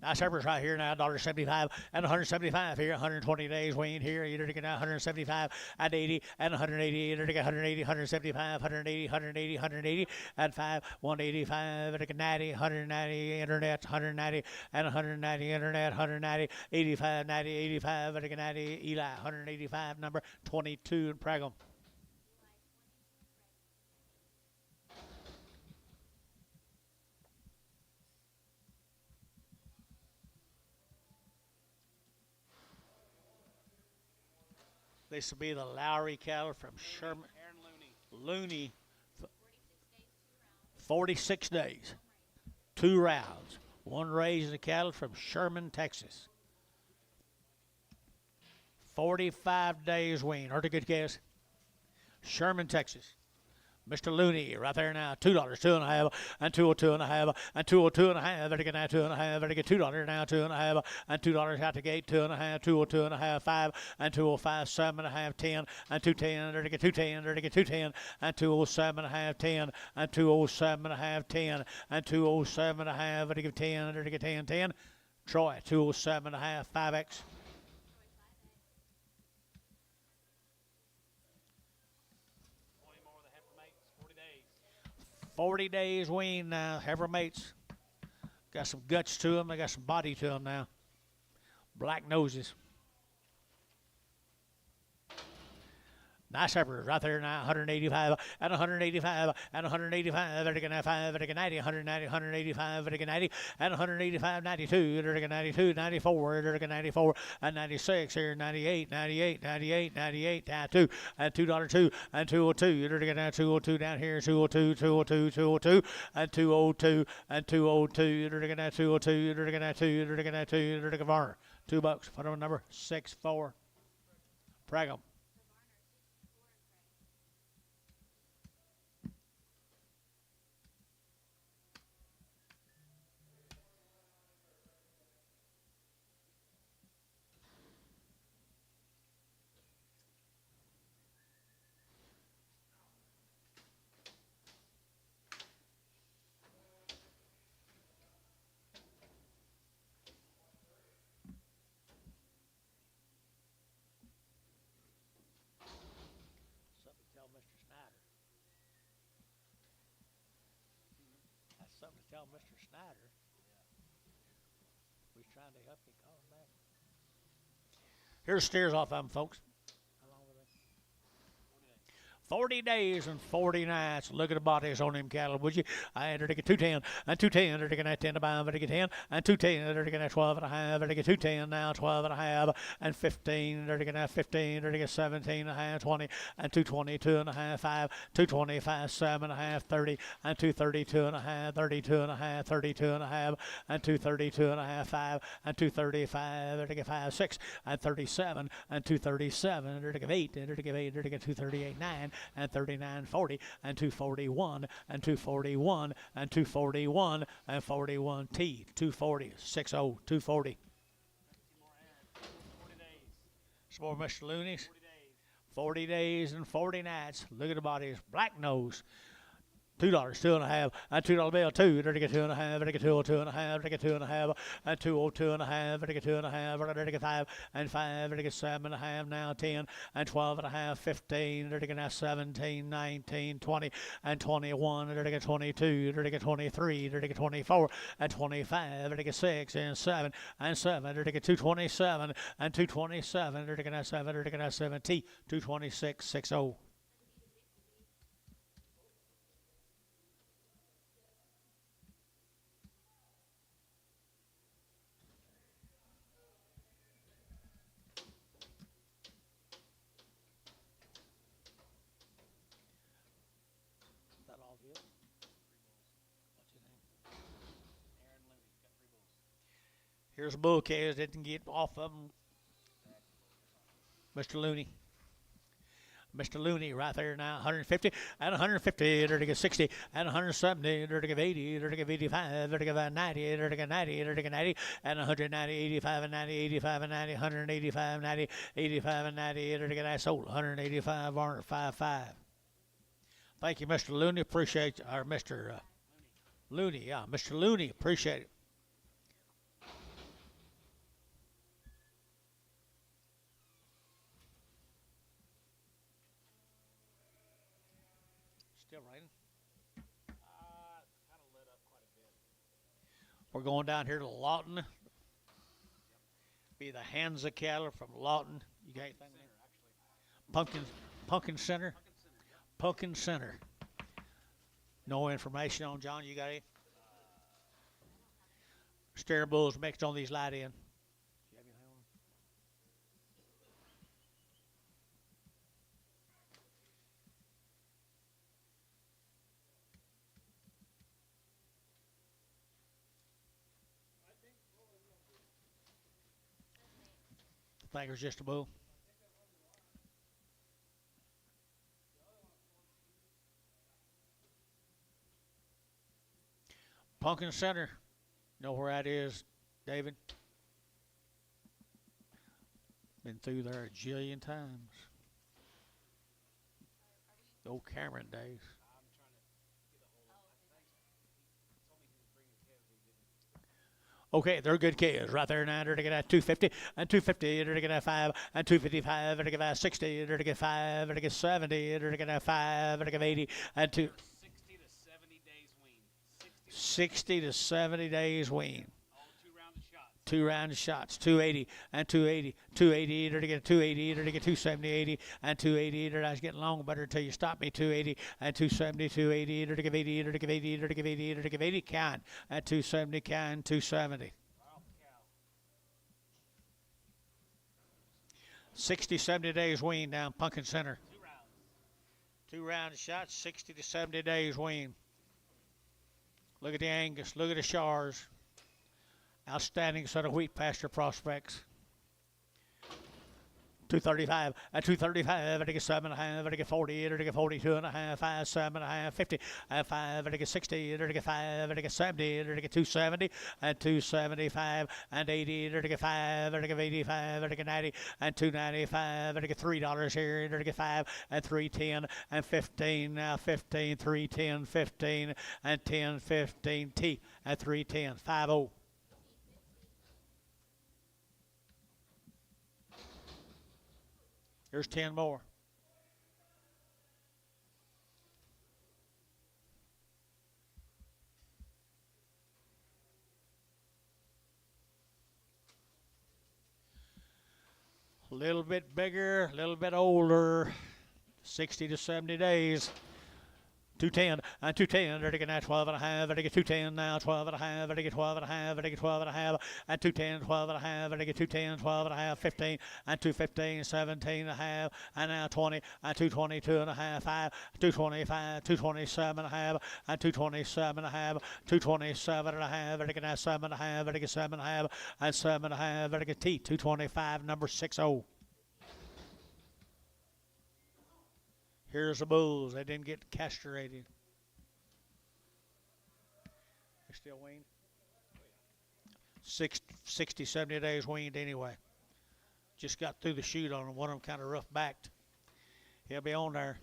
Nice heifers right here now, $1.75 and 175 here, 120 days weaned here. You're taking out 175 and 80 and 180. You're taking 180, 175, 180, 180, 180 and 5, 185. Taking 90, 190 internet, 190 and 190 internet, 190, 85, 90, 85. Taking 90 Eli, 185 number 22 and Pregum. This will be the Lowry cattle from Sherman. Aaron Looney. 46 days. 2 rounds. 1 raising the cattle from Sherman, Texas. 45 days weaned. Heard a good guess. Sherman, Texas. Mr. Looney right there now. $2, 2.5, and 202 and a half, and 202 and a half. Better get now 2.5. Better get $2 now, 2.5, and $2 out the gate. 2.5, 202 and a half, 5, and 205, 7.5, 10, and 210. Better get 210. Better get 210, and 207 and a half, 10, and 207 and a half, 10, and 207 and a half. Better get 10. Better get 10, 10. Troy 207 and a half, 5X. 40 days weaned now. Heifer mates. Got some guts to them. They got some body to them now. Black noses. Nice heifers right there now. 185 and 185 and 185. They're taking 5. They're taking 90, 190, 185. They're taking 90 and 185, 92. They're taking 92, 94. They're taking 94 and 96. Here 98, 98, 98, 98. Down 2 and $2 2 and 202. They're taking 202 down here. 202, 202, 202 and 202 and 202. They're taking 202. They're taking 2. They're taking 2. They're taking Varner. $2. Put on number 64. Pregum. Something to tell Mr. Snyder. We're trying to help you call him back. Here's steers off of them, folks. How long were they? 40 days and 40 nights. Look at the bodies on them cattle, would you? I had to get 210 and 210. They're taking that 10 to buy them. They're taking 10 and 210. They're taking that 12 and a half. They're taking 210 now, 12 and a half and 15. They're taking that 15. They're taking 17 and a half, 20 and 222 and a half, 5, 225, 7 and a half, 30 and 232 and a half, 32 and a half, 32 and a half and 232 and a half, 5 and 235. They're taking 5, 6 and 37 and 237. They're taking 8. They're taking 8. They're taking 238, 9 and 39, 40 and 241 and 241 and 241 and 41 T 240 60 240. 40 days. Some more Mr. Looney's. 40 days. 40 days and 40 nights. Look at the bodies. Black nose. $2, 2.5, and $2 bill, 2, to get 2.5, to get 2.5, to get 2.5, and 2.5, to get 2.5, to get 5, and 5, to get 7.5, now 10, and 12.5, 15, to get 17, 19, 20, and 21, to get 22, to get 23, to get 24, and 25, to get 6, and 7, and 7, to get 227, and 227, to get 7, to get 70, 226, 60. Here's a bull cage didn't get off of him. Mr. Looney. Mr. Looney right there now, 150 and 150, to get 60 and 170, to get 80, to get 85, to get 90, to get 90, to get 90, and 190, 85 and 90, 85 and 90, 185, 90, 85 and 90, to get sold, 185, 55. Thank you, Mr. Looney. Appreciate you. Or Mr. Looney, yeah, Mr. Looney. Appreciate it. Still raining. Kind of lit up quite a bit. We're going down here to Lawton. Be the hands of cattle from Lawton. You got anything there? Pumpkin Center. Pumpkin Center. No information on John. You got any? Steer bulls mixed on these light in. I think it was just a bull. Pumpkin Center. Know where that is, David? Been through there a jillion times. The old Cameron days. Okay, they're good kids right there now. They're to get at 250 and 250. They're to get at 5 and 255. They're to get at 60. They're to get 5. They're to get 70. They're to get at 5. They're to get 80 and 2. 60 to 70 days wean. 60 to 70 days wean. All 2 rounds of shots. 2 round of shots. 280 and 280. 280. They're to get 280. They're to get 270, 80 and 280. They're not getting long better until you stop me. 280 and 270, 280. They're to give 80. They're to give 80. They're to give 80. They're to give 80. Count at 270. Count 270. 60, 70 days wean down Pumpkin Center. 2 rounds. 2 round shots, 60 to 70 days wean. Look at the Angus. Look at the Shars. Outstanding set of wheat pasture prospects. 235 and 235. I get 7.5. I get 40. I get 42.5. 5, 7.5. 50 and 5. I get 60. I get 5. I get 70. I get 270 and 275 and 80. I get 5. I get 85. I get 90 and 295. I get $3 here. I get 5 and 310 and 15. Now 15, 310, 15 and 10, 15 T and 310. 50. Here's 10 more. A little bit bigger, a little bit older, 60 to 70 days. 210 and 210. They're taking that 12 and a half. They're taking 210 now. 12 and a half. They're taking 12 and a half. They're taking 12 and a half. And 210, 12 and a half. They're taking 210, 12 and a half. 15 and 215, 17 and a half. And now 20 and 222 and a half. 5, 225, 227 and a half. And 227 and a half. 227 and a half. They're taking that 7 and a half. They're taking 7 and a half. And 7 and a half. They're taking T. 225, number 60. Here's the bulls. They didn't get castrated. They're still weaned. 60, 70 days weaned anyway. Just got through the chute on them. One of them kind of rough backed. He'll be on there.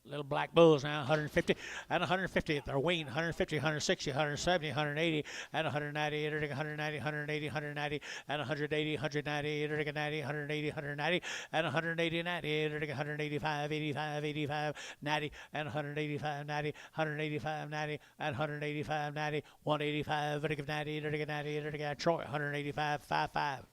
Little black bulls now, 150 and 150. They're weaned, 150, 160, 170, 180 and 190. 190, 180, 190 and 180, 190, 90, 180, 190 and 180, 90, 185, 85, 85, 90 and 185, 90, 185, 90 and 185, 90, 185, 90, 90, Troy, 185, 55.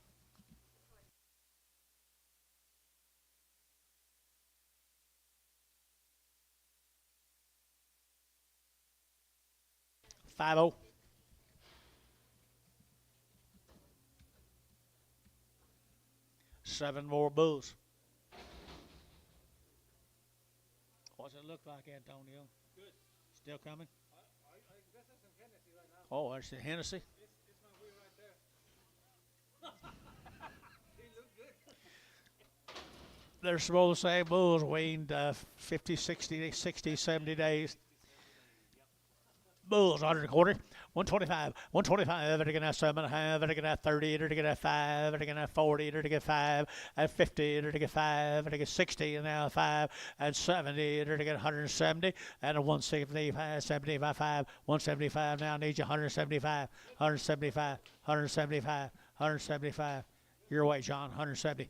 $5. Seven more bulls. What's it look like, Antonio? Good. Still coming? I guess that's some Hennessy right now. Oh, there's the Hennessy. It's my wheel right there. He look good. They're supposed to say bulls weaned 50, 60, 60, 70 days. Bulls, 125, 125, they're going to have 7.5, they're going to have 30, they're going to have 5, they're going to have 40, they're going to get 5, and 50, they're going to get 5, they're going to get 60, and now 5, and 70, they're going to get 170, and a 175, 75, 5, 175, now needs you 175, 175, 175, 175. Your way, John, 170.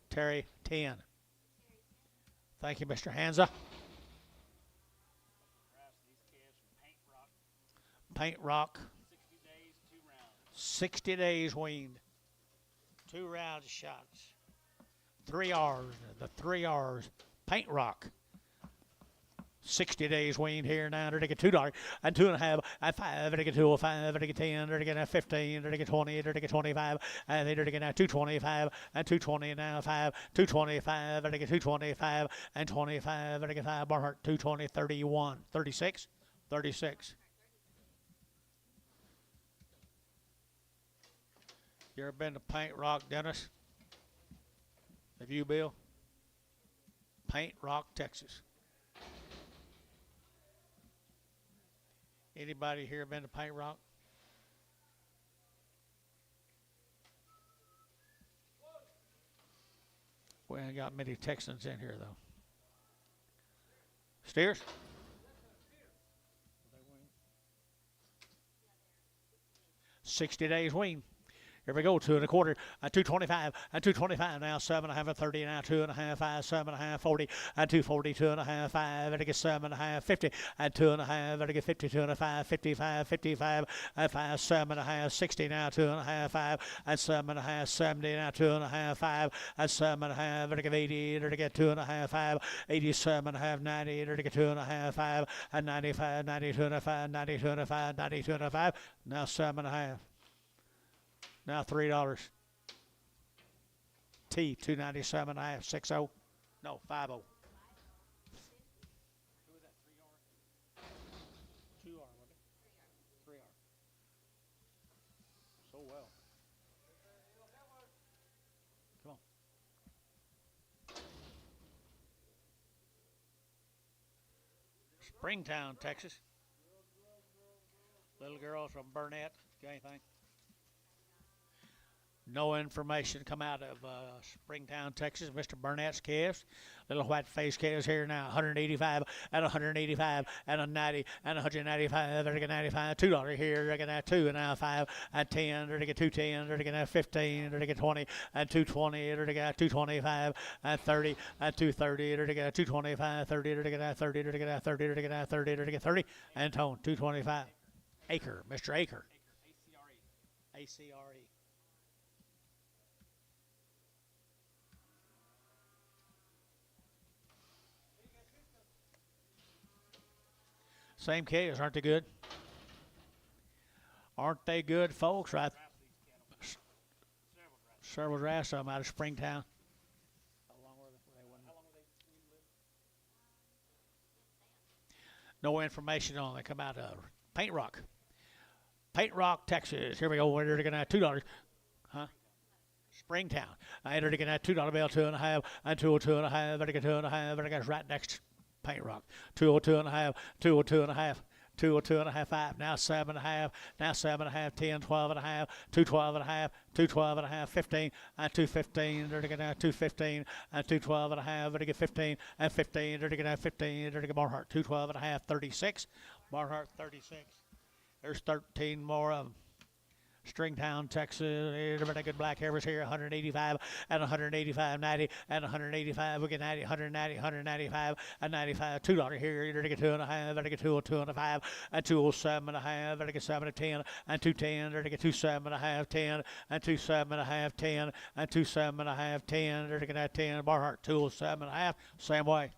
Terry, 10. Thank you, Mr. Hansa. Paint Rock. 60 days, 2 rounds. 60 days weaned. 2 rounds of shots. 3 R's. The 3 R's. Paint Rock. 60 days weaned here now. They're going to get $2 and 2.5 and 5. They're going to get 205. They're going to get 10. They're going to 15. They're going to get 20. They're going to get 25. And they're going to get 225 and 220 now 5. 225. They're going to get 225 and 25. They're going to get 5. Barnhart 220, 31, 36, 36. You ever been to Paint Rock, Dennis? Have you, Bill? Paint Rock, Texas. Anybody here been to Paint Rock? We ain't got many Texans in here, though. Steers? 60 days wean. Here we go, 2 1/4, and 225, and 225 now, 7.5 and 30 now, 2.5, 5, 7.5, 40, and 240, 2.5, 5, and I get 7.5, 50, and 2.5, and I get 52 and a 5, 55, 55, and 5, 7.5, 60 now, 2.5, 5, and 7.5, 70 now, 2.5, 5, and 7.5, and I get 80, and I get 2.5, 5, 87.5, 90, and I get 2.5, 5, and 95, 92 and a 5, 92 and a 5, 92 and a 5, now 7.5. Now $3. T 297.5, 60. No, 50. Who was that? 3R? 2R, wasn't it? 3R. So well. Come on. Springtown, Texas. Little girls from Burnett. Got anything? No information come out of Springtown, Texas. Mr. Burnett's calves. Little white face calves here now. 185 and 185 and a 90 and 195. They're going to 95. $2 here. They're going to have 2 and now 5 and 10. They're going to get 210. They're going to have 15. They're going to get 20 and 220. They're going to get 225 and 30 and 230. They're going to get 225, 30. They're going to have 30. They're going to have 30. They're going to have 30. They're going to get 30 and tone 225. Acre, Mr. Acre. ACRE. ACRE. Same calves, aren't they good? Aren't they good, folks? Right. Several drafts of them out of Springtown. How long were they? No information on. They come out of Paint Rock. Paint Rock, Texas. Here we go. They're going to have $2. Huh? Springtown. They're going to have $2 bill, 2.5, and 202.5. They're going to 2.5. They're going to right next. Paint Rock, 202.5, 202.5, 202 and a half, 5, now 7 and a half, now 7 and a half, 10, 12 and a half, 212 and a half, 212 and a half, 15, and 215, they're going to 215, and 212 and a half, they're going to 15, and 15, they're going to 15, they're going to Barnhart, 212 and a half, 36, Barnhart 36. There's 13 more of them. Stringtown, Texas, everybody good black heifers here, 185 and 185, 90 and 185. We get 90, 190, 195 and 95. $2 here. You're gonna get 2.5. Better get 202 and a 5 and 207 and a half. Better get 7 and 10 and 210. Better get 27 and a half, 10 and 27 and a half, 10 and 27 and a half, 10. Better get 10. Barnhart 207 and a half. Same way.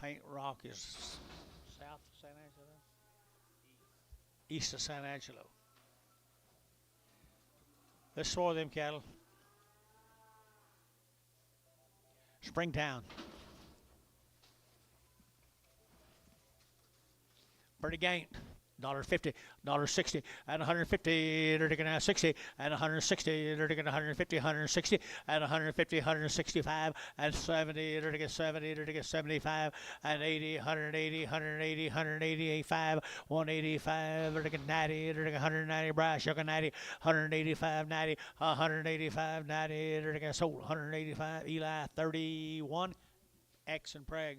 Paint Rock is south of San Angelo, east of San Angelo. This is for them cattle. Springtown. Pretty gained. $1.50, $1.60, and 150, they're taking 60, and 160, they're taking 150, 160, and 150, 165, and 70, they're taking 70, they're taking 75, and 80, 180, 180, 180, 85, 185, they're taking 90, they're taking 190, Bryce, Sugar 90, 185, 90, 185, 90, they're taking sold, 185, Eli 31, X and Prague.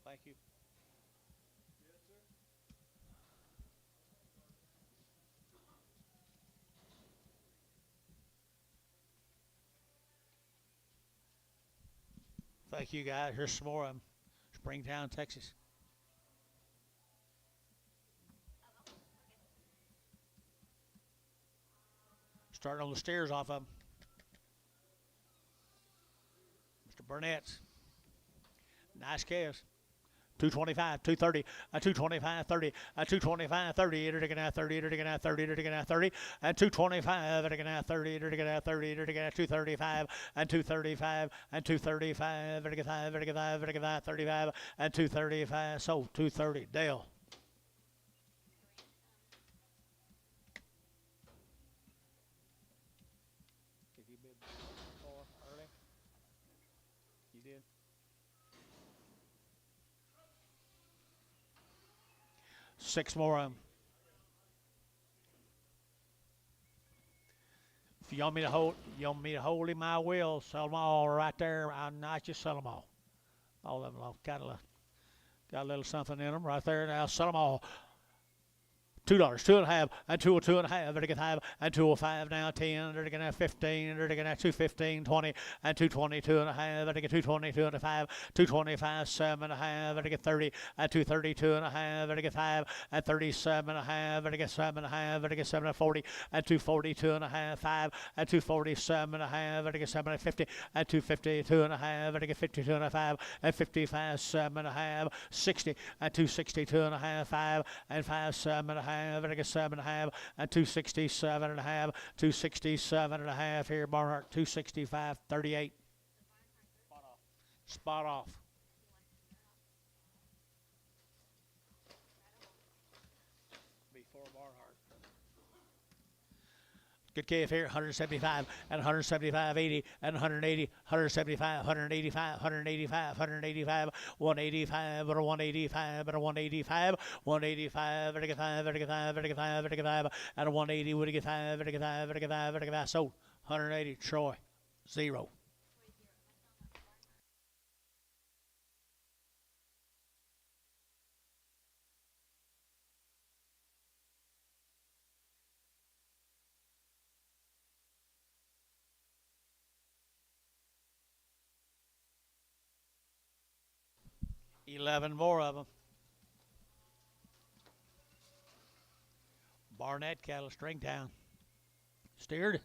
Thank you. Thank you, guys. Here's some more of them. Springtown, Texas. Starting on the stairs off of them. Mr. Burnett's. Nice calves. 225, 230, 225, 30, 225, 30, they're taking out 30, they're taking out 30, they're taking out 30, and 225, they're taking out 30, they're taking out 30, they're taking out 235, and 235, and 235, they're taking 5, they're taking 5, they're taking 5, 35, and 235, so 230, Dale. Did you bid for early? You did? Six more of them. If you want me to hold him, I will. Sell them all right there. I'll not just sell them all. All of them got a little something in them right there, and I'll sell them all. $2, 2.5, and 202 and a half, they're 5, and 205 now, 10, they're gonna 15, they're gonna 215, 20, and 222 and a half, they're 222 and a 5, 225, 7 and a half, they're 30, and 232 and a half, they're 5, and 37 and a half, they're 7 and a half, they're 7 and 40, and 242 and a half, 5, and 247 and a half, they're 7 and 50, and 252 and a half, they're 52 and a 5, and 55, 7 and a half, 60, and 262 and a half, 5, and 5, 7 and a half. Better get 7 and a half, and 267 and a half, 267 and a half here, Barnhart 265, 38. Spot off. Before Barnhart. Good KF here, 175, and 175, 80, and 180, 175, 185, 185, 185, 185, but a 185, but a 185, 185, vertical 5, vertical 5, vertical 5, vertical 5, and a 180, vertical 5, vertical 5, vertical 5, vertical 5, sold, 180, Troy, 0. $11 more of them. Barnett cattle, Stringtown. Steered.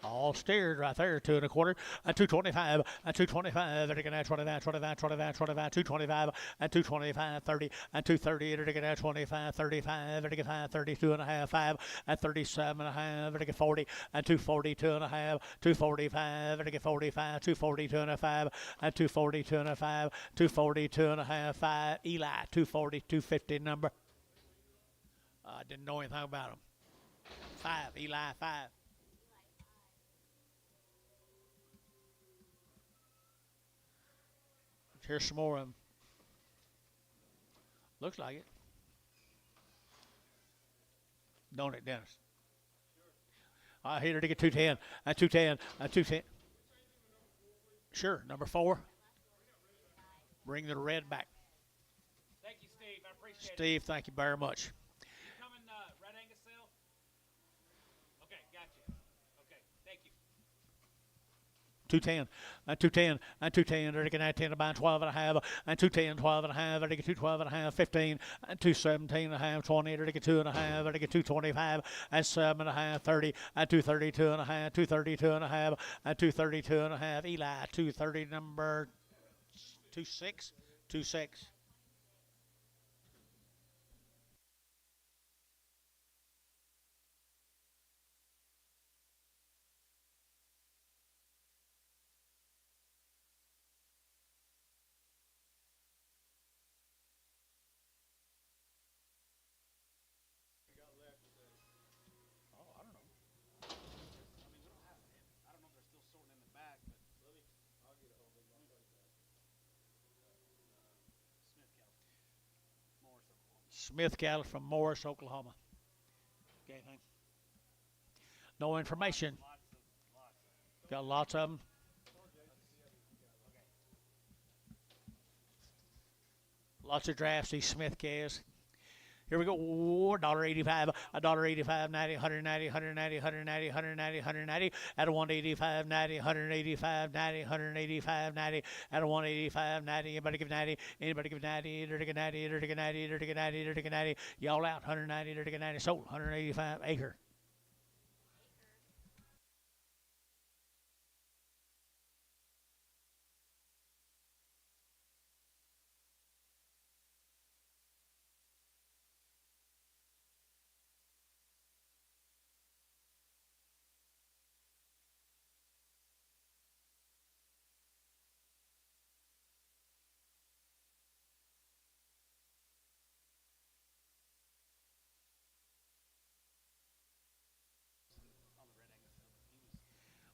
All steered right there, 2 1/4, and 225, and 225, they're taking out 25, 25, 25, 25, 225, and 225, 30, and 230, they're taking out 25, 35, they're taking 5, 32 and a half, 5, and 37 and a half, they're taking 40, and 242 and a half, 245, they're taking 45, 242 and a 5, and 242 and a 5, 242 and a half, 5, Eli, 240, 250 number. I didn't know anything about them. 5, Eli, 5. Here's some more of them. Looks like it. Don't it, Dennis? I hit her to get 210. 210. 210. Sure, number 4. Bring the red back. Thank you, Steve. I appreciate it. Steve, thank you very much. You coming Red Angus sale? Okay, gotcha. Okay, thank you. 210. 210. 210. They're taking 10 to buy 12 and a half. 210. 12 and a half. They're taking 12 and a half. 15. 217 and a half. 20. They're taking 2 and a half. They're taking 225. 7 and a half. 30. 232 and a half. 232 and a half. 232 and a half. Eli. 230 number 26. 26. I don't know if they're still sorting in the back, but I'll get a hold of them. I'll tell you that. Smith cattle, Morris, Oklahoma. Smith cattle from Morris, Oklahoma. Okay, thanks. No information. Got lots of them. Lots of drafts, these Smith calves. Here we go. $1.85, $1.85, 90, 190, 190, 190, 190, 190, at a 185, 90, 185, 90, 185, 90, at a 185, 90. Anybody give 90? Anybody give 90? Either to get 90, either to get 90, either to get 90, either to get 90. Y'all out, 190, either to get 90. Sold, 185 acre.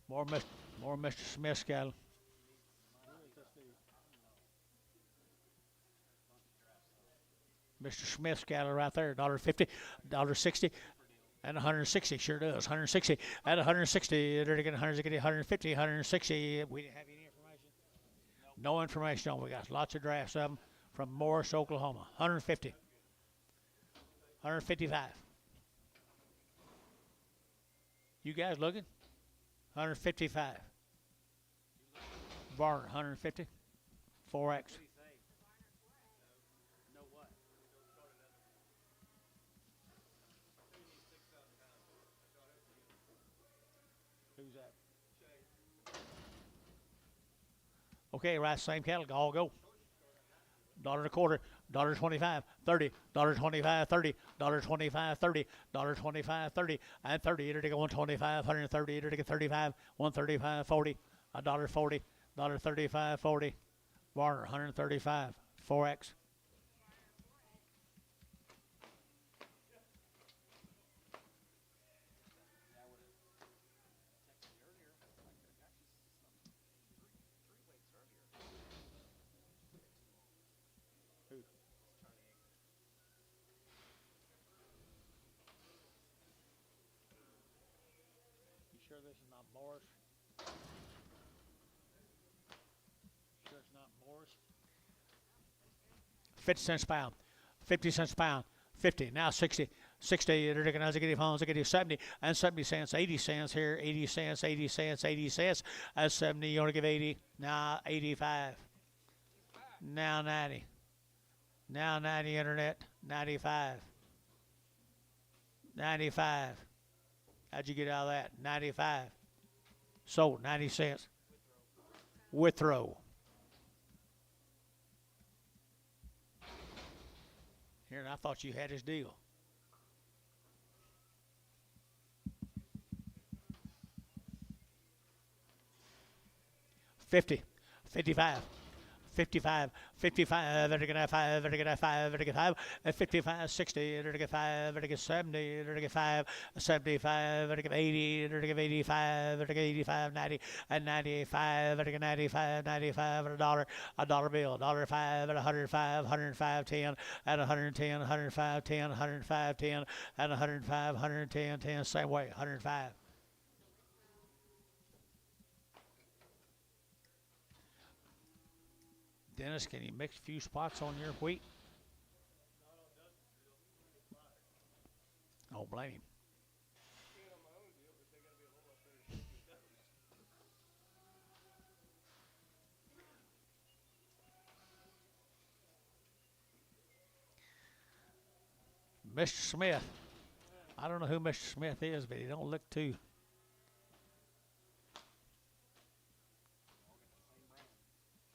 More Mr. Smith's cattle. Mr. Smith's cattle right there, $1.50, $1.60, and 160. Sure does. 160 at 160. They're getting 160, 150, 160. We didn't have any information. No information on. We got lots of drafts of them from Morris, Oklahoma. 150, 155. You guys looking? 155. Barn, 150. 4X. What do you say? No what? Who's that? Okay, right, same cattle, all go. $1.25, $1.25, 30, $1.25, 30, $1.25, 30, $1.25, 30, and 30. Either to go 125, 130, either to get 35, 135, 40, $1.40, $1.35, 40. Barner, 135, 4X. You sure this is not Morris? Sure it's not Morris? 50 cents a pound. 50 cents a pound. 50. Now 60. 60. They're taking as I get phones. I get 70 and 70 cents. 80 cents here. 80 cents. 80 cents. 80 cents. That's 70. You want to give 80? Now 85. Now 90. Now 90 internet. 95. 95. How'd you get out of that? 95. Sold 90 cents. Withrow. Here, and I thought you had his deal. 50, 55, 55, 55, 5, 5, 55, 60, 5, 70, 5, 75, 80, 85, 85, 90, and 95, 95, 95, and a dollar bill, $5, and 105, 105, 10, and 110, 105, 10, 105, 10, and 105, 110, 10, same way, 105. Dennis, can you mix a few spots on your wheat? Oh, blame him. Mr. Smith. I don't know who Mr. Smith is, but he don't look too.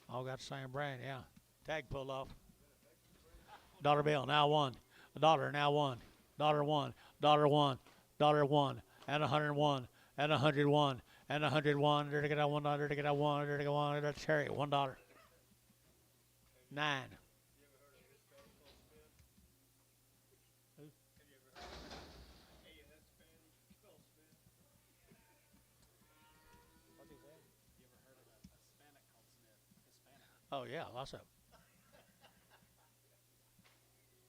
All got the same brand, yeah. Tag pulled off. Dollar bill, now one. A dollar, now one. Dollar one. Dollar one. Dollar one. And 101. And 101. And 101. There to get a $1. There to get a $1. There to get one. There to cherry. $1. 9. Oh, yeah, lots of them.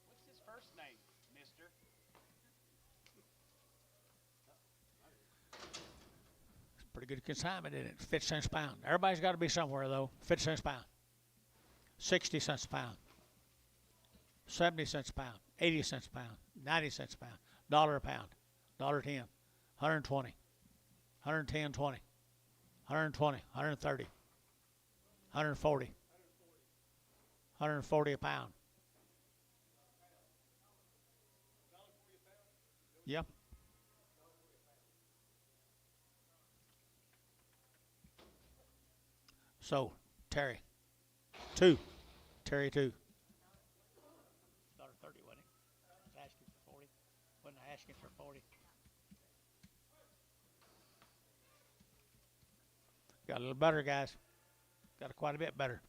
What's his first name, mister? It's pretty good consignment in it. 50 cents a pound. Everybody's got to be somewhere, though. 50 cents a pound. 60 cents a pound. 70 cents a pound. 80 cents a pound. 90 cents a pound. Dollar a pound. $1.10. 120. 110, 20. 120. 130. 140. 140 a pound. Yep. So, Terry. 2. Terry 2. $1.30, wasn't he? I was asking for 40. Wasn't I asking for 40? Got a little better, guys. Got quite a bit better.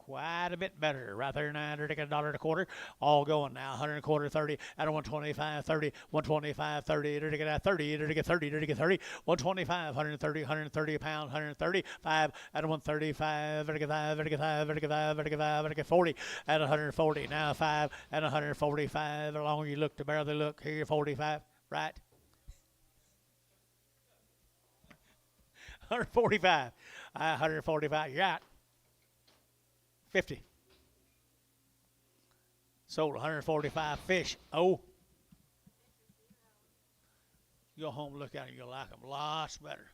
Quite a bit better. Right there now, $1 and a quarter. All going now. 100 and a quarter, 30. At a 125, 30. 125, 30. $30, $30, $30, $30. 125, 130, 130 a pound, 130. 5 at a 135, 35, 35, 35, 35, 40. At 140. Now 5 at 145. The longer you look, the better they look. Here, 45. Right? 145. 145. You're out. 50. Sold 145 fish. Oh. You go home and look at it, you'll like them lots better.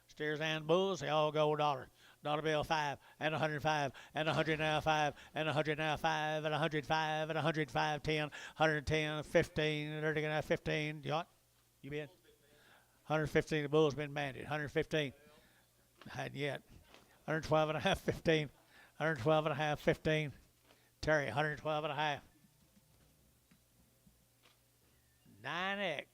Steers and bulls, they all go $1. Dollar bill 5 and 105 and 100 now 5 and 100 now 5 and 105 and 105 10 110 15 30 15. You been? 115. The bull's been banded. 115. Hadn't yet. 112 and a half, 15. 112 and a half, 15. Terry, 112 and a half. 9X.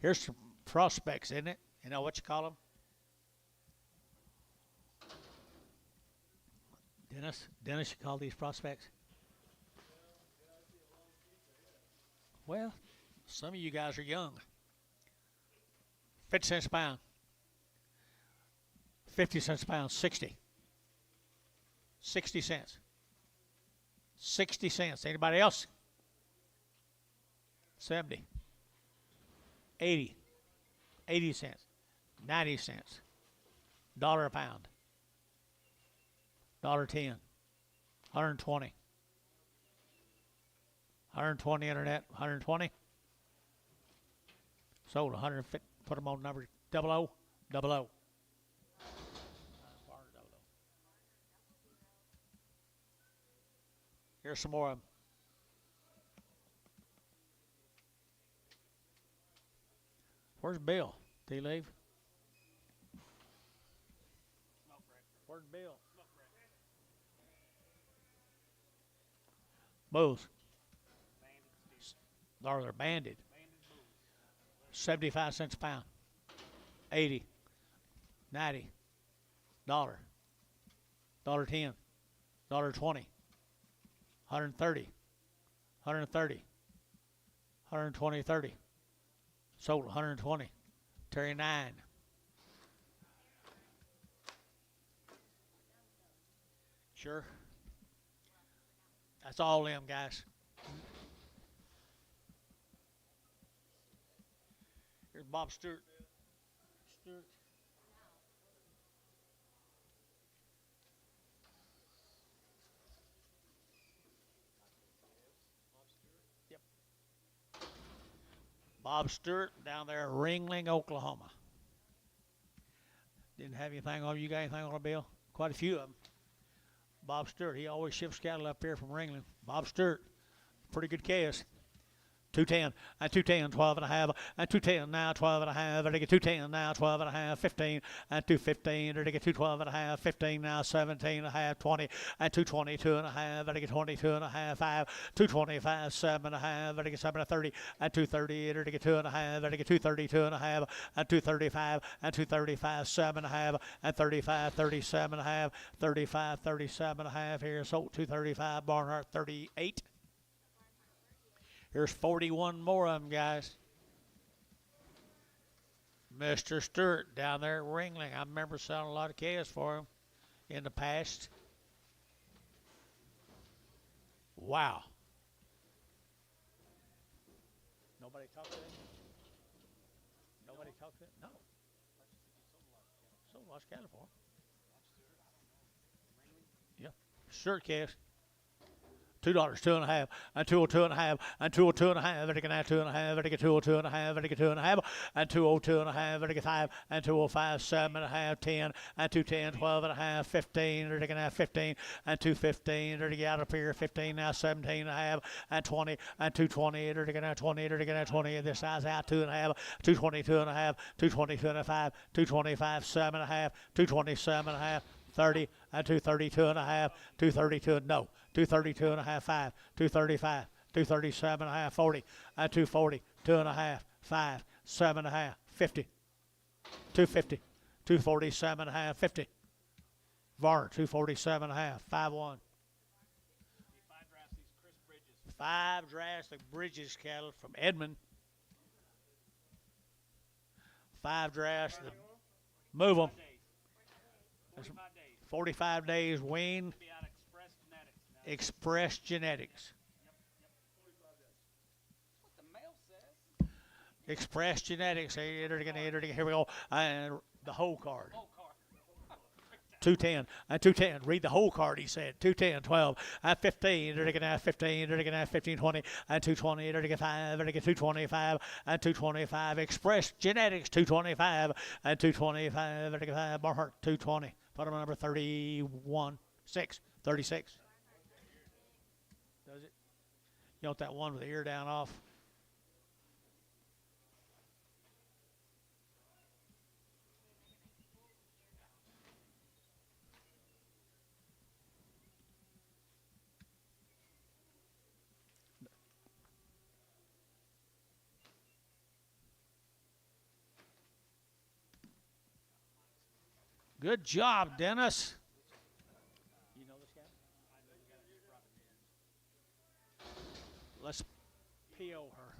Here's some prospects, isn't it? You know what you call them? Dennis, you call these prospects? Well, some of you guys are young. 50 cents a pound. 50 cents a pound, 60. 60 cents. 60 cents. Anybody else? 70. 80. 80 cents. 90 cents. $1 a pound. $1.10. 120. 120 internet. 120. Sold 150. Put them on number 00. 00. Here's some more of them. Where's Bill? Tea leaf. Smoke break. Where's Bill? Smoke break. Bulls. Banded steer. They're banded. Banded bulls. 75 cents a pound. 80. 90. Dollar. $1.10. $1.20. 130. 130. 120. 30. Sold 120. Terry 9. Sure. That's all them, guys. Here's Bob Stewart. Stewart. Yep. Bob Stewart down there in Ringling, Oklahoma. Didn't have anything on you. Got anything on a bill? Quite a few of them. Bob Stewart, he always ships cattle up here from Ringling. Bob Stewart, pretty good case. 210, and 210, 12 and a half, and 210 now, 12 and a half, and I get 210 now, 12 and a half, 15, and 215, and I get 212 and a half, 15 now, 17 and a half, 20, and 222 and a half, and I get 22 and a half, 5, 225, 7 and a half, and I get 7 and 30, and 230, and I get 2 and a half, and I get 232 and a half, and 235, and 235, 7 and a half, and 35, 37 and a half, 35, 37 and a half, here, sold 235, Barnhart 38. Here's 41 more of them, guys. Mr. Stewart down there at Ringling. I remember selling a lot of calves for him in the past. Wow. Nobody talked to him? Nobody talked to him? No. Sold a lot of cattle for him. Yeah. Stewart calves. $2, 2 and a half, and 202 and a half, and 202 and a half, and I get 2 and a half, and I get 202 and a half, and I get 2 and a half, and 202 and a half, and I get 5, and 205, 7 and a half, 10, and 210, 12 and a half, 15, and I get 15, and 215, and I get out up here, 15 now, 17 and a half, and 20, and 220, and I get 20, and I get 20, and this size out 2 and a half, 222 and a half, 222 and a half, 225, 7 and a half, 227 and a half, 30, and 232 and a half, 232, no, 232 and a half, 5, 235, 237 and a half, 40, and 240, 2 and a half, 5, 7 and a half, 50, 250, 247 and a half, 50, Varner, 247 and a half, 5-1. 5 drastic Bridges cattle from Edmond. 5 drastic, move them. 45 days, Weaned, Express Genetics. What the mail says. Express Genetics, here we go, and the whole card. Whole card. 210, and 210, read the whole card, he said, 210, 12, and 15, they're going to have 15, they're going to have 15, 20, and 220, they're going to get 5, they're going to get 225, and 225, Express Genetics, 225, and 225, they're going to get 5, Barnhart, 220. Put them number 31, 6, 36. Does it? You want that one with the ear down off? Good job, Dennis. You know this guy? Let's PO her.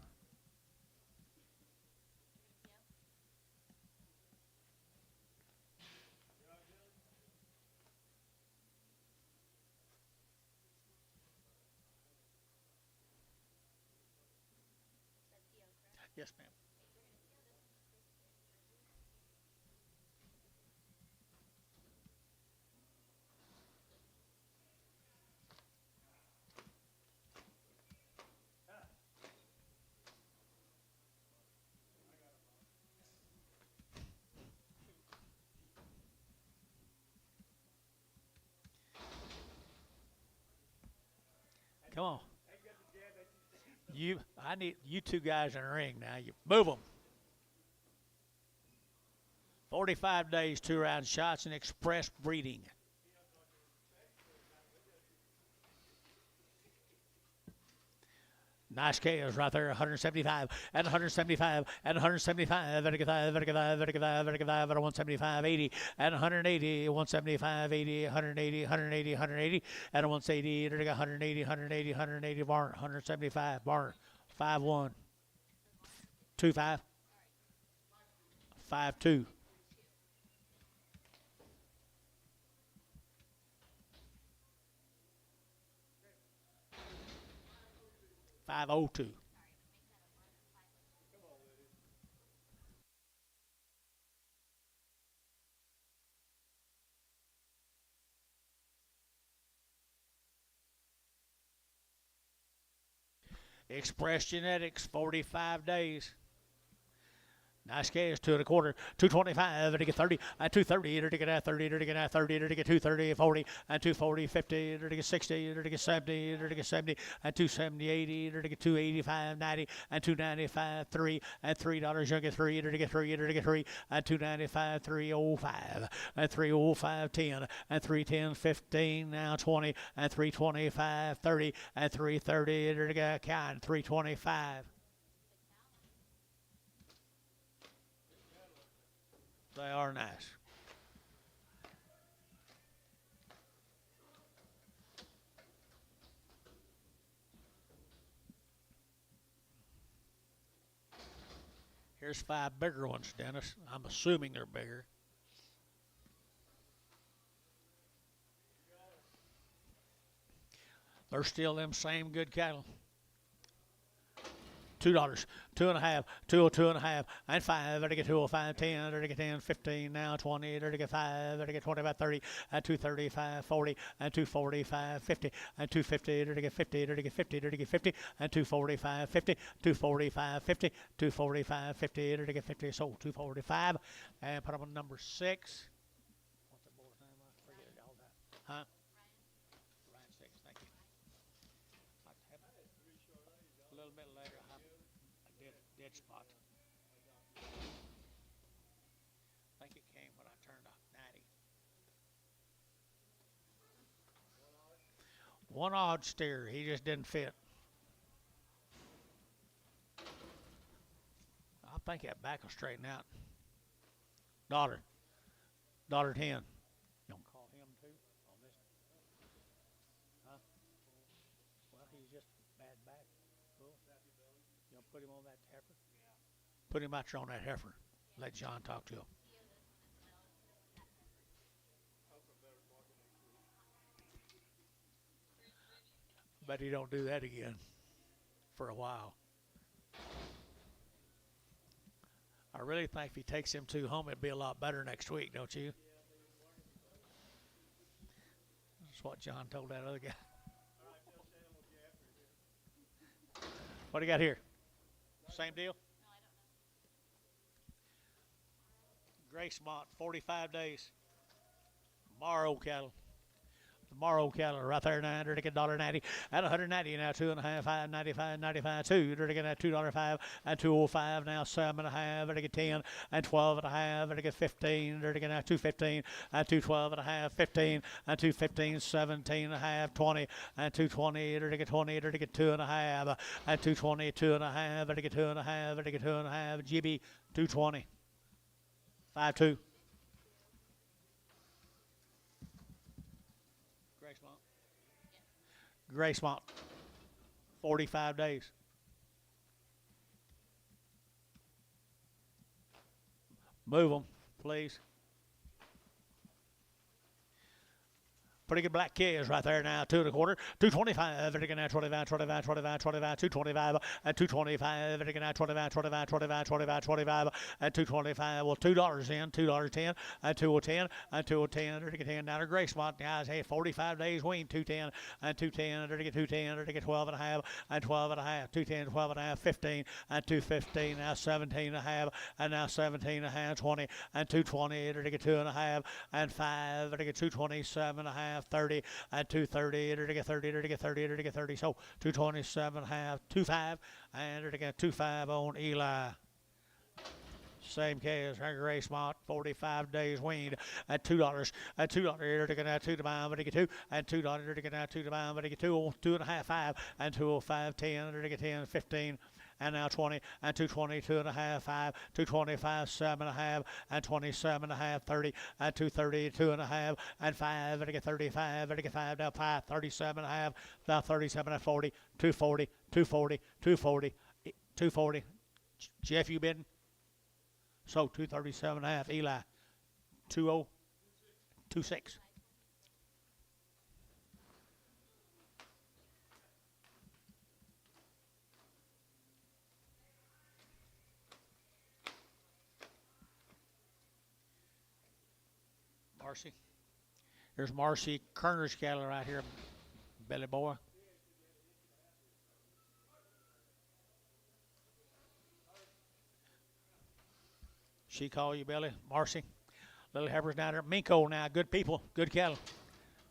Yes, ma'am. Come on. I need you two guys in the ring now. You move them. 45 days, 2-round shots, and express breeding. Nice chaos right there, 175 and 175 and 175, and 175, 80 and 180, 175, 80, 180, 180, 180, and 180, 180, 180, 180, barn, 175, barn, 5-1, 2-5, 5-2. $502. Express Genetics, 45 days. Nice cash, 2 1/4, 225, to get 30, and 230, to get 30, to get 30, to get 230, 40, and 240, 50, to get 60, to get 70, to get 70, and 270, 80, to get 285, 90, and 295, 3, and $3, you get 3, to get 3, to get 3, and 295, 305, and 305, 10, and 310, 15, now 20, and 325, 30, and 330, to get count, 325. They are nice. Here's 5 bigger ones, Dennis. I'm assuming they're bigger. They're still them same good cattle. $2, 2.5, 202.5, and 5, to get 205, 10, to get 10, 15, now 20, to get 5, to get 25, 30, and 235, 40, and 245, 50, and 250, to get 50, to get 50, to get 50, and 245, 50, 245, 50, 245, 50, to get 50, so 245, and put them on number 6. What's the boy's name? I forget it all that. Huh? Ryan 6, thank you. A little bit later, I dead spot. I think it came when I turned up 90. One odd steer, he just didn't fit. I think that back will straighten out. Daughter 10. You don't call him too on this? Huh? Well, he's just bad back. Cool. You know, put him on that heifer? Yeah. Put him out there on that heifer. Let John talk to him. Bet he don't do that again for a while. I really think if he takes him 2 home, it'd be a lot better next week, don't you? That's what John told that other guy. What do you got here? Same deal? No, I don't know. Gracemont, 45 days. Morrow cattle. The Morrow cattle right there now, they're taking $1.90 at 190 now, 2.5, 5.95, 95, 2. They're taking at $2.05 and 2.05 now, 7.5. They're taking 10 and 12.5. They're taking 15. They're taking at 2.15 and 2.12.5, 15 and 2.15, 17.5, 20 and 2.20. They're taking 20. They're taking 2.5 and 2.20, 2.5. They're taking 2.5. They're taking 2.5. GB 2.20, 5.2. Gracemont, 45 days. Move them, please. Pretty good black kids right there now. 2 1/4, 225. They're taking out 25, 25, 25, 25, 225, and 225. They're taking out 25, 25, 25, 25, 25, and 225. Well, $2 in, $2.10, and 2.10, and 2.10. They're taking 10 down to Gracemont, guys. Hey, 45 days weaned, 210, and 210. They're taking 210. They're taking 12.5, and 12.5, 210, 12.5, 15, and 215. Now 17.5, and now 17.5, 20, and 220. They're taking 2.5, and 5. They're taking 227.5. 30 and 230, to get 30, to get 30, to get 30. So 227.5, 25, and to get 25 on Eli. Same case, Gray Smart, 45 days weaned at $2. At $2, here to get out 2 to buy, but to get 2, and $2 to get out 2 to buy, but to get 2, 2.5, 5, and 205, 10, to get 10, 15. And now 20, and 220, 2.5, 5, 225, 7.5, and 27.5, 30, and 230, 2.5, and 5, and I get 35, and I get 5, now 5, 37.5, now 37 and 40, 240, 240, 240, 240. Jeff, you bidding? So 237.5, Eli, 20, 26. Marcy. There's Marcy Kerner's cattle right here, Billy Boy. She call you, Billy. Marcy. Little heifers down there. Minko now. Good people. Good cattle.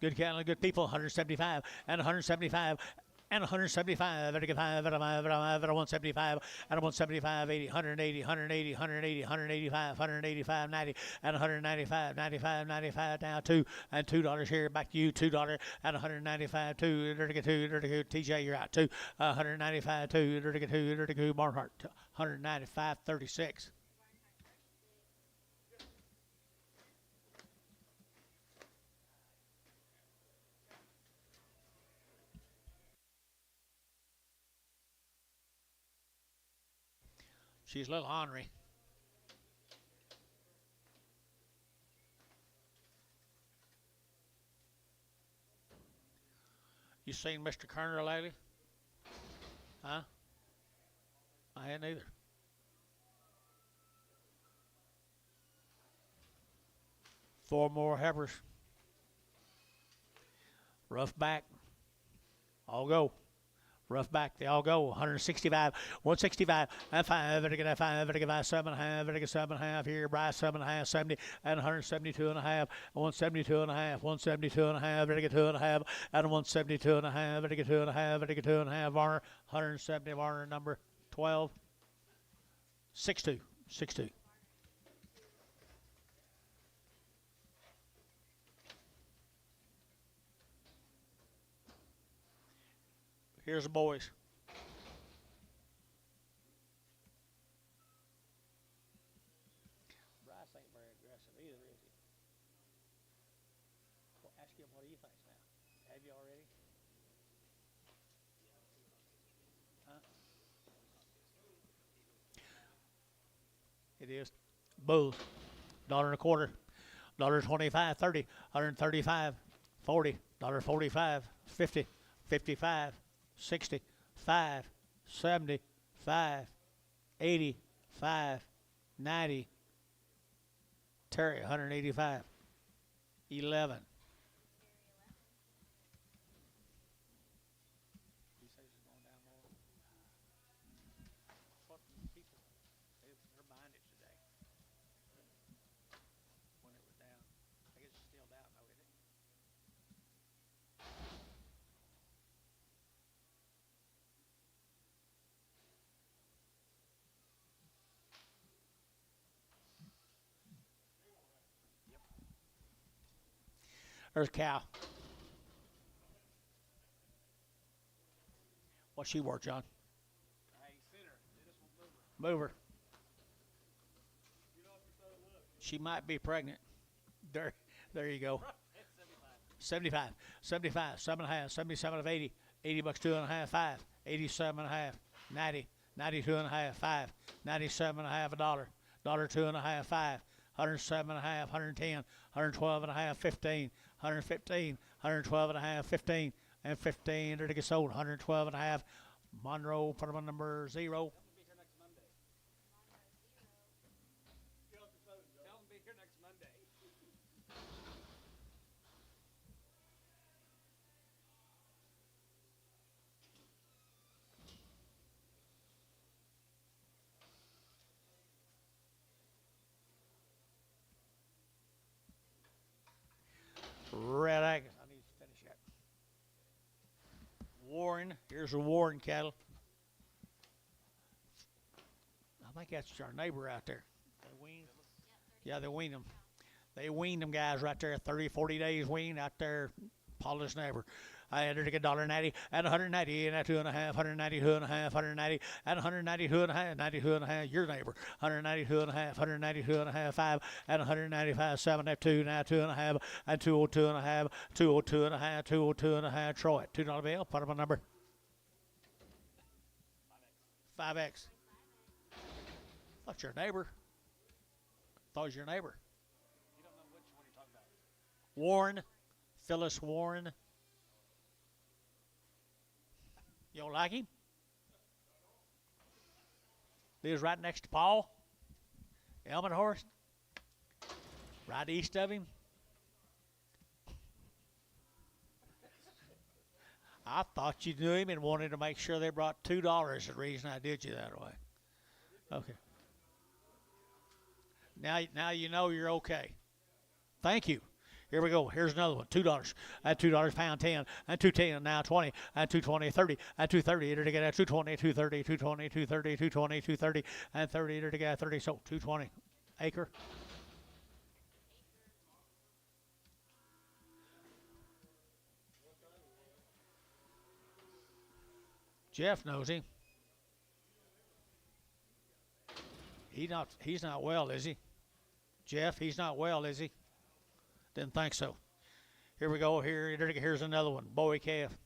Good cattle and good people. 175 and 175. And 175, and 5, and 175, and 175, 80, 180, 180, 180, 185, 185, 90, and 195, 95, 95, now 2, and $2 here, back to you, $2, and 195, 2, 2, TJ, you're out, 2, 195, 2, Barnhart, 195, 36. She's a little ornery. You seen Mr. Kerner lately? Huh? I hadn't either. Four more heifers. Rough back. All go. Rough back, they all go. 165, 165, and 5, and I get 5, and I get 7.5, and I get 7.5 here, Bryce 7.5, 70, and 172.5, 172.5, 172.5, and I get 2.5, and 172.5, and I get 2.5, and I get 2.5, Varner, 170, Varner, number 12, 6-2, 6-2. Here's the boys. Bryce ain't very aggressive either, is he? Well, ask him what he thinks now. Have you already? Huh? It is. Bulls. $1.25. $1.25, 30, 135, 40, $1.45, 50, 55. 60, 5, 70, 5, 80, 5, 90. Terry, 185, 11. He says it's going down more. What people, they're buying it today. When it was down. I guess it's still down though, isn't it? There's a cow. What's she worth, John? Hey, seen her. They just won't Move her. She might be pregnant. There you go. 75, 75, 7.5, 77 of 80, 80 bucks, 2.5, 5, 87.5, 90, 92.5, 5, 97.5, $1, $2.5, 5, 107.5, 110, 112.5, 15, 115, 112.5, 15, and 15 to get sold, 112.5. Monroe, put them on number 0. Tell them be here next Monday. Red Angus. I need to finish that. Warren. Here's a Warren cattle. I think that's our neighbor out there. Yeah, they weaned them. They weaned them guys right there, 30, 40 days weaned out there, Paulus neighbor. I entered a $1.90 at 190 and at 2.5, 192 and a half, 190 at 192 and a half, 92 and a half. Your neighbor, 192 and a half, 192 and a half, 5 at 195, 7 at 2, now 2.5 at 202 and a half, 202 and a half, 202 and a half. Troy, $2 bill. Put up a number. 5X. Thought your neighbor. Thought it was your neighbor. You don't know which one you're talking about. Warren, Phyllis Warren. You don't like him? Lives right next to Paul. Elman horse. Right east of him. I thought you knew him and wanted to make sure they brought $2. The reason I did you that way. Okay. Now you know you're okay. Thank you. Here we go. Here's another one. $2. At $2 pound 10. At 210. Now 20. At 220. 30. At 230. Enter to get at 220. 230. 220. 230. 220. 230. And 30. Enter to get at 30. So 220. Acre. Jeff knows him. He's not well, is he? Jeff, he's not well, is he? Didn't think so. Here we go. Here's another one. Bowie calf.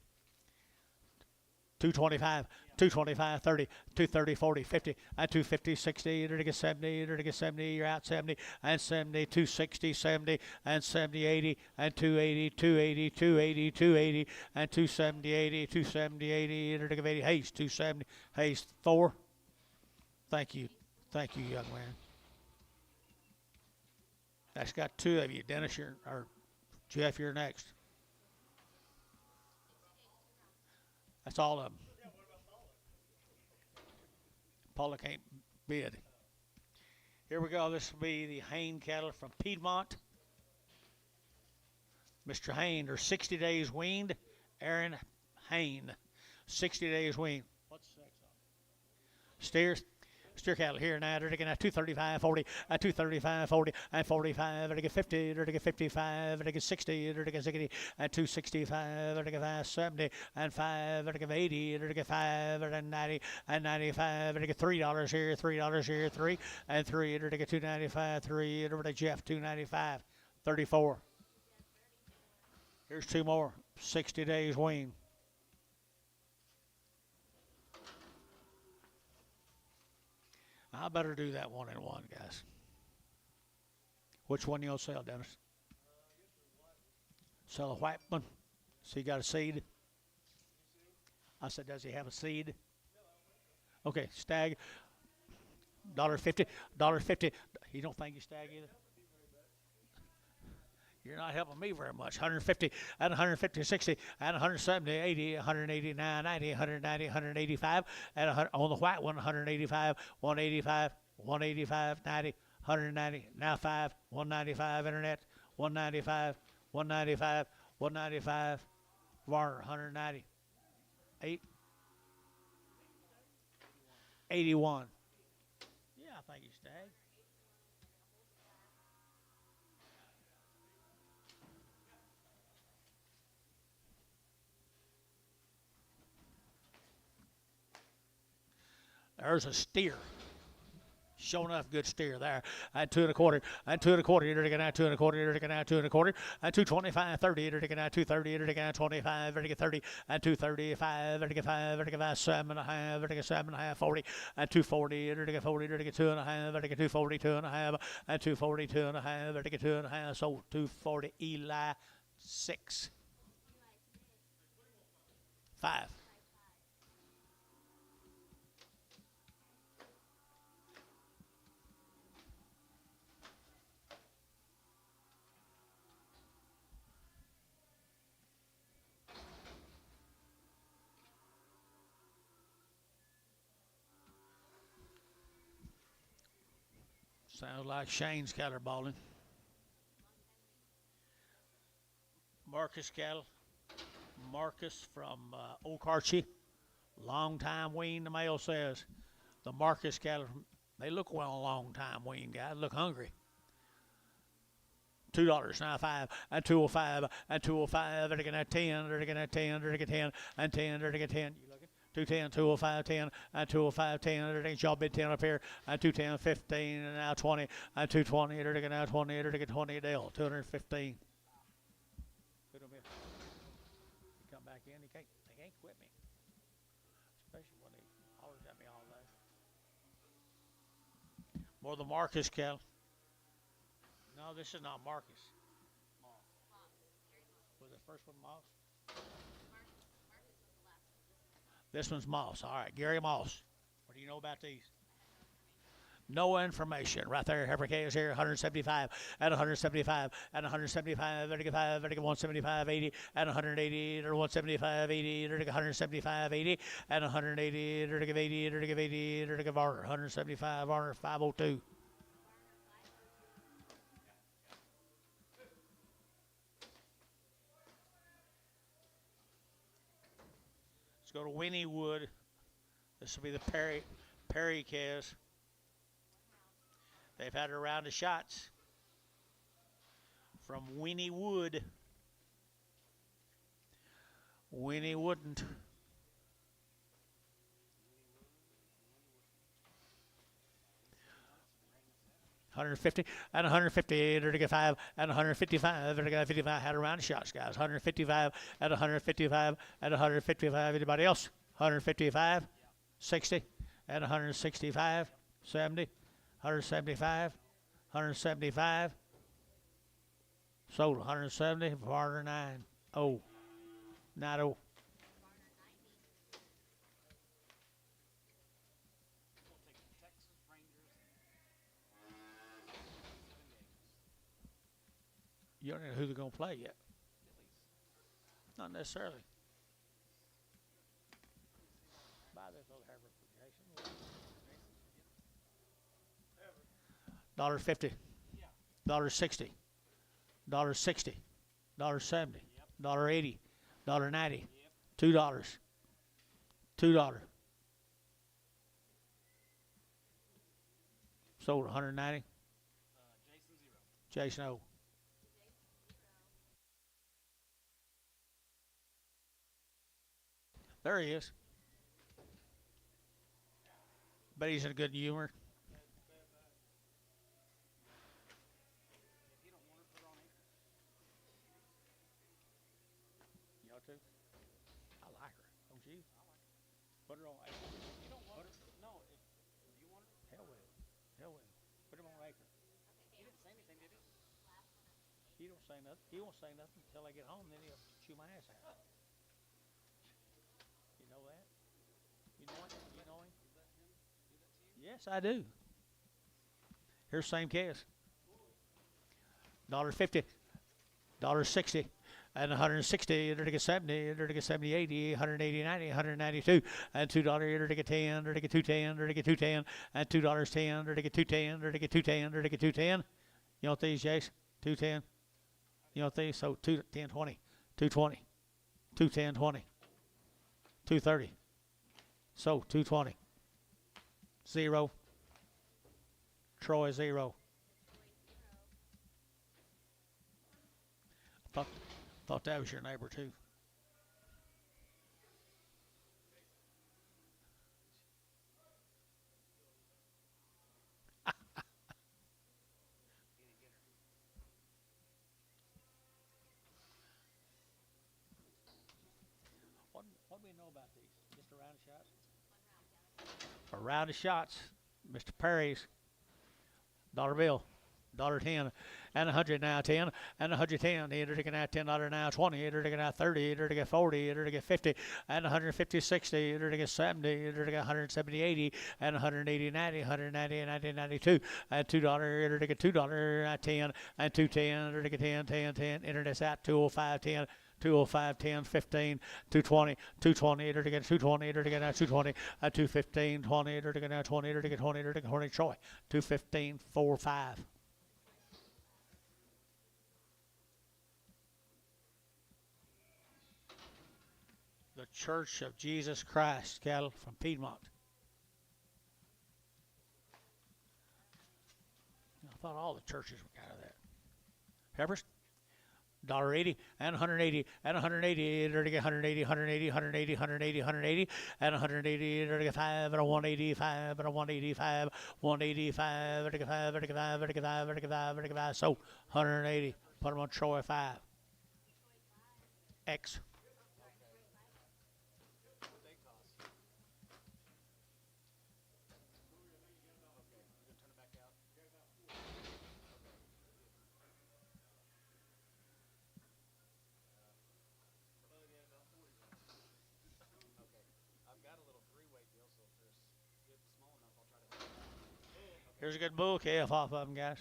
225, 225, 30, 230, 40, 50, and 250, 60, enter to get 70, enter to get 70, you're out 70, and 70, 260, 70, and 70, 80, and 280, 280, 280, 280, and 270, 80, 270, 80, enter to get 80, Hayes, 270, Hayes, 4. Thank you, young man. That's got 2 of you. Dennis, or Jeff, you're next. That's all of them. Paula can't bid. Here we go. This will be the Hain cattle from Piedmont. Mr. Hain, they're 60 days weaned. Aaron Hain, 60 days weaned. What's the sex on? Steers. Steer cattle here now. They're taking at 235, 40, at 235, 40, and 45. They're taking 50. They're taking 55. They're taking 60. They're taking 60, and 265. They're taking 570, and 5. They're taking 80. They're taking 5, and 90, and 95. They're taking $3 here, $3 here, 3, and 3. They're taking 295, 3. And over to Jeff, 295, 34. Here's 2 more. 60 days wean. I better do that 1 and 1, guys. Which one you'll sell, Dennis? Sell a white one. So you got a seed? I said, does he have a seed? Okay, stag. $1.50. $1.50. You don't think you stag either? You're not helping me very much. 150 and 150, 60 and 170, 80, 189, 90, 190, 185 and 100, on the white one, 185, 185, 185, 90, 190, now 5, 195 internet, 195, 195, 195, Varner, 190, 8, 81. Yeah, I think he's stag. There's a steer. Sure enough, good steer there. At 2 1/4, and 2 1/4, you're taking out 2 1/4, you're taking out 2 1/4, and 225, 30, you're taking out 230, you're taking out 25, you're taking 30, and 235, you're taking 5, you're taking 5, 7.5, you're taking 7.5, 40, and 240, you're taking 40, you're taking 2.5, you're taking 240, 2.5, and 240, 2.5, you're taking 2.5, so 240, Eli 6, 5. Sounds like Shane's cattle balling. Marcus cattle. Marcus from Okarche. Long time wean, the male says. The Marcus cattle, they look well a long time wean, guys. Look hungry. $2.95 and 205 and 205. They're gonna 10. They're gonna 10. They're gonna 10 and 10. They're gonna 10. You looking? 210, 205, 10 and 205, 10. They're gonna job bid 10 up here and 210, 15 and now 20 and 220. They're gonna now 20. They're gonna 20 deal 215. Put them in. Come back in. They can't quit me, especially when they hollers at me all day. More the Marcus cattle. No, this is not Marcus. Was the first one Moss? This one's Moss. All right, Gary Moss. What do you know about these? No information. Right there, Heifer K is here, 175 and 175 and 175, 35, 175, 80 and 180, or 175, 80, 175, 80 and 180, 80, 80, Varner, 175, Varner, 502. Let's go to Weaned. This will be the Perry calves. They've had a round of shots from Weaned. Weaned wouldn't. $150 and 150, they're to get 5 and 155, they're to get 55. Had a round of shots, guys. 155 and 155 and 155. Anybody else? 155, 60 and 165, 70, 175, 175. Sold 170, Varner 9. Oh, 90. You don't know who they're going to play yet. Not necessarily. Buy this little heifer for Jason. $1.50. $1.60. $1.60. $1.70. $1.80. $1.90. $2. $2. Sold 190. Jason O. There he is. Bet he's in good humor. Y'all too? I like her. Don't you? I like her. Put her on acre. You don't want her? No. If you want her? Hell with it. Hell with it. Put him on acre. He didn't say anything, did he? He don't say nothing. He won't say nothing until I get home. Then he'll chew my ass out. You know that? You know him? You know him? Yes, I do. Here's same case. $1.50, $1.60, and 160. They're to get 70. They're to get 70, 80, 180, 90, 192, and $2. They're to get 10. They're to get 210. They're to get 210, and $2.10. They're to get 210. They're to get 210. They're to get 210. You want these, Jace? 210. You want these? So 210, 20, 220, 210, 20, 230. So 220. 0. Troy 0. Thought that was your neighbor too. What do we know about these? Just a round of shots? A round of shots. Mr. Perry's dollar bill, $1.10, and 100 now 10, and 110. They're taking out $10 now 20. They're taking out 30. They're taking 40. They're taking 50, and 150 60. They're taking 70. They're taking 170 80, and 180 90, 190 and 90 92, and $2. They're taking $2 10, and 210. They're taking 10 10 10. Internet's out 205 10. 205, 10, 15, 220, 220, they're to get 220, they're to get 220, 215, 20, they're to get 20, they're to get 20, they're to get 20, Troy, 215, 4, 5. The Church of Jesus Christ cattle from Piedmont. I thought all the churches were kind of that. Heifers. $1.80 and 180 and 180, there to get 180, 180, 180, 180, 180, and 180, there to get 5 and a 185 and a 185, 185, there to get 5, there to get 5, there to get 5, there to get 5, there to get 5. So 180. Put them on Troy 5. X. What they cost? Okay, you're gonna turn it back out. Okay, I've got a little three-way deal, so if there's good small enough, I'll try to. Here's a good bull calf off of them, guys.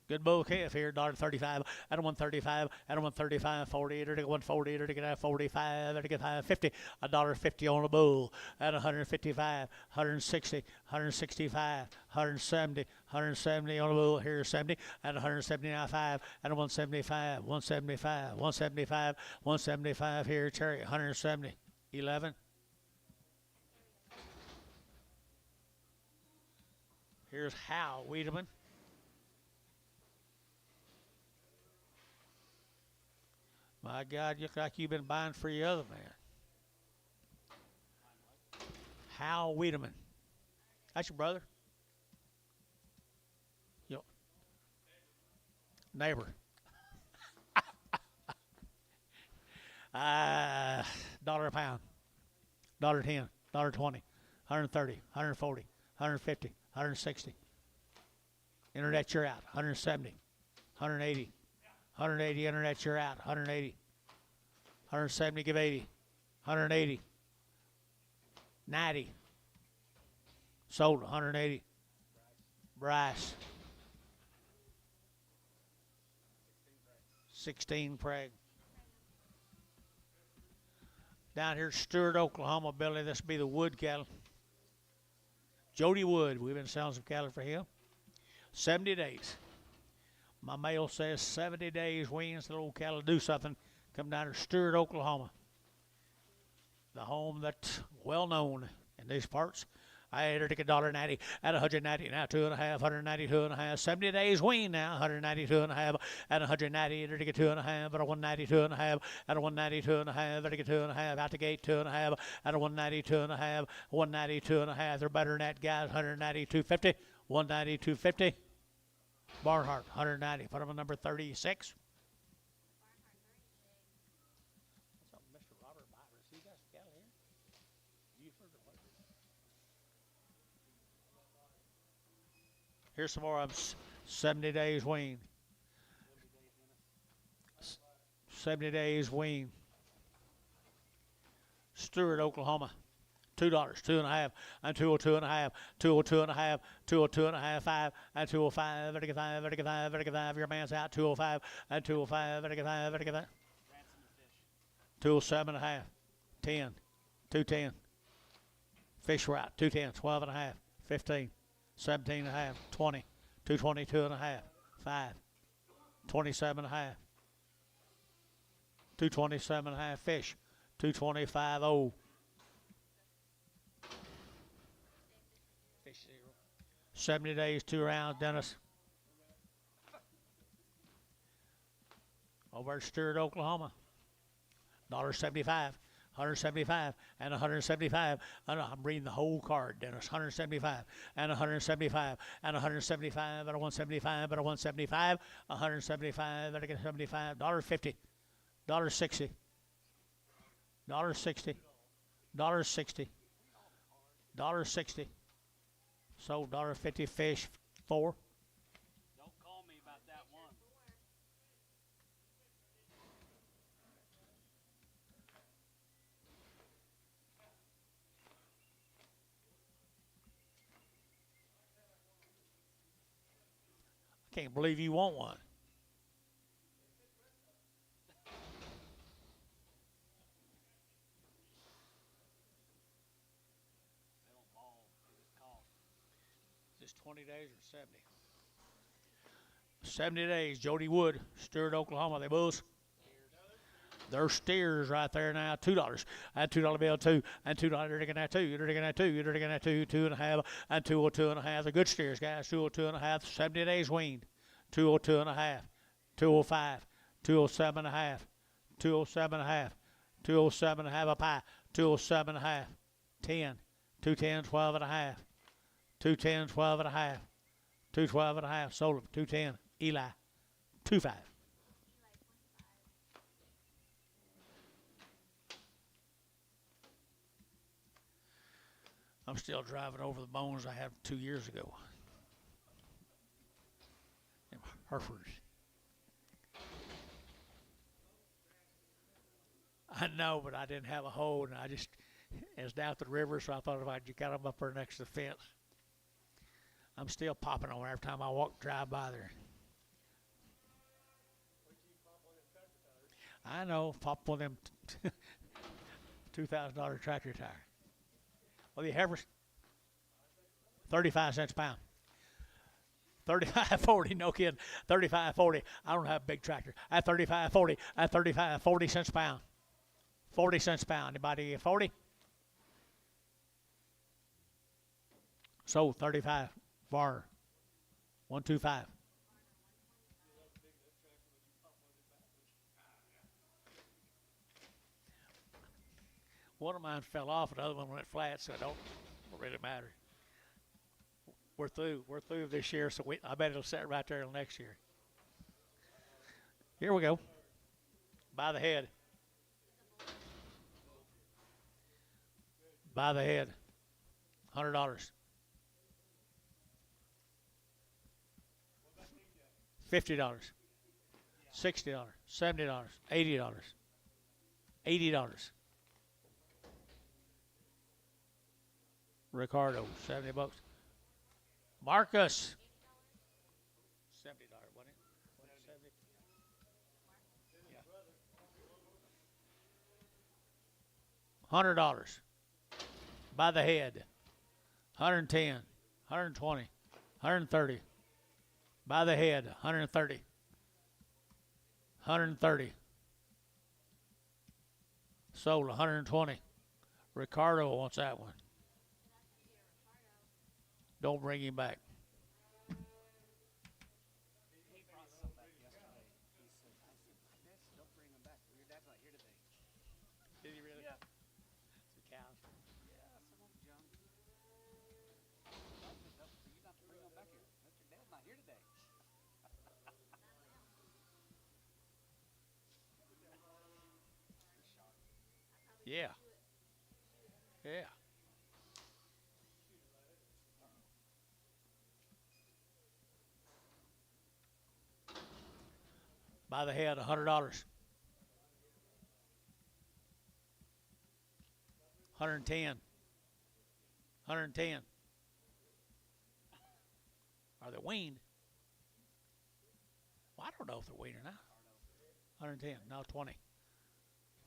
Good bull calf here, $1.35, at a 135, at a 135, 40, or to get 140, or to get 45, or to get 550, $1.50 on a bull, at 155, 160, 165, 170, 170 on a bull, here's 70, at 179.5, at a 175, 175, 175, 175 here, cherry, 170, 11. Here's Hal Wiedemann. My God, you look like you've been buying for your other man. Hal Wiedemann. That's your brother? Your neighbor. $1 a pound. $1.10. $1.20. 130. 140. 150. 160. Internet, you're out. 170. 180. 180, internet, you're out. 180. 170, give 80. 180. 90. Sold, 180. Bryce. 16 preg. Down here, Stewart, Oklahoma, Billy. This will be the Wood cattle. Jody Wood. We've been selling some cattle for him. 70 days. My mail says 70 days weans. The old cattle do something. Come down to Stewart, Oklahoma. The home that's well known in these parts. I had her take $1.90 at 190 now, 2.5, 192 and a half, 70 days wean now, 192 and a half at 190, to get 2.5 at a 192 and a half at a 192 and a half, to get 2.5 out the gate, 2.5 at a 192 and a half, 192 and a half. They're better than that, guys. 192.50, 192.50. Barnhart, 190. Put them on number 36. What's up, Mr. Robert Byron? See you guys cattle here? Buford or what? Here's some more of them. 70 days wean. 70 days wean. Stewart, Oklahoma. $2, 2.5, and 202 and a half, 202 and a half, 202 and a half, 5, and 205, vertical 5, vertical 5, vertical 5. Your man's out, 205, and 205, vertical 5, vertical 5. 207 and a half, 10, 210. Fish route, 210, 12 and a half, 15, 17 and a half, 20, 222 and a half, 5, 27 and a half, 227 and a half fish, 225.0. 70 days, 2 rounds, Dennis. Over at Stewart, Oklahoma. $1.75, 175, and 175. I'm reading the whole card, Dennis. 175, and 175, and 175, and a 175, and a 175, 175, and a 75, $1.50, $1.60, $1.60, $1.60, $1.60. Sold $1.50 fish 4. Don't call me about that one. I can't believe you want one. They don't ball, they just call. Is this 20 days or 70? 70 days. Jody Wood, Stewart, Oklahoma. They bulls. They're steers right there now. $2. And $2 bill 2. And $2. You're taking that 2. You're taking that 2. You're taking that 2. 2.5. And 202 and a half. They're good steers, guys. 202 and a half. 70 days weaned. 202 and a half, 205, 207 and a half, 207 and a half, 207 and a half up high, 207 and a half, 10, 210, 12 and a half, 210, 12 and a half, 212 and a half, sold him, 210, Eli, 25. I'm still driving over the bones I had 2 years ago. Them heifers. I know, but I didn't have a hold, and it was down at the river, so I thought if I got them up there next to the fence. I'm still popping on every time I drive by there. I know, pop on them $2,000 tractor tire. Well, the heifers, 35 cents a pound. 35.40, no kidding. 35.40. I don't have a big tractor. At 35.40. At 40 cents a pound. 40 cents a pound. Anybody get 40? Sold 35. Var 125. One of mine fell off, and the other one went flat, so it don't really matter. We're through. We're through this year, so I bet it'll sit right there till next year. Here we go. By the head. By the head. $100. $50. $60. $70. $80. $80. Ricardo, $70. Marcus, $70, wasn't it? $70? Yeah. $100 by the head. 110, 120, 130 by the head. 130, 130. Sold 120. Ricardo wants that one. Don't bring him back. He brought some back yesterday. He said, don't bring him back. Your dad's not here today. Did he really? Yeah. The cows. Yeah, some of them young. I said, no, you not to bring him back here. Your dad's not here today. Yeah. Yeah. By the head, $100. 110. 110. Are they weaned? Well, I don't know if they're weaned or not. 110. Now 20.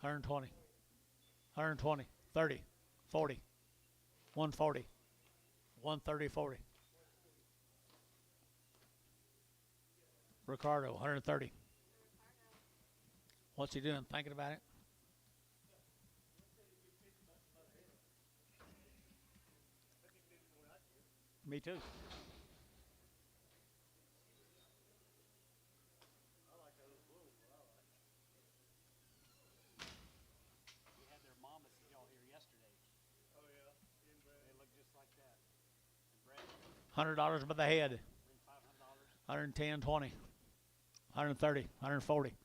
120. 120. 30. 40. 140. 130. 40. Ricardo, 130. What's he doing? Thinking about it? Me too. We had their mamas y'all here yesterday. Oh, yeah. They look just like that. And bred. $100 by the head. Bring $500. 110, 20. 130, 140.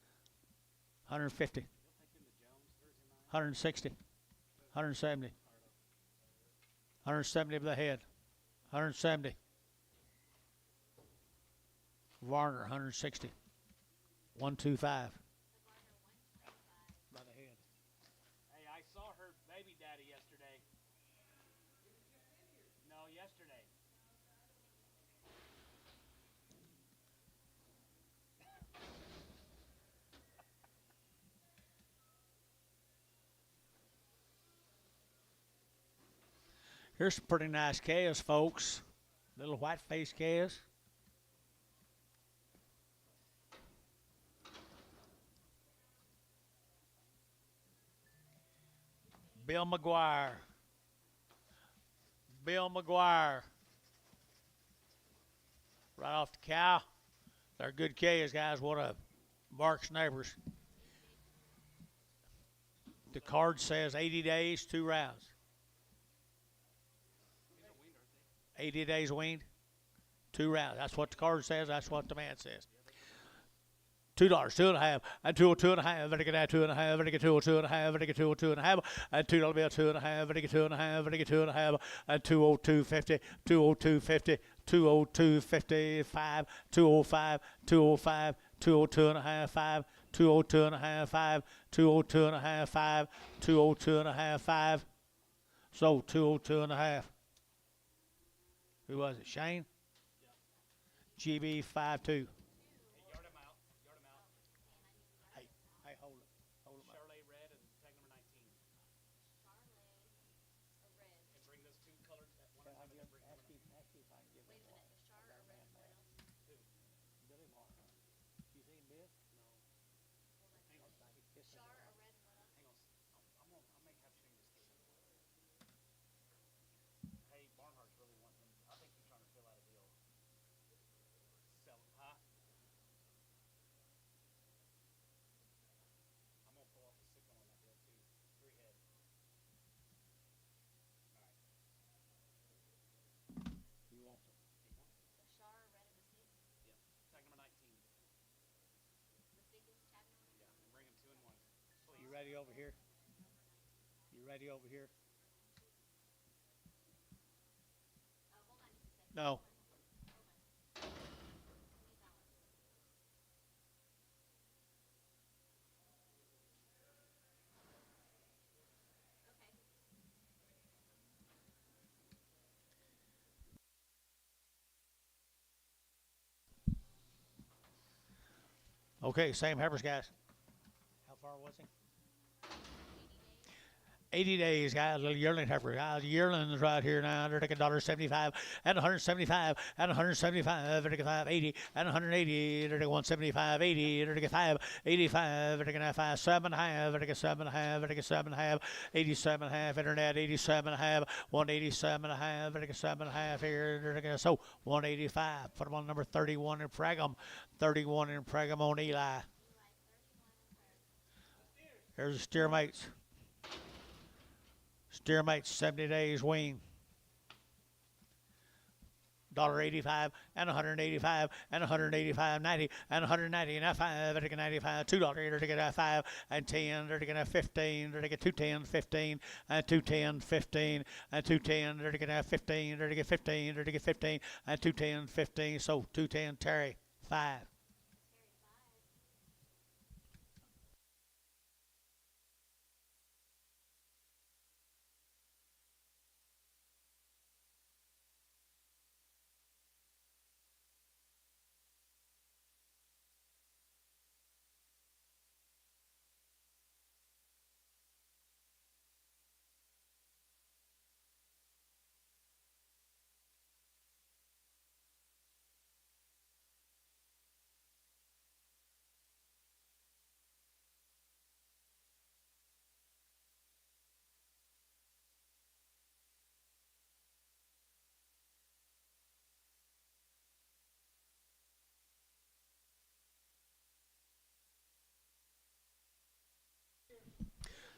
150. You'll take him to Jones Thursday night. 160. 170. 170 by the head. 170. Varner, 160. 125. By the head. Hey, I saw her baby daddy yesterday. No, yesterday. Here's some pretty nice calves, folks. Little white-faced calves. Bill McGuire. Bill McGuire. Right off the cow. They're good K's, guys. What a Mark's neighbors. The card says 80 days, 2 rounds. 80 days weaned, 2 rounds. That's what the card says. That's what the man says. $2, 2.5, and 2.5, very good, 2.5, very good, 2.5, very good, 2.5, and $2 bill, 2.5, very good, 2.5, very good, 2.5, and 202.50, 202.50, 202.55, 205, 205, 202.5, 5, 202.5, 5, 202.5, 5, 202.5, 5. So 202.5. Who was it? Shane? GB 52. Yard him out. Yard him out. Hey, hold it. Hold him up. Charolais red and tag number 19. And bring those two colored at one time. And then bring Ask him if I can give him one. Who? Billy Martin. You seen Bill? No. Hang on. I could kiss him. Hang on. I may have Shane just kiss him. Hey, Barnhart's really wanting him. I think he's trying to fill out a deal. Sell him, huh? I'm gonna pull off the 6 on that deal too. 3 head. All right. You want them? Yep. Tag number 19. Yeah, and bring him 2 and 1. Please. You ready over here? You ready over here? No. Okay, same heifers, guys. How far was he? 80 days, guys. Little yearling heifer, guys. Yearlings right here now. They're taking $1.75 and 175 and 175. They're taking 580 and 180. They're taking 175, 80. They're taking 585. They're taking 5.5. They're taking 7.5. They're taking 7.5. 87.5. Internet 87.5. 187.5. They're taking 7.5 here. They're taking so 185. Put them on number 31 in Pregum. 31 in Pregum on Eli. Here's the steer mates. Steer mates 70 days wean. $1.85 and 185 and 185, 90 and 190 and 5. They're taking 95. $2. They're taking 5 and 10. They're taking 15. They're taking 210, 15 and 210, 15 and 210. They're taking 15. They're taking 15. They're taking 15 and 210, 15. So 210 Terry 5.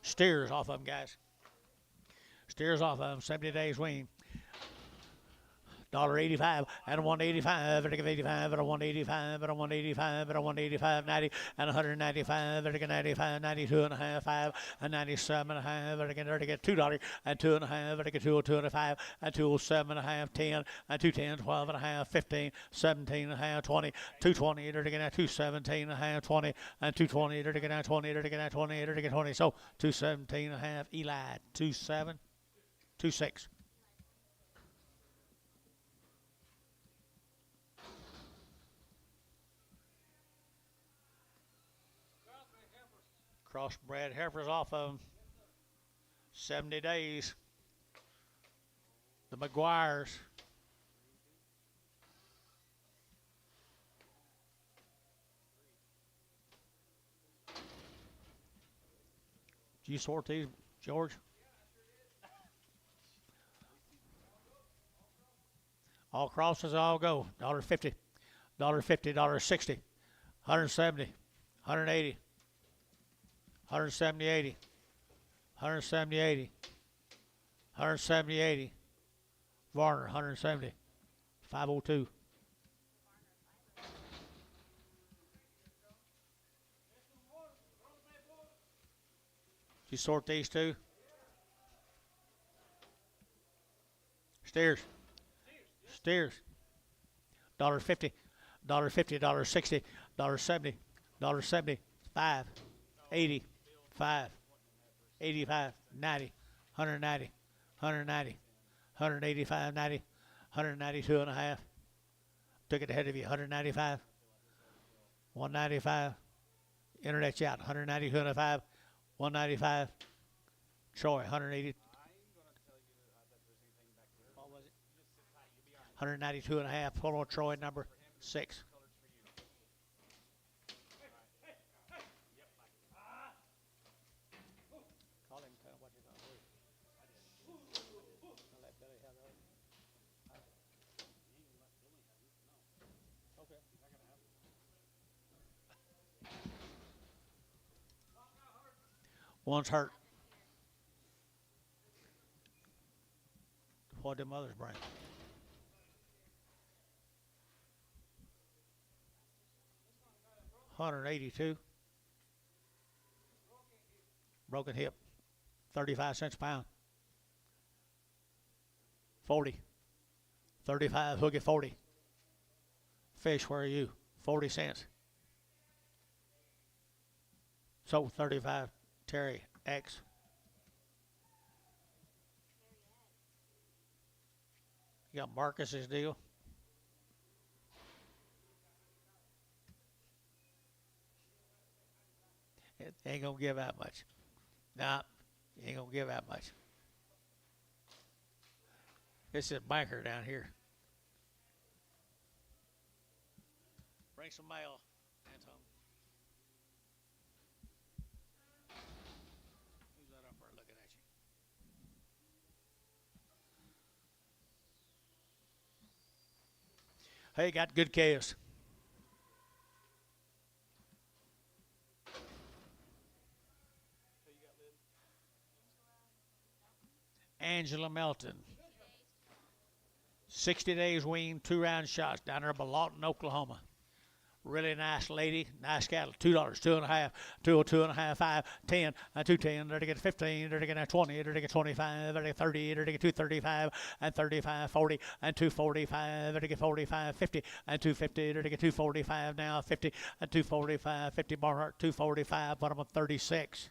Steers off of them, guys. Steers off of them. 70 days wean. $1.85 and a 185, and a 85, and a 185, and a 185, and a 185, 90, and 195, and a 95, 92 and a half, 5, and 97 and a half, and a get $2 and 2 and a half, and a 202 and a 5, and 207 and a half, 10, and 210, 12 and a half, 15, 17 and a half, 20, 220, and a 217 and a half, 20, and 220, and a 20, and a 20, and a 20, so 217 and a half, Eli, 27, 26. Crossbred heifers off of them. 70 days. The McGuires. Did you sort these, George? All crosses, all go. $1.50. $1.50, $1.60, 170, 180, 170, 80, 170, 80, 170, 80. Varner, 170, 502. You sort these two? Steers. Steers. $1.50, $1.50, $1.60, $1.70, $1.70, 5, 80, 5, 85, 90, 190, 190, 185, 90, 192 and a half. Took it ahead of you, 195, 195. Internet's out, 192 and a 5, 195. Troy, 180. What was it? 192 and a half. Hold on, Troy, number 6. Call him and tell him what you're going to do. I'll let Billy have those. Okay. One's hurt. What did mothers bring? $182. Broken hip. 35 cents a pound. 40. 35, hook at 40. Fish, where are you? 40 cents. So 35, Terry X. You got Marcus's deal. It ain't gonna give that much. Nah, ain't gonna give that much. This is banker down here. Bring some mail, Anton. Who's that up there looking at you? Hey, got good calves. Angela Melton. 60 days weaned, 2-round shots down there by Lawton, Oklahoma. Really nice lady, nice cattle. $2, 2.5, 2.5, 5, 10, 210. There to get 15. There to get 20. There to get 25. There to get 30. There to get 235 and 35, 40 and 245. There to get 45, 50 and 250. There to get 245 now, 50 and 245, 50. Barnhart 245. Bottom of 36.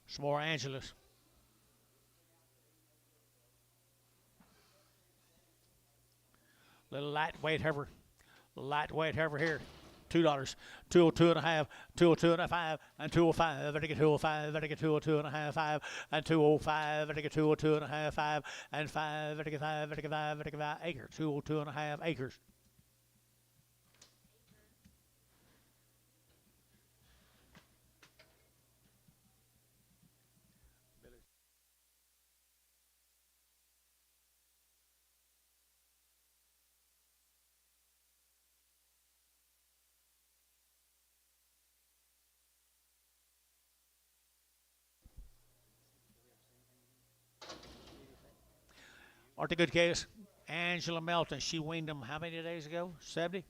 Some more Angelus. Little lightweight heifer. Lightweight heifer here. $2. 202 and a half, 202 and a 5, and 205. Better get 205. Better get 202 and a half, 5, and 205. Better get 202 and a half, 5, and 5. Better get 5. Better get 5. Better get 5 acres. 202 and a half acres. Aren't they good case? Angela Melton, she weaned them how many days ago? 70?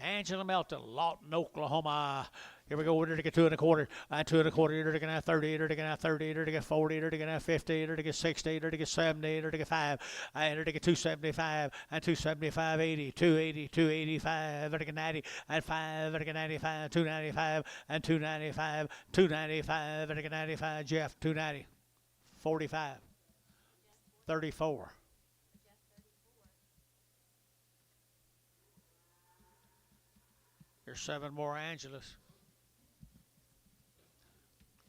Angela Melton, Lawton, Oklahoma. Here we go. We're to get 2 1/4, 2 1/4. You're to get 30. You're to get 30. You're to get 40. You're to get 50. You're to get 60. You're to get 70. You're to get 5. You're to get 275 and 275, 80, 280, 285. You're to get 90 and 5. You're to get 95, 295 and 295, 295. You're to get 95. Jeff, 290, 45, 34. There's 7 more Angelus.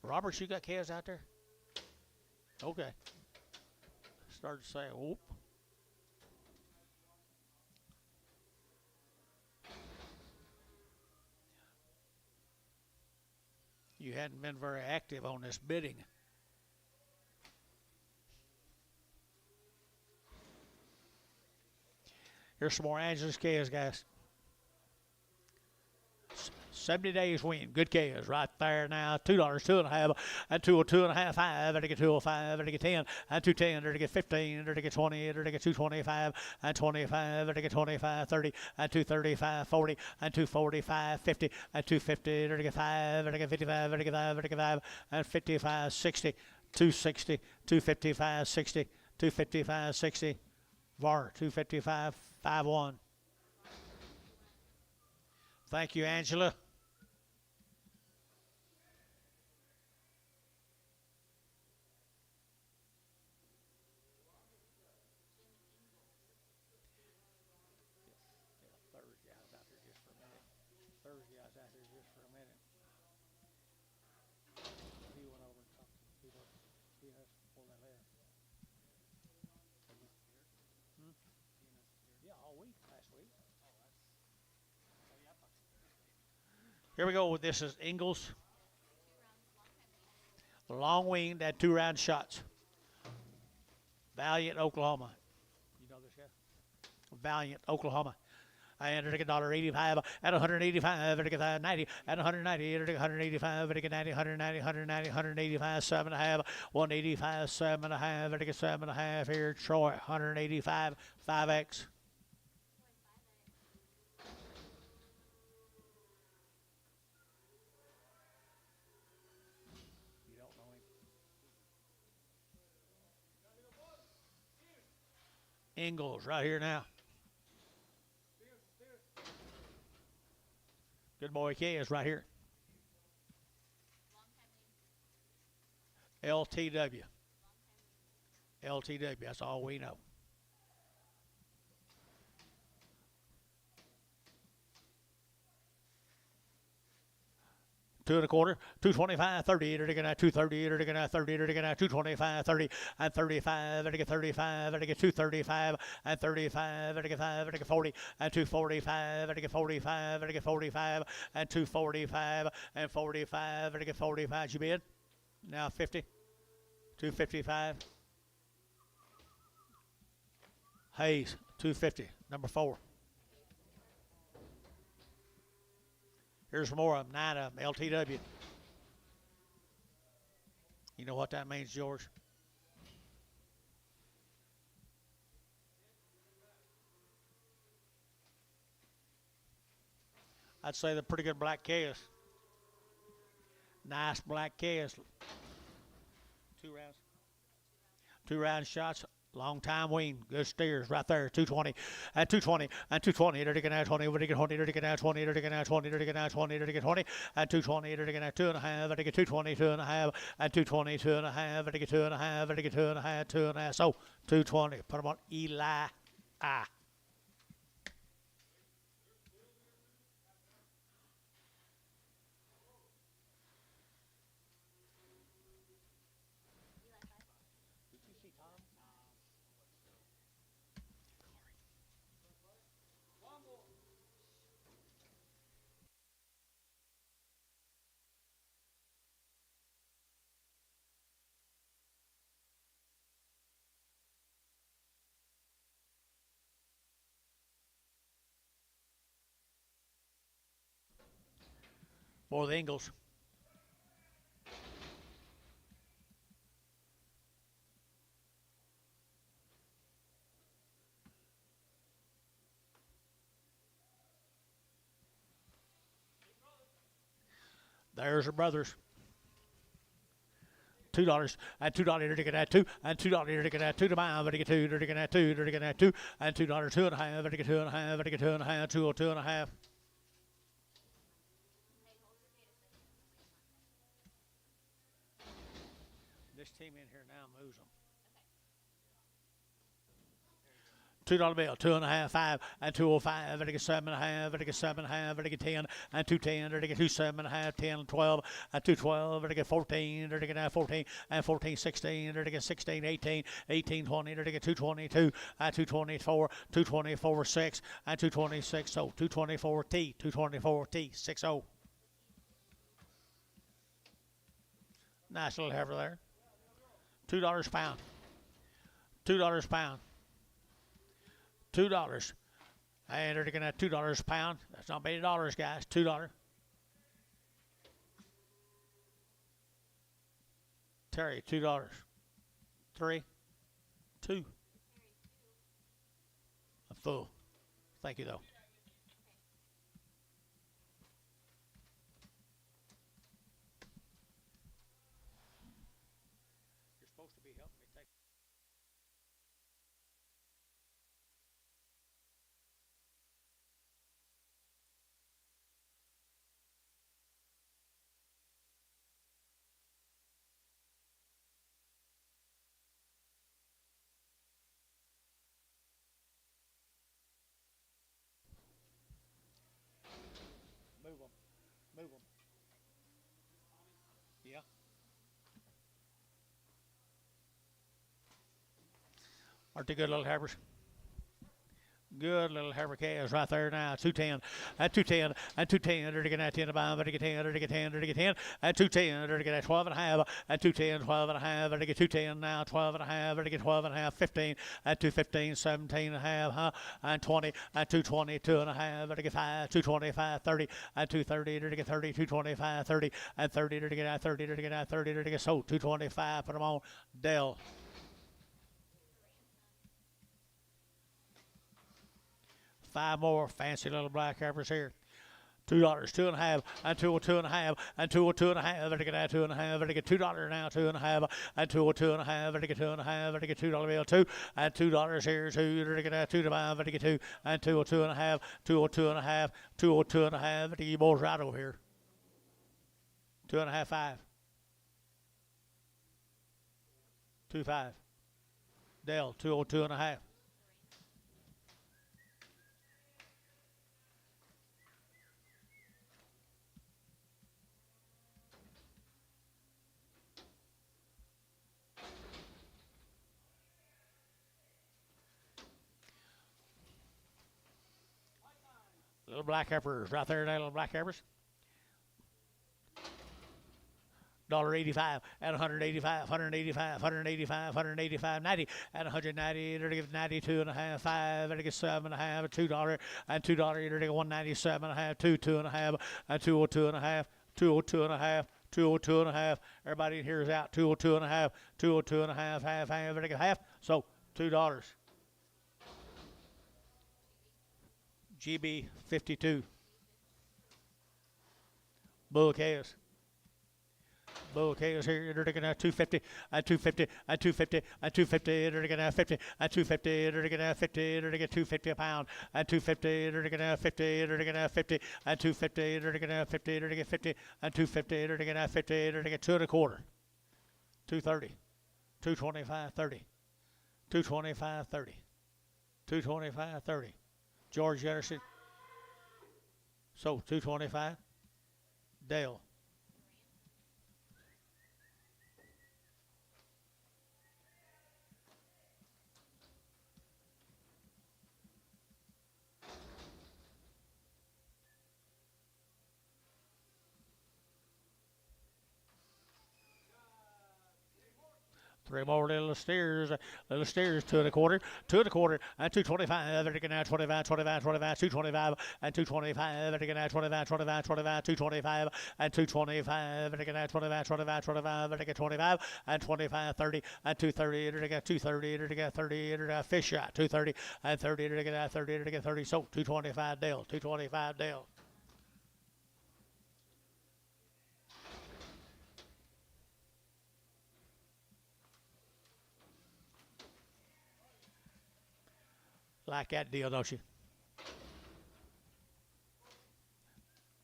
Roberts, you got calves out there? Okay. Started to say, whoop. You hadn't been very active on this bidding. Here's some more Angus calves, guys. 70 days weaned. Good calves right there now. $2, 2.5, and 202.5, 5, and to get 205, and to get 10, and 210, and to get 15, and to get 20, and to get 225, and 25, and to get 25, 30, and 235, 40, and 245, 50, and 250, and to get 5, and to get 55, and to get 5, and to get 5, and 55, 60, 260, 255, 60, 255, 60, VAR 255, 51. Thank you, Angela. Thursday, I was out there just for a minute. He went over and talked to people. He has before they left. Yeah, all week, last week. Here we go. This is Ingalls. Long weaned at 2-round shots. Valiant, Oklahoma. You know this guy? Valiant, Oklahoma. And $1.85 at 185, at 90, at 190, at 185, at 90, 190, 190, 185, 7.5, 185, 7.5, at 7.5 here, Troy, 185, 5X. You don't know him. Ingalls right here now. Good boy, K is right here. LTW. LTW, that's all we know. Two and a quarter, 225, 30, to get 230, to get 30, to get 225, 30, and 35, to get 35, to get 235, and 35, to get 5, to get 40, and 245, to get 45, to get 45, and 245, and 45, to get 45. You bid? Now 50, 255. Hayes, 250, number 4. Here's more of them, 9 of them, LTW. You know what that means, George? I'd say they're pretty good black calves. Nice black calves. 2 rounds. 2-round shots. Long time wean, good steers right there. 220 and 220 and 220. There to get 20. There to get 20. There to get 20. There to get 20. There to get 20. There to get 20 and 220. There to get 2.5. There to get 220, 2.5 and 220, 2.5. There to get 2.5. There to get 2.5, 2.5. So 220. Put them on Eli. More the Ingalls. There's her brothers. $2 and $2 to get that 2 and $2 to get that 2 to buy to get 2 to get that 2 to get that 2 and $2 2.5 to get 2.5 to get 2.5 2.5. This team in here now moves them. $2 bill, 2.5, 5, and 205, and to get 7.5, and to get 7.5, and to get 10, and 210, and to get 27.5, 10, 12, and 212, and to get 14, and to get 14, and 14, 16, and to get 16, 18, 18, 20, and to get 222, and 224, 224, 6, and 226, so 224 T, 224 T, 60. Nice little heifer there. $2 a pound. $2 a pound. $2. And they're looking at $2 a pound. That's not many dollars, guys. $2. Terry, $2. 3, 2. I'm full. Thank you, though. You're supposed to be helping me take. Move them. Move them. Yeah. Aren't they good little heifers? Good little heifer calves right there now. 210. At 210. At 210. They're getting at 10 about. They're getting 10. They're getting 10. They're getting 10. At 210. They're getting 12 and a half. At 210. 12 and a half. They're getting 210 now. 12 and a half. They're getting 12 and a half. 15. At 215. 17 and a half. Huh? And 20. At 220. 2 and a half. They're getting 5. 225. 30. At 230. They're getting 30. 225. 30. At 30. They're getting at 30. They're getting at 30. They're getting sold. 225. Put them on. Dell. 5 more fancy little black heifers here. $2, 2 and a half, and 2 or 2 and a half, and 2 or 2 and a half. They get that 2 and a half. They get $2 now, 2 and a half, and 2 or 2 and a half. They get 2 and a half. They get $2 bill 2, and $2 here 2. They get that 2 to 5. They get 2, and 2 or 2 and a half, 2 or 2 and a half, 2 or 2 and a half. They get boys right over here. 2 and a half, 5. 2 5. Dell 2 or 2 and a half. Little black heifers right there, little black heifers. $1.85 at 185, 185, 185, 185, 90 at 190. They're give 92 and a half, 5. They're give 7 and a half, $2 and $2. They're give 197 and a half, 2, 2 and a half, and 2 or 2 and a half, 2 or 2 and a half. 2 or 2 and a half. Everybody in here is out. 2 or 2 and a half. 2 or 2 and a half. Half. They get half. So $2. GB 52. Bull calves. Bull calves here. They're going to 250 at 250 at 250 at 250. They're going to 50 at 250. They're going to 50. They're going to 250 a pound at 250. They're going to 50. They're going to 50 at 250. They're going to 50. They're going to 50 at 250. They're going to 50. They're going to 2 1/4. 230. 225 30. 225 30. 225 30. George Jefferson. So 225. Dale. Three more little steers, 2 1/4, 2 1/4, and 225. They're going to 25, 25, 25, 225, and 225. They're going to 25, 25, 25, 225, and 225. They're going to 25, 25, 25. They're going to 25, and 25, 30, and 230. They're going to 230. They're going to 30. They're going to fish shot 230, and 30. They're going to 30. They're going to 30. So 225 Dale, 225 Dale. Like that deal, don't you?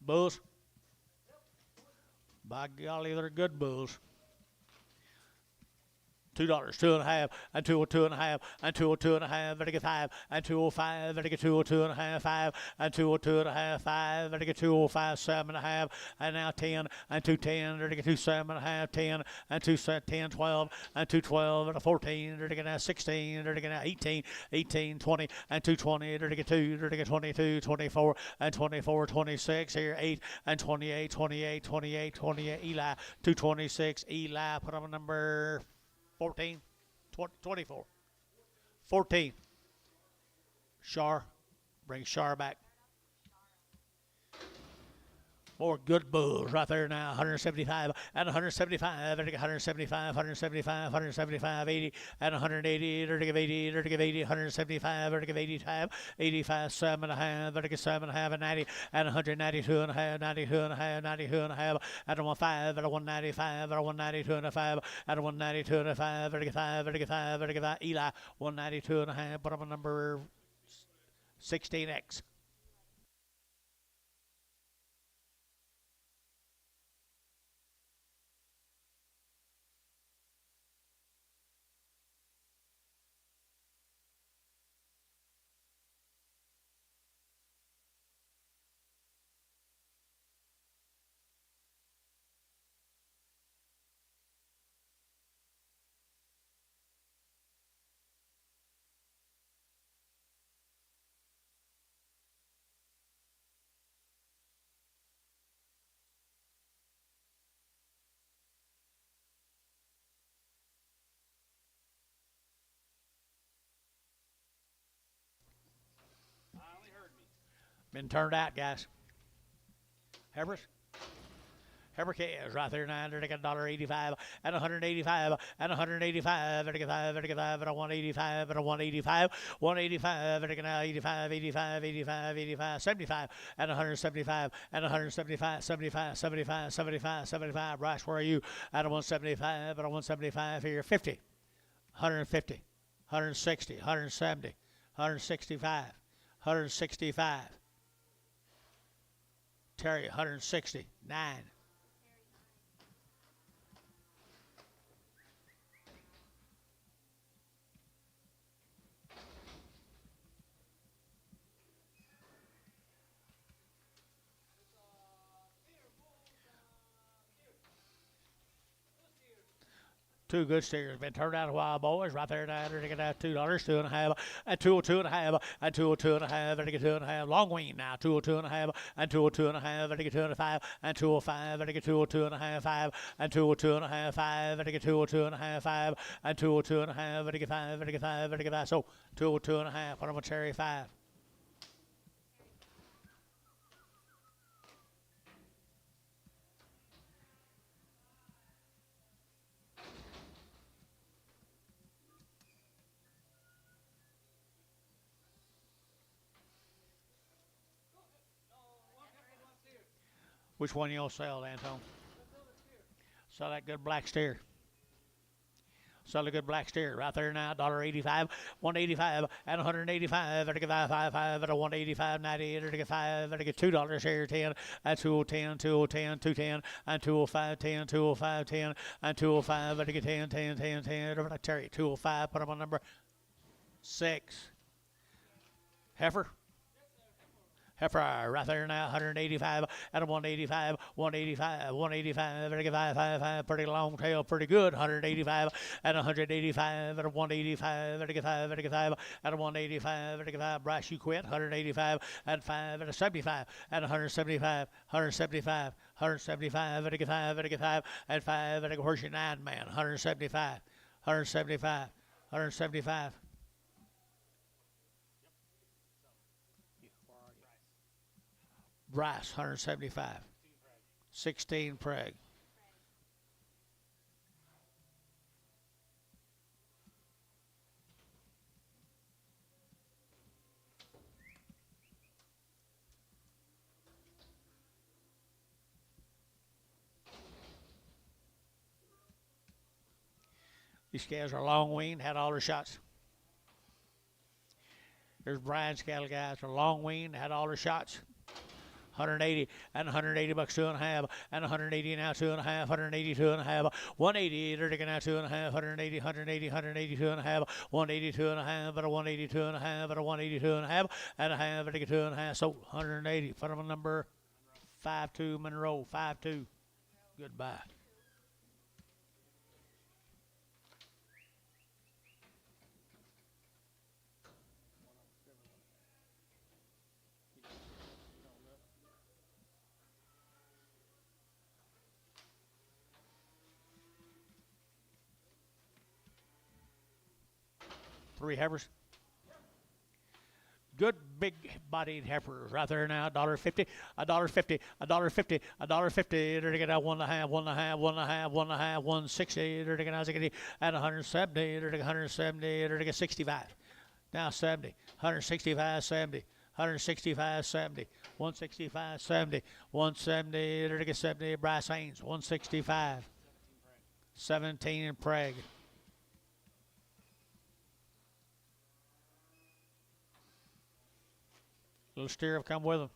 Bulls? By golly, they're good bulls. $2, 2.5, and 202.5, and 202.5, very good 5, and 205, very good 202.5, 5, and 202.5, 5, very good 205, 7.5, and now 10, and 210, very good 27.5, 10, and 210, 12, and 212, and 14, very good 16, very good 18, 18, 20, and 220, very good 2, very good 22, 24, and 24, 26, here 8, and 28, 28, 28, 28, Eli, 226, Eli, put on number 14, 24, 14. Shar, bring Shar back. More good bulls right there now. 175 and 175, 175, 175, 175, 80 and 180, 30 of 80, 30 of 80, 175, 30 of 85, 85, 7.5, 30 of 7.5, and 90 and 192.5, 92.5, 92.5, and a 15, and a 195, and a 192.5, and a 192.5, 35, 35, 35, Eli, 192.5, put up a number 16X. Finally heard me. Been turned out, guys. Heifers? Heifer calves right there now. They're taking $1.85 and 185 and 185, 35, 35, and a 185 and a 185, 185, and taking 85, 85, 85, 85, 75 and 175 and 175, 75, 75, 75, 75. Bryce, where are you? At a 175 and a 175 here, 50, 150, 160, 170, 165, 165. Terry, 160, 9. Two good steers been turned out a while, boys. Right there now, they're taking out $2, 2.5, and 202.5, and 202.5, and 2.5. Long wean now, 202.5, and 202.5, and 205, and 205, and 202.5, 5, and 202.5, 5, and 202.5, 5, and 202.5, and 5, and 5, and 5. So 202.5, put them on cherry 5. Which one you'll sell, Anton? Sell that good black steer. Sell a good black steer right there now. $1.85, 185, and 185. Better get 555 at a 185, 98. Better get 5. Better get $2 here, 10, and 210, 210, 210, and 205, 10, 205, 10, and 205. Better get 10, 10, 10, 10. Over to Terry, 205. Put them on number 6. Heifer. Heifer right there now, 185 and a 185, 185, 185, very good, 555, pretty long tail, pretty good, 185 and 185 and a 185, very good, 5, very good, 5 and a 185, very good, 5. Bryce, you quit, 185 and 5 and a 75 and 175, 175, 175, very good, 5, very good, 5 and 5, very good, where's your 9 man, 175, 175, 175. Bryce, 175. 16 preg. These cows are long weaned, had all their shots. There's Brian's cattle guys, are long weaned, had all their shots. 180 and 180 bucks 2.5 and 180 now 2.5 180 2.5 180 now 2.5 180 180 180 2.5 180 2.5 and a 180 2.5 and a 180 2.5 and a half and a 2.5 so 180 put them on number 52 Monroe 52 goodbye. Three heifers. Good big bodied heifers right there now. $1.50, $1.50, $1.50, $1.50. They're gonna get 1.5, 1.5, 1.5, 1.5, 160. They're gonna get and 170. They're gonna 170. They're gonna get 65. Now 70, 165, 70. 165, 70, 165, 70, 170. They're gonna get 70. Bryce Haynes, 165, 17 in Prague. Little steer have come with them.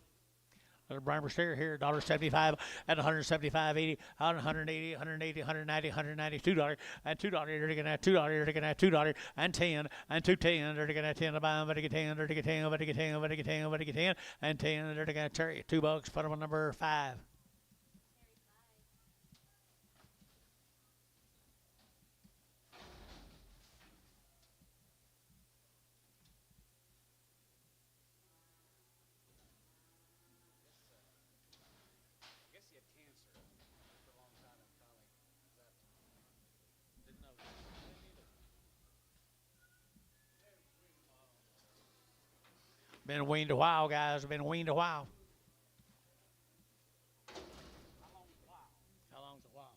Little Brimer steer here, $1.75 and 175.80, 180, 180, 190, 190, $2 and $2. They're gonna have $2. They're gonna have $2 and 10 and 210. They're gonna have 10 to buy them. But get 10. They're gonna get 10. But get 10. But get 10. But get 10 and 10. They're gonna carry $2. Put them on number 5. Been weaned a while, guys. Been weaned a while. How long's a while?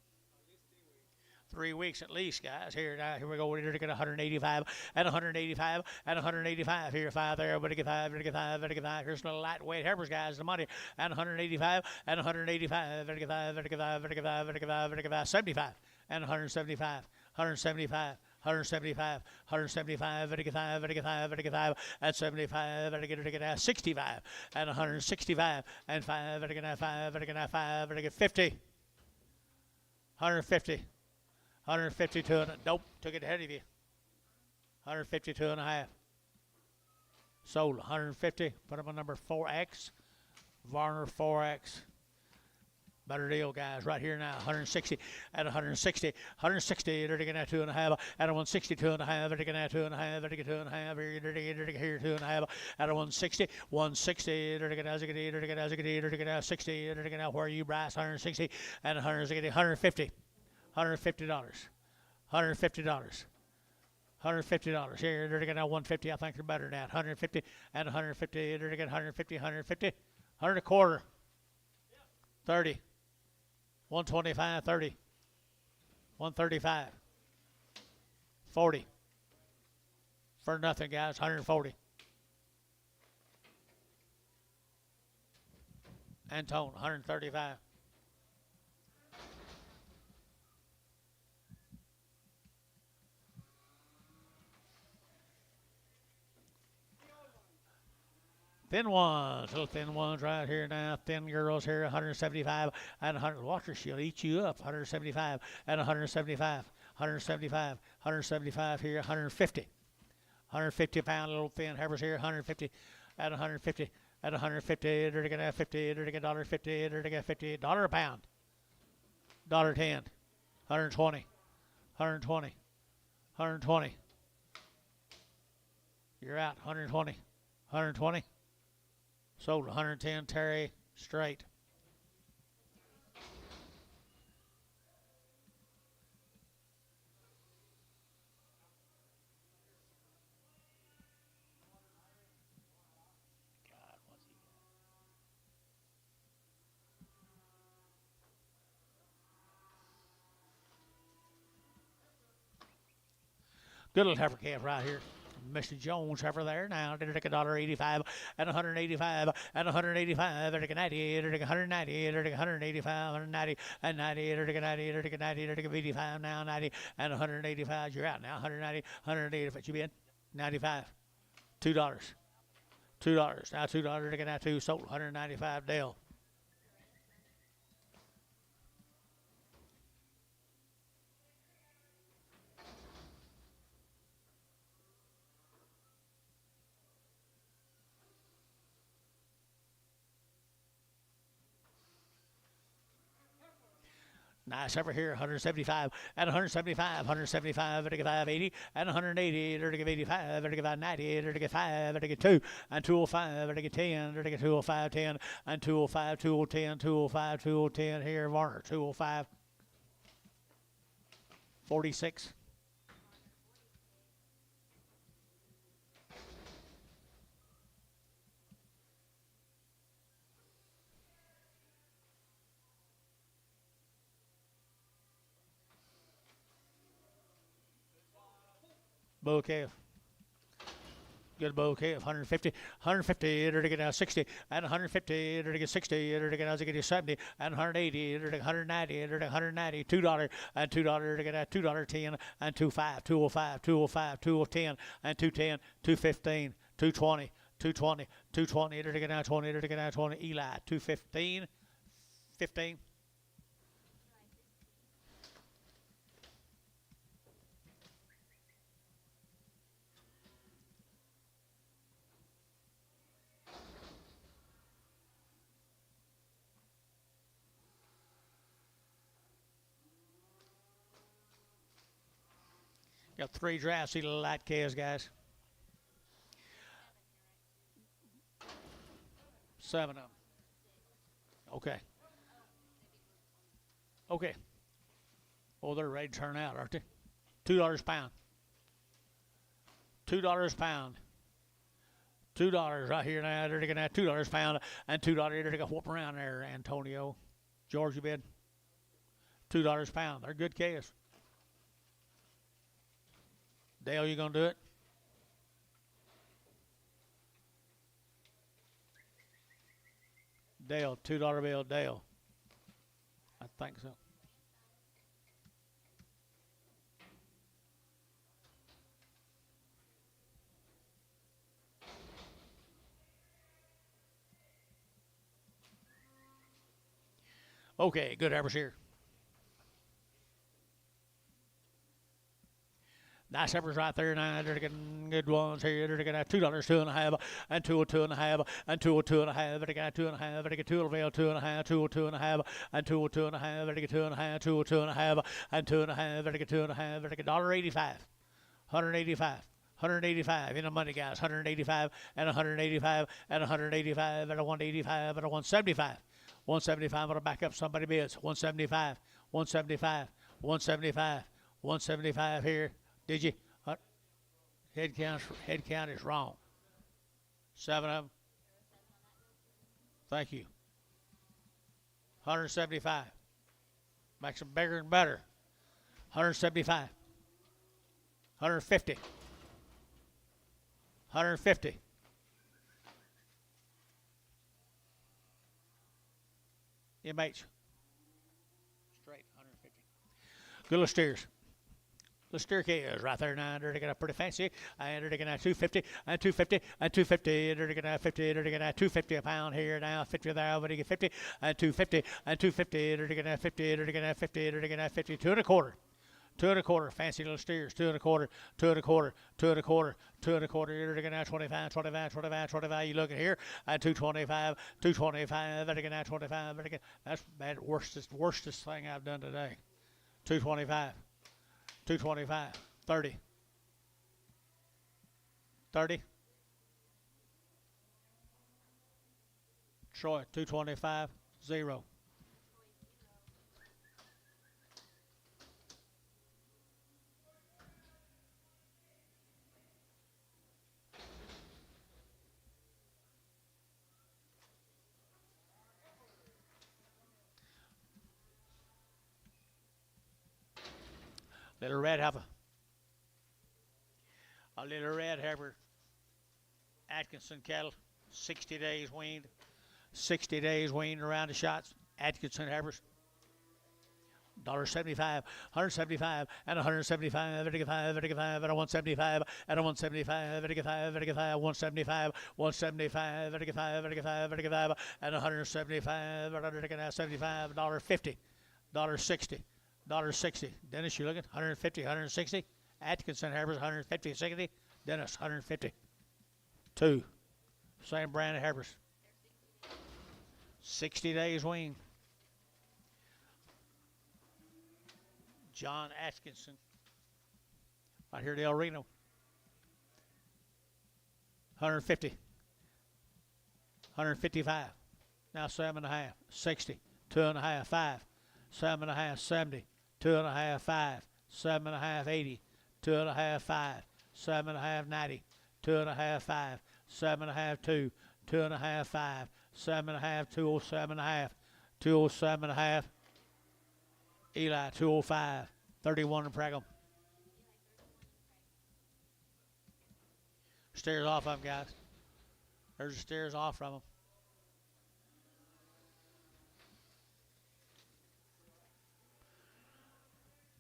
3 weeks at least, guys. Here we go. We're going to get 185 and 185 and 185. Here, 5 there. But get 5. But get 5. But get 5. Here's some lightweight heifers, guys. The money. And 185 and 185. But get 5. But get 5. But get 5. But get 5. But get 5. 75 and 175. 175. 175, 175, 185, 185, 185, and 75, 65, and 165, and 5, 5, 5, 50, 150, 152, and nope, took it ahead of you. 152 and a half. Sold 150, put them on number 4X, Varner 4X. Better deal, guys, right here now. 160 and 160, 160. They're going to have 2.5 and a 162 and a half. They're going to have 2.5. They're going to 2.5 here. They're here 2.5 and a 160, 160. They're going to have 60. They're going to have 60. They're going to have 60. They're going to have where you Bryce 160 and 160, 150, $150, $150. $150 here. They're going to have 150. I think they're better than that. 150 and 150. They're going to get 150, 150, 100 a quarter. 30. 125, 30, 135, 40. For nothing, guys, 140. Antone, 135. Thin ones, little thin ones right here now. Thin girls here, 175 and 100. Watch her, she'll eat you up. 175 and 175, 175, 175 here, 150. 150 pound little thin heifers here, 150 and 150 and 150. They're gonna have 50. They're gonna $1.50. They're gonna $50 a pound. $1.10. 120. 120. 120. You're out. 120. 120. Sold 110, Terry, straight. God, what's he got? Good little heifer calf right here. Mr. Jones heifer there now. They're like $1.85 and 185 and 185. They're like 90. They're like 190. They're like 185, 190 and 90. They're like 90. They're like 90. They're like 85 now, 90 and 185. You're out now. 190, 180. What you been? 95. $2. $2. Now $2. They're like 2. Sold 195. Dale. Nice over here, 175 and 175, 175, and 580 and 180, and 85, and 90, and 5, and 2, and 205, and 10, and 205, 10, and 205, 210, 205, 210 here, Varner, 205, 46. Bull calf. Good bull calf. 150, 150, enter to get now 60, and 150, enter to get 60, enter to get now 70, and 180, enter to 190, enter to 190, $2, and $2 to get now $2.10, and 25, 205, 205, 210, and 210, 215, 220, 220, 220, enter to get now 20, enter to get now 20, Eli, 215, 15. Got 3 drafts, see the light calves, guys. 7 of them. Okay. Okay. Oh, they're ready to turn out, aren't they? $2 a pound. $2 a pound. $2 right here now. They're going to have $2 a pound and $2. They're going to whoop around there, Antonio. George, you bid. $2 a pound. They're good calves. Dale, you going to do it? Dale, $2 bill, Dale. I think so. Okay, good heifers here. Nice heifers right there now. They're getting good ones here. They're going to have $2, 2.5, and 202.5, and 202.5. They're going to have 2.5. They get 2 bill, 2.5, 202.5, and 202.5. They get 2.5, 202.5, and 2.5. They get 2.5. They get $1.85, 185. 185 in the money, guys. 185 and 185 and 185 and a 185 and a 175. 175 on a back up. Somebody bids. 175, 175, 175, 175 here. Did you? Head count is wrong. 7 of them. Thank you. 175. Makes them bigger and better. 175. 150. 150. MH. Straight, 150. Good little steers. The steer calves right there now. They're going to pretty fancy. And they're going to have 250 and 250 and 250. They're going to have 50. They're going to have 250 a pound here now. 50 there. But they get 50 and 250 and 250. They're going to have 50. They're going to have 50. They're going to have 50. 2.25. 2.25. Fancy little steers. 2.25. 2.25. 2.25. 2.25. They're going to have 25, 25, 25, 25. You looking here at 225, 225. They're going to have 25. That's bad. Worstest thing I've done today. 225. 225, 30, 30. Troy, 225, 0. Little red heifer. A little red heifer. Atkinson cattle, 60 days weaned. 60 days weaned around the shots. Atkinson heifers. $1.75, 175, and 175, 55, 55, and a 175, and a 175, 55, 55, 175, 175, 55, 55, 55, and 175, $75, $1.50, $1.60. $1.60. Dennis, you looking? 150, 160. Atkinson heifers, 150, 60. Dennis, 150. 2. Same brand of heifers. 60 days wean. John Atkinson. Right here at El Reno. 150. 155. Now 7.5. 60. 2.5. 5. 7.5. 70. 2.5. 5. 7.5. 80. 2.5. 5. 7.5. 90. 2.5. 5. 7.5. 2. 2.5. 5. 7.5. 207.5. 207.5. Eli 205. 31 and Pragum. Stairs off of them, guys. There's the stairs off from them.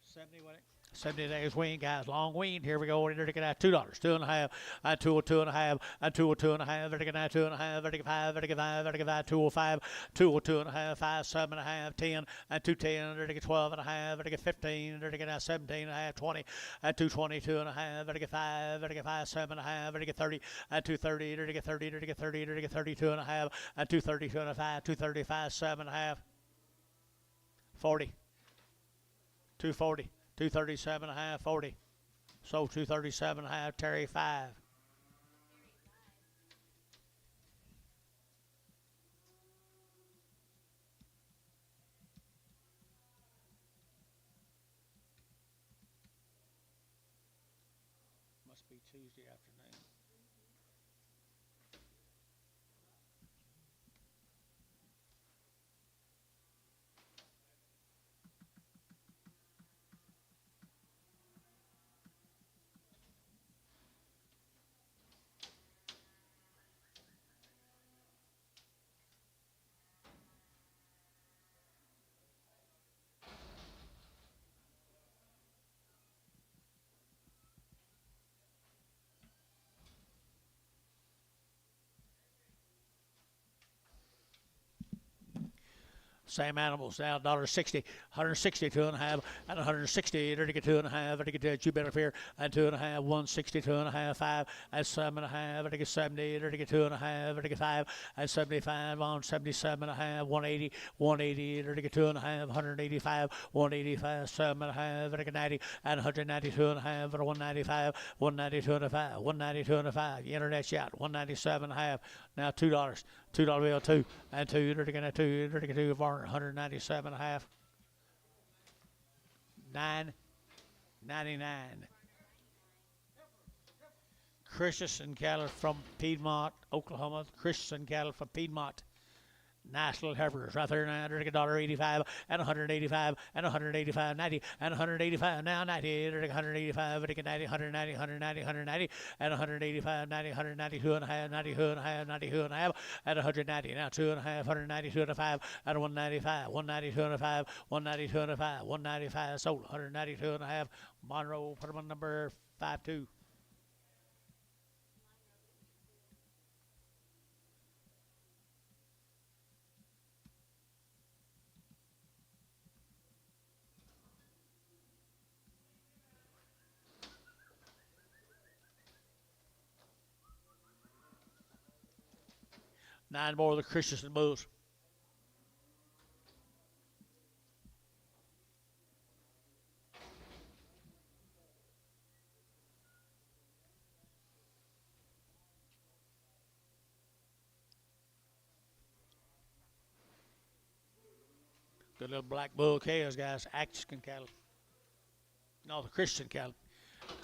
70, what? 70 days weaned, guys. Long weaned. Here we go. We're going to $2. 2.5. I 2.5. I 2.5. Vertical 2.5. Vertical 5. Vertical 5. Vertical 5. 2.05. 2.5. 5. 7.5. 10. I 2.10. Vertical 12.5. Vertical 15. Vertical 17.5. 20. I 2.20. 2.5. Vertical 5. Vertical 5. 7.5. Vertical 30. I 2.30. Vertical 30. Vertical 30. Vertical 32.5. I 2.30. 2.5. 2.35. 7.5. 40. 2.40. 237.5, 40. So 237.5, Terry 5. Must be Tuesday afternoon. Same animals now, $1.60, 160, 2.5, and 160, vertical 2.5, vertical 2 better fear, and 2.5, 160, 2.5, 5, and 7.5, vertical 70, vertical 2.5, vertical 5, and 75, 177.5, 180, 180, vertical 2.5, 185, 185, 7.5, vertical 90, and 192.5, vertical 195, 192.5, 192.5, internet shot, 197.5, now $2. $2 bill 2 and 2 vertical 2 for 197.5. 9.99. Christensen cattle from Piedmont, Oklahoma. Christensen cattle from Piedmont. Nice little heifers right there now. $1.85 and 185 and 185, 90 and 185 now 90, 185, 90, 190, 190, 190 and 185, 90, 192 and a half, 92 and a half, 92 and a half and 190 now 2.5, 192 and a 5 and 195, 192 and a 5, 192 and a 5, 195 sold 192 and a half. Monroe, put them on number 52. Nine more of the Christensen bulls. Good little black bull cows, guys. Atkinson cattle. No, the Christian cattle.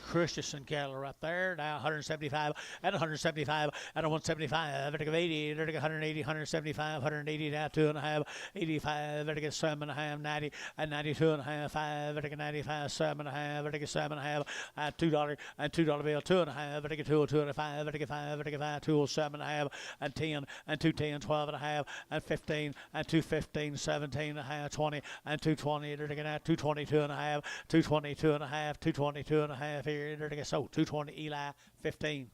Christensen cattle right there. Now 175 and 175 and 175. Vertical 80, vertical 180, 175, 180 now 2.5, 85, vertical 7.5, 90 and 92 and a half, 5, vertical 95, 7.5, vertical 7.5, $2 and $2 bill 2.5, vertical 2, 2.5, vertical 5, vertical 5, 207.5 and 10 and 210, 12.5 and 15 and 215, 17.5, 20 and 220, vertical 222 and a half, 222 and a half, 222 and a half here. So 220 Eli 15.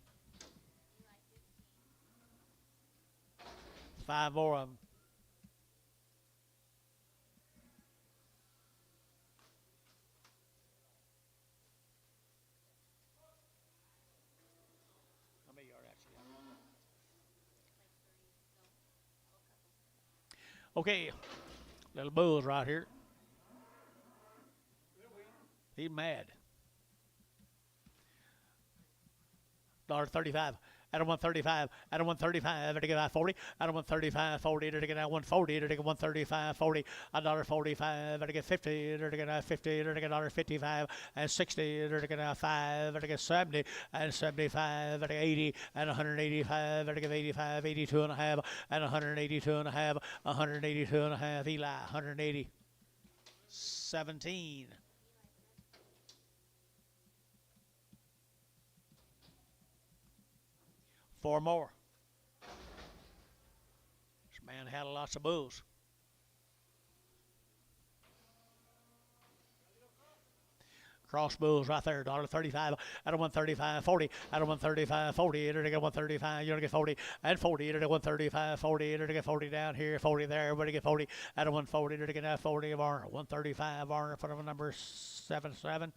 5 more of them. How many are actually? Okay, little bulls right here. He's mad. $1.35. At a 135, at a 135, to get out 40, at a 135, 40, to get out 140, to get 135, 40, $1.45, to get 50, to get out 50, to get $1.55, and 60, to get out 5, to get 70, and 75, to get 80, and 185, to get 85, 82 and a half, and 182 and a half, 182 and a half, Eli, 180, 17. Four more. This man had lots of bulls. Cross bulls right there, $1.35 at a 135, 40 at a 135, 40, to get 135, you're gonna get 40 and 40 to get 135, 40 to get 40 down here, 40 there, everybody get 40 at a 140 to get 40 of Varner, 135 Varner for the number 77.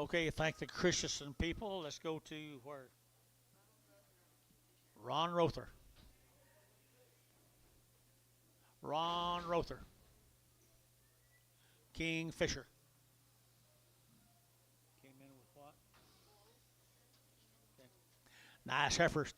Okay, thank the Christensen people. Let's go to where? Ron Rother. Ron Rother. King Fisher. Came in with what? Okay. Nice heifers.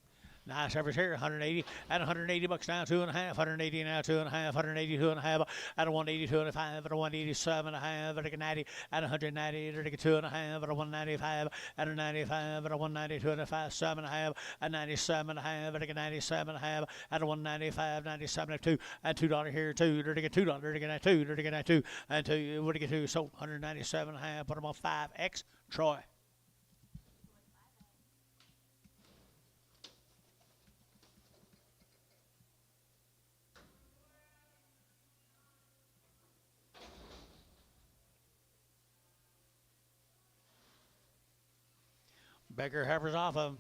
Nice heifers here, 180 at 180 bucks now, 2.5, 180 now, 2.5, 182 and a half at a 182 and a 5 at a 187 and a half at a 90 at 190 at a 2.5 at a 195 at a 95 at a 192 and a 5, 7.5 at 97 and a half at a 97 and a half at a 195, 97 and 2 and $2 here, $2 to get $2 to get $2 to get $2 and 2 what to get 2, so 197 and a half, put them on 5X Troy. Beggar heifers off of them.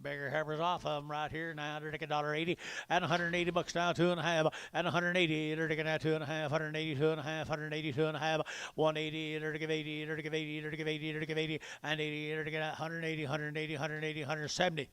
Beggar heifers off of them right here now. They're taking $1.80 at 180 bucks now, 2.5 at 180. They're taking out 2.5, 182 and a half, 182 and a half, 180. They're taking 80. They're taking 80. They're taking 80. They're taking 80 and 80. They're taking 180, 180, 180, 170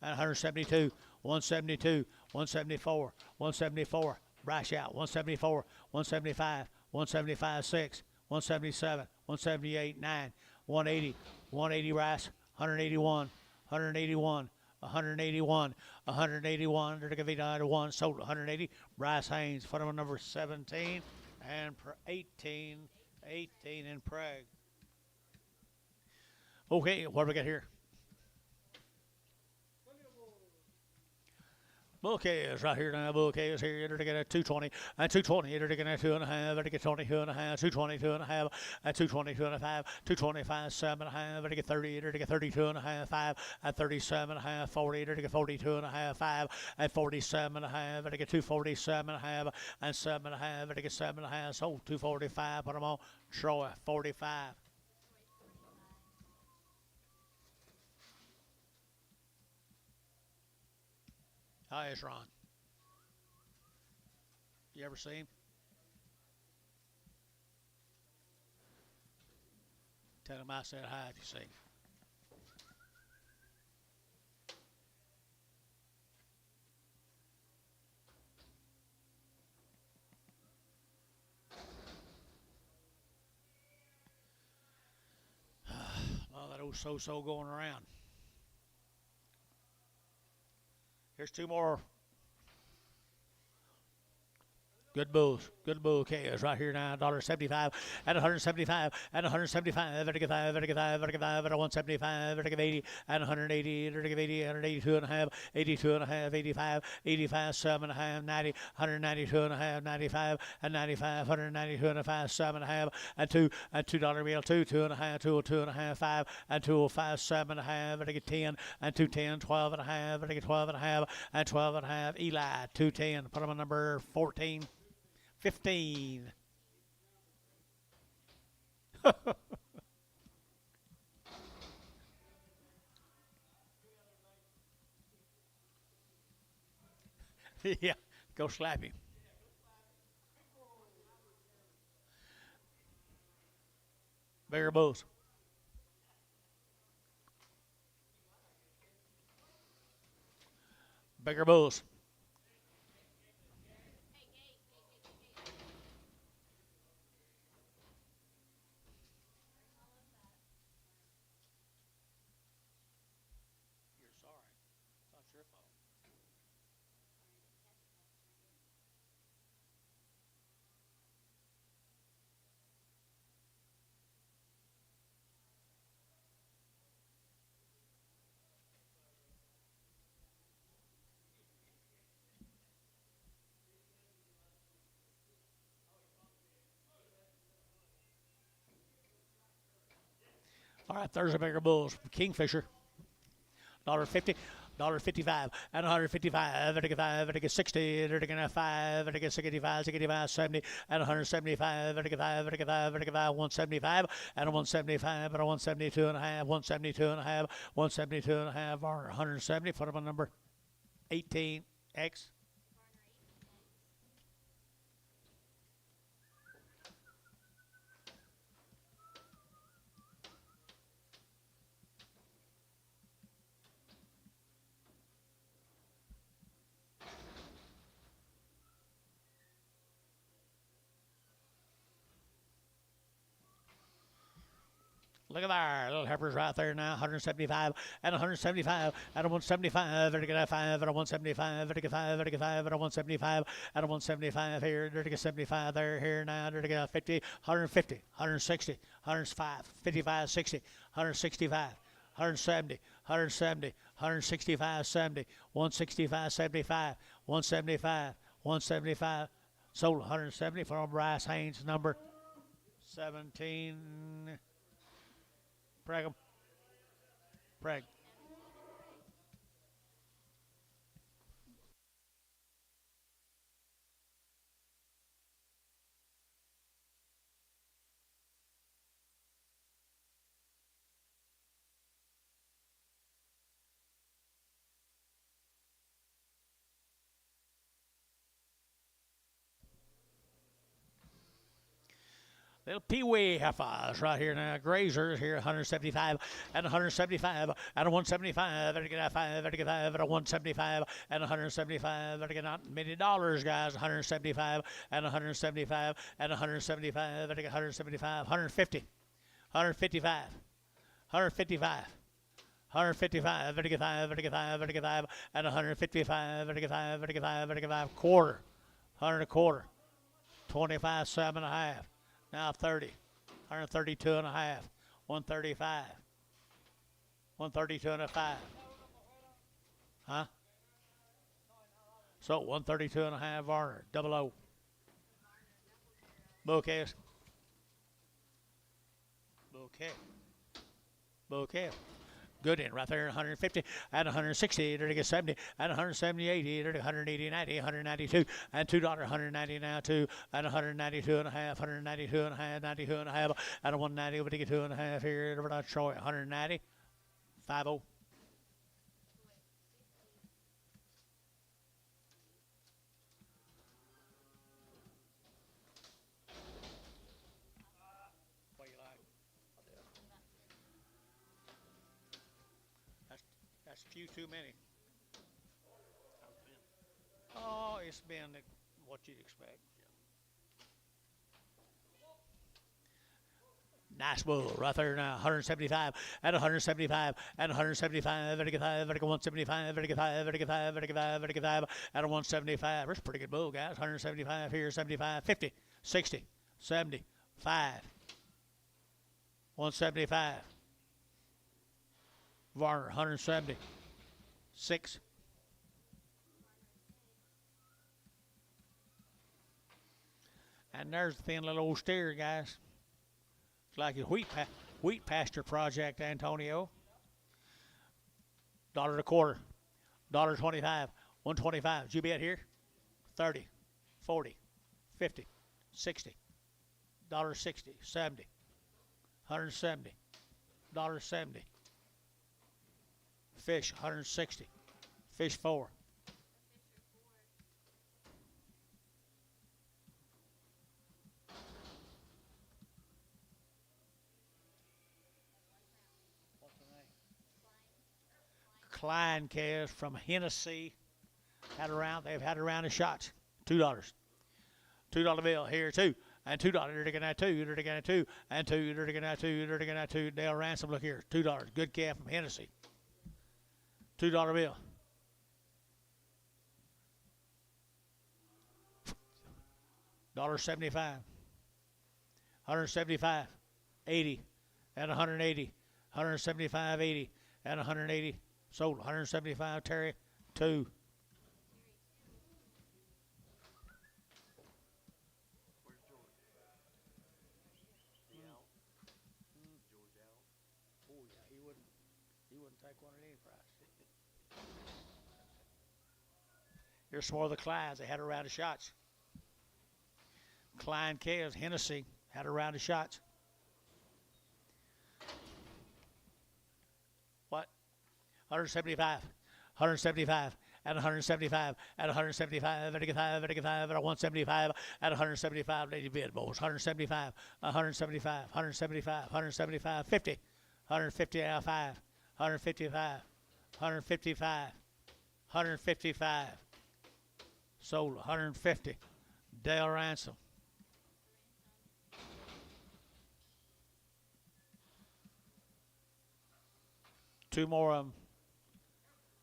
and 172, 172, 174, 174. Brash out 174, 175, 175 6, 177, 178 9, 180, 180 Rice, 181, 181, 181, 181. They're going to be 1, sold 180. Bryce Haynes, put him on number 17 and 18 in Prague. Okay, what do we got here? Bouquets right here now. Bouquets here. They're going to 220 and 220. They're going to 2.5. They're going 22 and a half. 220, 2.5 and 222 and a half. 225, 7.5. They're going to 30. They're going to 32 and a half. 5 and 37 and a half. 40. They're going to 42 and a half. 5 and 47 and a half. They're going 247 and a half and 7 and a half. They're going 7 and a half. So 245. Put them on Troy 45. Hi, it's Ron. You ever see him? Tell him I said hi if you see him. Well, that old so-so going around. Here's two more. Good bulls. Good bull calves right here now. $1.75 at 175 at 175. At 5 at 5 at 5 at 175 at 80 at 180 at 80 182 and a half 82 and a half 85 85 7 and a half 90 192 and a half 95 and 95 192 and a half 7 and a half and $2 bill 2 and a half 202 and a half 5 and 205 7 and a half at 10 and 210 12 and a half at 12 and a half and 12 and a half. Eli 210. Put him on number 14. 15. Yeah, go slap him. Bigger bulls. Bigger bulls. You're sorry. It's not your fault. All right, there's a bigger bulls. Kingfisher. $1.50. $1.55 and 155, and I get 60, and I get 5, and I get 65, 65, 70, and 175, and I get 5, and I get 5, and I get 5, 175, and a 175, and a 172 and a half, 172 and a half, 172 and a half, or 170. Put them on number 18X. Look at there, little heifers right there now, 175 and 175 and a 175, and I get 5 and a 175, and I get 5 and I get 5 and a 175 and a 175 here, and I get 75 there, here now, and I get 50, 150, 160, 105, 55, 60, 165. 170, 170, 165, 70, 165, 75, 175, 175. Sold 170 from Bryce Haynes, number 17. Preg 'em. Preg. Little peewee heifers right here now. Grazers here, 175 and 175 and a 175 and I get 5 and I get 5 and a 175 and 175 and I get not many dollars, guys. 175 and 175 and 175 and I get 175, 150, 155, 155. 155, and I get 5, and I get 5, and I get 5, and 155, and I get 5, and I get 5, and I get 5, quarter, 100 a quarter, 25, 7 and a half. Now 30, 132 and a half, 135, 132 and a 5. Huh? So 132 and a half Varner, double O. Bouquets. Bouquet. Good in right there, 150 and 160, there to get 70 and 170, 80, there to 180, 90, 192 and $2, 190 now, 2 and 192 and a half, 192 and a half, 92 and a half, and a 190 over to get 2 and a half here, over to Troy, 190, 50. What you like? That's few too many. Oh, it's been what you'd expect. Nice bull right there now, 175 and 175 and 175 and I get 5 and I get 175 and I get 5 and I get 5 and I get 5 and I get 5 and a 175. That's a pretty good bull, guys. 175 here, 75, 50, 60, 70, 5, 175. Varner, 170, 6. And there's the thin little old steer, guys. It's like a wheat pasture project, Antonio. $1 a quarter, $1.25, 125. Did you bet here? 30, 40, 50, 60, $1.60, 70, 170, $1.70. Fish, 160. Fish 4. Klein calves from Hennessy. They've had a round of shots. $2. $2 bill here, 2. And $2. They're taking that 2. They're taking that 2. And 2. They're taking that 2. They're taking that 2. Dale Ransom, look here. $2. Good calf from Hennessy. $2 bill. $1.75. 175. 80. At 180. 175. 80. At 180. Sold. 175. Terry. 2. He wouldn't take one at any price. Here's some more of the Kleins. They had a round of shots. Klein calves, Hennessy, had a round of shots. What? 175. 175. At 175. At 175. At 175. At 175. At 175. Lady bid, boys. 175. 175. 175. 175. 50. 150 out of 5. 155. 155. 155. Sold 150. Dale Ransom. Two more of them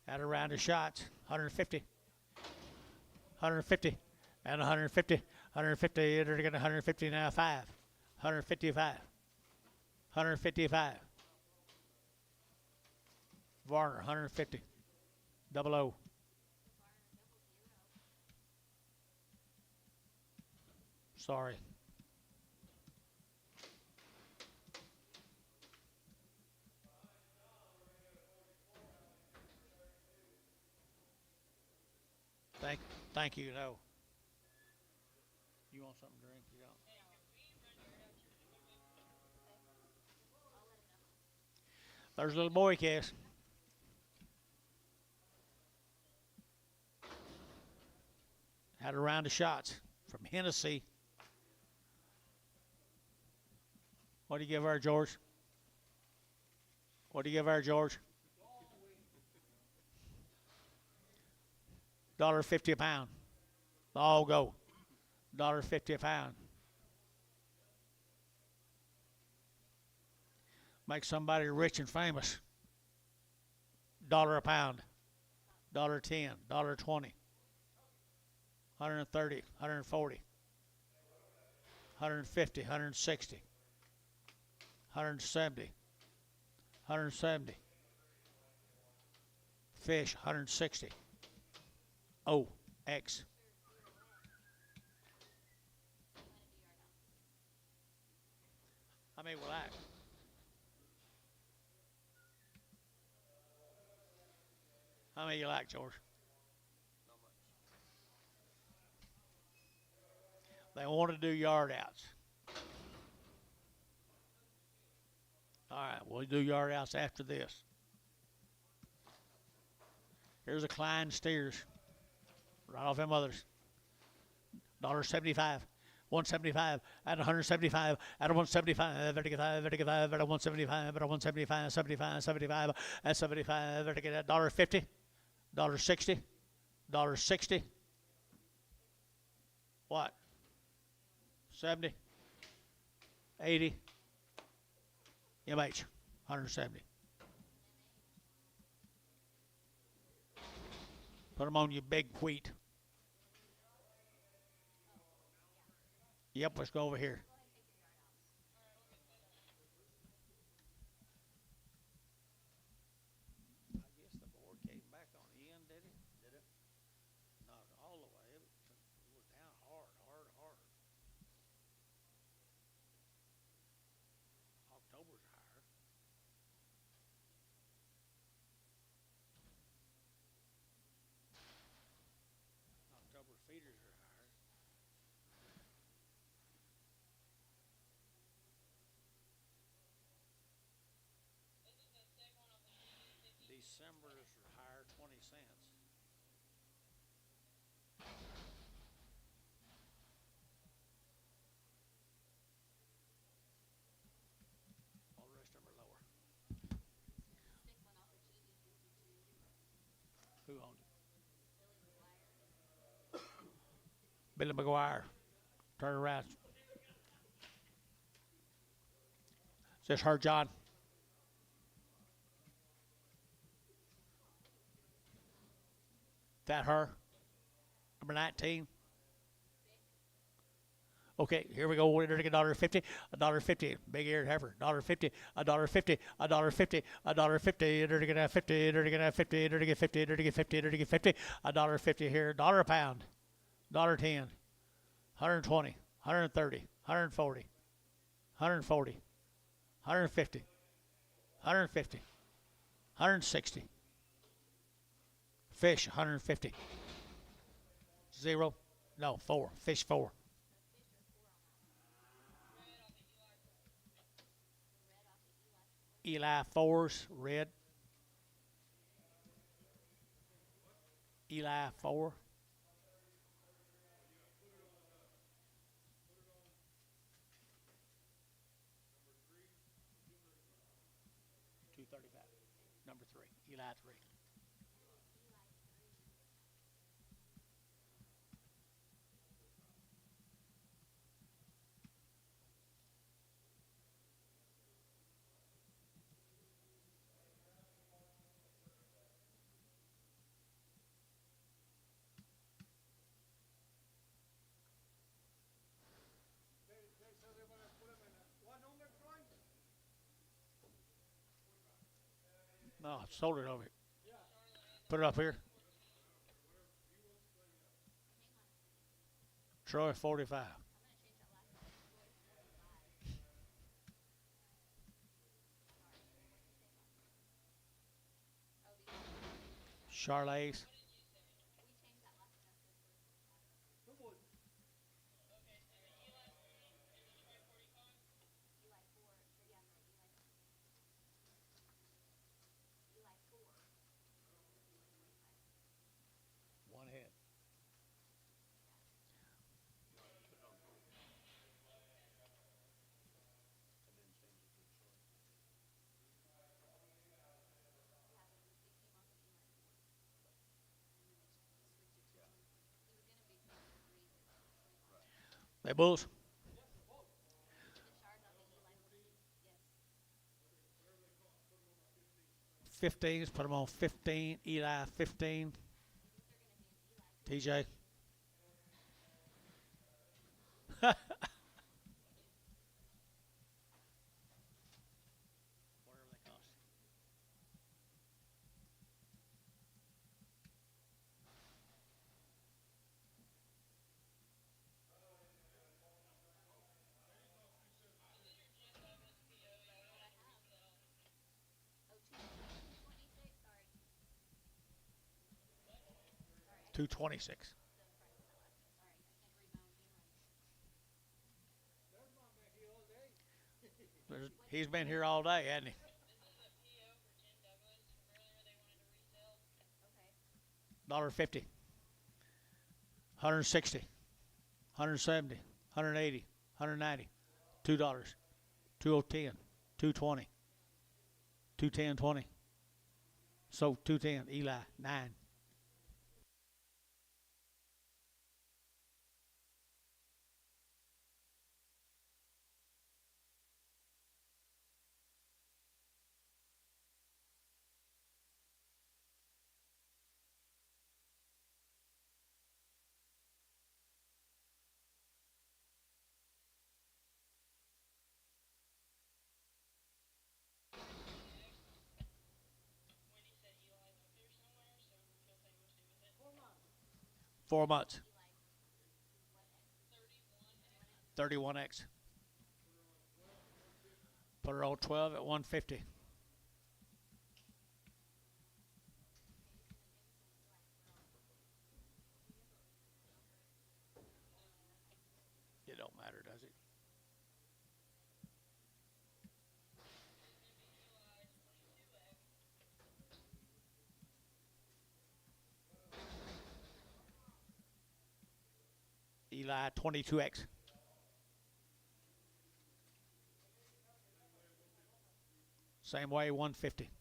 at a round of shots. 150. 150. And 150. 150. They're getting 150 now. 5. 155. 155. Varner, 150. 00. Sorry. Thank you. No. You want something to drink? You don't. There's a little boy cast. Had a round of shots from Hennessy. What do you give her, George? What do you give her, George? $1.50 a pound. All go. $1.50 a pound. Make somebody rich and famous. $1 a pound. $1.10. $1.20. 130. 140. 150. 160. 170. 170. Fish, 160. O, X. I mean, relax. How many you like, George? They want to do yard outs. All right, we'll do yard outs after this. Here's a Klein steers. Right off them others. $1.75. 175 at 175 at 175 at 175 at 175 at 175 75 75 at 75 at $1.50 $1.60 $1.60 what 70 80 MH 170. Put them on your big wheat. Yep, let's go over here. I guess the board came back on the end, did it? Did it? Not all the way. It was down hard. October's higher. October feeders are higher. December's are higher 20 cents. All the rest of them are lower. Billy McGuire. Turn around. Is this her, John? That her? Number 19? Okay, here we go. We're going to get $1.50, $1.50. Big eared heifer, $1.50, $1.50, $1.50, $1.50. They're going to 50. They're going to 50. They're going to get 50. They're going to get 50. They're going to get 50. $1.50 here. $1 a pound. $1.10. 120. 130. 140. 140. 150. 150. 160. Fish 150. Zero. No, 4. Fish 4. Eli 4s, red. Eli 4. $2.35. Number 3. Eli 3. So they're gonna put them in what number, Troy? No, I sold it over here. Yeah. Put it up here. Troy 45. Charlays. Who would? One head. They bulls. 15s. Put them on 15. Eli 15. TJ. Whatever they cost. $2.26. He's been here all day, hasn't he? $1.50. 160. 170. 180. 190. $2. 2.10. 2.20. 2.10.20. So 2.10. Eli 9. Four months. 31X. Put her on 12 at 150. It don't matter, does it? Eli 22X. Same way, 150.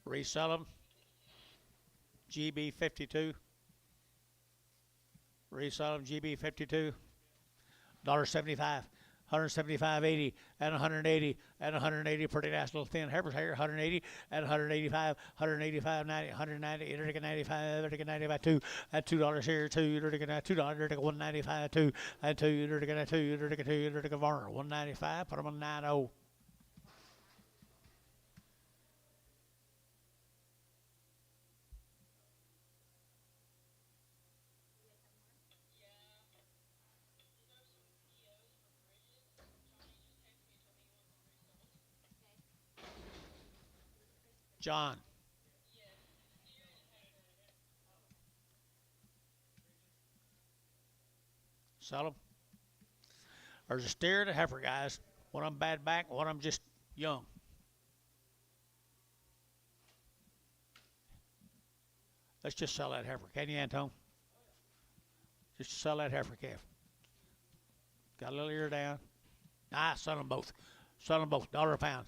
Resell them. GB 52. Resell them. GB 52. $1.75. 175.80 and 180 and 180. Pretty nice little thin heifers here. 180 and 185. 185.90. 190. 95. 95 2 at $2 here. $2. $2. 195 2 at $2. $2. Varner 195. Put them on 90. John. Sell them. There's a steer and a heifer, guys. One of them bad back, one of them just young. Let's just sell that heifer. Can you, Antone? Just sell that heifer calf. Got a little ear down. Nah, sell them both. Sell them both. $1 a pound.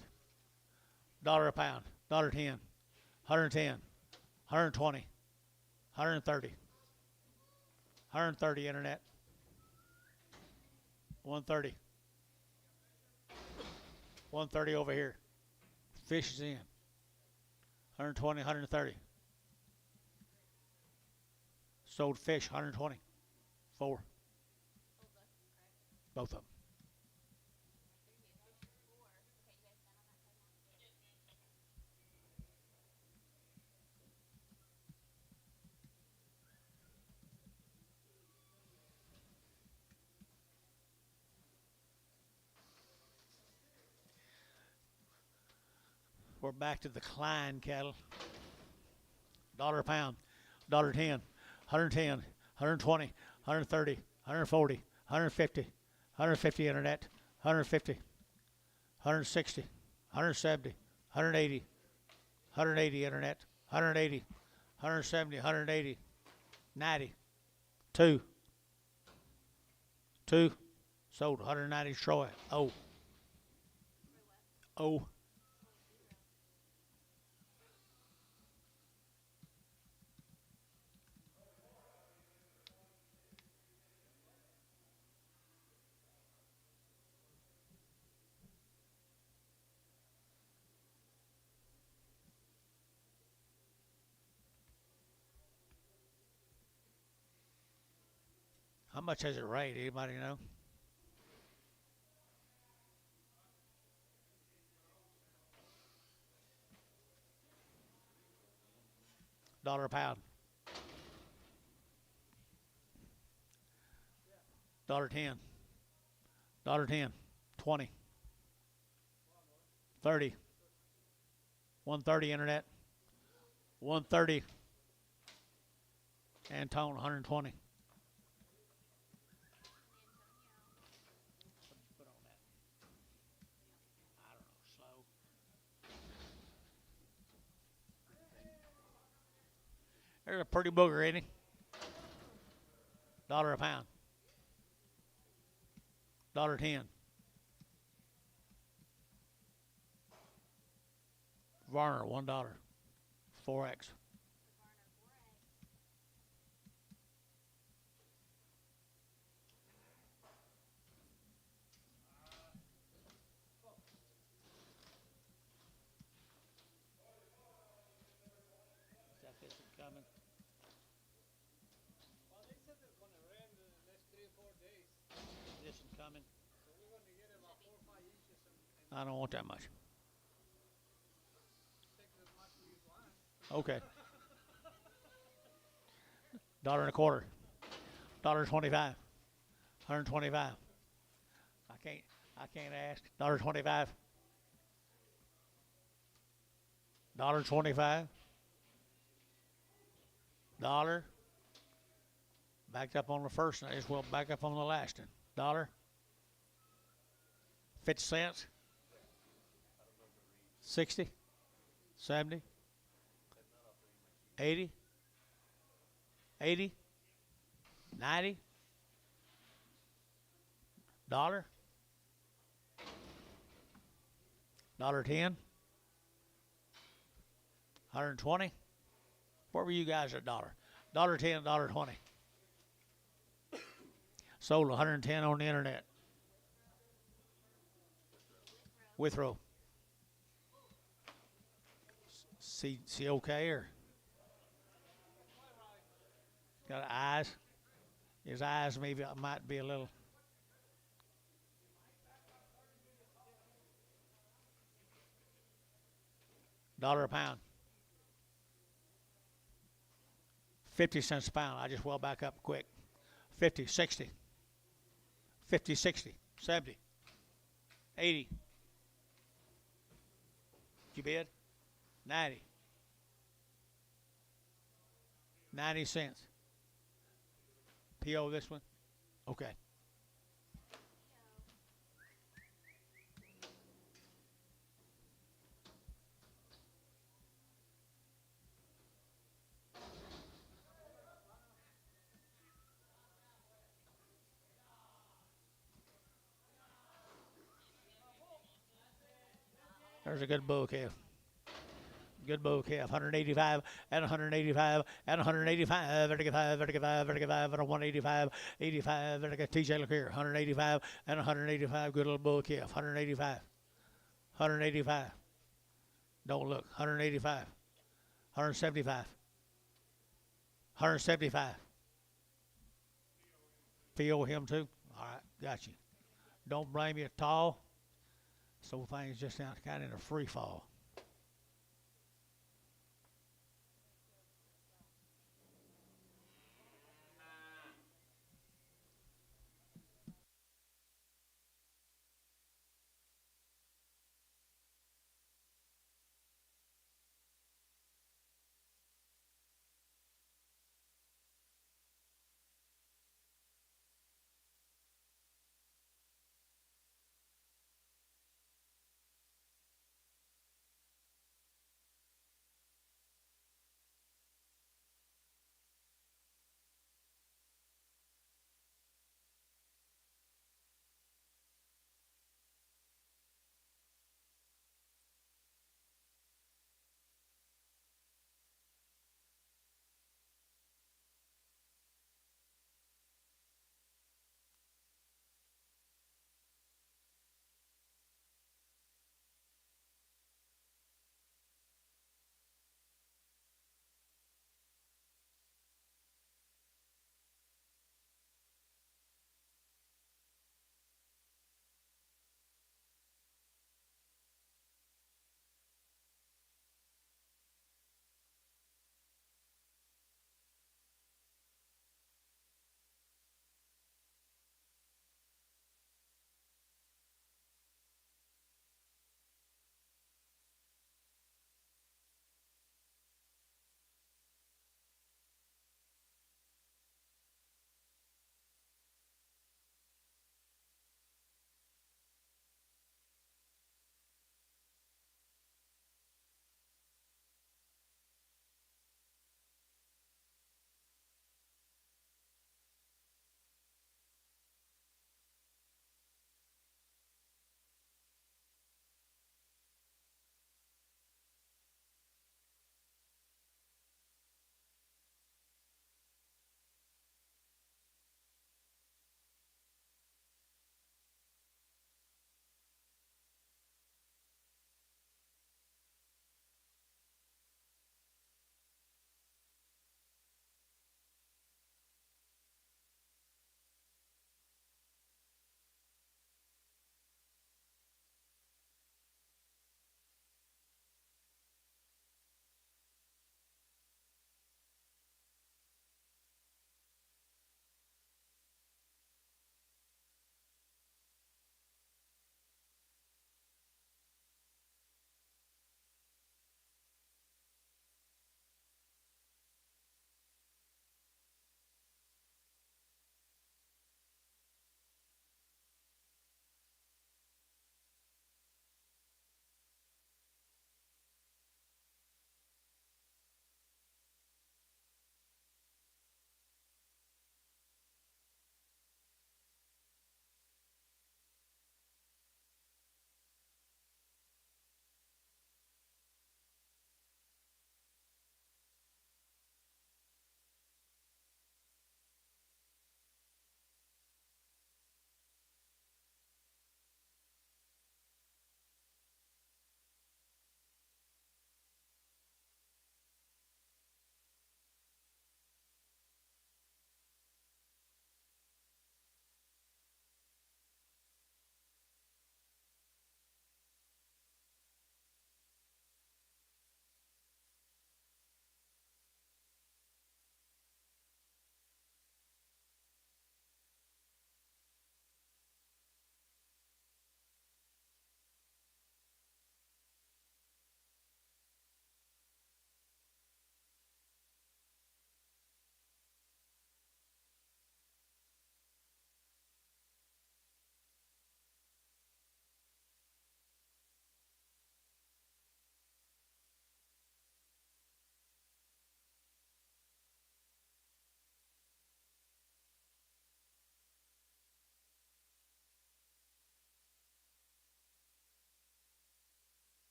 $1 a pound. $1.10. 110. 120. 130. 130 internet. 130. 130 over here. Fish is in. 120, 130. Sold fish, 120. 4. Both of them. We're back to the Klein cattle. $1 a pound. $1.10. 110. 120. 130. 140. 150. 150 internet. 150. 160. 170. 180. 180 internet. 180. 170. 180. 90. 2. 2. Sold 190 Troy. Oh. Oh. How much has it rained? Anybody know? $1 a pound. $1.10. $1.10. 20. 30. 130 internet. 130. Antone 120. There's a pretty booger, ain't he? $1 a pound. $1.10. Varner, $1. 4X. Coming. Well, they said it's going to rain in the next 3 or 4 days. This is coming. So we're going to get about 4 or 5 inches. And I don't want that much. take as much as you want. Okay. $1.25. $1.25. 125. I can't ask. $1.25. $1.25. $1. Backed up on the first one. As well back up on the last one. $1. 50 cents. 60. 70. 80. 80. 90. $1. $1.10. 120. What were you guys at dollar? $1.10, $1.20. Sold 110 on the internet. Withrow. See okay or got eyes? His eyes maybe might be a little. $1 a pound. 50 cents a pound. I just well back up quick. 50, 60. 50, 60, 70, 80. Did you bid? 90. 90 cents. PO this one? Okay. There's a good bull calf. Good bull calf. 185 and 185 and 185. Vertical 5 and a 185. 85. Vertical TJ look here. 185 and 185. Good little bull calf. 185. 185. Don't look. 185. 175. 175. Feel him too? All right. Got you. Don't blame you at all. So things just kind of in a free fall.